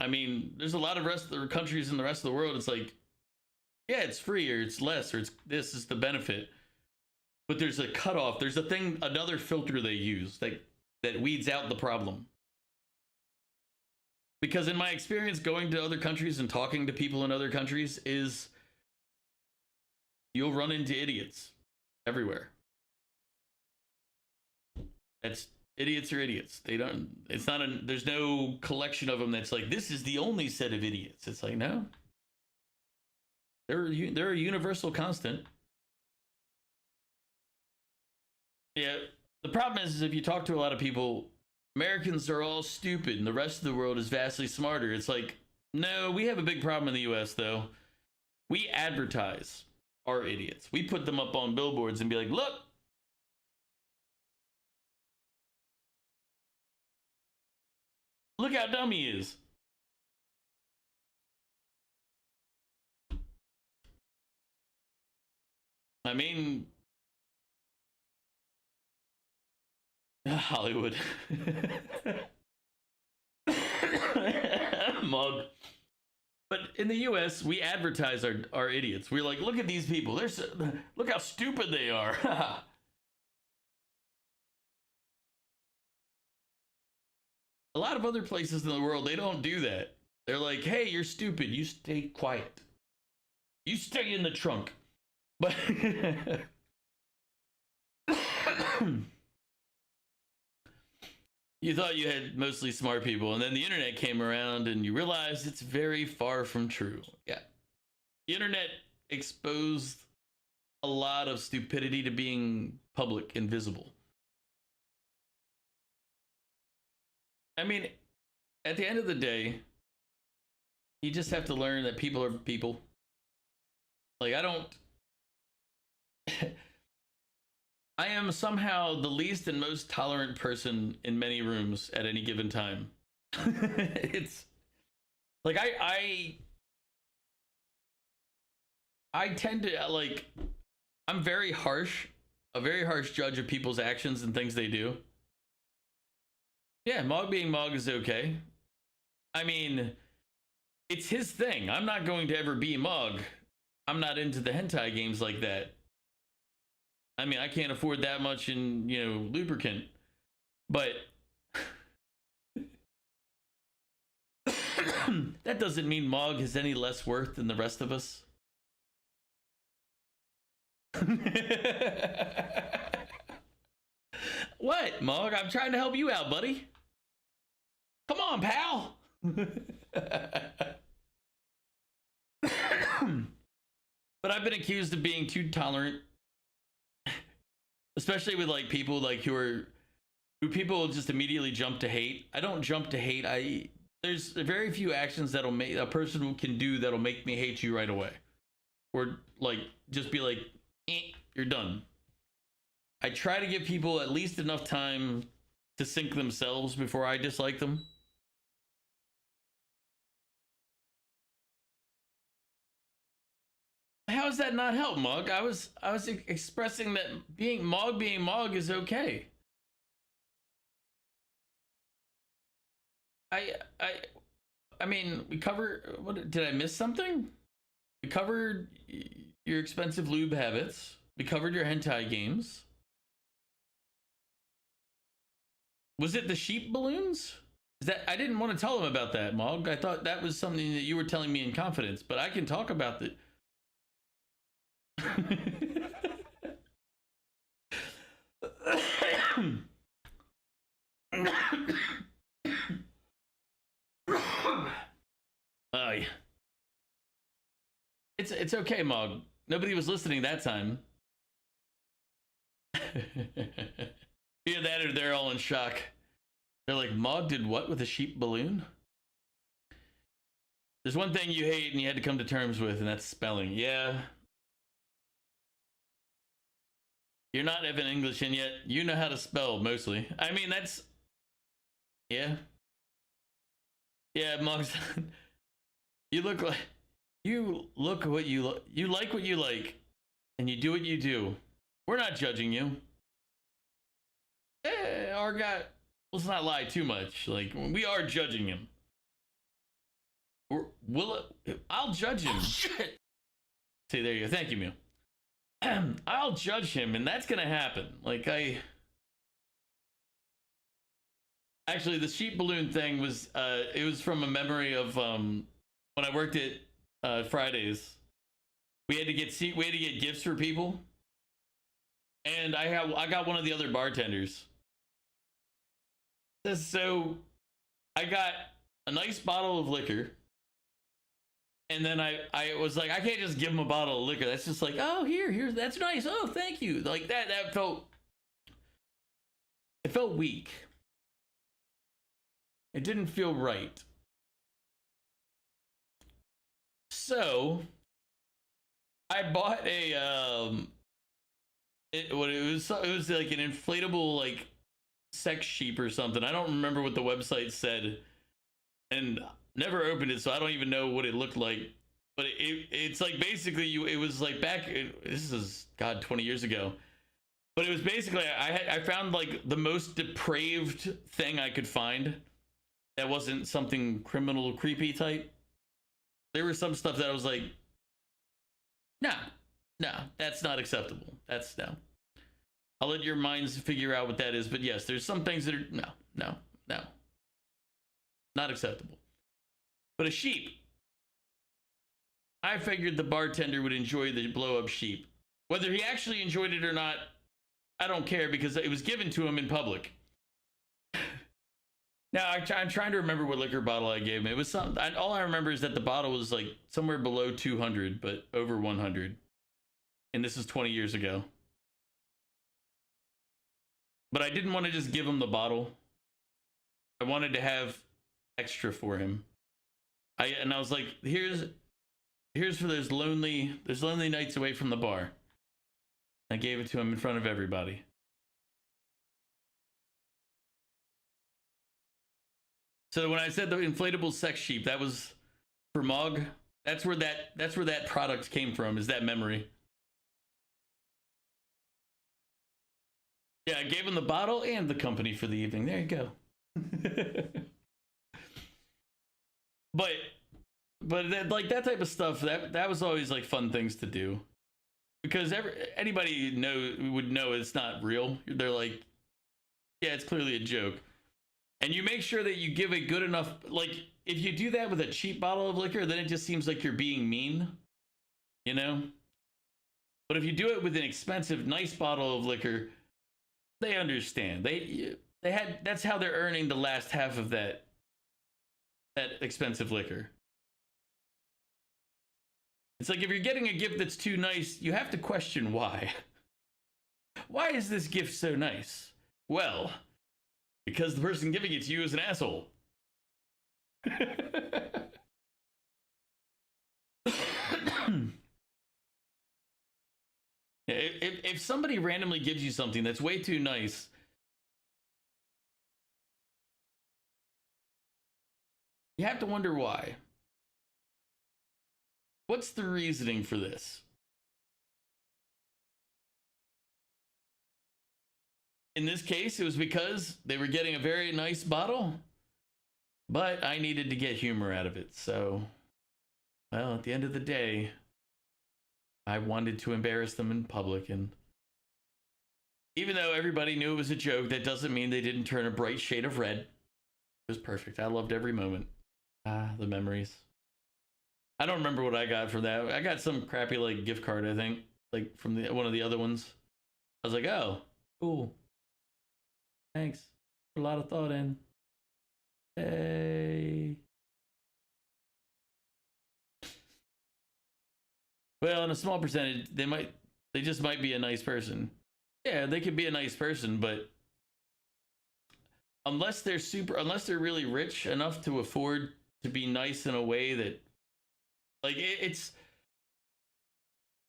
I mean, there's a lot of rest of the countries in the rest of the world. It's like, yeah, it's free or it's less or it's this is the benefit. But there's a cutoff. There's another filter they use that weeds out the problem. Because in my experience going to other countries and talking to people in other countries is you'll run into idiots everywhere. Idiots are idiots. There's no collection of them that's like, this is the only set of idiots. It's like, no. They're a universal constant. Yeah, the problem is if you talk to a lot of people, Americans are all stupid and the rest of the world is vastly smarter. It's like, no, we have a big problem in the US though. We advertise our idiots. We put them up on billboards and be like, look how dumb he is. I mean, Hollywood. Mug. But in the US, we advertise our idiots. We're like, look at these people. Look how stupid they are. A lot of other places in the world, they don't do that. They're like, hey, you're stupid. You stay quiet. You stay in the trunk. But you thought you had mostly smart people, and then the internet came around and you realized it's very far from true. Yeah. The internet exposed a lot of stupidity to being public and visible. I mean, at the end of the day, you just have to learn that people are people. Like, I am somehow the least and most tolerant person in many rooms at any given time. It's like I tend to like, I'm very harsh, a very harsh judge of people's actions and things they do. Yeah, Mog being Mog is okay. I mean, it's his thing. I'm not going to ever be Mog. I'm not into the hentai games like that. I mean, I can't afford that much in, lubricant. But That doesn't mean Mog has any less worth than the rest of us. What, Mog? I'm trying to help you out, buddy. Come on, pal. But I've been accused of being too tolerant, especially with like people like who people just immediately jump to hate. I don't jump to hate. There's very few actions that'll make a person can do that'll make me hate you right away, or like just be like, you're done. I try to give people at least enough time to sink themselves before I dislike them. How does that not help, Mog? I was expressing that being Mog is okay. I mean, we covered. What did I miss something? We covered your expensive lube habits. We covered your hentai games. Was it the sheep balloons? Is that I didn't want to tell him about that, Mog. I thought that was something that you were telling me in confidence, but I can talk about the. Yeah. It's okay, Mog. Nobody was listening that time. Either that or they're all in shock. They're like, Mog did what with a sheep balloon? There's one thing you hate and you had to come to terms with, and that's spelling. Yeah. You're not Evan English in yet. You know how to spell, mostly. I mean, that's... Yeah. Yeah, Mog. You look what you like what you like, and you do what you do. We're not judging you. Our guy, let's not lie too much. Like, we are judging him. I'll judge him. Shit. See, there you go. Thank you, Mew. I'll judge him, and that's gonna happen. Like, actually, the sheep balloon thing was it was from a memory of when I worked at Fridays. We had to get gifts for people, and I got one of the other bartenders. So I got a nice bottle of liquor, and then I was like, I can't just give him a bottle of liquor. That's just like, oh, here, that's nice. Oh, thank you. Like that felt weak. It didn't feel right. So I bought a it was like an inflatable like sex sheep or something. I don't remember what the website said, and never opened it, so I don't even know what it looked like. But it's like basically it was like this is God 20 years ago. But it was basically I found like the most depraved thing I could find that wasn't something criminal creepy type. There was some stuff that I was like, no, that's not acceptable. That's no. I'll let your minds figure out what that is. But yes, there's some things that are no, not acceptable. But a sheep, I figured the bartender would enjoy the blow up sheep. Whether he actually enjoyed it or not, I don't care, because it was given to him in public. Now, I'm trying to remember what liquor bottle I gave him. It was something. All I remember is that the bottle was like somewhere below 200, but over 100. And this is 20 years ago. But I didn't want to just give him the bottle. I wanted to have extra for him. I was like, here's for those lonely nights away from the bar. I gave it to him in front of everybody. So when I said the inflatable sex sheep, that was for Mog. That's where that product came from, is that memory. Yeah, I gave him the bottle and the company for the evening. There you go. But like that type of stuff, that was always like fun things to do, because anybody would know it's not real. They're like, yeah, it's clearly a joke. And you make sure that you give a good enough, like, if you do that with a cheap bottle of liquor, then it just seems like you're being mean, you know? But if you do it with an expensive, nice bottle of liquor, they understand. That's how they're earning the last half of that expensive liquor. It's like if you're getting a gift that's too nice, you have to question why. Why is this gift so nice? Well, because the person giving it to you is an asshole. If somebody randomly gives you something that's way too nice, you have to wonder why. What's the reasoning for this? In this case, it was because they were getting a very nice bottle, but I needed to get humor out of it. So, well, at the end of the day, I wanted to embarrass them in public. And even though everybody knew it was a joke, that doesn't mean they didn't turn a bright shade of red. It was perfect. I loved every moment. Ah, the memories. I don't remember what I got for that. I got some crappy like gift card, I think, like from one of the other ones. I was like, oh, cool. Thanks. Put a lot of thought in. Hey. Well, in a small percentage, they just might be a nice person. Yeah, they could be a nice person, but unless they're really rich enough to afford to be nice in a way that, like, it's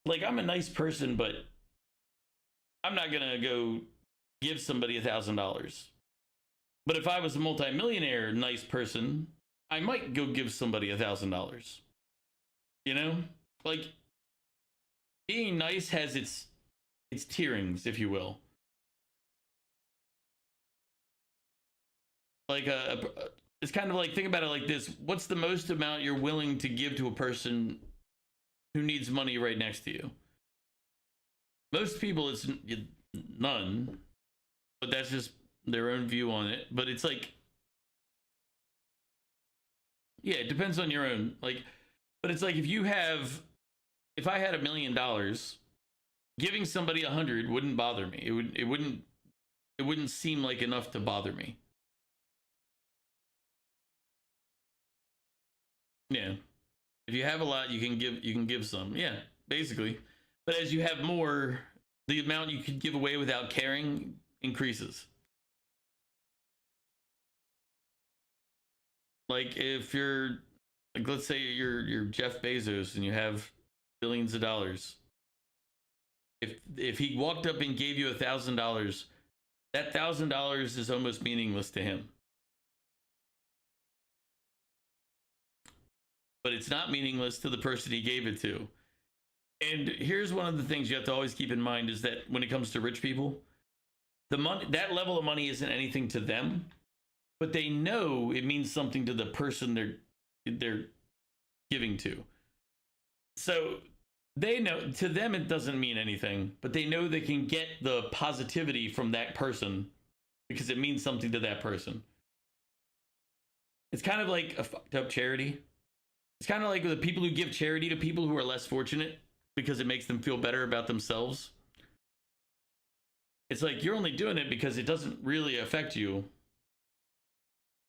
like, I'm a nice person, but I'm not gonna go give somebody $1,000. But if I was a multimillionaire nice person, I might go give somebody $1,000. You know, like, being nice has its tierings, if you will. Like it's kind of like, think about it like this: what's the most amount you're willing to give to a person who needs money right next to you? Most people, it's none, but that's just their own view on it. But it's like, yeah, it depends on your own, like, but it's like, if I had $1 million, giving somebody 100 wouldn't bother me. It wouldn't seem like enough to bother me. Yeah. If you have a lot, you can give some. Yeah, basically. But as you have more, the amount you could give away without caring increases. Like, if you're, like, let's say you're Jeff Bezos and you have billions of dollars. If he walked up and gave you $1,000, that $1,000 is almost meaningless to him. But it's not meaningless to the person he gave it to. And here's one of the things you have to always keep in mind, is that when it comes to rich people, the money, that level of money isn't anything to them, but they know it means something to the person they're giving to. So they know, to them it doesn't mean anything, but they know they can get the positivity from that person because it means something to that person. It's kind of like a fucked up charity. It's kind of like the people who give charity to people who are less fortunate because it makes them feel better about themselves. It's like, you're only doing it because it doesn't really affect you,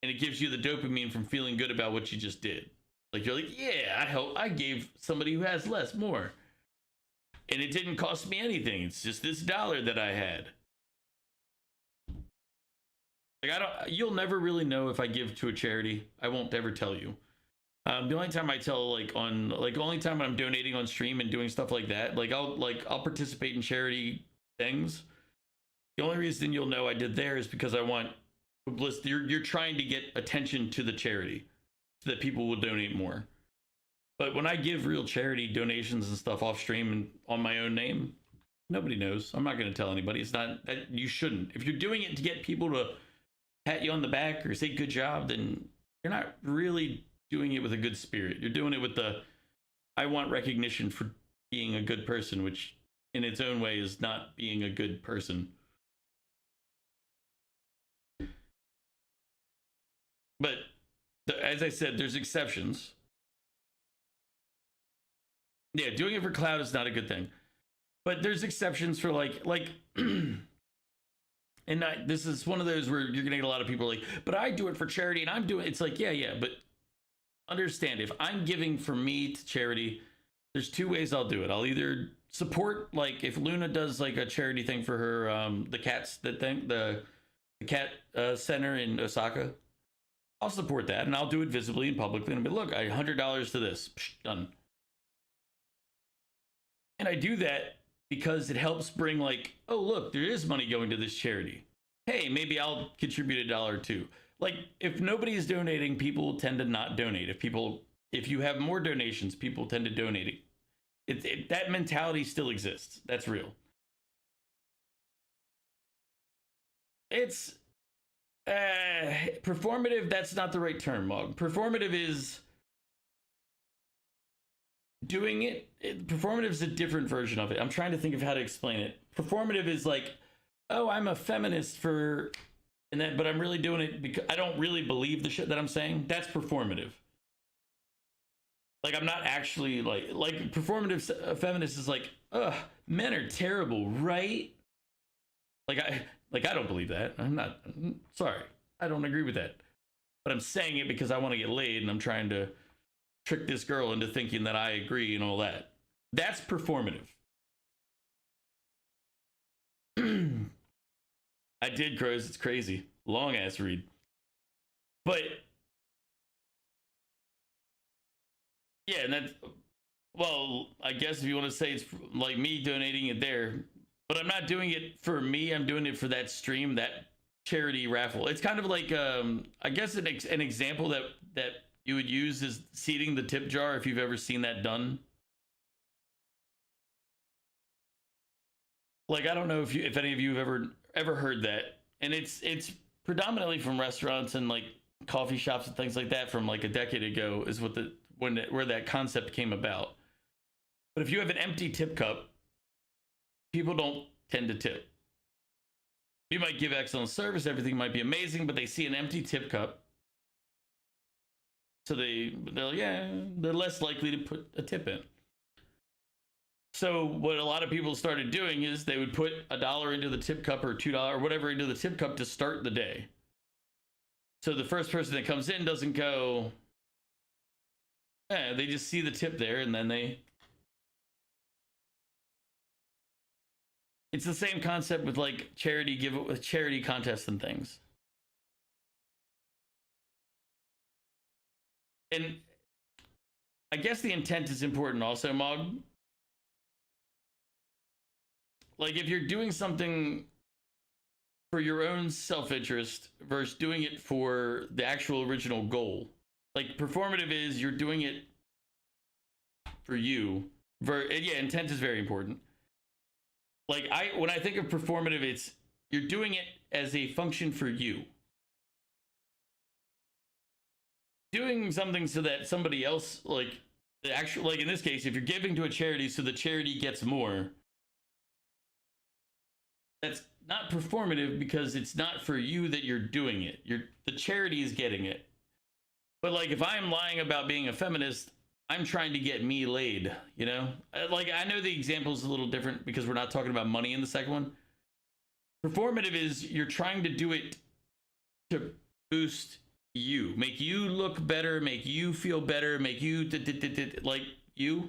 and it gives you the dopamine from feeling good about what you just did. Like, you're like, yeah, I gave somebody who has less more, and it didn't cost me anything. It's just this dollar that I had. Like, you'll never really know if I give to a charity. I won't ever tell you. The only time I tell, only time I'm donating on stream and doing stuff like that, I'll participate in charity things. The only reason you'll know I did there is because I want publicity. You're trying to get attention to the charity so that people will donate more. But when I give real charity donations and stuff off stream and on my own name, nobody knows. I'm not going to tell anybody. It's not that you shouldn't. If you're doing it to get people to pat you on the back or say good job, then you're not really doing it with a good spirit. You're doing it with I want recognition for being a good person, which in its own way is not being a good person. But As I said, there's exceptions. Yeah, doing it for clout is not a good thing. But there's exceptions for like and this is one of those where you're gonna get a lot of people like, but I do it for charity and I'm doing it's like, yeah, but understand, if I'm giving for me to charity, there's two ways I'll do it. I'll either support, like if Luna does like a charity thing for her the cats, the cat center in Osaka, I'll support that and I'll do it visibly and publicly and be, look, I $100 to this. Psh, done. And I do that because it helps bring like, oh, look, there is money going to this charity. Hey, maybe I'll contribute $1 or $2. Like, if nobody is donating, people tend to not donate. If you have more donations, people tend to donate. That mentality still exists. That's real. It's performative. That's not the right term, Mog. Performative is doing it. Performative is a different version of it. I'm trying to think of how to explain it. Performative is like, oh, I'm a feminist for, and that, but I'm really doing it because I don't really believe the shit that I'm saying. That's performative. Like, I'm not actually like performative feminist is like, ugh, men are terrible, right? I don't believe that. I'm sorry. I don't agree with that. But I'm saying it because I want to get laid and I'm trying to trick this girl into thinking that I agree and all that. That's performative. I did, Crows. It's crazy. Long ass read. But yeah, and that's, well, I guess if you want to say it's like me donating it there, but I'm not doing it for me. I'm doing it for that stream, that charity raffle. It's kind of like, I guess an example that you would use is seeding the tip jar, if you've ever seen that done. Like, I don't know if any of you have ever heard that, and it's predominantly from restaurants and like coffee shops and things like that from like a decade ago is where that concept came about. But if you have an empty tip cup, people don't tend to tip. You might give excellent service, everything might be amazing, but they see an empty tip cup, so they're less likely to put a tip in. So what a lot of people started doing is they would put $1 into the tip cup or $2 or whatever into the tip cup to start the day. So the first person that comes in doesn't go, they just see the tip there and then it's the same concept with like charity contests and things. And I guess the intent is important also, Mog. Like, if you're doing something for your own self-interest versus doing it for the actual original goal. Like, performative is you're doing it for you. Intent is very important. Like, when I think of performative, it's you're doing it as a function for you. Doing something so that somebody else, like, the actual, like in this case, if you're giving to a charity so the charity gets more, that's not performative because it's not for you that you're doing it. The charity is getting it. But like, if I'm lying about being a feminist, I'm trying to get me laid, you know? Like, I know the example is a little different because we're not talking about money in the second one. Performative is you're trying to do it to boost you, make you look better, make you feel better, make you like you're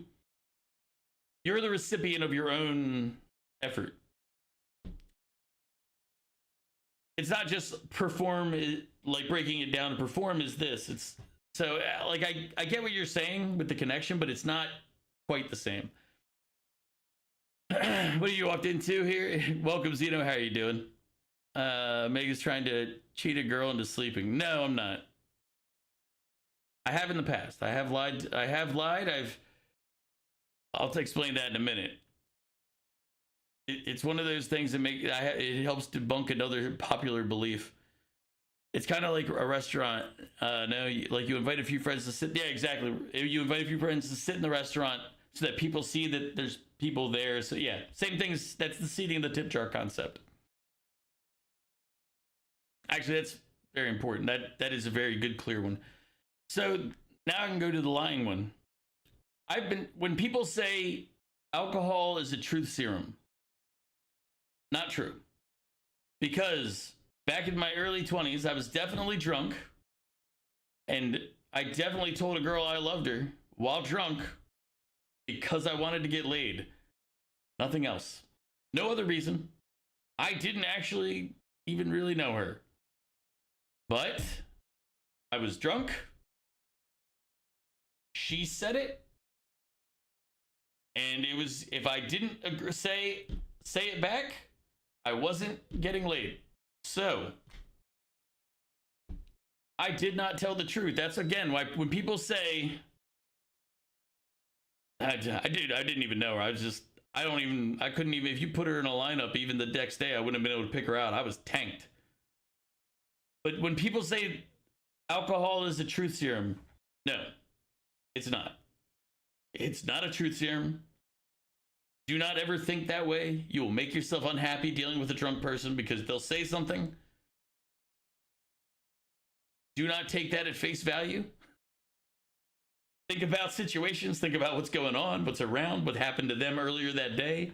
the recipient of your own effort. It's not just perform, like breaking it down to perform is this. It's so like I get what you're saying with the connection, but it's not quite the same. What are you walked into here? Welcome, Zeno. How are you doing? Mega's trying to cheat a girl into sleeping. No, I'm not. I have in the past. I have lied. I'll explain that in a minute. It's one of those things that it helps debunk another popular belief. It's kind of like a restaurant. Like you invite a few friends to sit. Yeah, exactly. You invite a few friends to sit in the restaurant so that people see that there's people there. So yeah, same things. That's the seating in the tip jar concept. Actually, that's very important. That is a very good, clear one. So now I can go to the lying one. When people say alcohol is a truth serum, not true. Because back in my early 20s, I was definitely drunk. And I definitely told a girl I loved her while drunk because I wanted to get laid. Nothing else. No other reason. I didn't actually even really know her. But I was drunk. She said it. And it was, if I didn't say it back, I wasn't getting laid. So I did not tell the truth. That's again why when people say I didn't even know her. I couldn't even, if you put her in a lineup even the next day, I wouldn't have been able to pick her out. I was tanked. But when people say alcohol is a truth serum, no, it's not. It's not a truth serum. Do not ever think that way. You will make yourself unhappy dealing with a drunk person because they'll say something. Do not take that at face value. Think about situations. Think about what's going on, what's around, what happened to them earlier that day.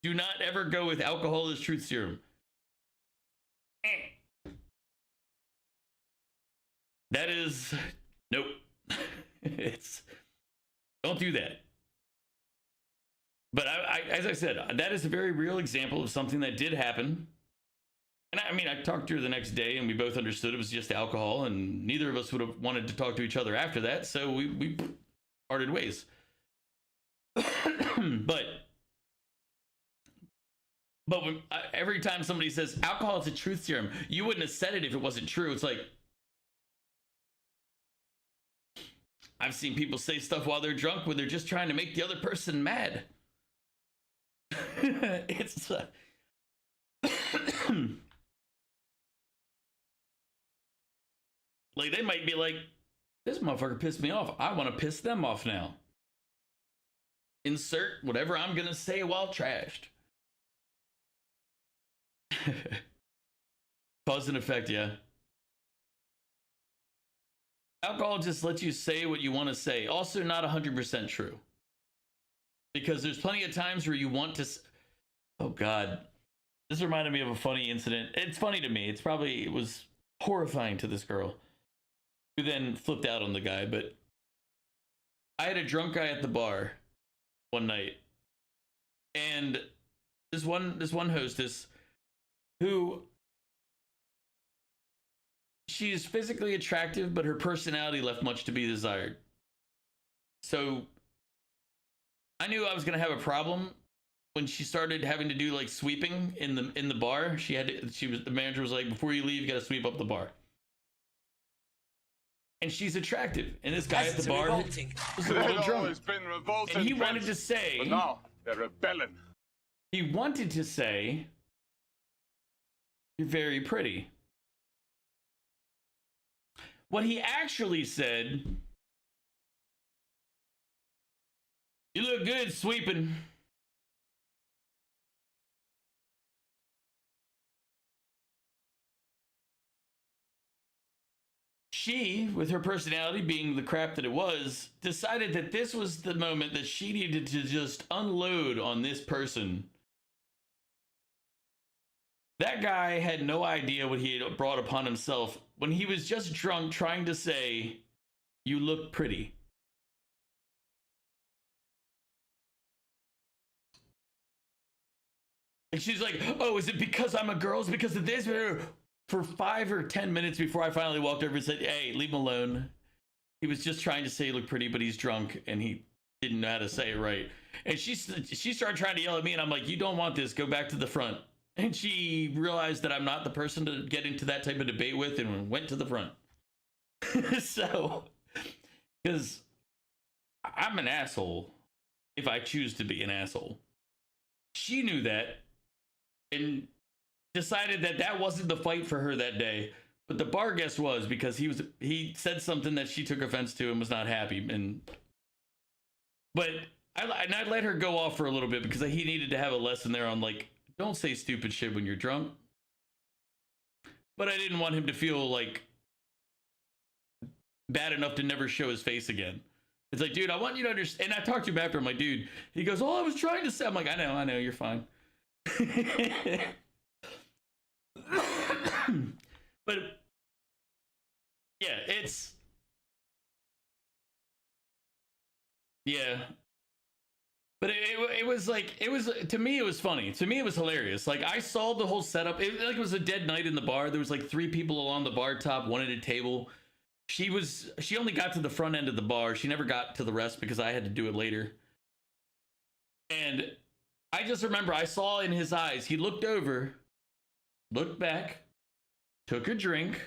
Do not ever go with alcohol as truth serum. That is, nope. Don't do that. But as I said, that is a very real example of something that did happen. And I mean, I talked to her the next day and we both understood it was just alcohol and neither of us would have wanted to talk to each other after that. So we parted ways. But when, every time somebody says alcohol is a truth serum, you wouldn't have said it if it wasn't true. It's like, I've seen people say stuff while they're drunk when they're just trying to make the other person mad. It's like they might be like, this motherfucker pissed me off. I want to piss them off now. Insert whatever I'm gonna say while trashed. Cause and effect, yeah. Alcohol just lets you say what you want to say. Also not 100% true. Because there's plenty of times where you want to... Oh, God. This reminded me of a funny incident. It's funny to me. It was horrifying to this girl. Who then flipped out on the guy. But I had a drunk guy at the bar one night. And this one hostess who... She's physically attractive, but her personality left much to be desired. So I knew I was gonna have a problem when she started having to do like sweeping in the bar. The manager was like, before you leave, you gotta sweep up the bar. And she's attractive. And this guy at the bar was a little drunk. And he wanted to say, but now they're rebelling. He wanted to say, you're very pretty. What he actually said, you look good sweeping. She, with her personality being the crap that it was, decided that this was the moment that she needed to just unload on this person. That guy had no idea what he had brought upon himself when he was just drunk trying to say, you look pretty. And she's like, oh, is it because I'm a girl? Is it because of this? For 5 or 10 minutes before I finally walked over and said, hey, leave him alone. He was just trying to say he looked pretty, but he's drunk and he didn't know how to say it right. And she started trying to yell at me and I'm like, you don't want this. Go back to the front. And she realized that I'm not the person to get into that type of debate with and went to the front. So, because I'm an asshole if I choose to be an asshole. She knew that and decided that that wasn't the fight for her that day. But the bar guest was, because he said something that she took offense to and was not happy. But I let her go off for a little bit because he needed to have a lesson there on like, don't say stupid shit when you're drunk. But I didn't want him to feel like bad enough to never show his face again. It's like, dude, I want you to understand. And I talked to him after. I'm like, dude. He goes, "Oh, I was trying to say." I'm like, I know, you're fine. But yeah, yeah. But it was like, to me, it was funny. To me, it was hilarious. Like, I saw the whole setup. It was a dead night in the bar. There was like 3 people along the bar top, one at a table. She only got to the front end of the bar. She never got to the rest because I had to do it later. And I just remember I saw in his eyes, he looked over, looked back, took a drink,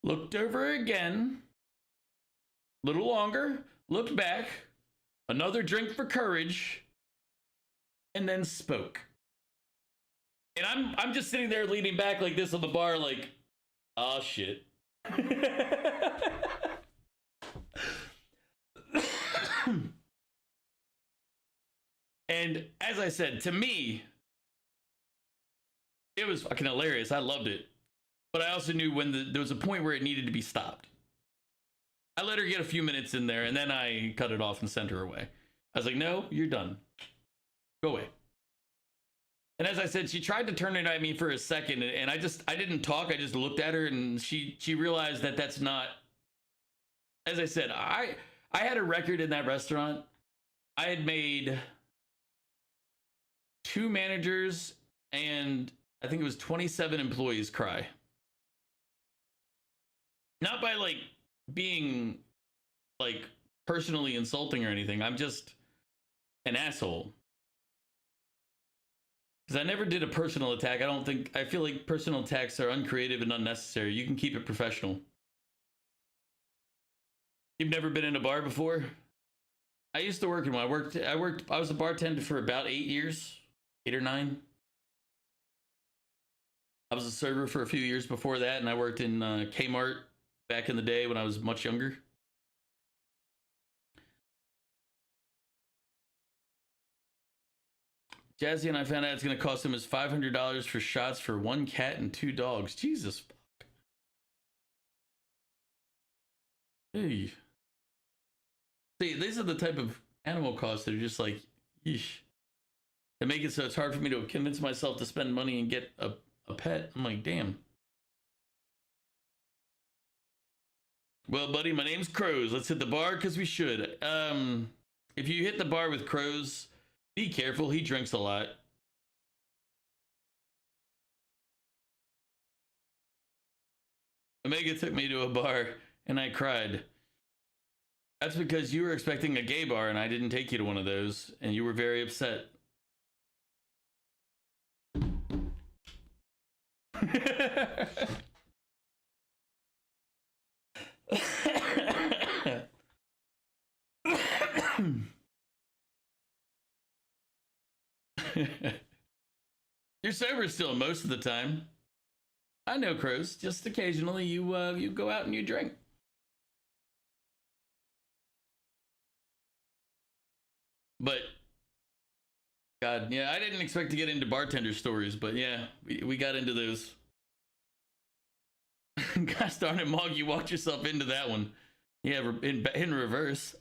looked over again, a little longer, looked back, another drink for courage, and then spoke. And I'm just sitting there leaning back like this on the bar, like, oh shit. And as I said, to me, it was fucking hilarious. I loved it. But I also knew when there was a point where it needed to be stopped. I let her get a few minutes in there, and then I cut it off and sent her away. I was like, no, you're done. Go away. And as I said, she tried to turn it at me for a second, and I didn't talk. I just looked at her, and she realized that that's not... As I said, I had a record in that restaurant. I had made 2 managers and I think it was 27 employees cry. Not by like being like personally insulting or anything. I'm just an asshole. Because I never did a personal attack. I feel like personal attacks are uncreative and unnecessary. You can keep it professional. You've never been in a bar before? I used to work in one. I was a bartender for about 8 years, 8 or 9. I was a server for a few years before that, and I worked in Kmart back in the day when I was much younger. Jazzy and I found out it's going to cost him $500 for shots for 1 cat and 2 dogs. Jesus fuck. Hey. See, these are the type of animal costs that are just like, yeesh. They make it so it's hard for me to convince myself to spend money and get a pet. I'm like, damn. Well, buddy, my name's Crows. Let's hit the bar because we should. If you hit the bar with Crows, be careful. He drinks a lot. Omega took me to a bar and I cried. That's because you were expecting a gay bar and I didn't take you to one of those, and you were very upset. You're sober still most of the time. I know, Crows. Just occasionally you go out and you drink. But God, yeah, I didn't expect to get into bartender stories, but yeah, we got into those. Gosh darn it, Mog, you walked yourself into that one. Yeah, in reverse.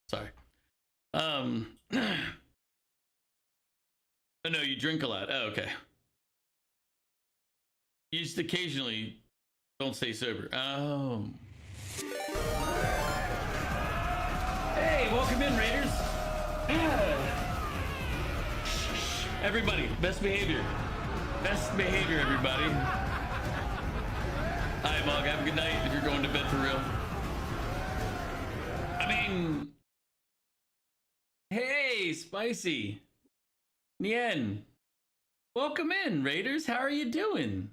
Sorry. Oh no, you drink a lot. Oh, okay. You just occasionally don't stay sober. Oh. Hey, welcome in, Raiders. Everybody, best behavior. Best behavior, everybody. All right, Mog, have a good night if you're going to bed for real. I mean, hey, Spicy. Nien. Welcome in, Raiders. How are you doing?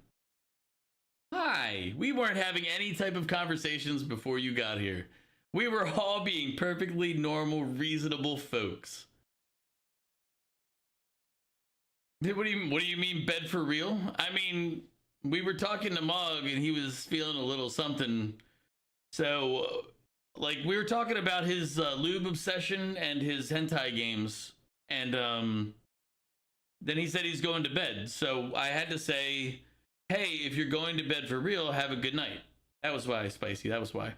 Hi. We weren't having any type of conversations before you got here. We were all being perfectly normal, reasonable folks. What do you mean bed for real? I mean, we were talking to Mog and he was feeling a little something. So, like, we were talking about his lube obsession and his hentai games. And then he said he's going to bed. So I had to say, hey, if you're going to bed for real, have a good night. That was why, Spicy. That was why.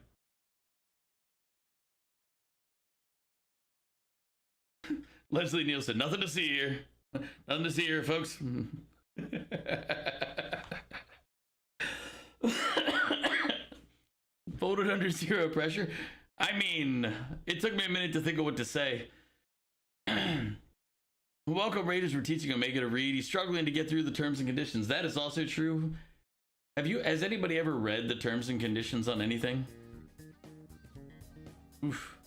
Leslie Nielsen, nothing to see here. Nothing to see here, folks. Folded under zero pressure. I mean, it took me a minute to think of what to say. Welcome, Raiders. We're teaching Omega to read. He's struggling to get through the terms and conditions. That is also true. Has anybody ever read the terms and conditions on anything? Oof.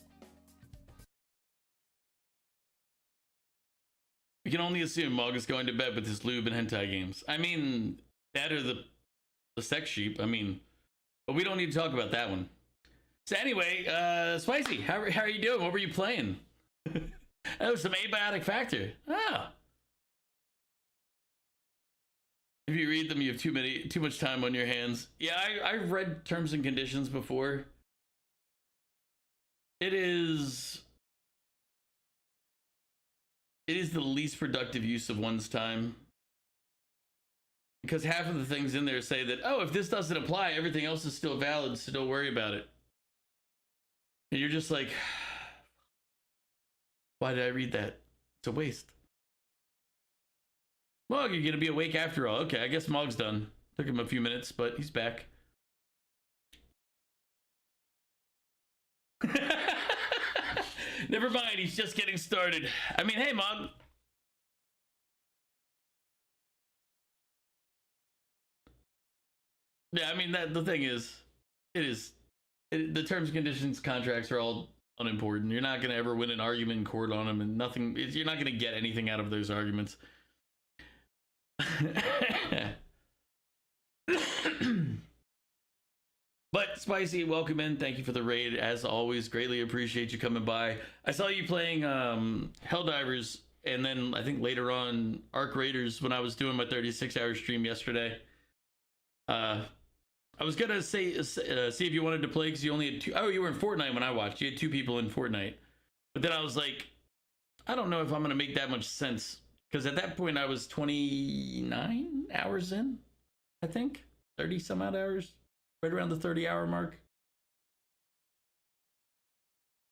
We can only assume Mog is going to bed with his lube and hentai games. I mean, that or the sex sheep. I mean, but we don't need to talk about that one. So anyway, Spicy, how are you doing? What were you playing? That was some abiotic factor. Ah. If you read them, you have too much time on your hands. Yeah, I've read terms and conditions before. It is the least productive use of one's time. Because half of the things in there say that, oh, if this doesn't apply, everything else is still valid, so don't worry about it. And you're just like, why did I read that? It's a waste. Mog, you're gonna be awake after all. Okay, I guess Mog's done. Took him a few minutes, but he's back. Never mind, he's just getting started. I mean, hey, Mog. Yeah, I mean, the thing is, the terms and conditions contracts are all unimportant. You're not gonna ever win an argument in court on them, and nothing. You're not gonna get anything out of those arguments. But Spicy, welcome in. Thank you for the raid. As always, greatly appreciate you coming by. I saw you playing Helldivers, and then I think later on Arc Raiders when I was doing my 36-hour stream yesterday. I was gonna say see if you wanted to play because you only had two. Oh, you were in Fortnite when I watched. You had two people in Fortnite, but then I was like, I don't know if I'm gonna make that much sense because at that point I was 29 hours in, I think 30 some odd hours. Right around the 30-hour mark.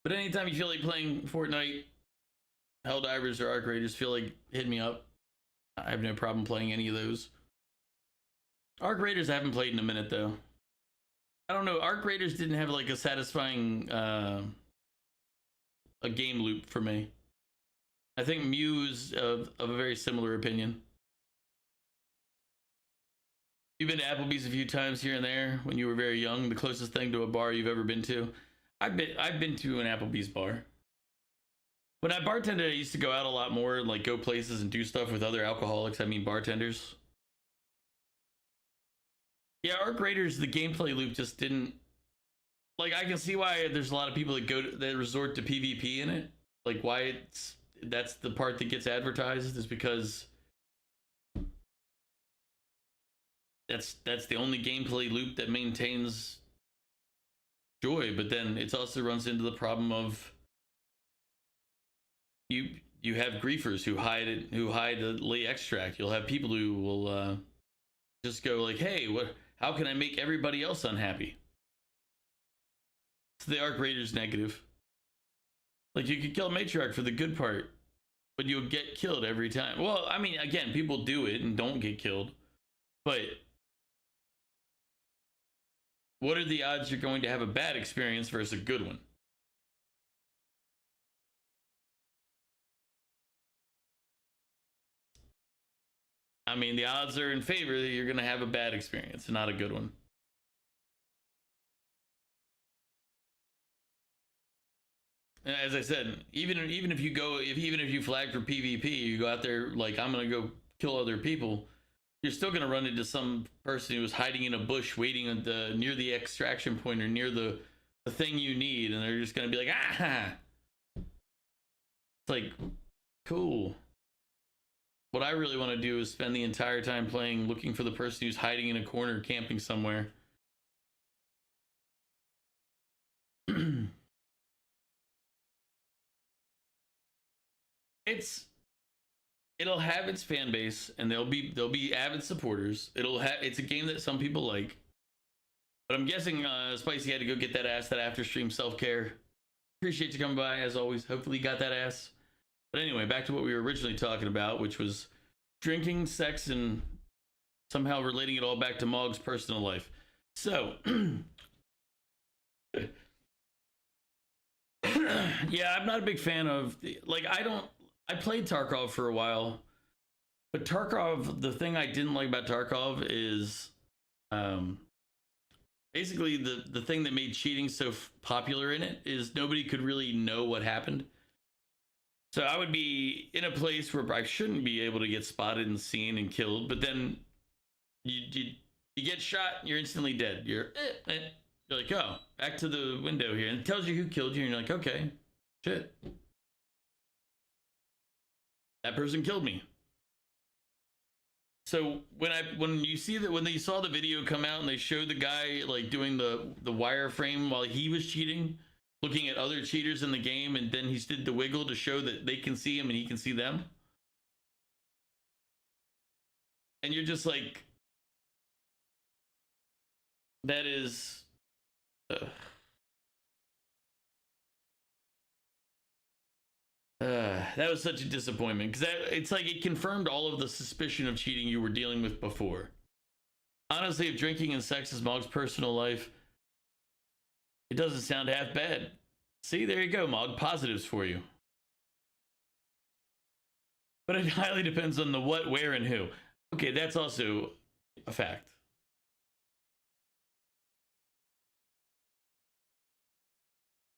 But anytime you feel like playing Fortnite, Helldivers, or Arc Raiders, feel like hit me up. I have no problem playing any of those. Arc Raiders I haven't played in a minute though. I don't know. Arc Raiders didn't have like a satisfying a game loop for me. I think Mew's of a very similar opinion. You've been to Applebee's a few times here and there when you were very young. The closest thing to a bar you've ever been to? I've been to an Applebee's bar. When I bartended, I used to go out a lot more, like go places and do stuff with other alcoholics. I mean bartenders. Yeah, Arc Raiders, the gameplay loop just didn't. Like, I can see why there's a lot of people that resort to PvP in it. Like, why that's the part that gets advertised is because that's the only gameplay loop that maintains joy, but then it also runs into the problem of you have griefers who hide the lay extract. You'll have people who will just go like, hey, how can I make everybody else unhappy? It's the Arc Raiders negative. Like, you could kill a matriarch for the good part, but you'll get killed every time. Well, I mean, again, people do it and don't get killed, but what are the odds you're going to have a bad experience versus a good one? I mean, the odds are in favor that you're going to have a bad experience and not a good one. And as I said, even if you flag for PvP, you go out there like, I'm going to go kill other people, you're still going to run into some person who's hiding in a bush waiting at near the extraction point or near the thing you need, and they're just going to be like, ah! It's like, cool. What I really want to do is spend the entire time playing looking for the person who's hiding in a corner camping somewhere. It'll have its fan base, and there'll be avid supporters. It's a game that some people like. But I'm guessing Spicy had to go get that ass, that after stream self-care. Appreciate you coming by, as always. Hopefully you got that ass. But anyway, back to what we were originally talking about, which was drinking, sex, and somehow relating it all back to Mog's personal life. So, yeah, I'm not a big fan of, like, I played Tarkov for a while, but Tarkov, the thing I didn't like about Tarkov is, basically the thing that made cheating so popular in it is nobody could really know what happened. So I would be in a place where I shouldn't be able to get spotted and seen and killed, but then you get shot, you're instantly dead. You're like, oh, back to the window here, and it tells you who killed you, and you're like, okay, shit, that person killed me. So when you saw the video come out and they showed the guy like doing the wireframe while he was cheating, looking at other cheaters in the game, and then he did the wiggle to show that they can see him and he can see them, and you're just like, that is that was such a disappointment, because it's like it confirmed all of the suspicion of cheating you were dealing with before. Honestly, if drinking and sex is Mog's personal life, it doesn't sound half bad. See, there you go, Mog. Positives for you. But it highly depends on the what, where, and who. Okay, that's also a fact.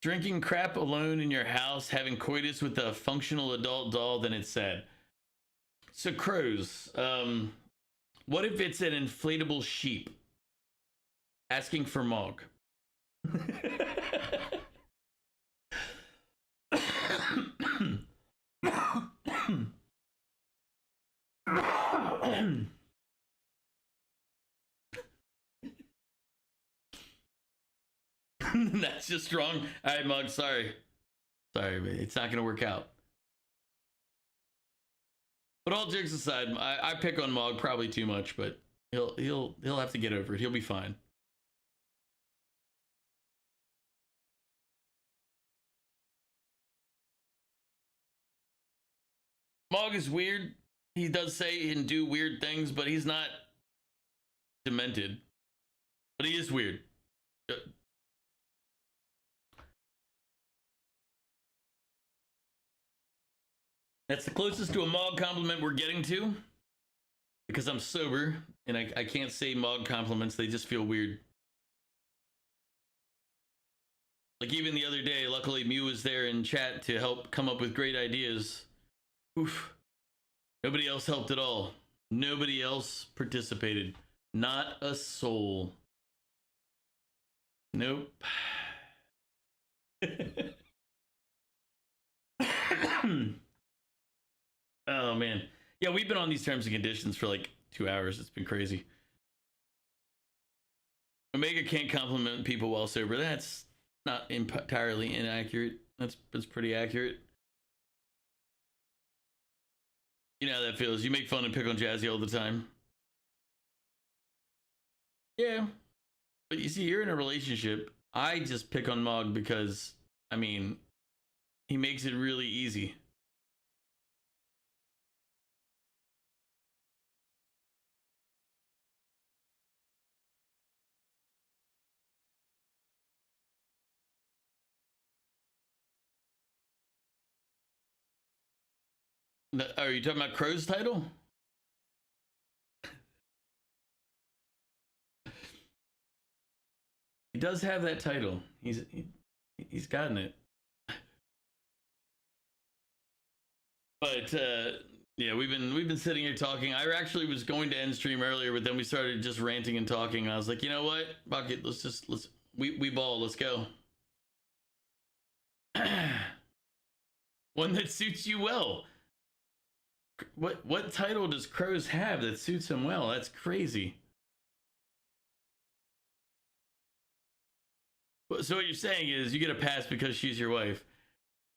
Drinking crap alone in your house, having coitus with a functional adult doll, then it's sad. So crows, what if it's an inflatable sheep asking for Mog? That's just wrong. All right, Mug, sorry, but it's not gonna work out. But all jokes aside, I pick on Mog probably too much, but he'll have to get over it. He'll be fine. Mog is weird. He does say and do weird things, but he's not demented. But he is weird. That's the closest to a Mog compliment we're getting to, because I'm sober and I can't say Mog compliments. They just feel weird. Like even the other day, luckily Mew was there in chat to help come up with great ideas. Oof. Nobody else helped at all. Nobody else participated. Not a soul. Nope. Oh man. Yeah, we've been on these terms and conditions for like 2 hours. It's been crazy. Omega can't compliment people while sober. That's not entirely inaccurate. That's pretty accurate. You know how that feels. You make fun and pick on Jazzy all the time. Yeah. But you see, you're in a relationship. I just pick on Mog because, I mean, he makes it really easy. Are you talking about Crow's title? He does have that title. He's gotten it. But yeah, we've been sitting here talking. I actually was going to end stream earlier, but then we started just ranting and talking. I was like, you know what? Fuck it. Let's we ball. Let's go. One that suits you well. What title does Crows have that suits him well? That's crazy. So what you're saying is you get a pass because she's your wife.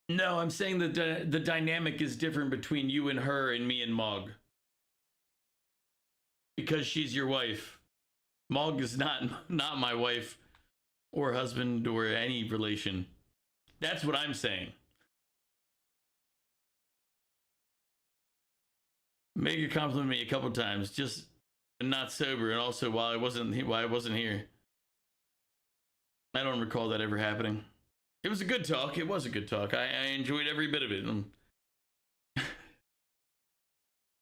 No, I'm saying that the dynamic is different between you and her and me and Mog. Because she's your wife. Mog is not my wife or husband or any relation. That's what I'm saying. Mega complimented me a couple times, just not sober, and also while I wasn't here. I don't recall that ever happening. It was a good talk. It was a good talk. I enjoyed every bit of it.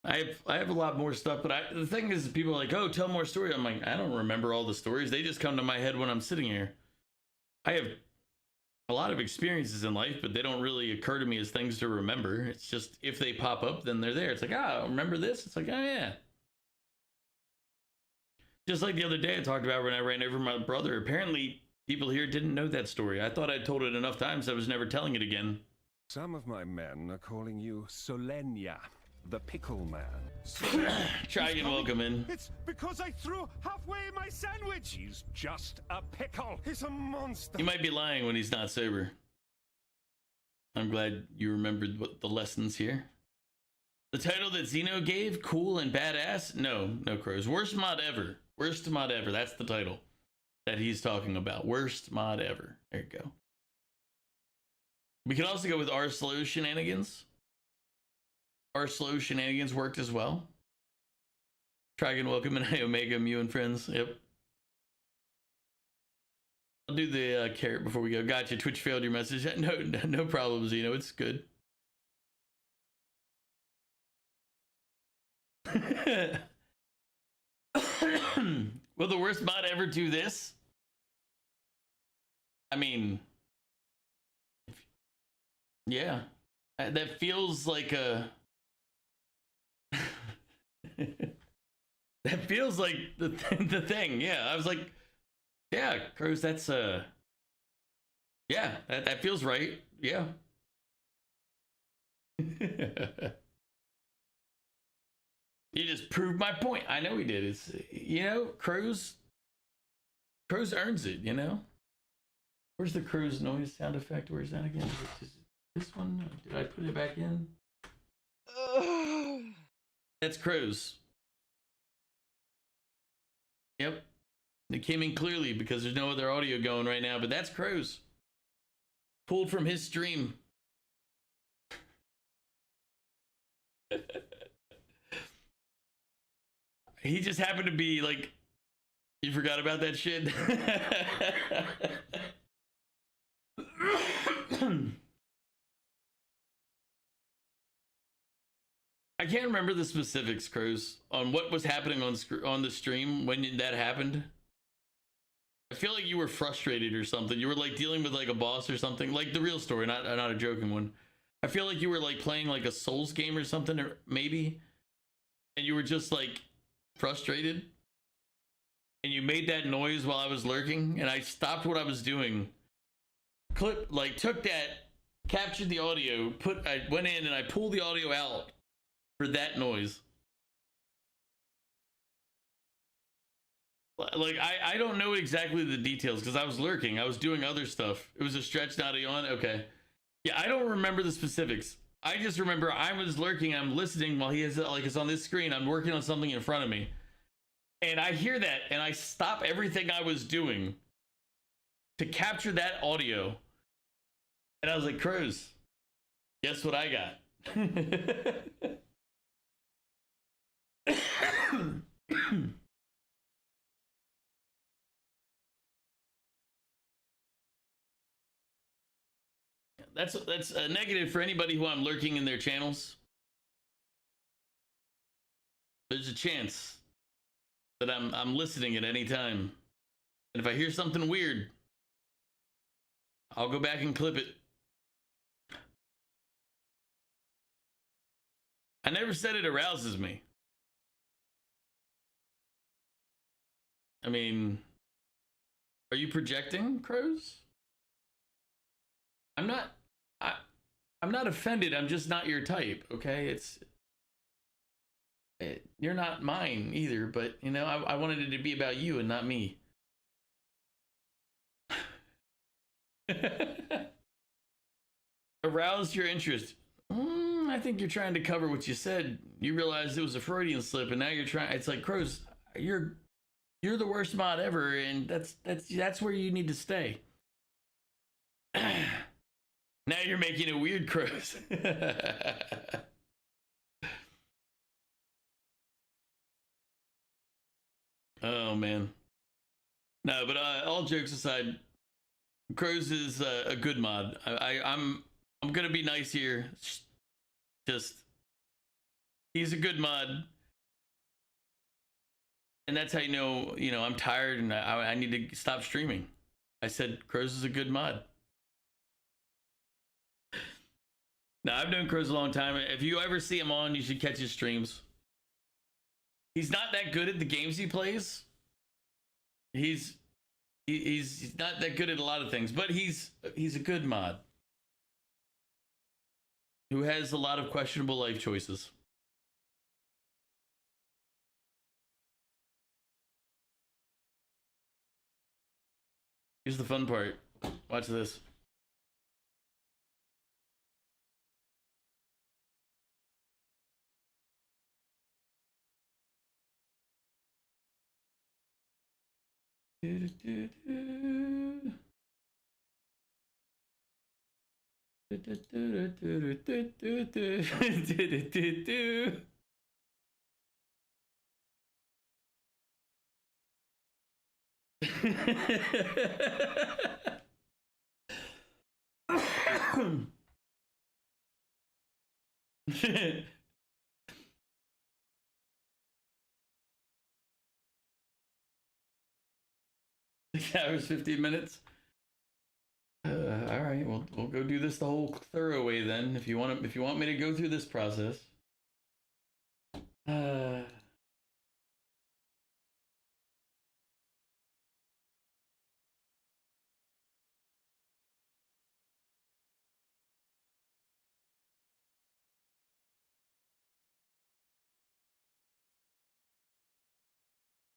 I have a lot more stuff, but the thing is, people are like, oh, tell more stories. I'm like, I don't remember all the stories. They just come to my head when I'm sitting here. I have a lot of experiences in life, but they don't really occur to me as things to remember. It's just, if they pop up, then they're there. It's like, remember this? It's like, oh, yeah. Just like the other day I talked about when I ran over my brother. Apparently, people here didn't know that story. I thought I'd told it enough times I was never telling it again. Some of my men are calling you Solenia, the pickle man. Try and welcome in. It's because I threw halfway my sandwich. He's just a pickle. He's a monster. He might be lying when he's not sober. I'm glad you remembered what the lessons here. The title that Zeno gave, Cool and Badass? No, Crows. Worst mod ever. Worst mod ever. That's the title that he's talking about. Worst mod ever. There you go. We can also go with R Slow Shenanigans. R Slow Shenanigans worked as well. Try and welcome in Omega, Mew and friends. Yep. I'll do the carrot before we go. Gotcha. Twitch failed your message. No problem, Zeno. It's good. Will the worst mod ever do this? I mean, yeah, that feels like a that feels like the thing. Yeah, I was like, yeah, Crows, that's yeah, that feels right. Yeah. You just proved my point. I know he did. It's, you know, Crows earns it, you know? Where's the Crows noise sound effect? Where's that again? Is it just this one? Did I put it back in? That's Crows. Yep. It came in clearly because there's no other audio going right now, but that's Crows. Pulled from his stream. He just happened to be like, you forgot about that shit? I can't remember the specifics, Crows, on what was happening on the stream when that happened. I feel like you were frustrated or something. You were like dealing with like a boss or something, like the real story, not a joking one. I feel like you were like playing like a Souls game or something, or maybe, and you were just like frustrated, and you made that noise while I was lurking, and I stopped what I was doing, took that, captured the audio, I went in and I pulled the audio out for that noise. Like, I don't know exactly the details because I was lurking. I was doing other stuff. It was a stretch, not a yawn. Okay. Yeah, I don't remember the specifics. I just remember I was lurking. I'm listening while he is like, it's on this screen. I'm working on something in front of me. And I hear that and I stop everything I was doing to capture that audio. And I was like, Crows, guess what I got? That's a negative for anybody who I'm lurking in their channels. There's a chance that I'm listening at any time. And if I hear something weird, I'll go back and clip it. I never said it arouses me. I mean, are you projecting, Crows? I'm not offended. I'm just not your type, okay? You're not mine either, but you know, I wanted it to be about you and not me. Aroused your interest. I think you're trying to cover what you said. You realized it was a Freudian slip, and now you're trying. It's like, Crows, you're You're the worst mod ever, and that's where you need to stay. Now you're making it weird, Crows. Oh man. No, but all jokes aside, Crows is a good mod. I'm gonna be nice here. Just he's a good mod, and that's how you know I'm tired and I need to stop streaming. I said Crows is a good mod. Now I've known Crows a long time. If you ever see him on, you should catch his streams. He's not that good at the games he plays. He's not that good at a lot of things, but he's a good mod who has a lot of questionable life choices. Here's the fun part. Watch this. Hours, 15 minutes. All right, we'll go do this the whole thorough way then. If you want me to go through this process.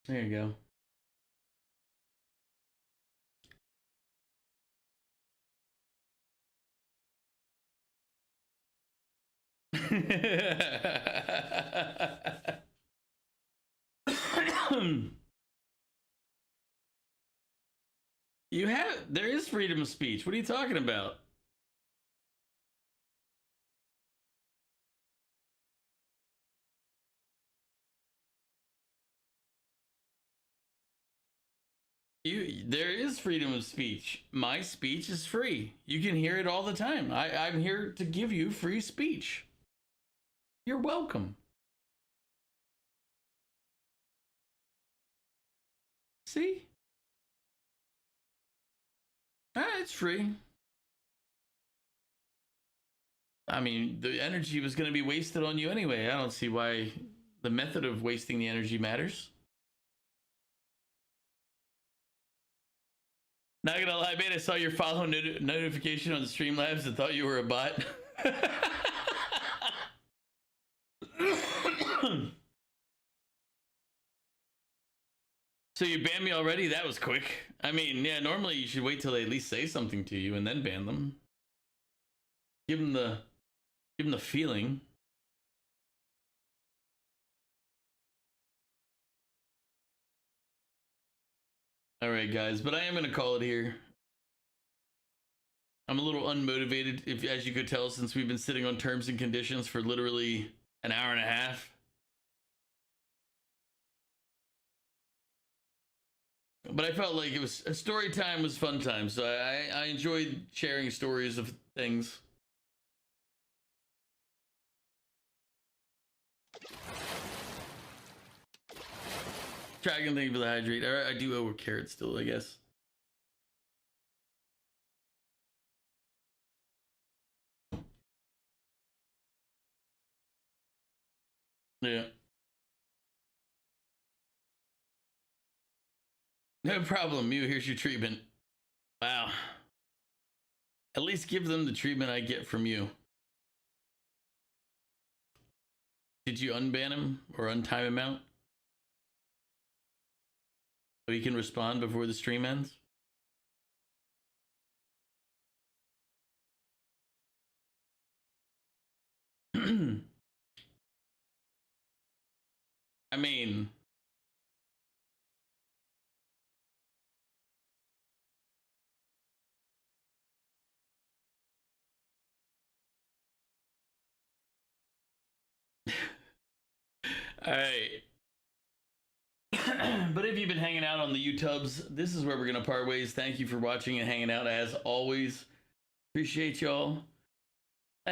There you go. There is freedom of speech. What are you talking about? There is freedom of speech. My speech is free. You can hear it all the time. I'm here to give you free speech. You're welcome. See? It's free. I mean, the energy was going to be wasted on you anyway. I don't see why the method of wasting the energy matters. Not gonna lie, man, I saw your follow notification on the Streamlabs and thought you were a bot. So you banned me already? That was quick. I mean, yeah, normally you should wait till they at least say something to you and then ban them. Give them the feeling. All right, guys, but I am gonna call it here. I'm a little unmotivated, if as you could tell, since we've been sitting on terms and conditions for literally an hour and a half. But I felt like it was story time was fun time, so I enjoyed sharing stories of things. Dragon, thank you for the hydrate. I do owe a carrot still, I guess. Yeah. No problem, Mew. Here's your treatment. Wow. At least give them the treatment I get from you. Did you unban him or untime him out? So he can respond before the stream ends? I mean, Alright. But if you've been hanging out on the YouTubes, this is where we're going to part ways. Thank you for watching and hanging out as always. Appreciate y'all.